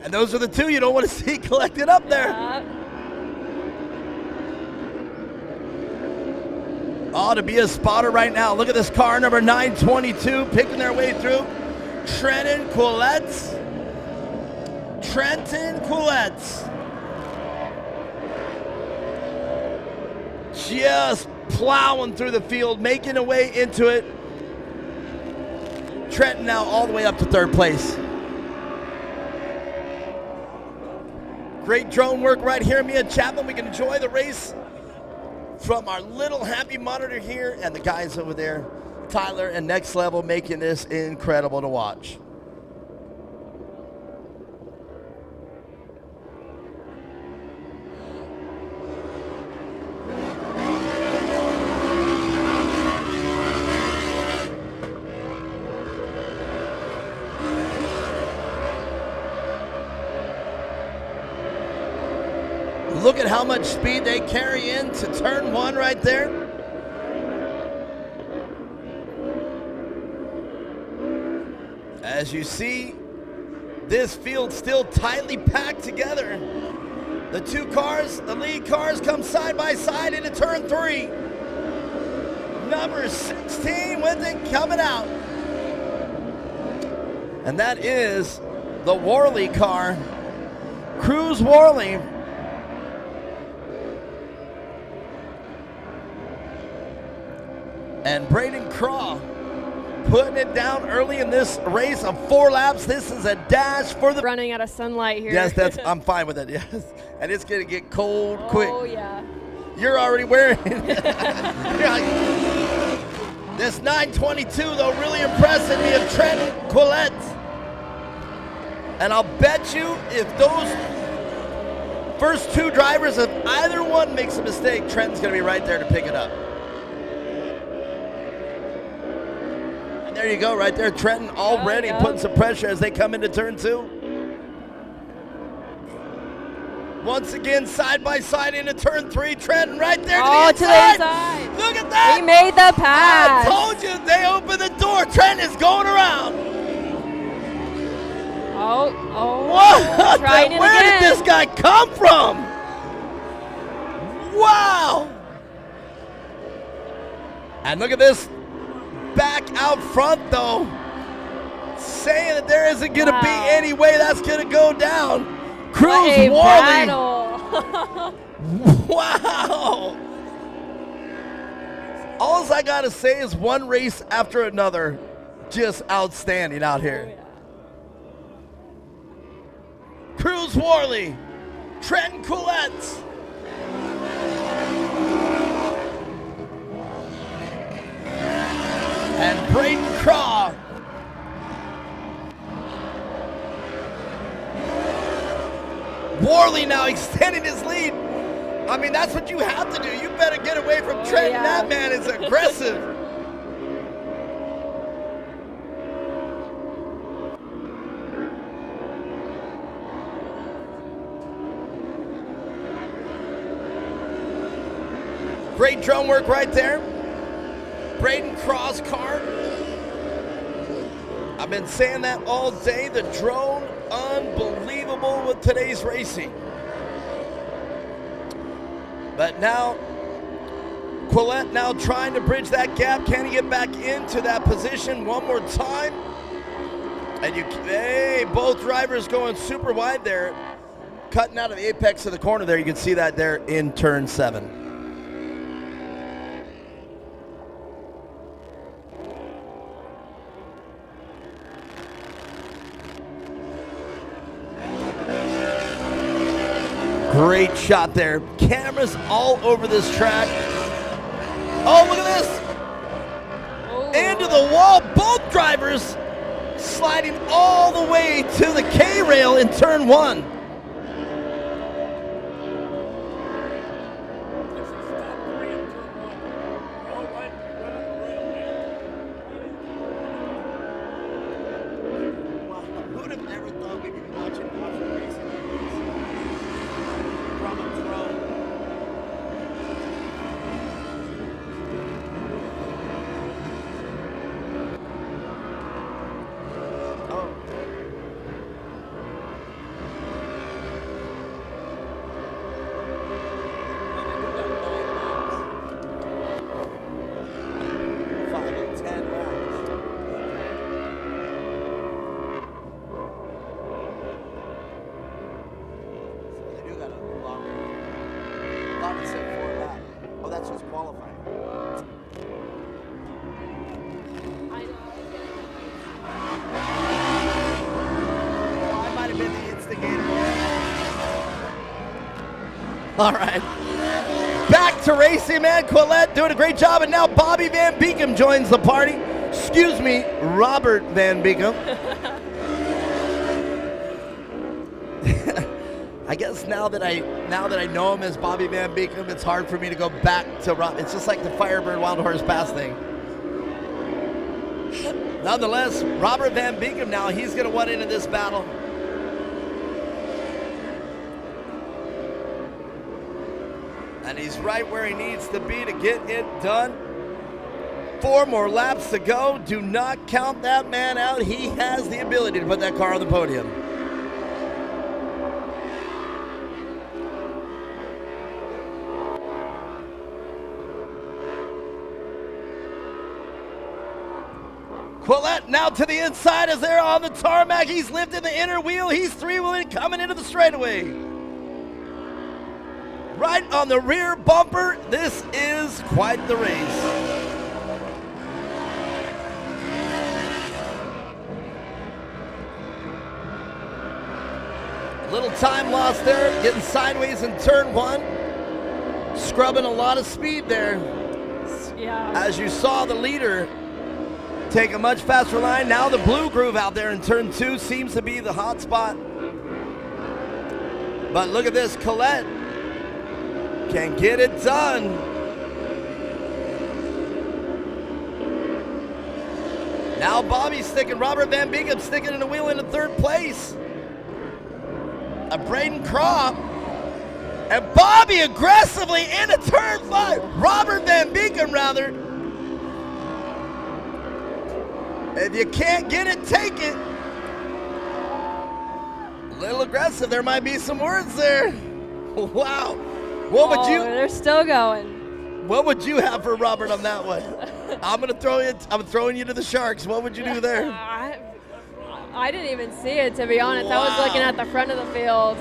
And those are the two you don't want to see collected up there. Oh, to be a spotter right now. Look at this car, number 922, picking their way through. Trenton Ouellette. Just plowing through the field, making a way into it. Trenton now all the way up to third place. Great drone work right here, Mia Chapman. We can enjoy the race from our little happy monitor here, and the guys over there, Tyler and Next Level, making this incredible to watch. Look at how much speed they carry into turn one right there. As you see, this field still tightly packed together. The two cars, the lead cars, come side by side into turn three. Number 16 with it coming out. And that is the Worley car, Cruz Worley. And Braden Craw putting it down early in this race of 4 laps. This is a dash for the... Running out of sunlight here. Yes, I'm fine with it, yes. And it's going to get cold quick. Oh, yeah. You're already wearing This 922, though, really impressing me of Trent Quillette. And I'll bet you if those first 2 drivers, if either one makes a mistake, Trent's going to be right there to pick it up. There you go, right there. Trenton already putting some pressure as they come into turn 2. Once again, side by side into turn 3. Trenton right there to the inside. Look at that. He made the pass. I told you, they opened the door. Trenton is going around. Oh. Trying it Where again. did this guy come from? Wow. And look at this. Back out front, though, saying that there isn't going to be any way that's going to go down. Cruz Worley. Wow. All I got to say is one race after another, just outstanding out here. Cruz Worley, Trenton Quillette. And Braden Craw. Worley now extending his lead. I mean, that's what you have to do. You better get away from Trenton. Yeah. That man is aggressive. Great drone work right there. Braden Craw's car. I've been saying that all day. The drone, unbelievable with today's racing. But now, Quillette now trying to bridge that gap. Can he get back into that position one more time? And hey, both drivers going super wide there. Cutting out of the apex of the corner there. You can see that there in turn 7. Great shot there. Cameras all over this track. Oh, look at this. Into the wall. Both drivers sliding all the way to the K-rail in turn 1. Who'd have ever thought we'd be watching awesome racing from a throne? Oh. All right. Back to racing, man. Quillette doing a great job, and now Bobby Van Beekum joins the party. Excuse me, Robert Van Beekum. I guess now that I know him as Bobby Van Beekum, it's hard for me to go back to Rob. It's just like the Firebird Wild Horse Pass thing. Nonetheless, Robert Van Beekum now, he's going to want into this battle. And he's right where he needs to be to get it done. 4 more laps to go. Do not count that man out. He has the ability to put that car on the podium. Quillette now to the inside as they're on the tarmac. He's lifting the inner wheel. He's three-wheeling coming into the straightaway. Right on the rear bumper. This is quite the race. Little time lost there, getting sideways in turn 1. Scrubbing a lot of speed there. Yeah. As you saw the leader take a much faster line. Now the blue groove out there in turn 2 seems to be the hot spot. But look at this, Quillette can get it done. Now Bobby's sticking, Robert Van Beekum sticking in the wheel into 3rd place. A Braden Croft. And Bobby aggressively into turn 5. Robert Van Beekum, rather. If you can't get it, take it. A little aggressive. There might be some words there. Wow. What would you? They're still going. What would you have for Robert on that one? I'm throwing you to the Sharks. What would you do there? I didn't even see it, to be honest. I was looking at the front of the field.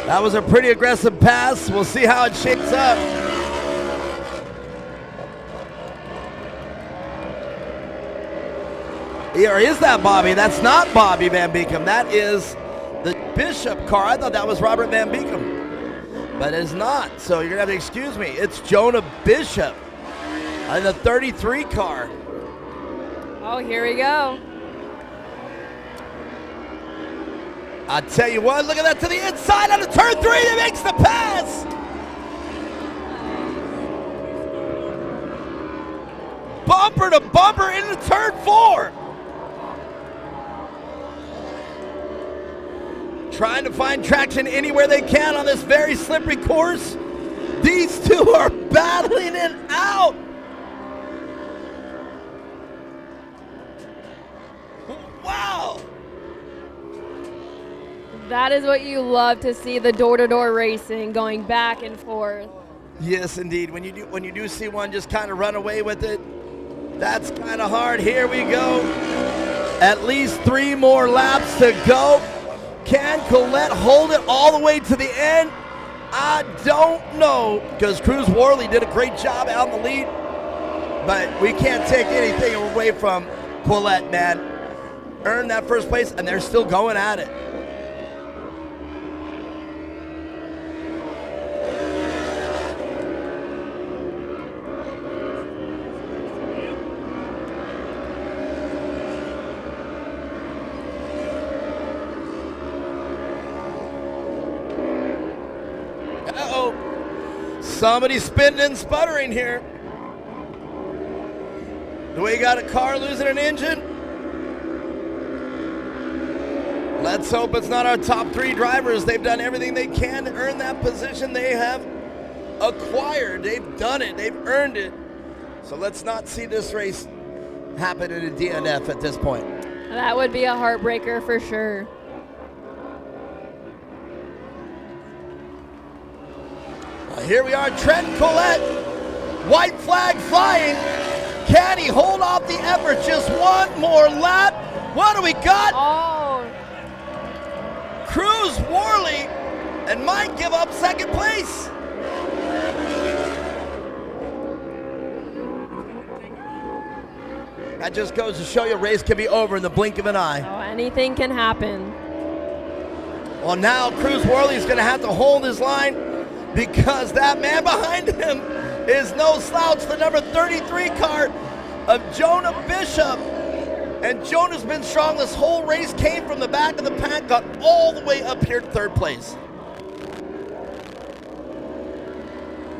That was a pretty aggressive pass. We'll see how it shakes up. Or is that Bobby? That's not Bobby Van Beekum. That is the Bishop car. I thought that was Robert Van Beekum, but it's not. So you're going to have to excuse me. It's Jonah Bishop in the 33 car. Oh, here we go. I tell you what, look at that to the inside on the turn 3 that makes the pass. Bumper to bumper into turn 4. Trying to find traction anywhere they can on this very slippery course. These two are battling it out. Wow. That is what you love to see, the door-to-door racing going back and forth. Yes, indeed. When you do see one just kind of run away with it, that's kind of hard. Here we go. At least 3 more laps to go. Can Quillette hold it all the way to the end? I don't know, because Cruz Worley did a great job out in the lead, but we can't take anything away from Quillette, man. Earned that first place, and they're still going at it. Somebody's spinning and sputtering here. Do we got a car losing an engine? Let's hope it's not our top 3 drivers. They've done everything they can to earn that position they have acquired. They've done it. They've earned it. So let's not see this race happen in a DNF at this point. That would be a heartbreaker for sure. Here we are, Trent Quillette, white flag flying. Can he hold off the effort? Just 1 more lap. What do we got? Oh. Cruz Worley, and might give up 2nd place. That just goes to show you a race can be over in the blink of an eye. Oh, anything can happen. Well, now Cruz Worley is going to have to hold his line because that man behind him is no slouch, the number 33 car of Jonah Bishop. And Jonah's been strong this whole race, came from the back of the pack, got all the way up here to third place.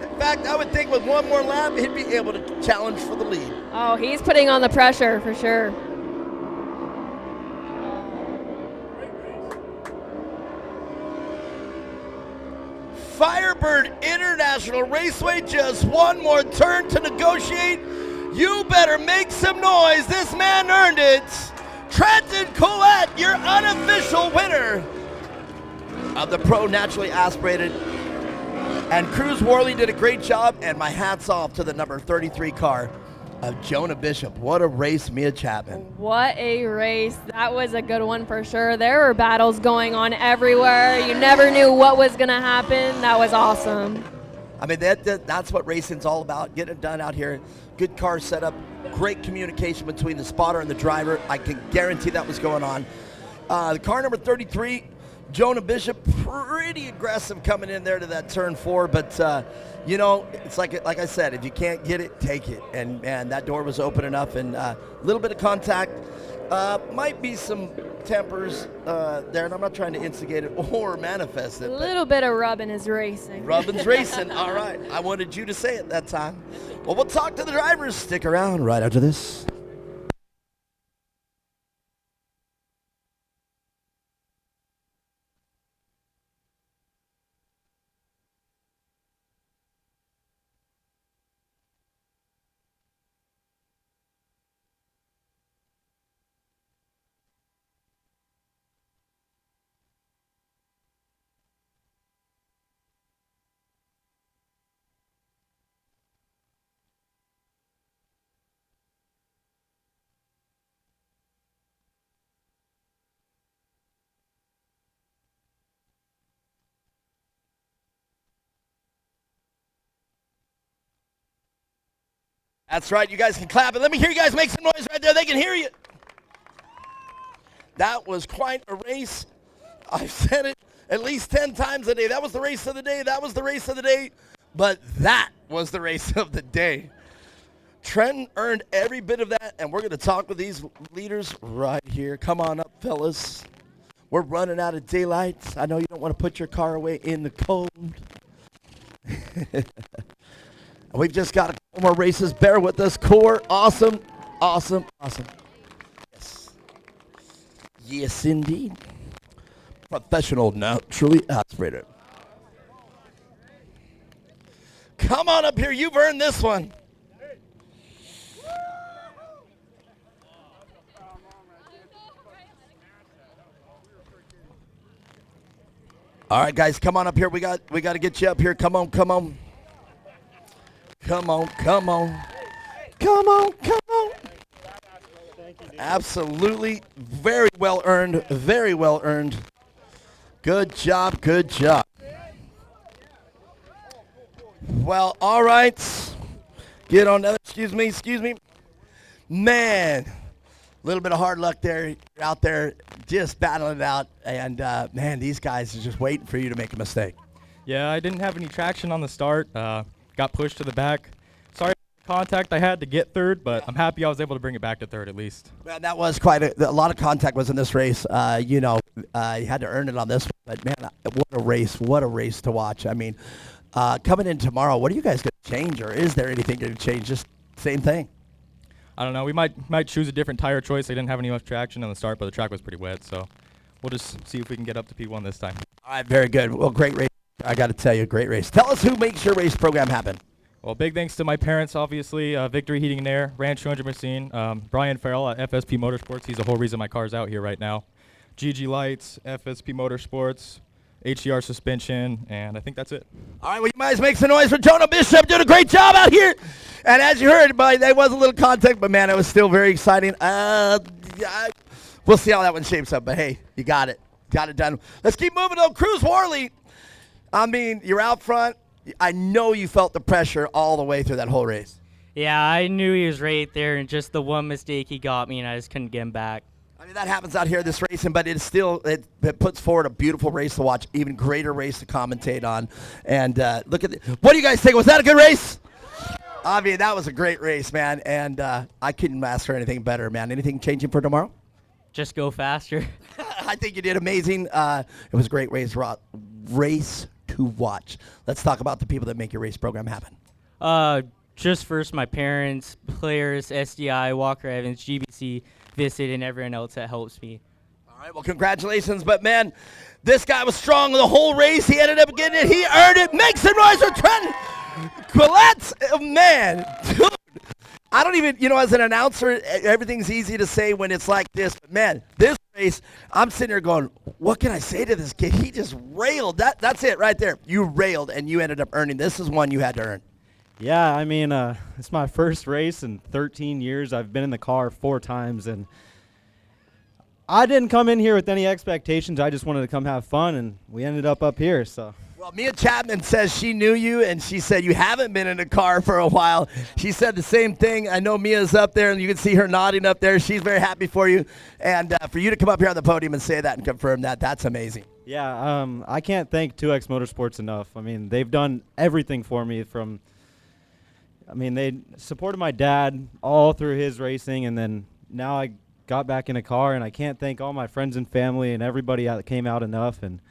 In fact, I would think with one more lap, he'd be able to challenge for the lead. Oh, he's putting on the pressure for sure. Firebird International Raceway, just one more turn to negotiate. You better make some noise. This man earned it. Trenton Collette, your unofficial winner of the Pro Naturally Aspirated. And Cruz Worley did a great job, and my hat's off to the number 33 car of Jonah Bishop. What a race, Mia Chapman. What a race. That was a good one for sure. There were battles going on everywhere. You never knew what was going to happen. That was awesome. I mean, that's what racing's all about, getting it done out here. Good car setup, great communication between the spotter and the driver. I can guarantee that was going on. The car number 33, Jonah Bishop, pretty aggressive coming in there to that turn 4, but you know, it's like I said, if you can't get it, take it. And that door was open enough, and a little bit of contact. Might be some tempers there, and I'm not trying to instigate it or manifest it. A little bit of rubbing is racing. Rubbin's racing, all right. I wanted you to say it that time. Well, we'll talk to the drivers. Stick around right after this. That's right. You guys can clap it. Let me hear you guys make some noise right there. They can hear you. That was quite a race. I've said it at least 10 times a day. That was the race of the day. That was the race of the day. But that was the race of the day. Trenton earned every bit of that, and we're going to talk with these leaders right here. Come on up, fellas. We're running out of daylight. I know you don't want to put your car away in the cold. We've just got a couple more races. Bear with us. Core, awesome, awesome, awesome. Yes. Yes, indeed. Professional, naturally aspirated. Come on up here. You've earned this one. All right, guys, come on up here. We got to get you up here. Come on, come on. Come on, come on. Come on, come on. Absolutely. Very well earned. Very well earned. Good job, good job. Well, all right. Get on that. Excuse me. Man, a little bit of hard luck there. You're out there just battling it out. And, man, these guys are just waiting for you to make a mistake. Yeah, I didn't have any traction on the start. Got pushed to the back. Sorry for the contact I had to get third, but I'm happy I was able to bring it back to third at least. Man, that was quite a lot of contact was in this race. You know, you had to earn it on this one. But, man, what a race to watch. I mean, coming in tomorrow, what are you guys going to change, or is there anything going to change? Just same thing? I don't know. We might choose a different tire choice. They didn't have any much traction on the start, but the track was pretty wet, so we'll just see if we can get up to P1 this time. All right, very good. Well, great race. I got to tell you, great race. Tell us who makes your race program happen. Well, big thanks to my parents, obviously, Victory Heating and Air, Ranch 200 Machine, Brian Farrell at FSP Motorsports. He's the whole reason my car's out here right now. GG Lights, FSP Motorsports, HDR Suspension, and I think that's it. All right, well, you guys make some noise for Jonah Bishop. Doing a great job out here. And as you heard, there was a little contact, but, man, it was still very exciting. We'll see how that one shapes up, but, hey, you got it. Got it done. Let's keep moving, though. Cruz Worley, I mean, you're out front. I know you felt the pressure all the way through that whole race. Yeah, I knew he was right there, and just the one mistake he got me, and I just couldn't get him back. I mean, that happens out here this racing, but it's still, it puts forward a beautiful race to watch, even greater race to commentate on. And look at what do you guys think? Was that a good race? I mean, that was a great race, man. And I couldn't ask for anything better, man. Anything changing for tomorrow? Just go faster. I think you did amazing. It was a great race to watch. Let's talk about the people that make your race program happen. Just first, my parents, players, SDI, Walker Evans, GBC, Visit, and everyone else that helps me. All right, well, congratulations. But, man, this guy was strong the whole race. He ended up getting it. He earned it. Make some noise for Trent Quillette. Man, dude. I don't even, as an announcer, everything's easy to say when it's like this. But, man, this race, I'm sitting there going, what can I say to this kid? He just railed. That's it right there. You railed, and you ended up earning. This is one you had to earn. Yeah, I mean, it's my first race in 13 years. I've been in the car 4 times, and I didn't come in here with any expectations. I just wanted to come have fun, and we ended up here, so. Well, Mia Chapman says she knew you, and she said you haven't been in a car for a while. She said the same thing. I know Mia's up there, and you can see her nodding up there. She's very happy for you. And for you to come up here on the podium and say that and confirm that, that's amazing. Yeah, I can't thank 2X Motorsports enough. I mean, they've done everything for me from – they supported my dad all through his racing, and then now I got back in a car, and I can't thank all my friends and family and everybody that came out enough, and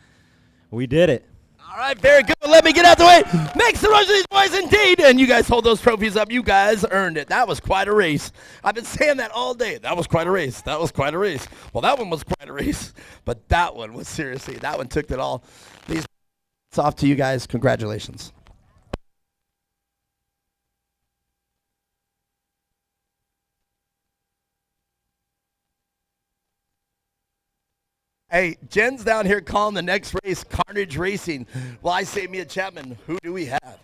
we did it. All right, very good. Let me get out the way. Make some noise for these boys indeed. And you guys hold those trophies up. You guys earned it. That was quite a race. I've been saying that all day. That was quite a race. That was quite a race. Well, that one was quite a race, but that one was seriously, that one took it all. It's off to you guys. Congratulations. Hey, Jen's down here calling the next race Carnage Racing. Well, I say Mia Chapman. Who do we have?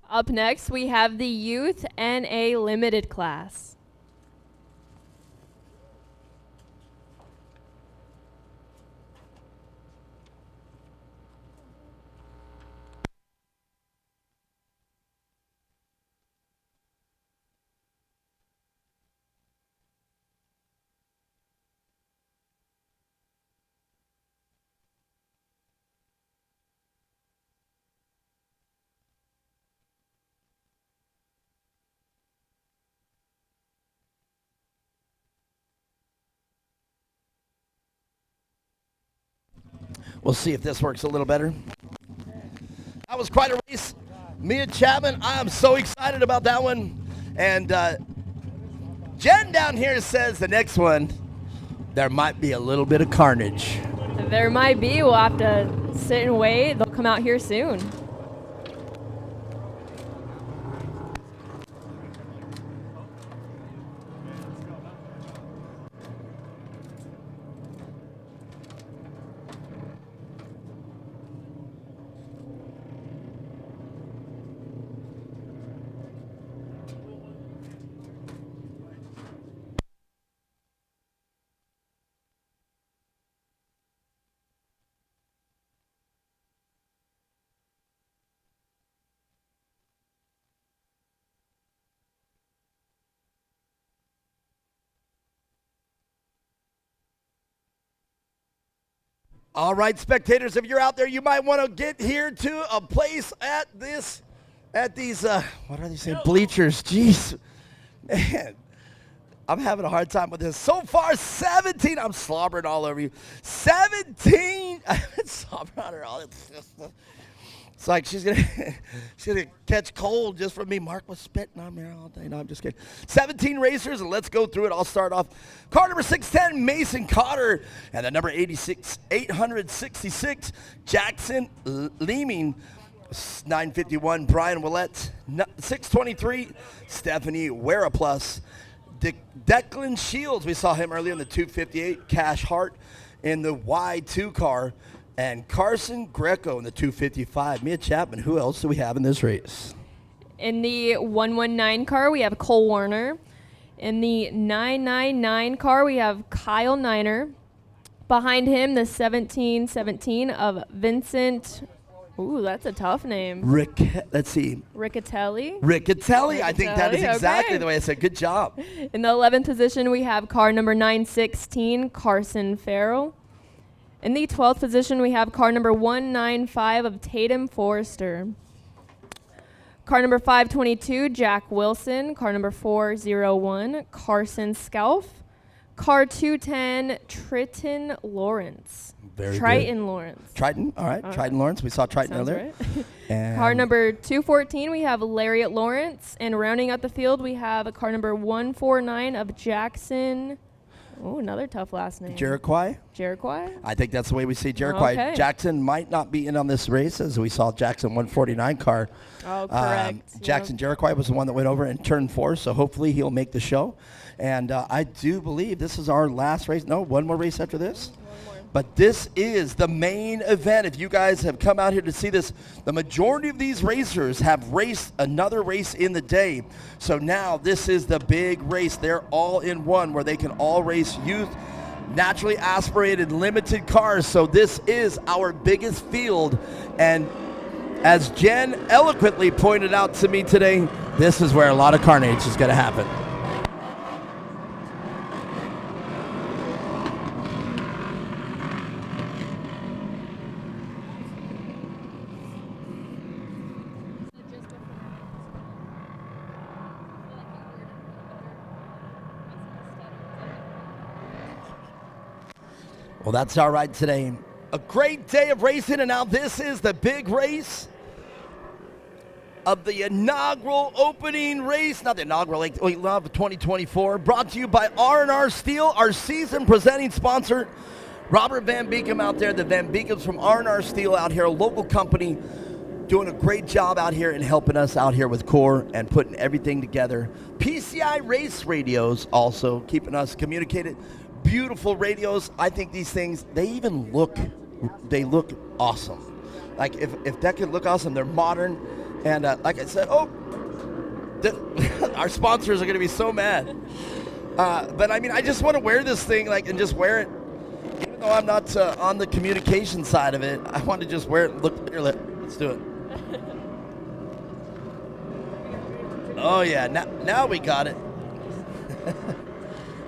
Up next, we have the Youth NA Limited class. We'll see if this works a little better. That was quite a race. Mia Chapman, I'm so excited about that one. And Jen down here says the next one, there might be a little bit of carnage. There might be. We'll have to sit and wait. They'll come out here soon. All right, spectators, if you're out there, you might want to get here to a place at these, what are they saying, bleachers. Jeez, man, I'm having a hard time with this. So far, 17, I'm slobbering all over you. 17, slobbering on her all. It's like she's gonna catch cold just from me. Mark was spitting on me all day. No, I'm just kidding. 17 racers, and let's go through it. I'll start off. Car number 610, Mason Cotter, and the number 866, Jackson Leeming. 951, Brian Willett. 623, Stephanie Weraplus. Declan Shields, we saw him earlier in the 258. Cash Hart in the Y2 car. And Carson Greco in the 255. Mia Chapman, who else do we have in this race? In the 119 car, we have Cole Warner. In the 999 car, we have Kyle Niner. Behind him, the 1717 of Vincent Ooh, that's a tough name. Let's see. Riccatelli. Riccatelli. I think that is Riccatelli, exactly okay. the way I said. Good job. In the 11th position, we have car number 916, Carson Farrell. In the 12th position, we have car number 195 of Tatum Forrester. Car number 522, Jack Wilson. Car number 401, Carson Scalf. Car 210, Triton Lawrence. Very Triton good. Lawrence. Triton. All right. Triton Lawrence. We saw Triton Sounds earlier. right. And Car number 214, we have Lariat Lawrence. And rounding out the field, we have a car number 149 of Jackson. Oh, another tough last name. Jeriquai. Jeriquai? I think that's the way we see Jeriquai. Okay. Jackson might not be in on this race, as we saw Jackson 149 car. Oh, correct. Jackson Jeriquai was the one that went over and turned 4, so hopefully he'll make the show. And I do believe this is our last race. No, one more race after this. But this is the main event. If you guys have come out here to see this, the majority of these racers have raced another race in the day. So now this is the big race. They're all in one where they can all race youth, naturally aspirated, limited cars. So this is our biggest field. And as Jen eloquently pointed out to me today, this is where a lot of carnage is going to happen. Well, that's all right today. A great day of racing, and now this is the big race of the inaugural opening race. Not the inaugural, like we love 2024. Brought to you by R&R Steel, our season presenting sponsor. Robert Van Beekum out there, the Van Beekums from R&R Steel out here, a local company doing a great job out here and helping us out here with Core and putting everything together. PCI Race Radios also keeping us communicated. Beautiful radios. I think these things, they look awesome. Like if that could look awesome, they're modern. And like I said, our sponsors are going to be so mad. But I mean, I just want to wear this thing and just wear it. Even though I'm not on the communication side of it, I want to just wear it. Look, here, let's do it. Oh yeah, now we got it.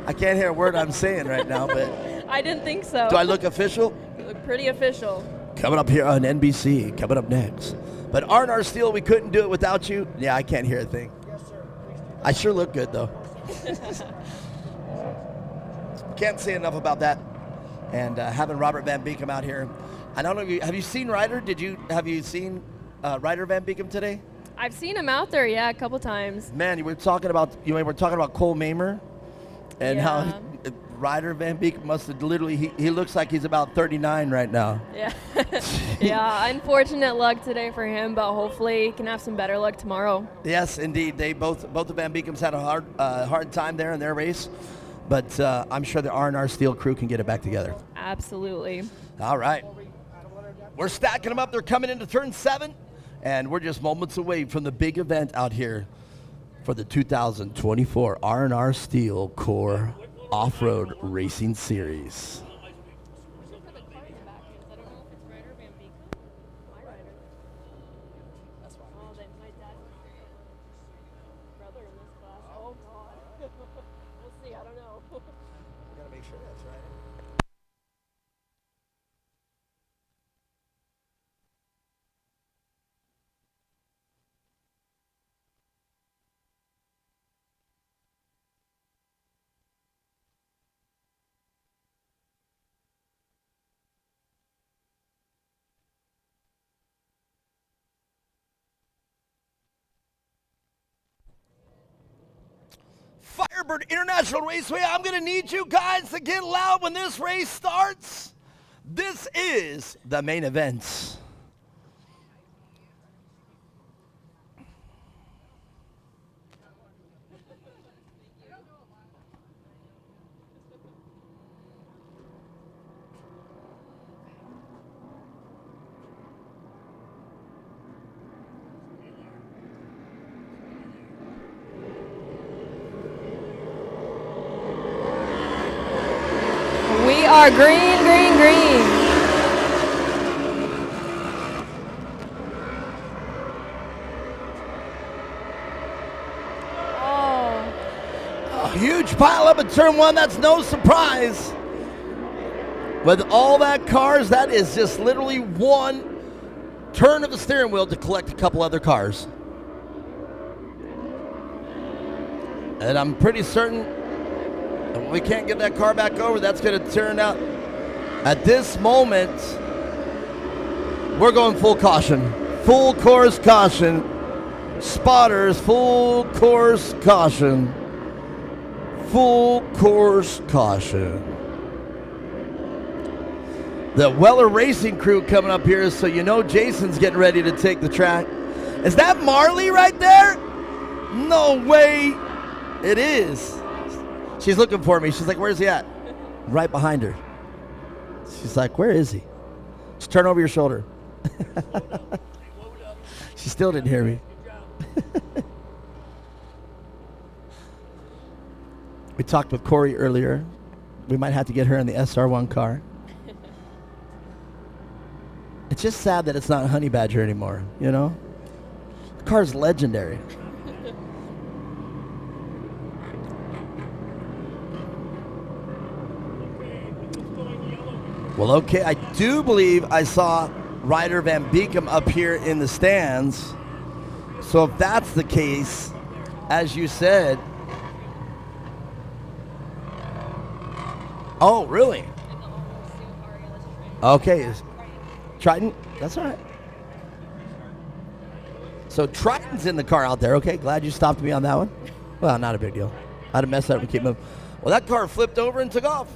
I can't hear a word I'm saying right now, but I didn't think so. do I look official? You look pretty official. Coming up here on NBC, coming up next. But R&R Steel, we couldn't do it without you. Yeah, I can't hear a thing. Yes, sir. I sure look good, though. Can't say enough about that. And having Robert Van Beekum out here. I don't know, have you seen Ryder? Have you seen Ryder Van Beekum today? I've seen him out there, yeah, a couple times. Man, you were talking about Cole Mamer and how Ryder Van Beekum must have literally, he looks like he's about 39 right now. Yeah. Yeah, unfortunate luck today for him, but hopefully he can have some better luck tomorrow. Yes, indeed. They both the Van Beekums had a hard time there in their race, but I'm sure the R&R Steel crew can get it back together. Absolutely. All right. We're stacking them up. They're coming into turn 7, and we're just moments away from the big event out here for the 2024 R&R Steel Core Off-Road Racing Series. Firebird International Raceway, I'm going to need you guys to get loud when this race starts. This is the main event. We are green, green, green. huge pileup at turn 1. That's no surprise. With all that cars, that is just literally one turn of the steering wheel to collect a couple other cars. And I'm pretty certain that when we can't get that car back over, that's going to turn out. At this moment, we're going full caution. Full course caution. Spotters, full course caution. Full course caution. The Weller Racing crew coming up here, so you know Jason's getting ready to take the track. Is that Marley right there? No way. It is. She's looking for me. She's like, where's he at? Right behind her. She's like, where is he? Just turn over your shoulder. She still didn't hear me. We talked with Corey earlier. We might have to get her in the SR1 car. It's just sad that it's not Honey Badger anymore, you know? The car's legendary. Well, okay, I do believe I saw Ryder Van Beekum up here in the stands. So if that's the case, as you said. Oh, really? Okay. Triton? That's all right. So Triton's in the car out there. Okay, glad you stopped me on that one. Well, not a big deal. I'd have messed up and keep moving. Well, that car flipped over and took off.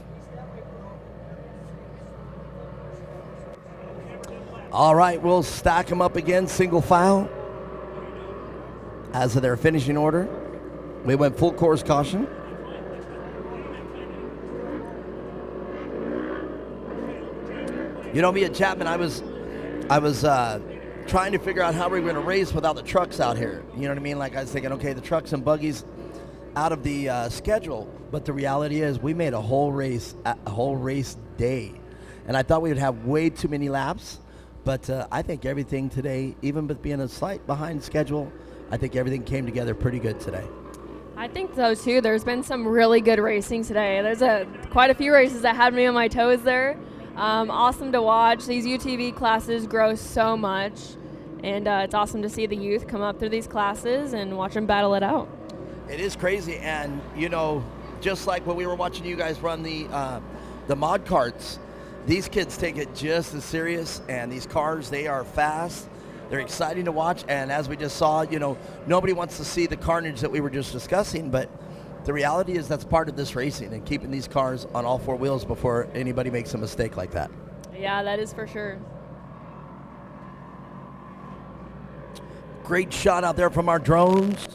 All right, we'll stack them up again, single file. As of their finishing order, we went full course caution. You know, me and Chapman, I was trying to figure out how we were going to race without the trucks out here. You know what I mean? Like I was thinking, okay, the trucks and buggies out of the schedule. But the reality is, we made a whole race day, and I thought we would have way too many laps. But I think everything today, even with being a slight behind schedule, I think everything came together pretty good today. I think so too. There's been some really good racing today. There's quite a few races that had me on my toes there. Awesome to watch. These UTV classes grow so much, and it's awesome to see the youth come up through these classes and watch them battle it out. It is crazy, and you know, just like when we were watching you guys run the mod carts, these kids take it just as serious, and these cars, they are fast. They're exciting to watch, and as we just saw, you know, nobody wants to see the carnage that we were just discussing, but the reality is that's part of this racing and keeping these cars on all four wheels before anybody makes a mistake like that. Yeah, that is for sure. Great shot out there from our drones.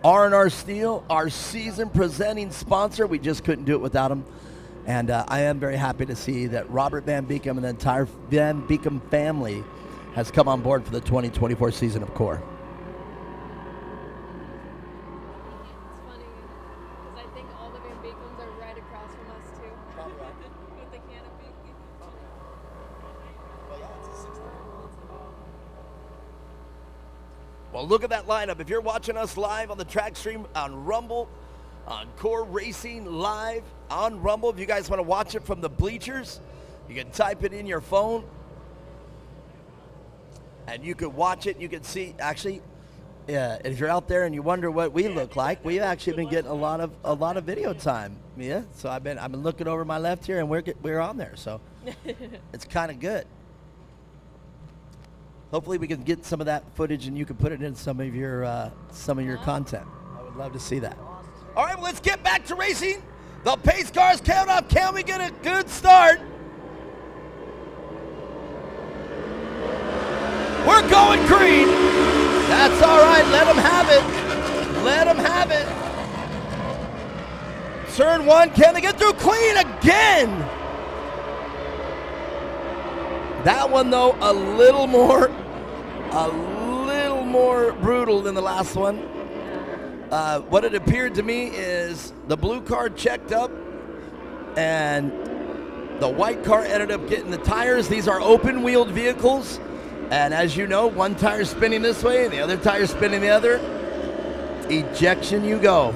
R&R Steel, our season presenting sponsor. We just couldn't do it without them. And I am very happy to see that Robert Van Beekum and the entire Van Beekum family has come on board for the 2024 season of CORE. It's funny, because I think all the Van Beekums are right across from us too. Probably right. With the canopy. Well, look at that lineup. If you're watching us live on the track stream on Rumble, on CORE Racing Live on Rumble, if you guys want to watch it from the bleachers, you can type it in your phone and you can watch it. You can see, actually, if you're out there and you wonder what we look like, we've actually been getting a lot of video time. Yeah, so I've been looking over my left here, and we're on there, so it's kind of good. Hopefully, we can get some of that footage, and you can put it in some of your content. I would love to see that. All right, well, let's get back to racing. The pace cars count up. Can we get a good start? We're going green. That's all right. Let them have it. Let them have it. Turn one. Can they get through clean again? That one, though, a little more brutal than the last one. What it appeared to me is the blue car checked up and the white car ended up getting the tires. These are open-wheeled vehicles. And as you know, one tire spinning this way and the other tire spinning the other. Ejection you go.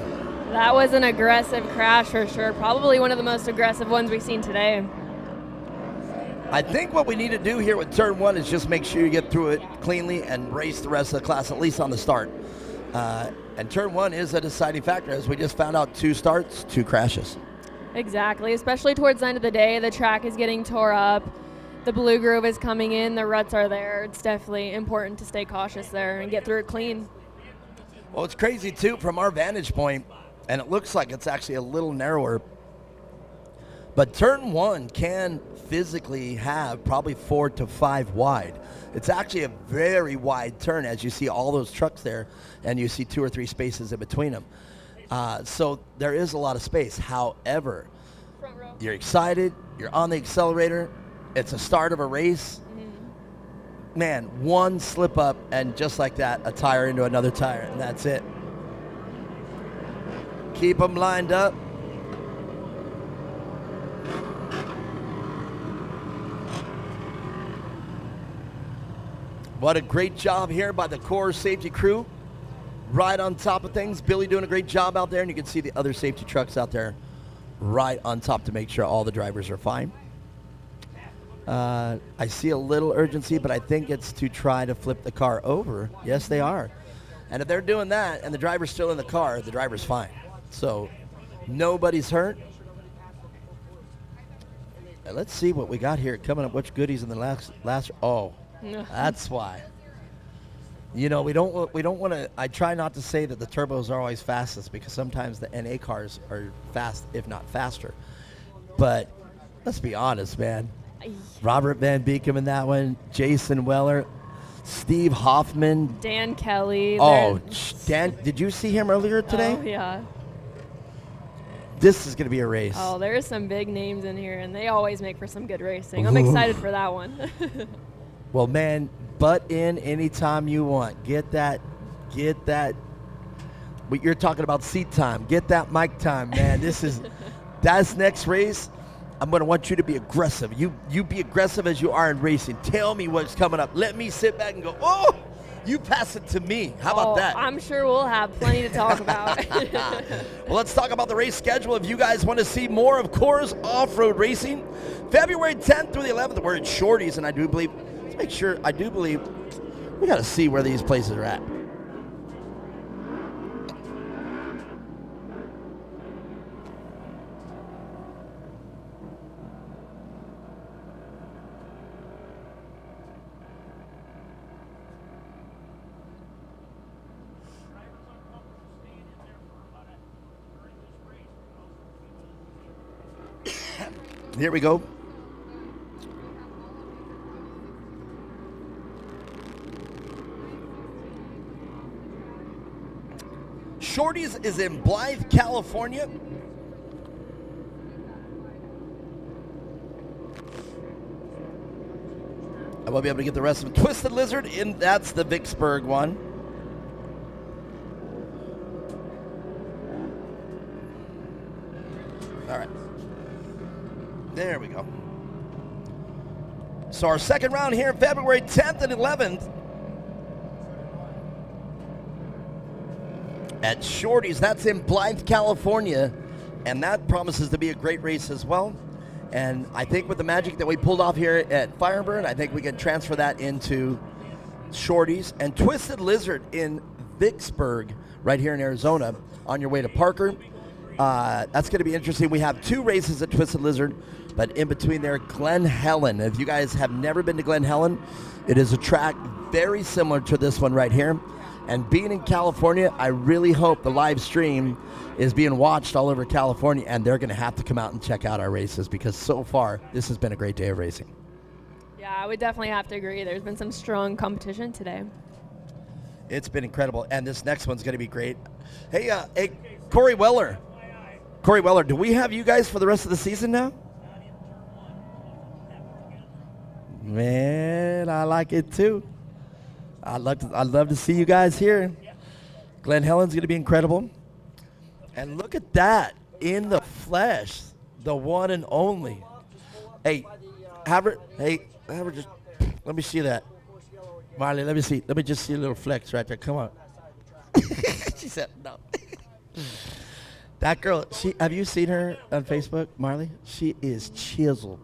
That was an aggressive crash for sure. Probably one of the most aggressive ones we've seen today. I think what we need to do here with turn 1 is just make sure you get through it cleanly and race the rest of the class, at least on the start. And turn 1 is a deciding factor. As we just found out, 2 starts, 2 crashes. Exactly, especially towards the end of the day. The track is getting tore up. The blue groove is coming in. The ruts are there. It's definitely important to stay cautious there and get through it clean. Well, it's crazy, too, from our vantage point, and it looks like it's actually a little narrower. But turn 1 can physically have probably 4 to 5 wide. It's actually a very wide turn as you see all those trucks there, and you see 2 or 3 spaces in between them. So there is a lot of space. However, you're excited, you're on the accelerator, it's a start of a race. Man, one slip up, and just like that, a tire into another tire, and that's it. Keep them lined up. What a great job here by the core safety crew. Right on top of things. Billy doing a great job out there, and you can see the other safety trucks out there right on top to make sure all the drivers are fine. I see a little urgency, but I think it's to try to flip the car over. Yes, they are. And if they're doing that and the driver's still in the car, the driver's fine. So nobody's hurt. And let's see what we got here coming up. Which goodies in the last oh, that's why. You know, we don't want to. I try not to say that the turbos are always fastest, because sometimes the NA cars are fast, if not faster. But let's be honest, man. Robert Van Beekum in that one, Jason Weller, Steve Hoffman, Dan Kelly. Oh, Dan! Did you see him earlier today? Oh, yeah. This is going to be a race. Oh, there's some big names in here, and they always make for some good racing. I'm excited for that one. Well, man, butt in anytime you want. Get that. You're talking about seat time. Get that mic time, man. That's next race. I'm going to want you to be aggressive. You be aggressive as you are in racing. Tell me what's coming up. Let me sit back and go, oh, you pass it to me. How about that? I'm sure we'll have plenty to talk about. Well, let's talk about the race schedule. If you guys want to see more of Coors Off-Road Racing, February 10th through the 11th, we're at Shorty's, and I do believe we got to see where these places are at. Here we go. Shorty's is in Blythe, California. I won't be able to get the rest of them. Twisted Lizard, that's the Vicksburg one. All right. There we go. So our second round here, February 10th and 11th at Shorty's. That's in Blythe, California, and that promises to be a great race as well. And I think with the magic that we pulled off here at Firebird, I think we can transfer that into Shorty's. And Twisted Lizard in Vicksburg, right here in Arizona, on your way to Parker. That's going to be interesting. We have 2 races at Twisted Lizard, but in between there, Glen Helen. If you guys have never been to Glen Helen, it is a track very similar to this one right here. And being in California, I really hope the live stream is being watched all over California, and they're going to have to come out and check out our races, because so far, this has been a great day of racing. Yeah, I would definitely have to agree. There's been some strong competition today. It's been incredible, and this next one's going to be great. Hey, Corey Weller. Corey Weller, do we have you guys for the rest of the season now? Man, I like it too. I'd love to see you guys here. Glen Helen's going to be incredible. And look at that, in the flesh, the one and only. Hey, Havert, just let me see that. Marley, let me just see a little flex right there. Come on. She said no. That girl, have you seen her on Facebook, Marley? She is chiseled.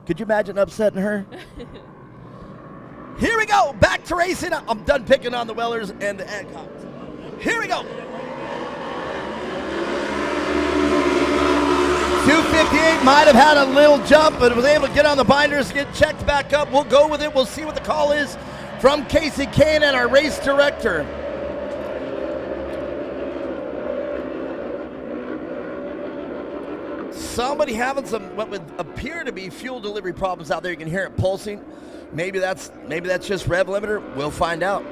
Could you imagine upsetting her? Here we go, back to racing. I'm done picking on the Wellers and the Adcocks. Here we go. 258 might have had a little jump, but was able to get on the binders, get checked back up. We'll go with it. We'll see what the call is from Casey Kane and our race director. Somebody having some what would appear to be fuel delivery problems out there. You can hear it pulsing. Maybe that's just rev limiter. We'll find out.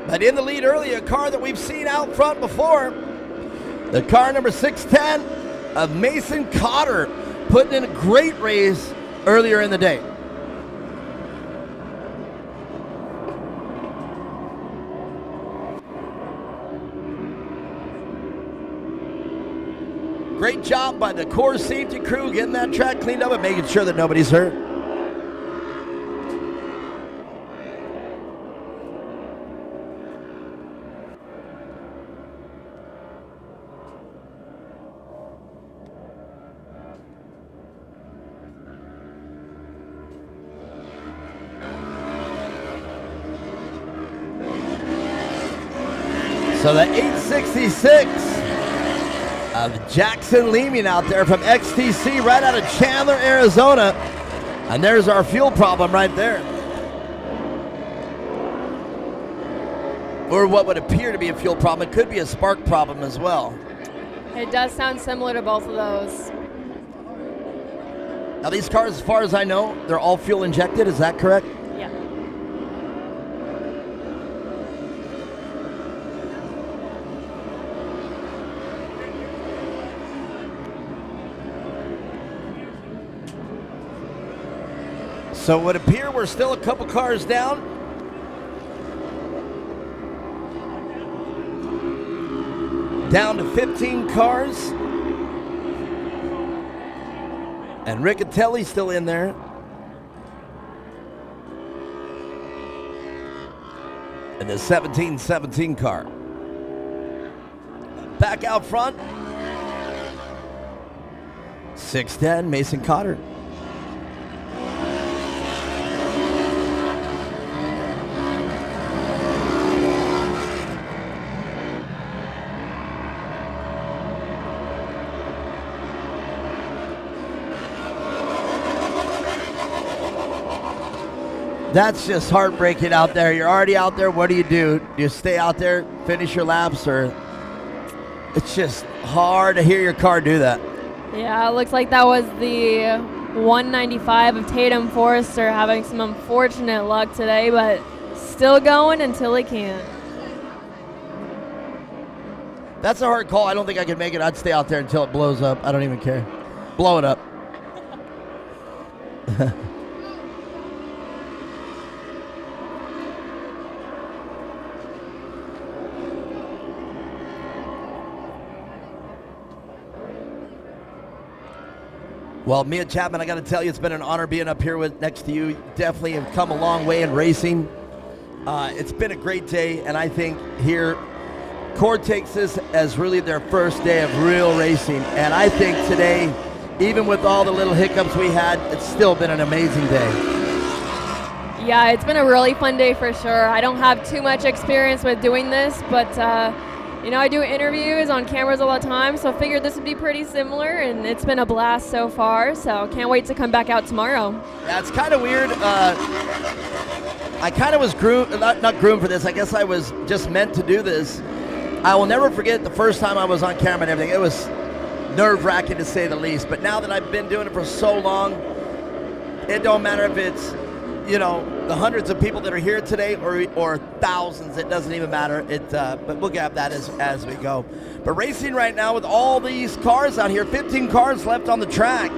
But in the lead early, a car that we've seen out front before, the car number 610 of Mason Cotter, putting in a great race earlier in the day. Great job by the core safety crew getting that track cleaned up and making sure that nobody's hurt. So the 866 of Jackson Leeming out there from XTC right out of Chandler, Arizona. And there's our fuel problem right there. Or what would appear to be a fuel problem. It could be a spark problem as well. It does sound similar to both of those. Now these cars, as far as I know, they're all fuel injected. Is that correct? Yeah. So it would appear we're still a couple cars down. Down to 15 cars. And Riccatelli's still in there. And the 17-17 car. Back out front. 610, Mason Cotter. That's just heartbreaking out there. You're already out there. What do? Do you stay out there, finish your laps, or it's just hard to hear your car do that? Yeah, it looks like that was the 195 of Tatum Forrester having some unfortunate luck today, but still going until he can. That's a hard call. I don't think I could make it. I'd stay out there until it blows up. I don't even care. Blow it up. Well, Mia Chapman, I got to tell you, it's been an honor being up here next to you. Definitely have come a long way in racing. It's been a great day, and I think here, Core takes this as really their first day of real racing. And I think today, even with all the little hiccups we had, it's still been an amazing day. Yeah, it's been a really fun day for sure. I don't have too much experience with doing this, but you know, I do interviews on cameras all the time, so I figured this would be pretty similar, and it's been a blast so far, so can't wait to come back out tomorrow. Yeah, it's kind of weird. I kind of was not groomed for this. I guess I was just meant to do this. I will never forget the first time I was on camera and everything. It was nerve-wracking to say the least, but now that I've been doing it for so long, it don't matter if it's, you know, the hundreds of people that are here today or thousands. It doesn't even matter. But we'll get that as we go. But racing right now with all these cars out here, 15 cars left on the track.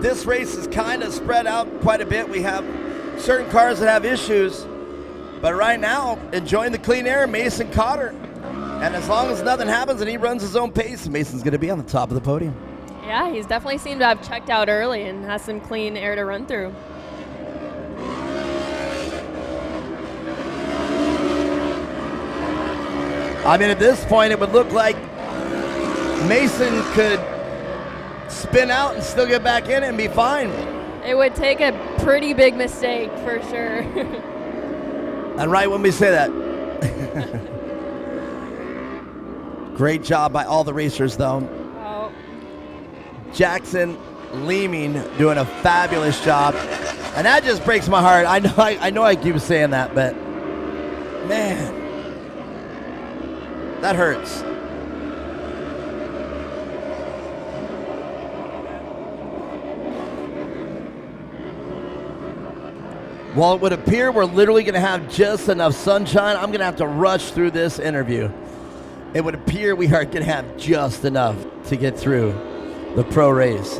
This race is kind of spread out quite a bit. We have certain cars that have issues, but right now, enjoying the clean air, Mason Cotter. And as long as nothing happens and he runs his own pace, Mason's going to be on the top of the podium. Yeah, he's definitely seemed to have checked out early and has some clean air to run through. I mean, at this point, it would look like Mason could spin out and still get back in and be fine. It would take a pretty big mistake for sure. And right when we say that. Great job by all the racers, though. Oh. Jackson Leeming doing a fabulous job. And that just breaks my heart. I know I keep saying that, but man, that hurts. Well, it would appear we're literally going to have just enough sunshine. I'm going to have to rush through this interview. It would appear we are going to have just enough to get through the pro race.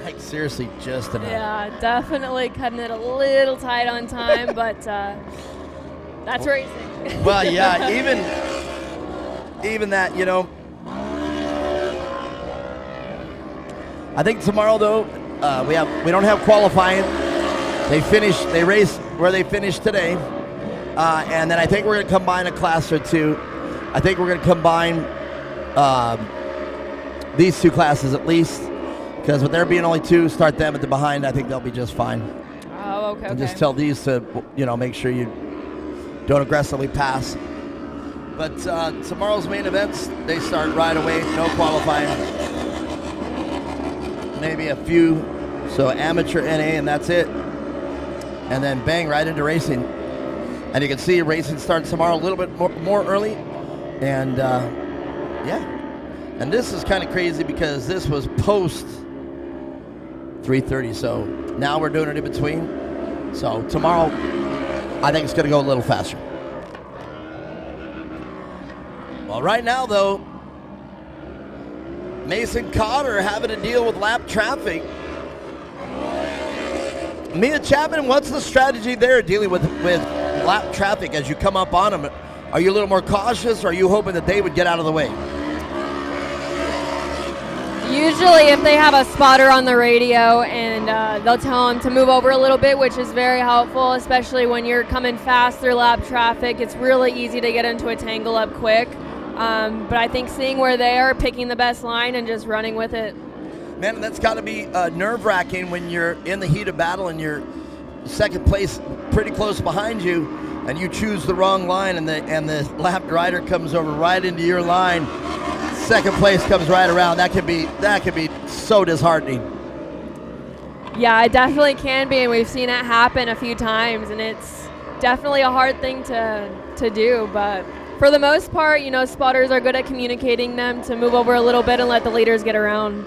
Like, seriously, just enough. Yeah, definitely cutting it a little tight on time, but that's racing. Well, yeah, even that, you know. I think tomorrow, though, we don't have qualifying. They race where they finished today, and then I think we're going to combine a class or two. I think we're going to combine these two classes at least, because with there being only two, start them at the behind. I think they'll be just fine. Oh, okay. And just tell these to, make sure you don't aggressively pass. But tomorrow's main events, they start right away. No qualifying. Maybe a few, so amateur NA, and that's it. And then bang, right into racing. And you can see racing starts tomorrow a little bit more early. And yeah. And this is kind of crazy because this was post 3:30, so now we're doing it in between. So tomorrow, I think it's going to go a little faster. Well, right now, though, Mason Cotter having to deal with lap traffic. Mia Chapman, what's the strategy there dealing with lap traffic as you come up on them? Are you a little more cautious, or are you hoping that they would get out of the way? Usually if they have a spotter on the radio and they'll tell them to move over a little bit, which is very helpful, especially when you're coming fast through lap traffic. It's really easy to get into a tangle up quick. But I think seeing where they are, picking the best line and just running with it. Man, that's got to be nerve-wracking when you're in the heat of battle and you're second place pretty close behind you, and you choose the wrong line, and the lap rider comes over right into your line. Second place comes right around. That could be so disheartening. Yeah, it definitely can be, and we've seen it happen a few times, and it's definitely a hard thing to do, but for the most part, spotters are good at communicating them to move over a little bit and let the leaders get around.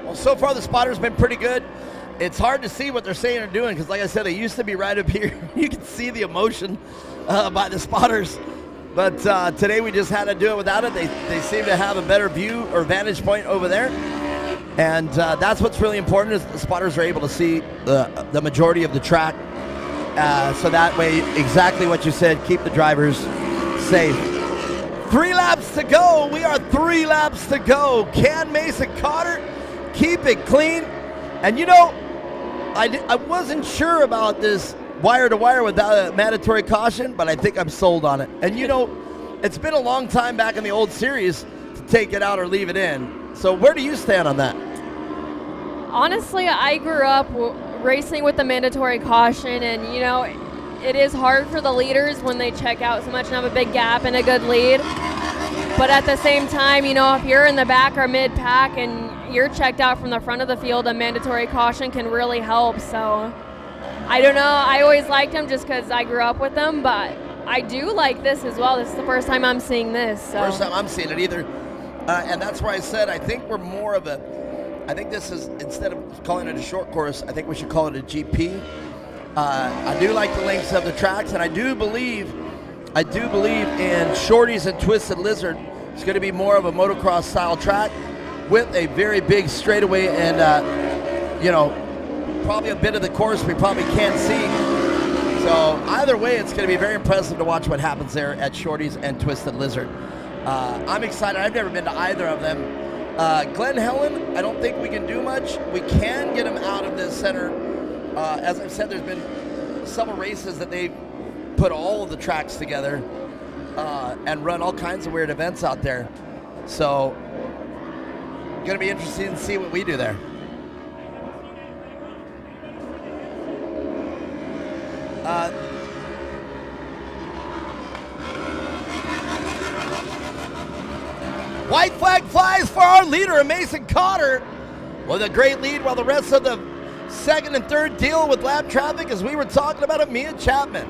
Well, so far the spotter's been pretty good. It's hard to see what they're saying or doing because, like I said, they used to be right up here. You can see the emotion by the spotters. But today we just had to do it without it. They seem to have a better view or vantage point over there. And that's what's really important is the spotters are able to see the majority of the track. So that way, exactly what you said, keep the drivers safe. 3 laps to go. We are 3 laps to go. Can Mason Cotter keep it clean? And I wasn't sure about this wire-to-wire without a mandatory caution, but I think I'm sold on it. And it's been a long time back in the old series to take it out or leave it in. So where do you stand on that? Honestly, I grew up racing with the mandatory caution, and it is hard for the leaders when they check out so much and have a big gap and a good lead. But at the same time, if you're in the back or mid-pack and you're checked out from the front of the field, a mandatory caution can really help. So I don't know. I always liked them just because I grew up with them, but I do like this as well. This is the first time I'm seeing this. So. First time I'm seeing it either. And that's why I said I think we're more of I think this is, instead of calling it a short course, I think we should call it a GP. I do like the lengths of the tracks, and I do believe in Shorties and Twisted Lizard. It's going to be more of a motocross style track with a very big straightaway and, probably a bit of the course we probably can't see. So either way, it's going to be very impressive to watch what happens there at Shorties and Twisted Lizard. I'm excited. I've never been to either of them. Glen Helen, I don't think we can do much. We can get him out of this center. As I've said, there's been several races that they put all of the tracks together and run all kinds of weird events out there. So, gonna be interesting to see what we do there. White flag flies for our leader, Mason Cotter, with a great lead while the rest of the second and third deal with lap traffic, as we were talking about it, Mia Chapman.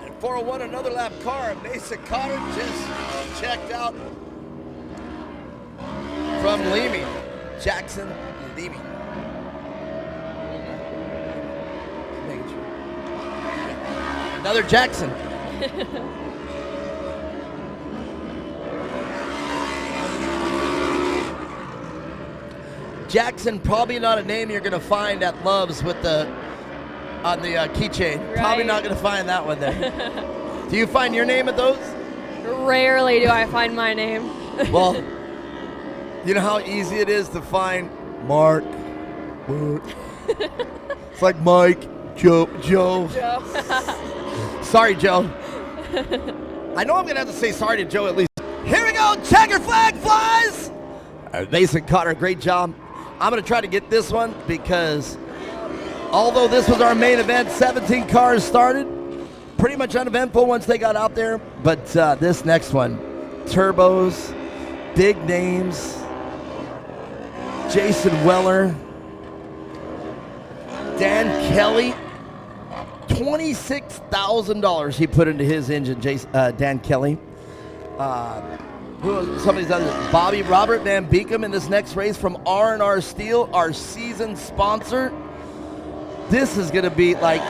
And 401, another lap car. Mason Cotter just checked out from Leamy. Jackson Leamy. Another Jackson. Jackson, probably not a name you're going to find at Love's with on the keychain. Right. Probably not going to find that one there. Do you find your name at those? Rarely do I find my name. Well, you know how easy it is to find Mark. It's like Mike, Joe. Sorry, Joe. I know I'm going to have to say sorry to Joe at least. Here we go. Checker flag flies. Mason Cotter, great job. I'm going to try to get this one because although this was our main event, 17 cars started. Pretty much uneventful once they got out there. But this next one, turbos, big names. Jason Weller. Dan Kelly. $26,000 he put into his engine, Dan Kelly. Who else? Some of these others. Bobby Robert Van Beekum in this next race from R&R Steel, our season sponsor. This is going to be like,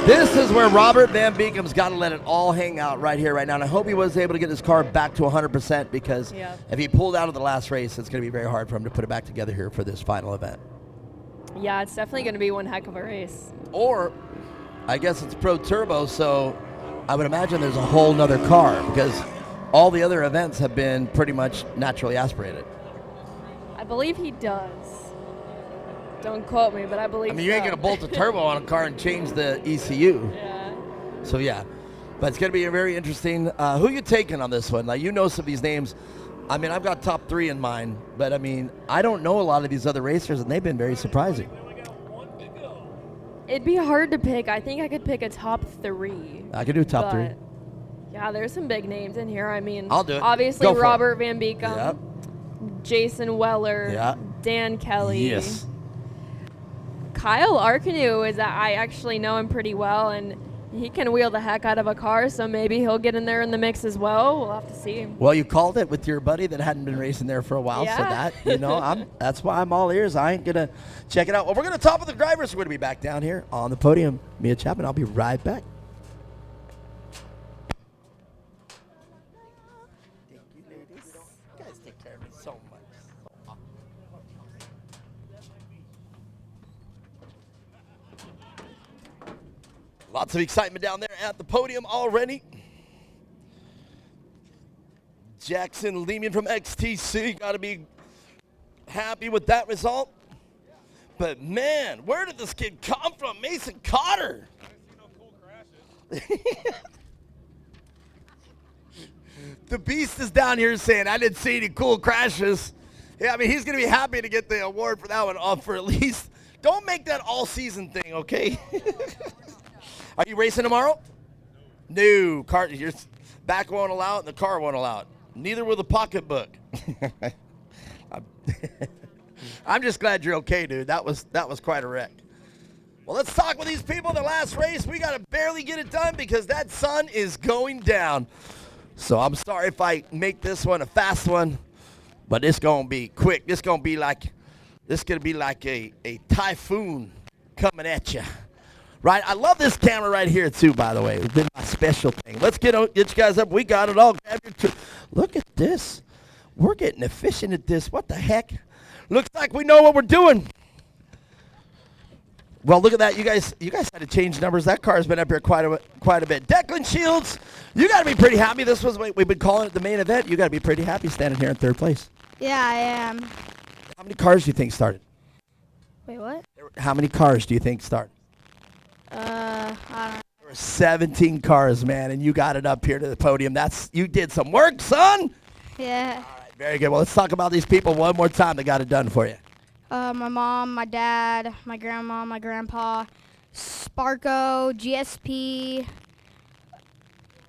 this is where Robert Van Beekum's got to let it all hang out right here, right now. And I hope he was able to get his car back to 100% because if he pulled out of the last race, it's going to be very hard for him to put it back together here for this final event. Yeah, it's definitely going to be one heck of a race. Or, I guess it's Pro Turbo, so I would imagine there's a whole nother car because all the other events have been pretty much naturally aspirated. I believe he does. Don't quote me, but I believe I mean, you ain't going to bolt a turbo on a car and change the ECU. Yeah. So, yeah. But it's going to be a very interesting. Who you taking on this one? Like, you know some of these names. I mean, I've got top 3 in mind, but I mean, I don't know a lot of these other racers, and they've been very surprising. It'd be hard to pick. I think I could pick a top 3. I could do top 3. Yeah, there's some big names in here. I mean, I'll do it. Obviously, Go for Robert it. Van Beekum, Yep. Jason Weller, Yeah. Dan Kelly. Yes. Kyle Arkanu is that I actually know him pretty well, and he can wheel the heck out of a car, so maybe he'll get in there in the mix as well. We'll have to see. Well, you called it with your buddy that hadn't been racing there for a while, so Yeah. that, that's why I'm all ears. I ain't going to check it out. Well, we're going to top of the drivers. We're going to be back down here on the podium. Mia Chapman, I'll be right back. Thank you, ladies. You guys take care of me so much. Lots of excitement down there at the podium already. Jackson Lehman from XTC, got to be happy with that result. But man, where did this kid come from? Mason Cotter. The Beast is down here saying, I didn't see any cool crashes. Yeah, I mean, he's going to be happy to get the award for that one off for at least. Don't make that all season thing, okay? Are you racing tomorrow? No. Car, your back won't allow it and the car won't allow it. Neither will the pocketbook. I'm just glad you're okay, dude. That was quite a wreck. Well, let's talk with these people. The last race, we got to barely get it done because that sun is going down. So I'm sorry if I make this one a fast one, but it's going to be quick. This going to be like a typhoon coming at you. Right? I love this camera right here, too, by the way. It's been my special thing. Let's get you guys up. We got it all. Look at this. We're getting efficient at this. What the heck? Looks like we know what we're doing. Well, look at that. You guys had to change numbers. That car's been up here quite a bit. Declan Shields, you got to be pretty happy. This was we've been calling it the main event. You got to be pretty happy standing here in third place. Yeah, I am. How many cars do you think started? Wait, what? How many cars do you think start? I don't know. There were 17 cars, man, and you got it up here to the podium. You did some work, son. Yeah. Very good. Well, let's talk about these people one more time that got it done for you. My mom, my dad, my grandma, my grandpa, Sparko, GSP,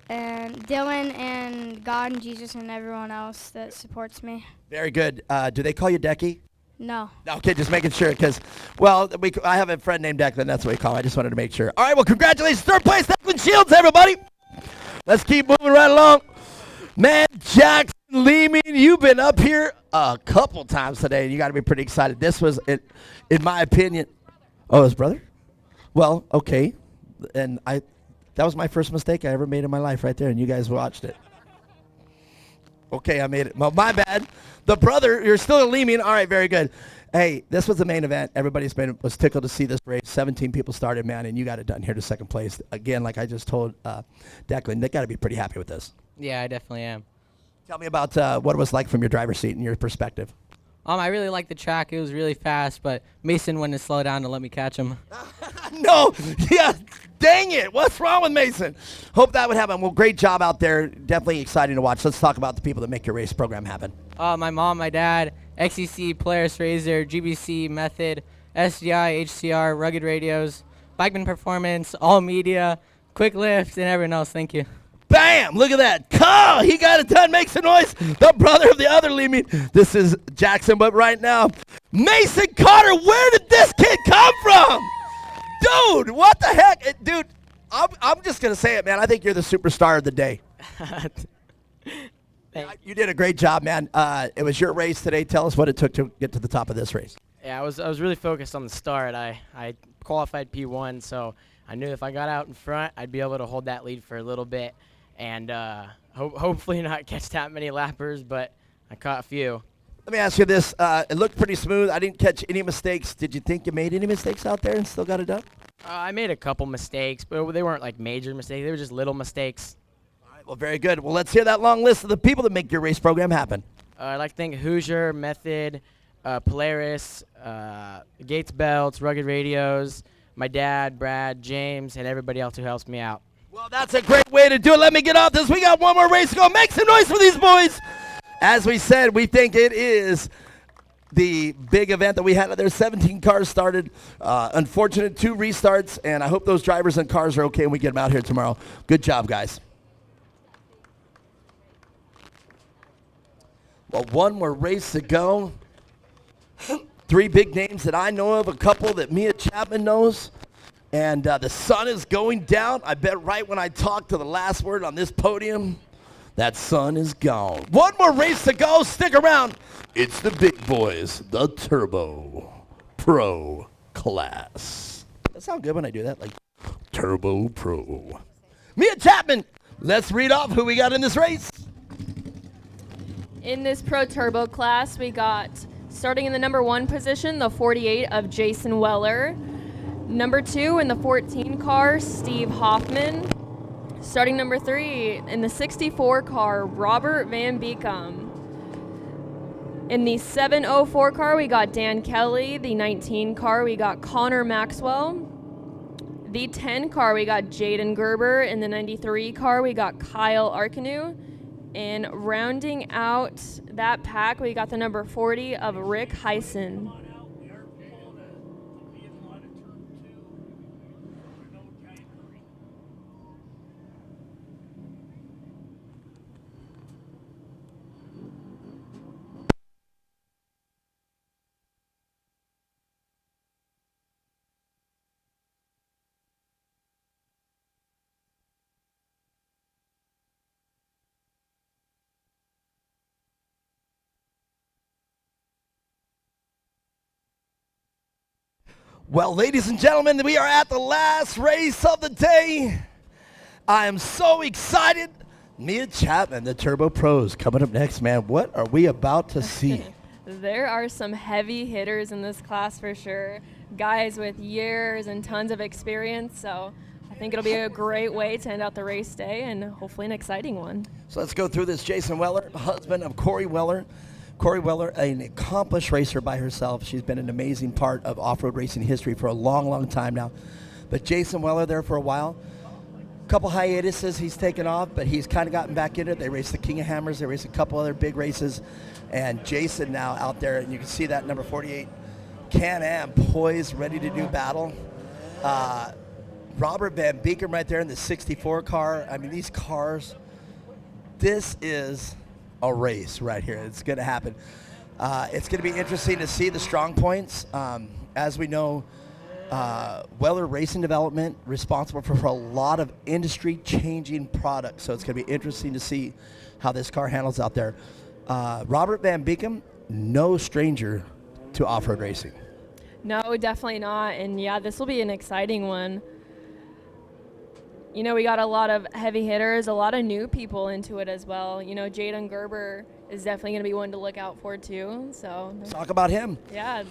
and Dylan, and God and Jesus, and everyone else that supports me. Very good. Do they call you Decky? No. Okay, just making sure, because, well, I have a friend named Declan. That's what we call him. I just wanted to make sure. All right, well, congratulations. Third place, Declan Shields, everybody. Let's keep moving right along. Man, Jackson Lehman, you've been up here a couple times today, and you got to be pretty excited. This was, in my opinion, his brother? Well, okay. And that was my first mistake I ever made in my life right there, and you guys watched it. Okay, I made it. Well, my bad. The brother, you're still a Lehman. All right, very good. Hey, this was the main event. Everybody was tickled to see this race. 17 people started, man, and you got it done here to second place. Again, like I just told Declan, they got to be pretty happy with this. Yeah, I definitely am. Tell me about what it was like from your driver's seat and your perspective. I really liked the track. It was really fast, but Mason wouldn't slow down to let me catch him. No, yeah, dang it. What's wrong with Mason? Hope that would happen. Well, great job out there. Definitely exciting to watch. Let's talk about the people that make your race program happen. My mom, my dad, XCC, Polaris Razor, GBC, Method, SDI, HCR, Rugged Radios, Bikeman Performance, All Media, Quick Lift, and everyone else. Thank you. Bam! Look at that. Carl, he got it done. Make some noise. The brother of the other Lehman. This is Jackson, but right now, Mason Carter. Where did this kid come from? Dude, what the heck? Dude, I'm just going to say it, man. I think you're the superstar of the day. You did a great job, man. It was your race today. Tell us what it took to get to the top of this race. Yeah, I was really focused on the start. I qualified P1, so I knew if I got out in front, I'd be able to hold that lead for a little bit and hopefully not catch that many lappers, but I caught a few. Let me ask you this. It looked pretty smooth. I didn't catch any mistakes. Did you think you made any mistakes out there and still got it done? I made a couple mistakes, but they weren't like major mistakes. They were just little mistakes. All right, well, very good. Well, let's hear that long list of the people that make your race program happen. I'd like to thank Hoosier, Method, Polaris, Gates Belts, Rugged Radios, my dad, Brad, James, and everybody else who helps me out. Well, that's a great way to do it. Let me get off this. We got one more race to go. Make some noise for these boys. As we said, we think it is the big event that we had. There's 17 cars started. Unfortunate 2 restarts, and I hope those drivers and cars are okay and we get them out here tomorrow. Good job, guys. Well, one more race to go. 3 big names that I know of, a couple that Mia Chapman knows. And the sun is going down. I bet right when I talk to the last word on this podium, that sun is gone. One more race to go. Stick around. It's the big boys, the Turbo Pro class. Does that sound good when I do that? Like Turbo Pro. Mia Chapman, let's read off who we got in this race. In this Pro Turbo class, we got, starting in the number 1 position, the 48 of Jason Weller. Number 2 in the 14 car, Steve Hoffman. Starting number 3 in the 64 car, Robert Van Beekum. In the 704 car, we got Dan Kelly. The 19 car, we got Connor Maxwell. The 10 car, we got Jaden Gerber. In the 93 car, we got Kyle Arkanu. And rounding out that pack, we got the number 40 of Rick Heisen. Well, ladies and gentlemen, we are at the last race of the day. I am so excited. Mia Chapman, the Turbo Pros, coming up next, man. What are we about to see? There are some heavy hitters in this class for sure. Guys with years and tons of experience, so I think it'll be a great way to end out the race day and hopefully an exciting one. So let's go through this. Jason Weller, husband of Corey Weller, Corey Weller, an accomplished racer by herself. She's been an amazing part of off-road racing history for a long, long time now. But Jason Weller there for a while. Couple hiatuses he's taken off, but he's kind of gotten back into it. They raced the King of Hammers. They raced a couple other big races. And Jason now out there, and you can see that number 48 Can-Am poised, ready to do battle. Robert Van Beekem right there in the 64 car. I mean, these cars, this is a race right here. It's going to happen. It's going to be interesting to see the strong points. As we know, Weller Racing Development responsible for a lot of industry-changing products. So it's going to be interesting to see how this car handles out there. Robert Van Beekem, no stranger to off-road racing. No, definitely not. And yeah, this will be an exciting one. You know, we got a lot of heavy hitters, a lot of new people into it as well. You know, Jaden Gerber is definitely going to be one to look out for too. So let's talk about him. Yeah.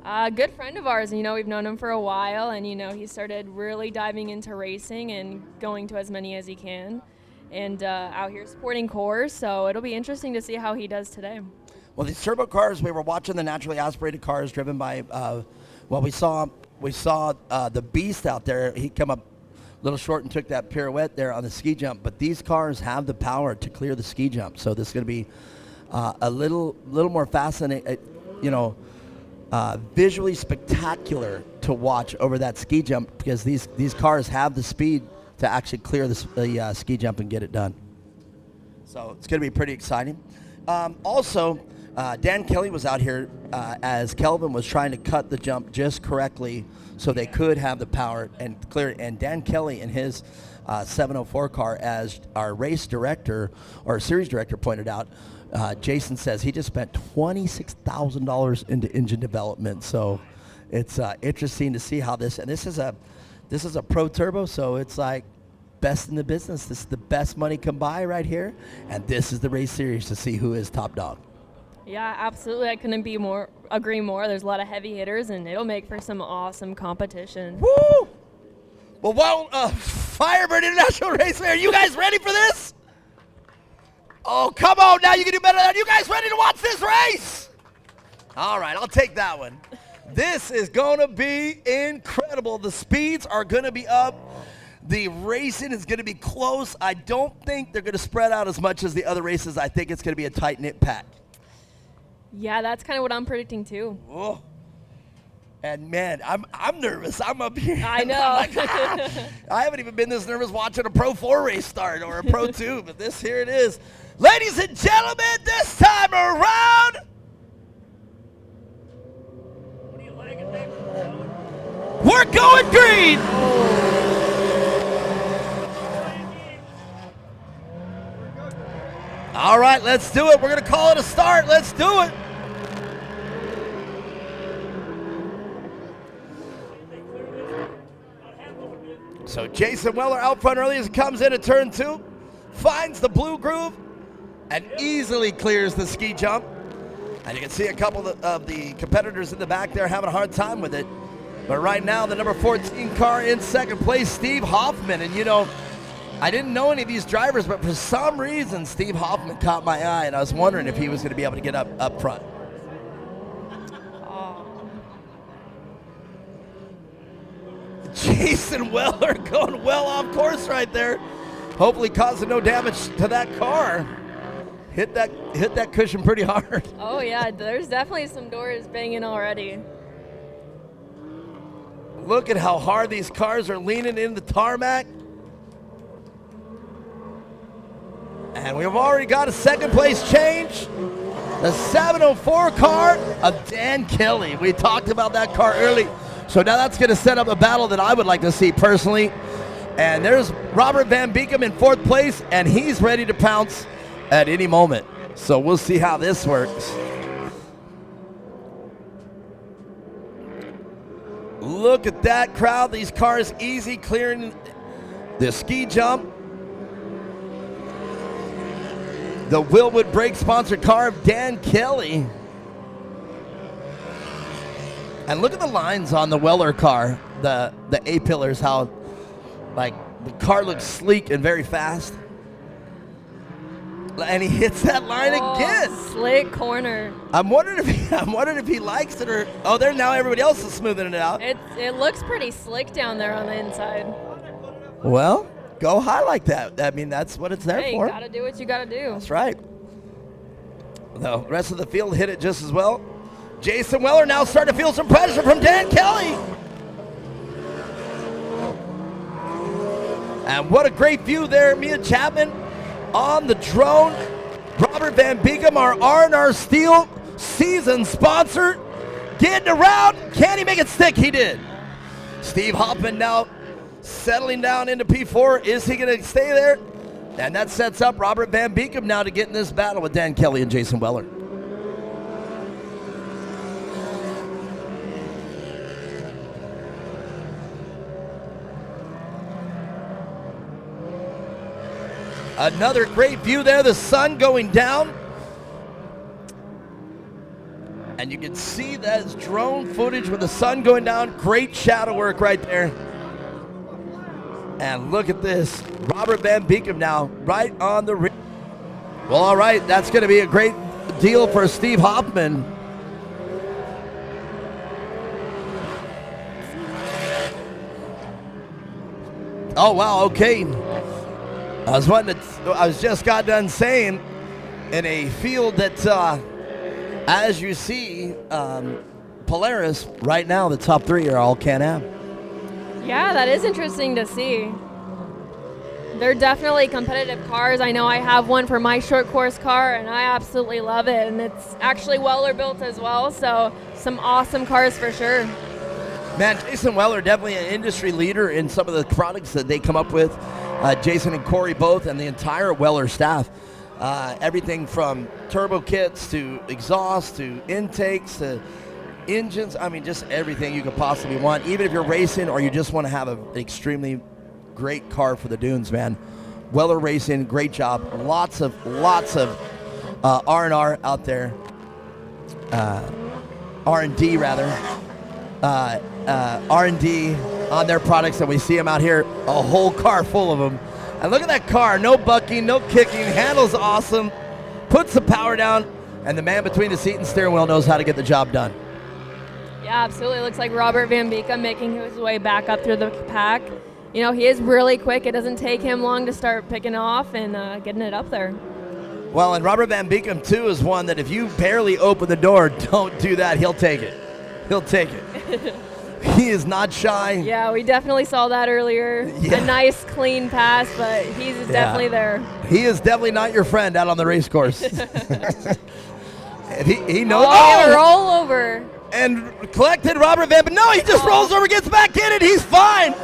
A good friend of ours, you know, we've known him for a while, and, you know, he started really diving into racing and going to as many as he can, and out here supporting cores, so it'll be interesting to see how he does today. Well, these turbo cars, we were watching the naturally aspirated cars driven by, well, we saw the Beast out there. He come up a little short and took that pirouette there on the ski jump, but these cars have the power to clear the ski jump, so this is going to be a little more fascinating, you know, visually spectacular to watch over that ski jump, because these cars have the speed to actually clear the ski jump and get it done. So it's going to be pretty exciting. Also, Dan Kelly was out here as Kelvin was trying to cut the jump just correctly so they could have the power and clear it. And Dan Kelly in his 704 car, as our race director or series director pointed out, Jason says he just spent $26,000 into engine development. So it's interesting to see how this is a pro turbo, so it's like best in the business. This is the best money can buy right here, and this is the race series to see who is top dog. Yeah, absolutely. I couldn't agree more. There's a lot of heavy hitters, and it'll make for some awesome competition. Woo! Well, Firebird International Raceway, are you guys ready for this? Oh, come on now, you can do better than that. You guys ready to watch this race? All right, I'll take that one. This is going to be incredible. The speeds are going to be up. The racing is going to be close. I don't think they're going to spread out as much as the other races. I think it's going to be a tight-knit pack. Yeah, that's kind of what I'm predicting too. Oh. And man, I'm nervous. I'm up here. I know. Like, I haven't even been this nervous watching a Pro 4 race start or a Pro 2, but this here it is. Ladies and gentlemen, this time around, we're going green. All right, let's do it. We're going to call it a start. Let's do it. So Jason Weller out front early as he comes in at turn 2, finds the blue groove, and easily clears the ski jump. And you can see a couple of the competitors in the back there having a hard time with it. But right now, the number 14 car in second place, Steve Hoffman. And you know, I didn't know any of these drivers, but for some reason, Steve Hoffman caught my eye, and I was wondering if he was going to be able to get up front. Jason Weller going well off course right there. Hopefully causing no damage to that car. Hit that cushion pretty hard. Oh yeah, there's definitely some doors banging already. Look at how hard these cars are leaning in the tarmac. And we've already got a second place change. The 704 car of Dan Kelly. We talked about that car early. So now that's going to set up a battle that I would like to see personally. And there's Robert Van Beekem in fourth place, and he's ready to pounce at any moment. So we'll see how this works. Look at that crowd. These cars easy clearing the ski jump. The Wilwood Brake sponsored car of Dan Kelly. And look at the lines on the Weller car, the A-pillars, how like the car looks sleek and very fast. And he hits that line again. Slick corner. I'm wondering if he likes it or there now everybody else is smoothing it out. It looks pretty slick down there on the inside. Well, go high like that. I mean, that's what it's there Hey, for. you gotta do what you gotta do. That's right. The rest of the field hit it just as well. Jason Weller now starting to feel some pressure from Dan Kelly. And what a great view there. Mia Chapman on the drone. Robert Van Beekum, our R&R Steel season sponsor, getting around. Can he make it stick? He did. Steve Hoffman now settling down into P4. Is he going to stay there? And that sets up Robert Van Beekum now to get in this battle with Dan Kelly and Jason Weller. Another great view there, the sun going down. And you can see that drone footage with the sun going down. Great shadow work right there. And look at this. Robert Van Beekum now right on the rim. Well, all right, that's going to be a great deal for Steve Hoffman. Oh, wow, okay. I was just got done saying in a field that, as you see, Polaris right now, the top three are all Can-Am. Yeah, that is interesting to see. They're definitely competitive cars. I know I have one for my short course car, and I absolutely love it. And it's actually Weller built as well, so some awesome cars for sure. Man, Jason Weller, definitely an industry leader in some of the products that they come up with. Jason and Corey both, and the entire Weller staff. Everything from turbo kits to exhaust to intakes to engines. I mean, just everything you could possibly want. Even if you're racing or you just want to have an extremely great car for the dunes, man. Weller Racing, great job. Lots of R&R out there. R&D rather. R&D on their products, and we see them out here, a whole car full of them. And look at that car, no bucking, no kicking, handles awesome, puts the power down, and the man between the seat and steering wheel knows how to get the job done. Yeah, absolutely. Looks like Robert Van Beekum making his way back up through the pack. You know, he is really quick. It doesn't take him long to start picking off and getting it up there. Well, and Robert Van Beekum, too, is one that if you barely open the door, don't do that. He'll take it. He'll take it. He is not shy. Yeah, we definitely saw that earlier. Yeah. A nice, clean pass, but he's definitely there. He is definitely not your friend out on the race course. He knows. Oh, roll over. And collected Robert Van Beekum. No, he just rolls over, gets back in it. He's fine.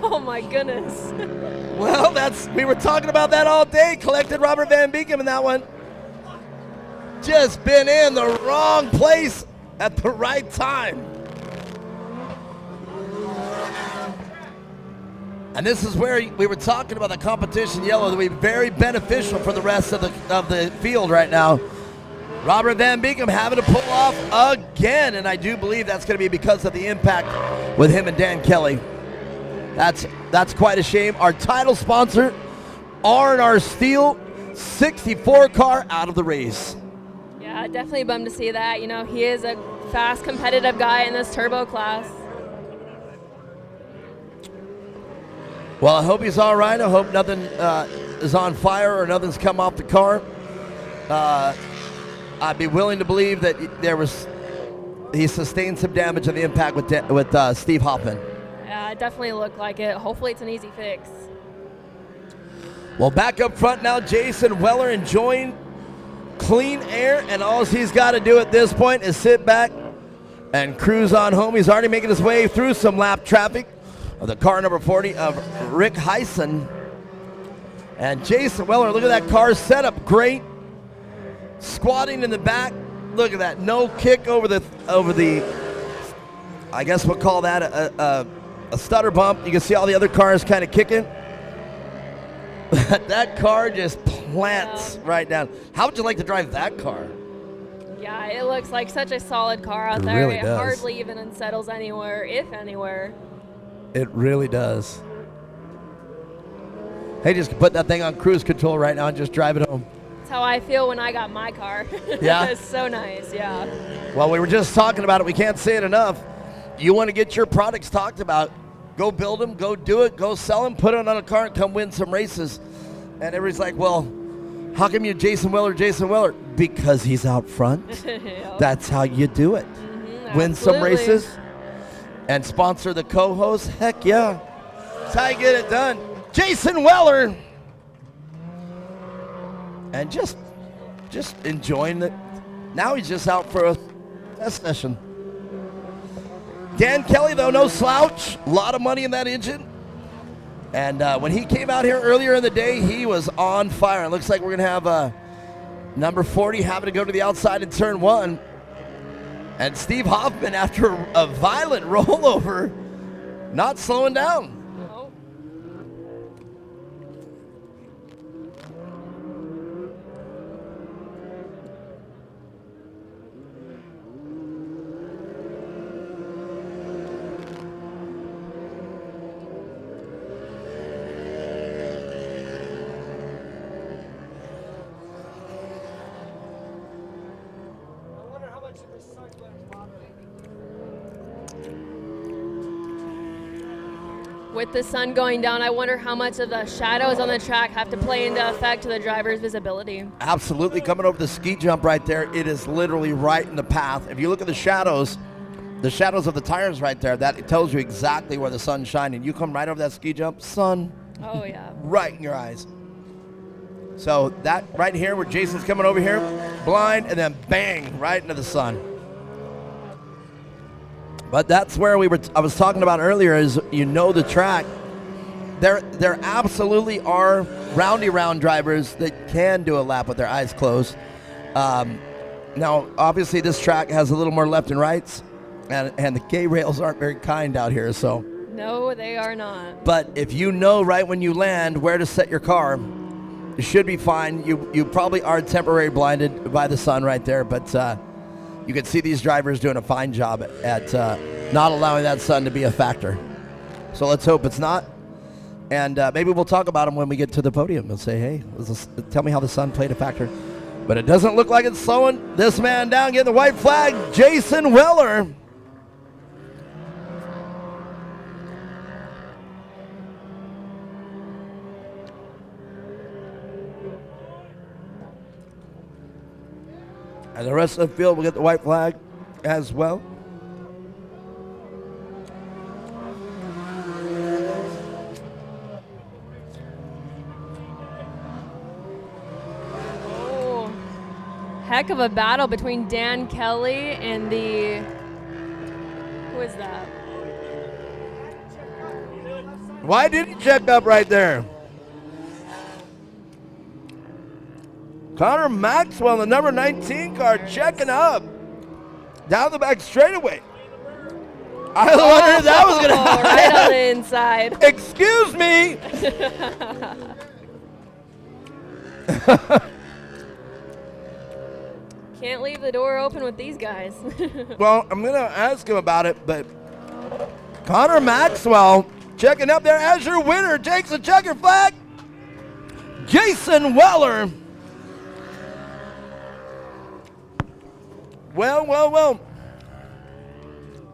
Oh, my goodness. Well, we were talking about that all day. Collected Robert Van Beekum in that one. Just been in the wrong place at the right time. And this is where we were talking about the competition yellow that would be very beneficial for the rest of the field right now. Robert Van Beekum having to pull off again, and I do believe that's going to be because of the impact with him and Dan Kelly. That's quite a shame. Our title sponsor, R&R Steel, 64 car out of the race. Yeah, definitely bummed to see that. You know, he is a fast, competitive guy in this turbo class. Well, I hope he's all right. I hope nothing is on fire or nothing's come off the car. I'd be willing to believe that he sustained some damage on the impact with Steve Hoffman. Yeah, it definitely looked like it. Hopefully it's an easy fix. Well, back up front now, Jason Weller enjoying clean air, and all he's got to do at this point is sit back and cruise on home. He's already making his way through some lap traffic of the car number 40 of Rick Heisen. And Jason Weller, look at that car setup, great. Squatting in the back, look at that, no kick over the I guess we'll call that a stutter bump. You can see all the other cars kind of kicking. That car just plants right down. How would you like to drive that car? Yeah, it looks like such a solid car out It there. really It does. hardly even unsettles anywhere, if anywhere. It really does. Hey, just put that thing on cruise control right now and just drive it home. That's how I feel when I got my car. Yeah? It's so nice, yeah. Well, we were just talking about it. We can't say it enough. You want to get your products talked about, go build them, go do it, go sell them, put it on a car, and come win some races. And everybody's like, well, how come you're Jason Weller? Because he's out front. Yep. That's how you do it. Win some absolutely. races and sponsor the co-host. Heck yeah. That's how you get it done. Jason Weller. And just enjoying it. Now he's just out for a test session. Dan Kelly, though, no slouch. A lot of money in that engine. And when he came out here earlier in the day, he was on fire. It looks like we're going to have number 40 having to go to the outside in turn 1. And Steve Hoffman, after a violent rollover, not slowing down. With the sun going down, I wonder how much of the shadows on the track have to play into effect to the driver's visibility. Absolutely. Coming over the ski jump right there, it is literally right in the path. If you look at the shadows of the tires right there, that it tells you exactly where the sun's shining. You come right over that ski jump, sun. Oh, yeah. Right in your eyes. So that right here where Jason's coming over here, blind, and then bang, right into the sun. But that's where I was talking about earlier is, you know, the track. There absolutely are roundy round drivers that can do a lap with their eyes closed. Now, obviously, this track has a little more left and rights, and the K rails aren't very kind out here. So, No, they are not. but if you know right when you land where to set your car, you should be fine. You probably are temporarily blinded by the sun right there, but you can see these drivers doing a fine job at not allowing that sun to be a factor. So let's hope it's not. And maybe we'll talk about them when we get to the podium and say, hey, tell me how the sun played a factor. But it doesn't look like it's slowing this man down, getting the white flag, Jason Weller. And the rest of the field will get the white flag as well. Oh, heck of a battle between Dan Kelly and who is that? Why did he check up right there? Connor Maxwell, the number 19 car, checking up down the back straightaway. I wondered if that was going to happen. Right on the inside. Excuse me. Can't leave the door open with these guys. Well, I'm going to ask him about it, but Connor Maxwell checking up there as your winner, takes the checker flag. Jason Weller. Well.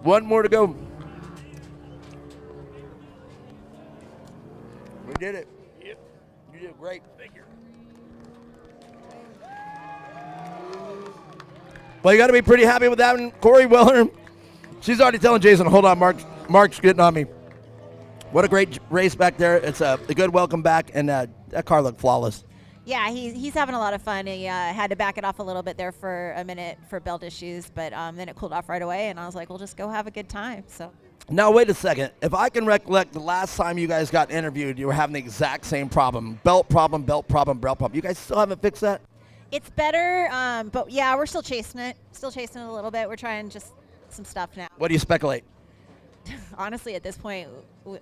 One more to go. We did it. Yep. You did great. Thank you. Well, you got to be pretty happy with that one. Corey Weller, she's already telling Jason, hold on, Mark's getting on me. What a great race back there. It's a good welcome back, and that car looked flawless. Yeah, he's having a lot of fun. He had to back it off a little bit there for a minute for belt issues, but then it cooled off right away, and I was like, we'll just go have a good time. So. Now, wait a second. If I can recollect, the last time you guys got interviewed, you were having the exact same problem. Belt problem. You guys still haven't fixed that? It's better, but yeah, we're still chasing it. A little bit. We're trying just some stuff now. What do you speculate? Honestly, at this point,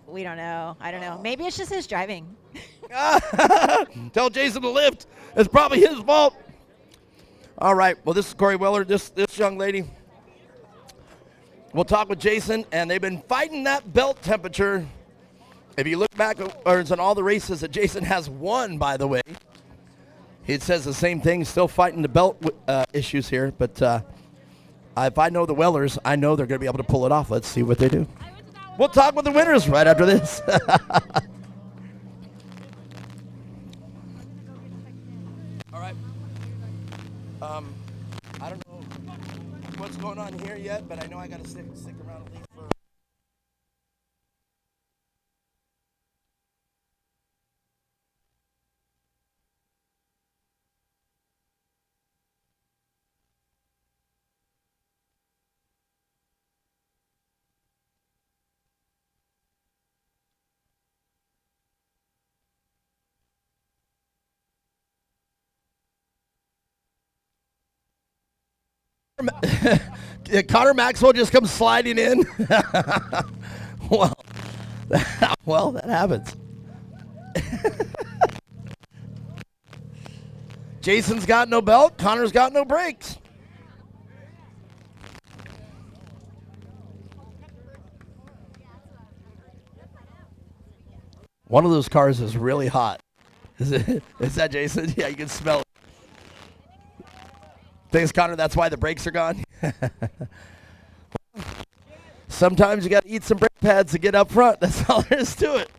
we don't know. I don't know. Maybe it's just his driving. Tell Jason to lift. It's probably his fault. All right. Well, this is Corey Weller, this young lady. We'll talk with Jason, and they've been fighting that belt temperature If you look backwards on all the races that Jason has won, by the way, it says the same thing, still fighting the belt issues here. But if I know the Wellers, I know they're going to be able to pull it off. Let's see what they do. We'll talk with the winners right after this. All right. I don't know what's going on here yet, but I know I got to stick around at least for... Connor Maxwell just comes sliding in. well, that happens. Jason's got no belt. Connor's got no brakes. One of those cars is really hot. Is that Jason? Yeah, you can smell it. Thanks, Connor. That's why the brakes are gone. Sometimes you got to eat some brake pads to get up front. That's all there is to it.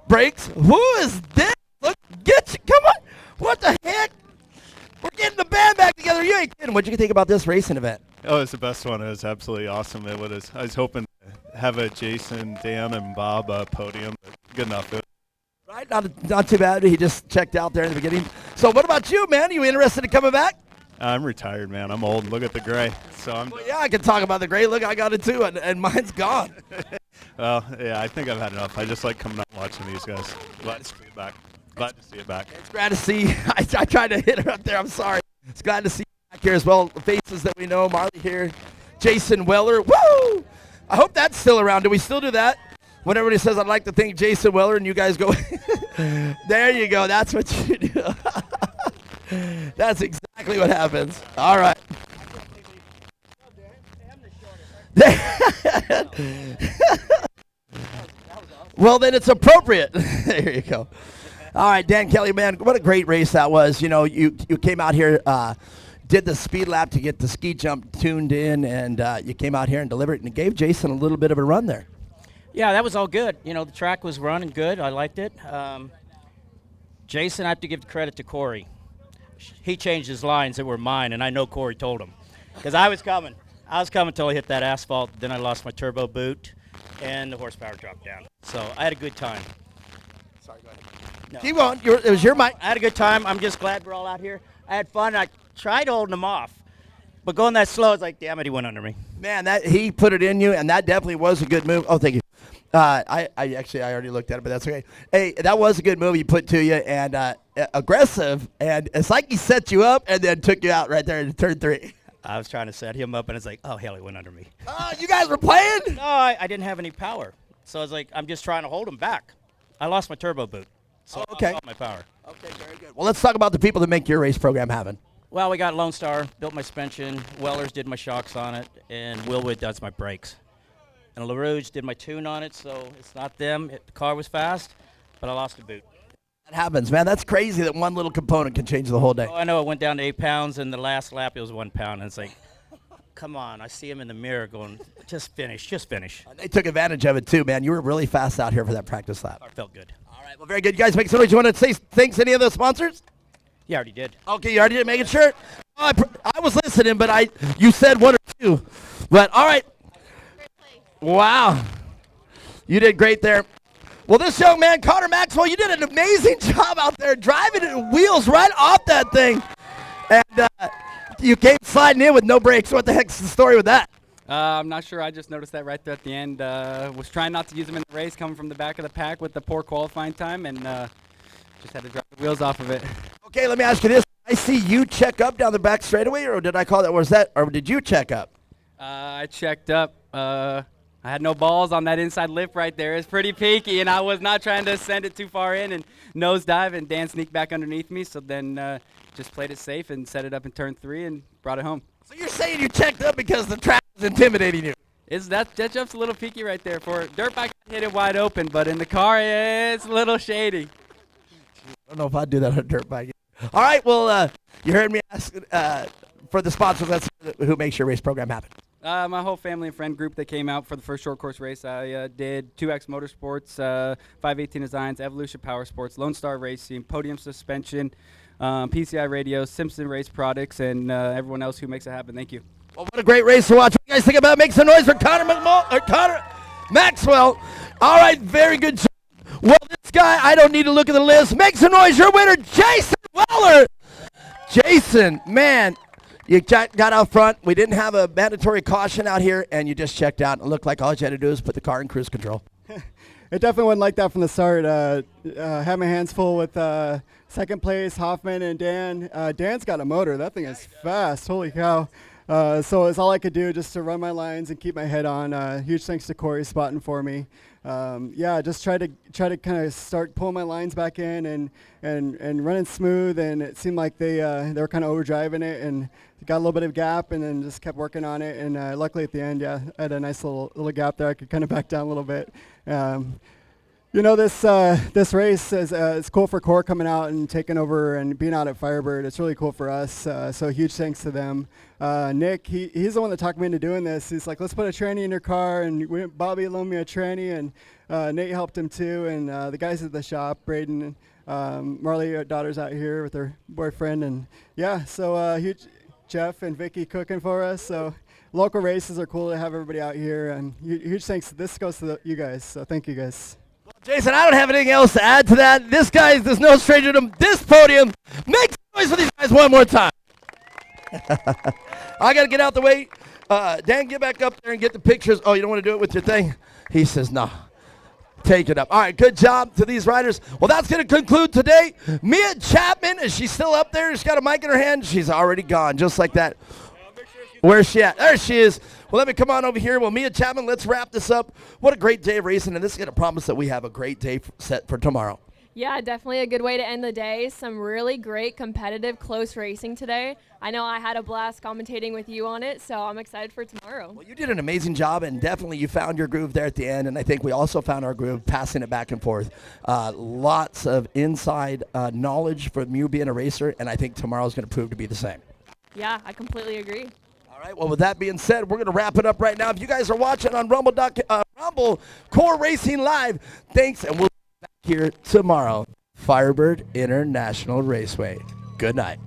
Brakes. Who is this? Look, get you. Come on. What the heck? We're getting the band back together. You ain't kidding. What did you think about this racing event? Oh, it's the best one. It was absolutely awesome. I was hoping to have a Jason, Dan, and Bob podium. But good enough. Right? Not too bad. He just checked out there in the beginning. So what about you, man? You interested in coming back? I'm retired, man. I'm old. Look at the gray. So Well, yeah, I can talk about the gray. Look, I got it too, and mine's gone. Well, yeah, I think I've had enough. I just like coming out and watching these guys. Glad to see it back. Glad to see it back. It's glad to see. I tried to hit her up there. I'm sorry. It's glad to see you back here as well. The faces that we know. Marley here. Jason Weller. Woo! I hope that's still around. Do we still do that? When everybody says, I'd like to thank Jason Weller, and you guys go, there you go. That's what you do. That's exactly what happens. All right. Well, then it's appropriate. There you go. All right, Dan Kelly, man, what a great race that was. You know, you came out here, did the speed lap to get the ski jump tuned in, and you came out here and delivered it, and it gave Jason a little bit of a run there. Yeah, that was all good. You know, the track was running good. I liked it. Jason, I have to give credit to Corey. He changed his lines that were mine, and I know Corey told him. Because I was coming. I was coming until I hit that asphalt. Then I lost my turbo boot, and the horsepower dropped down. So I had a good time. Sorry, go ahead. No. Keep on. It was your mic. I had a good time. I'm just glad we're all out here. I had fun. I tried holding him off. But going that slow, it's like, damn it, he went under me. Man, he put it in you, and that definitely was a good move. Oh, thank you. I already looked at it, but that's okay. Hey, that was a good move he put to you, and aggressive, and it's like he set you up and then took you out right there in turn 3. I was trying to set him up, and it's like, oh, hell, he went under me. Oh, you guys were playing? No, I didn't have any power. So I was like, I'm just trying to hold him back. I lost my turbo boot, so I lost all my power. Okay, very good. Well, let's talk about the people that make your race program happen. Well, we got Lone Star, built my suspension. Wellers did my shocks on it, and Willwood does my brakes. And LaRouge did my tune on it, so it's not them. The car was fast, but I lost a boot. That happens, man. That's crazy that one little component can change the whole day. Oh, I know. It went down to 8 pounds, and the last lap it was 1 pound. And it's like, come on. I see him in the mirror going, just finish, just finish. And they took advantage of it, too, man. You were really fast out here for that practice lap. It felt good. All right, well, very good. You guys make some noise. You want to say thanks to any of the sponsors? Yeah, I already did. Okay, you already did. Making sure. Oh, I was listening, but you said 1 or 2. But, all right. Wow. You did great there. Well, this young man, Connor Maxwell, you did an amazing job out there driving the wheels right off that thing. And you came sliding in with no brakes. What the heck's the story with that? I'm not sure. I just noticed that right there at the end. Was trying not to use them in the race, coming from the back of the pack with the poor qualifying time, and just had to drop the wheels off of it. Okay, let me ask you this. I see you check up down the back straightaway, or did I call that? Or did you check up? I checked up. I had no balls on that inside lip right there. It's pretty peaky, and I was not trying to send it too far in and nosedive, and Dan sneaked back underneath me, so then just played it safe and set it up in turn 3 and brought it home. So you're saying you checked up because the track was intimidating you? That jump's a little peaky right there. For dirt bike, I hit it wide open, but in the car, it's a little shady. I don't know if I'd do that on a dirt bike. All right, well, you heard me ask for the sponsors. That's who makes your race program happen. My whole family and friend group that came out for the first short course race. I did 2X Motorsports, 518 Designs, Evolution Power Sports, Lone Star Racing, Podium Suspension, PCI Radio, Simpson Race Products, and everyone else who makes it happen. Thank you. Well, what a great race to watch. What do you guys think about? Make some noise for Connor Maxwell. All right, very good job. Well, this guy, I don't need to look at the list. Make some noise. Your winner, Jason Weller. Jason, man, you got out front. We didn't have a mandatory caution out here, and you just checked out. It looked like all you had to do is put the car in cruise control. It definitely wasn't like that from the start. Had my hands full with second place, Hoffman and Dan. Dan's got a motor. That thing is fast. Holy cow. So it's all I could do just to run my lines and keep my head on. Huge thanks to Corey spotting for me. Just try to kind of start pulling my lines back in and running smooth. And it seemed like they were kind of overdriving it and got a little bit of gap, and then just kept working on it. And luckily at the end, I had a nice little gap there. I could kind of back down a little bit. This race is it's cool for Core coming out and taking over and being out at Firebird. It's really cool for us. So huge thanks to them. Nick, he's the one that talked me into doing this. He's like, let's put a tranny in your car, and Bobby loaned me a tranny, and Nate helped him too, and the guys at the shop, Braden, Marley, our daughter's out here with her boyfriend, and huge Jeff and Vicky cooking for us. So local races are cool to have everybody out here, and huge thanks. This goes to you guys. So thank you guys. Jason, I don't have anything else to add to that. This guy is no stranger to this podium. Make some noise for these guys one more time. I got to get out the way. Dan, get back up there and get the pictures. Oh, you don't want to do it with your thing? He says, no. Take it up. All right, good job to these riders. Well, that's going to conclude today. Mia Chapman, is she still up there? She's got a mic in her hand. She's already gone, just like that. Where's she at? There she is. Well, let me come on over here. Well, Mia Chapman, let's wrap this up. What a great day of racing, and this is going to promise that we have a great day set for tomorrow. Yeah, definitely a good way to end the day. Some really great competitive close racing today. I know I had a blast commentating with you on it, so I'm excited for tomorrow. Well, you did an amazing job, and definitely you found your groove there at the end, and I think we also found our groove passing it back and forth. Lots of inside knowledge from you being a racer, and I think tomorrow's going to prove to be the same. Yeah, I completely agree. All right, well, with that being said, we're going to wrap it up right now. If you guys are watching on Rumble Core Racing Live, thanks, and we'll be back here tomorrow. Firebird International Raceway. Good night.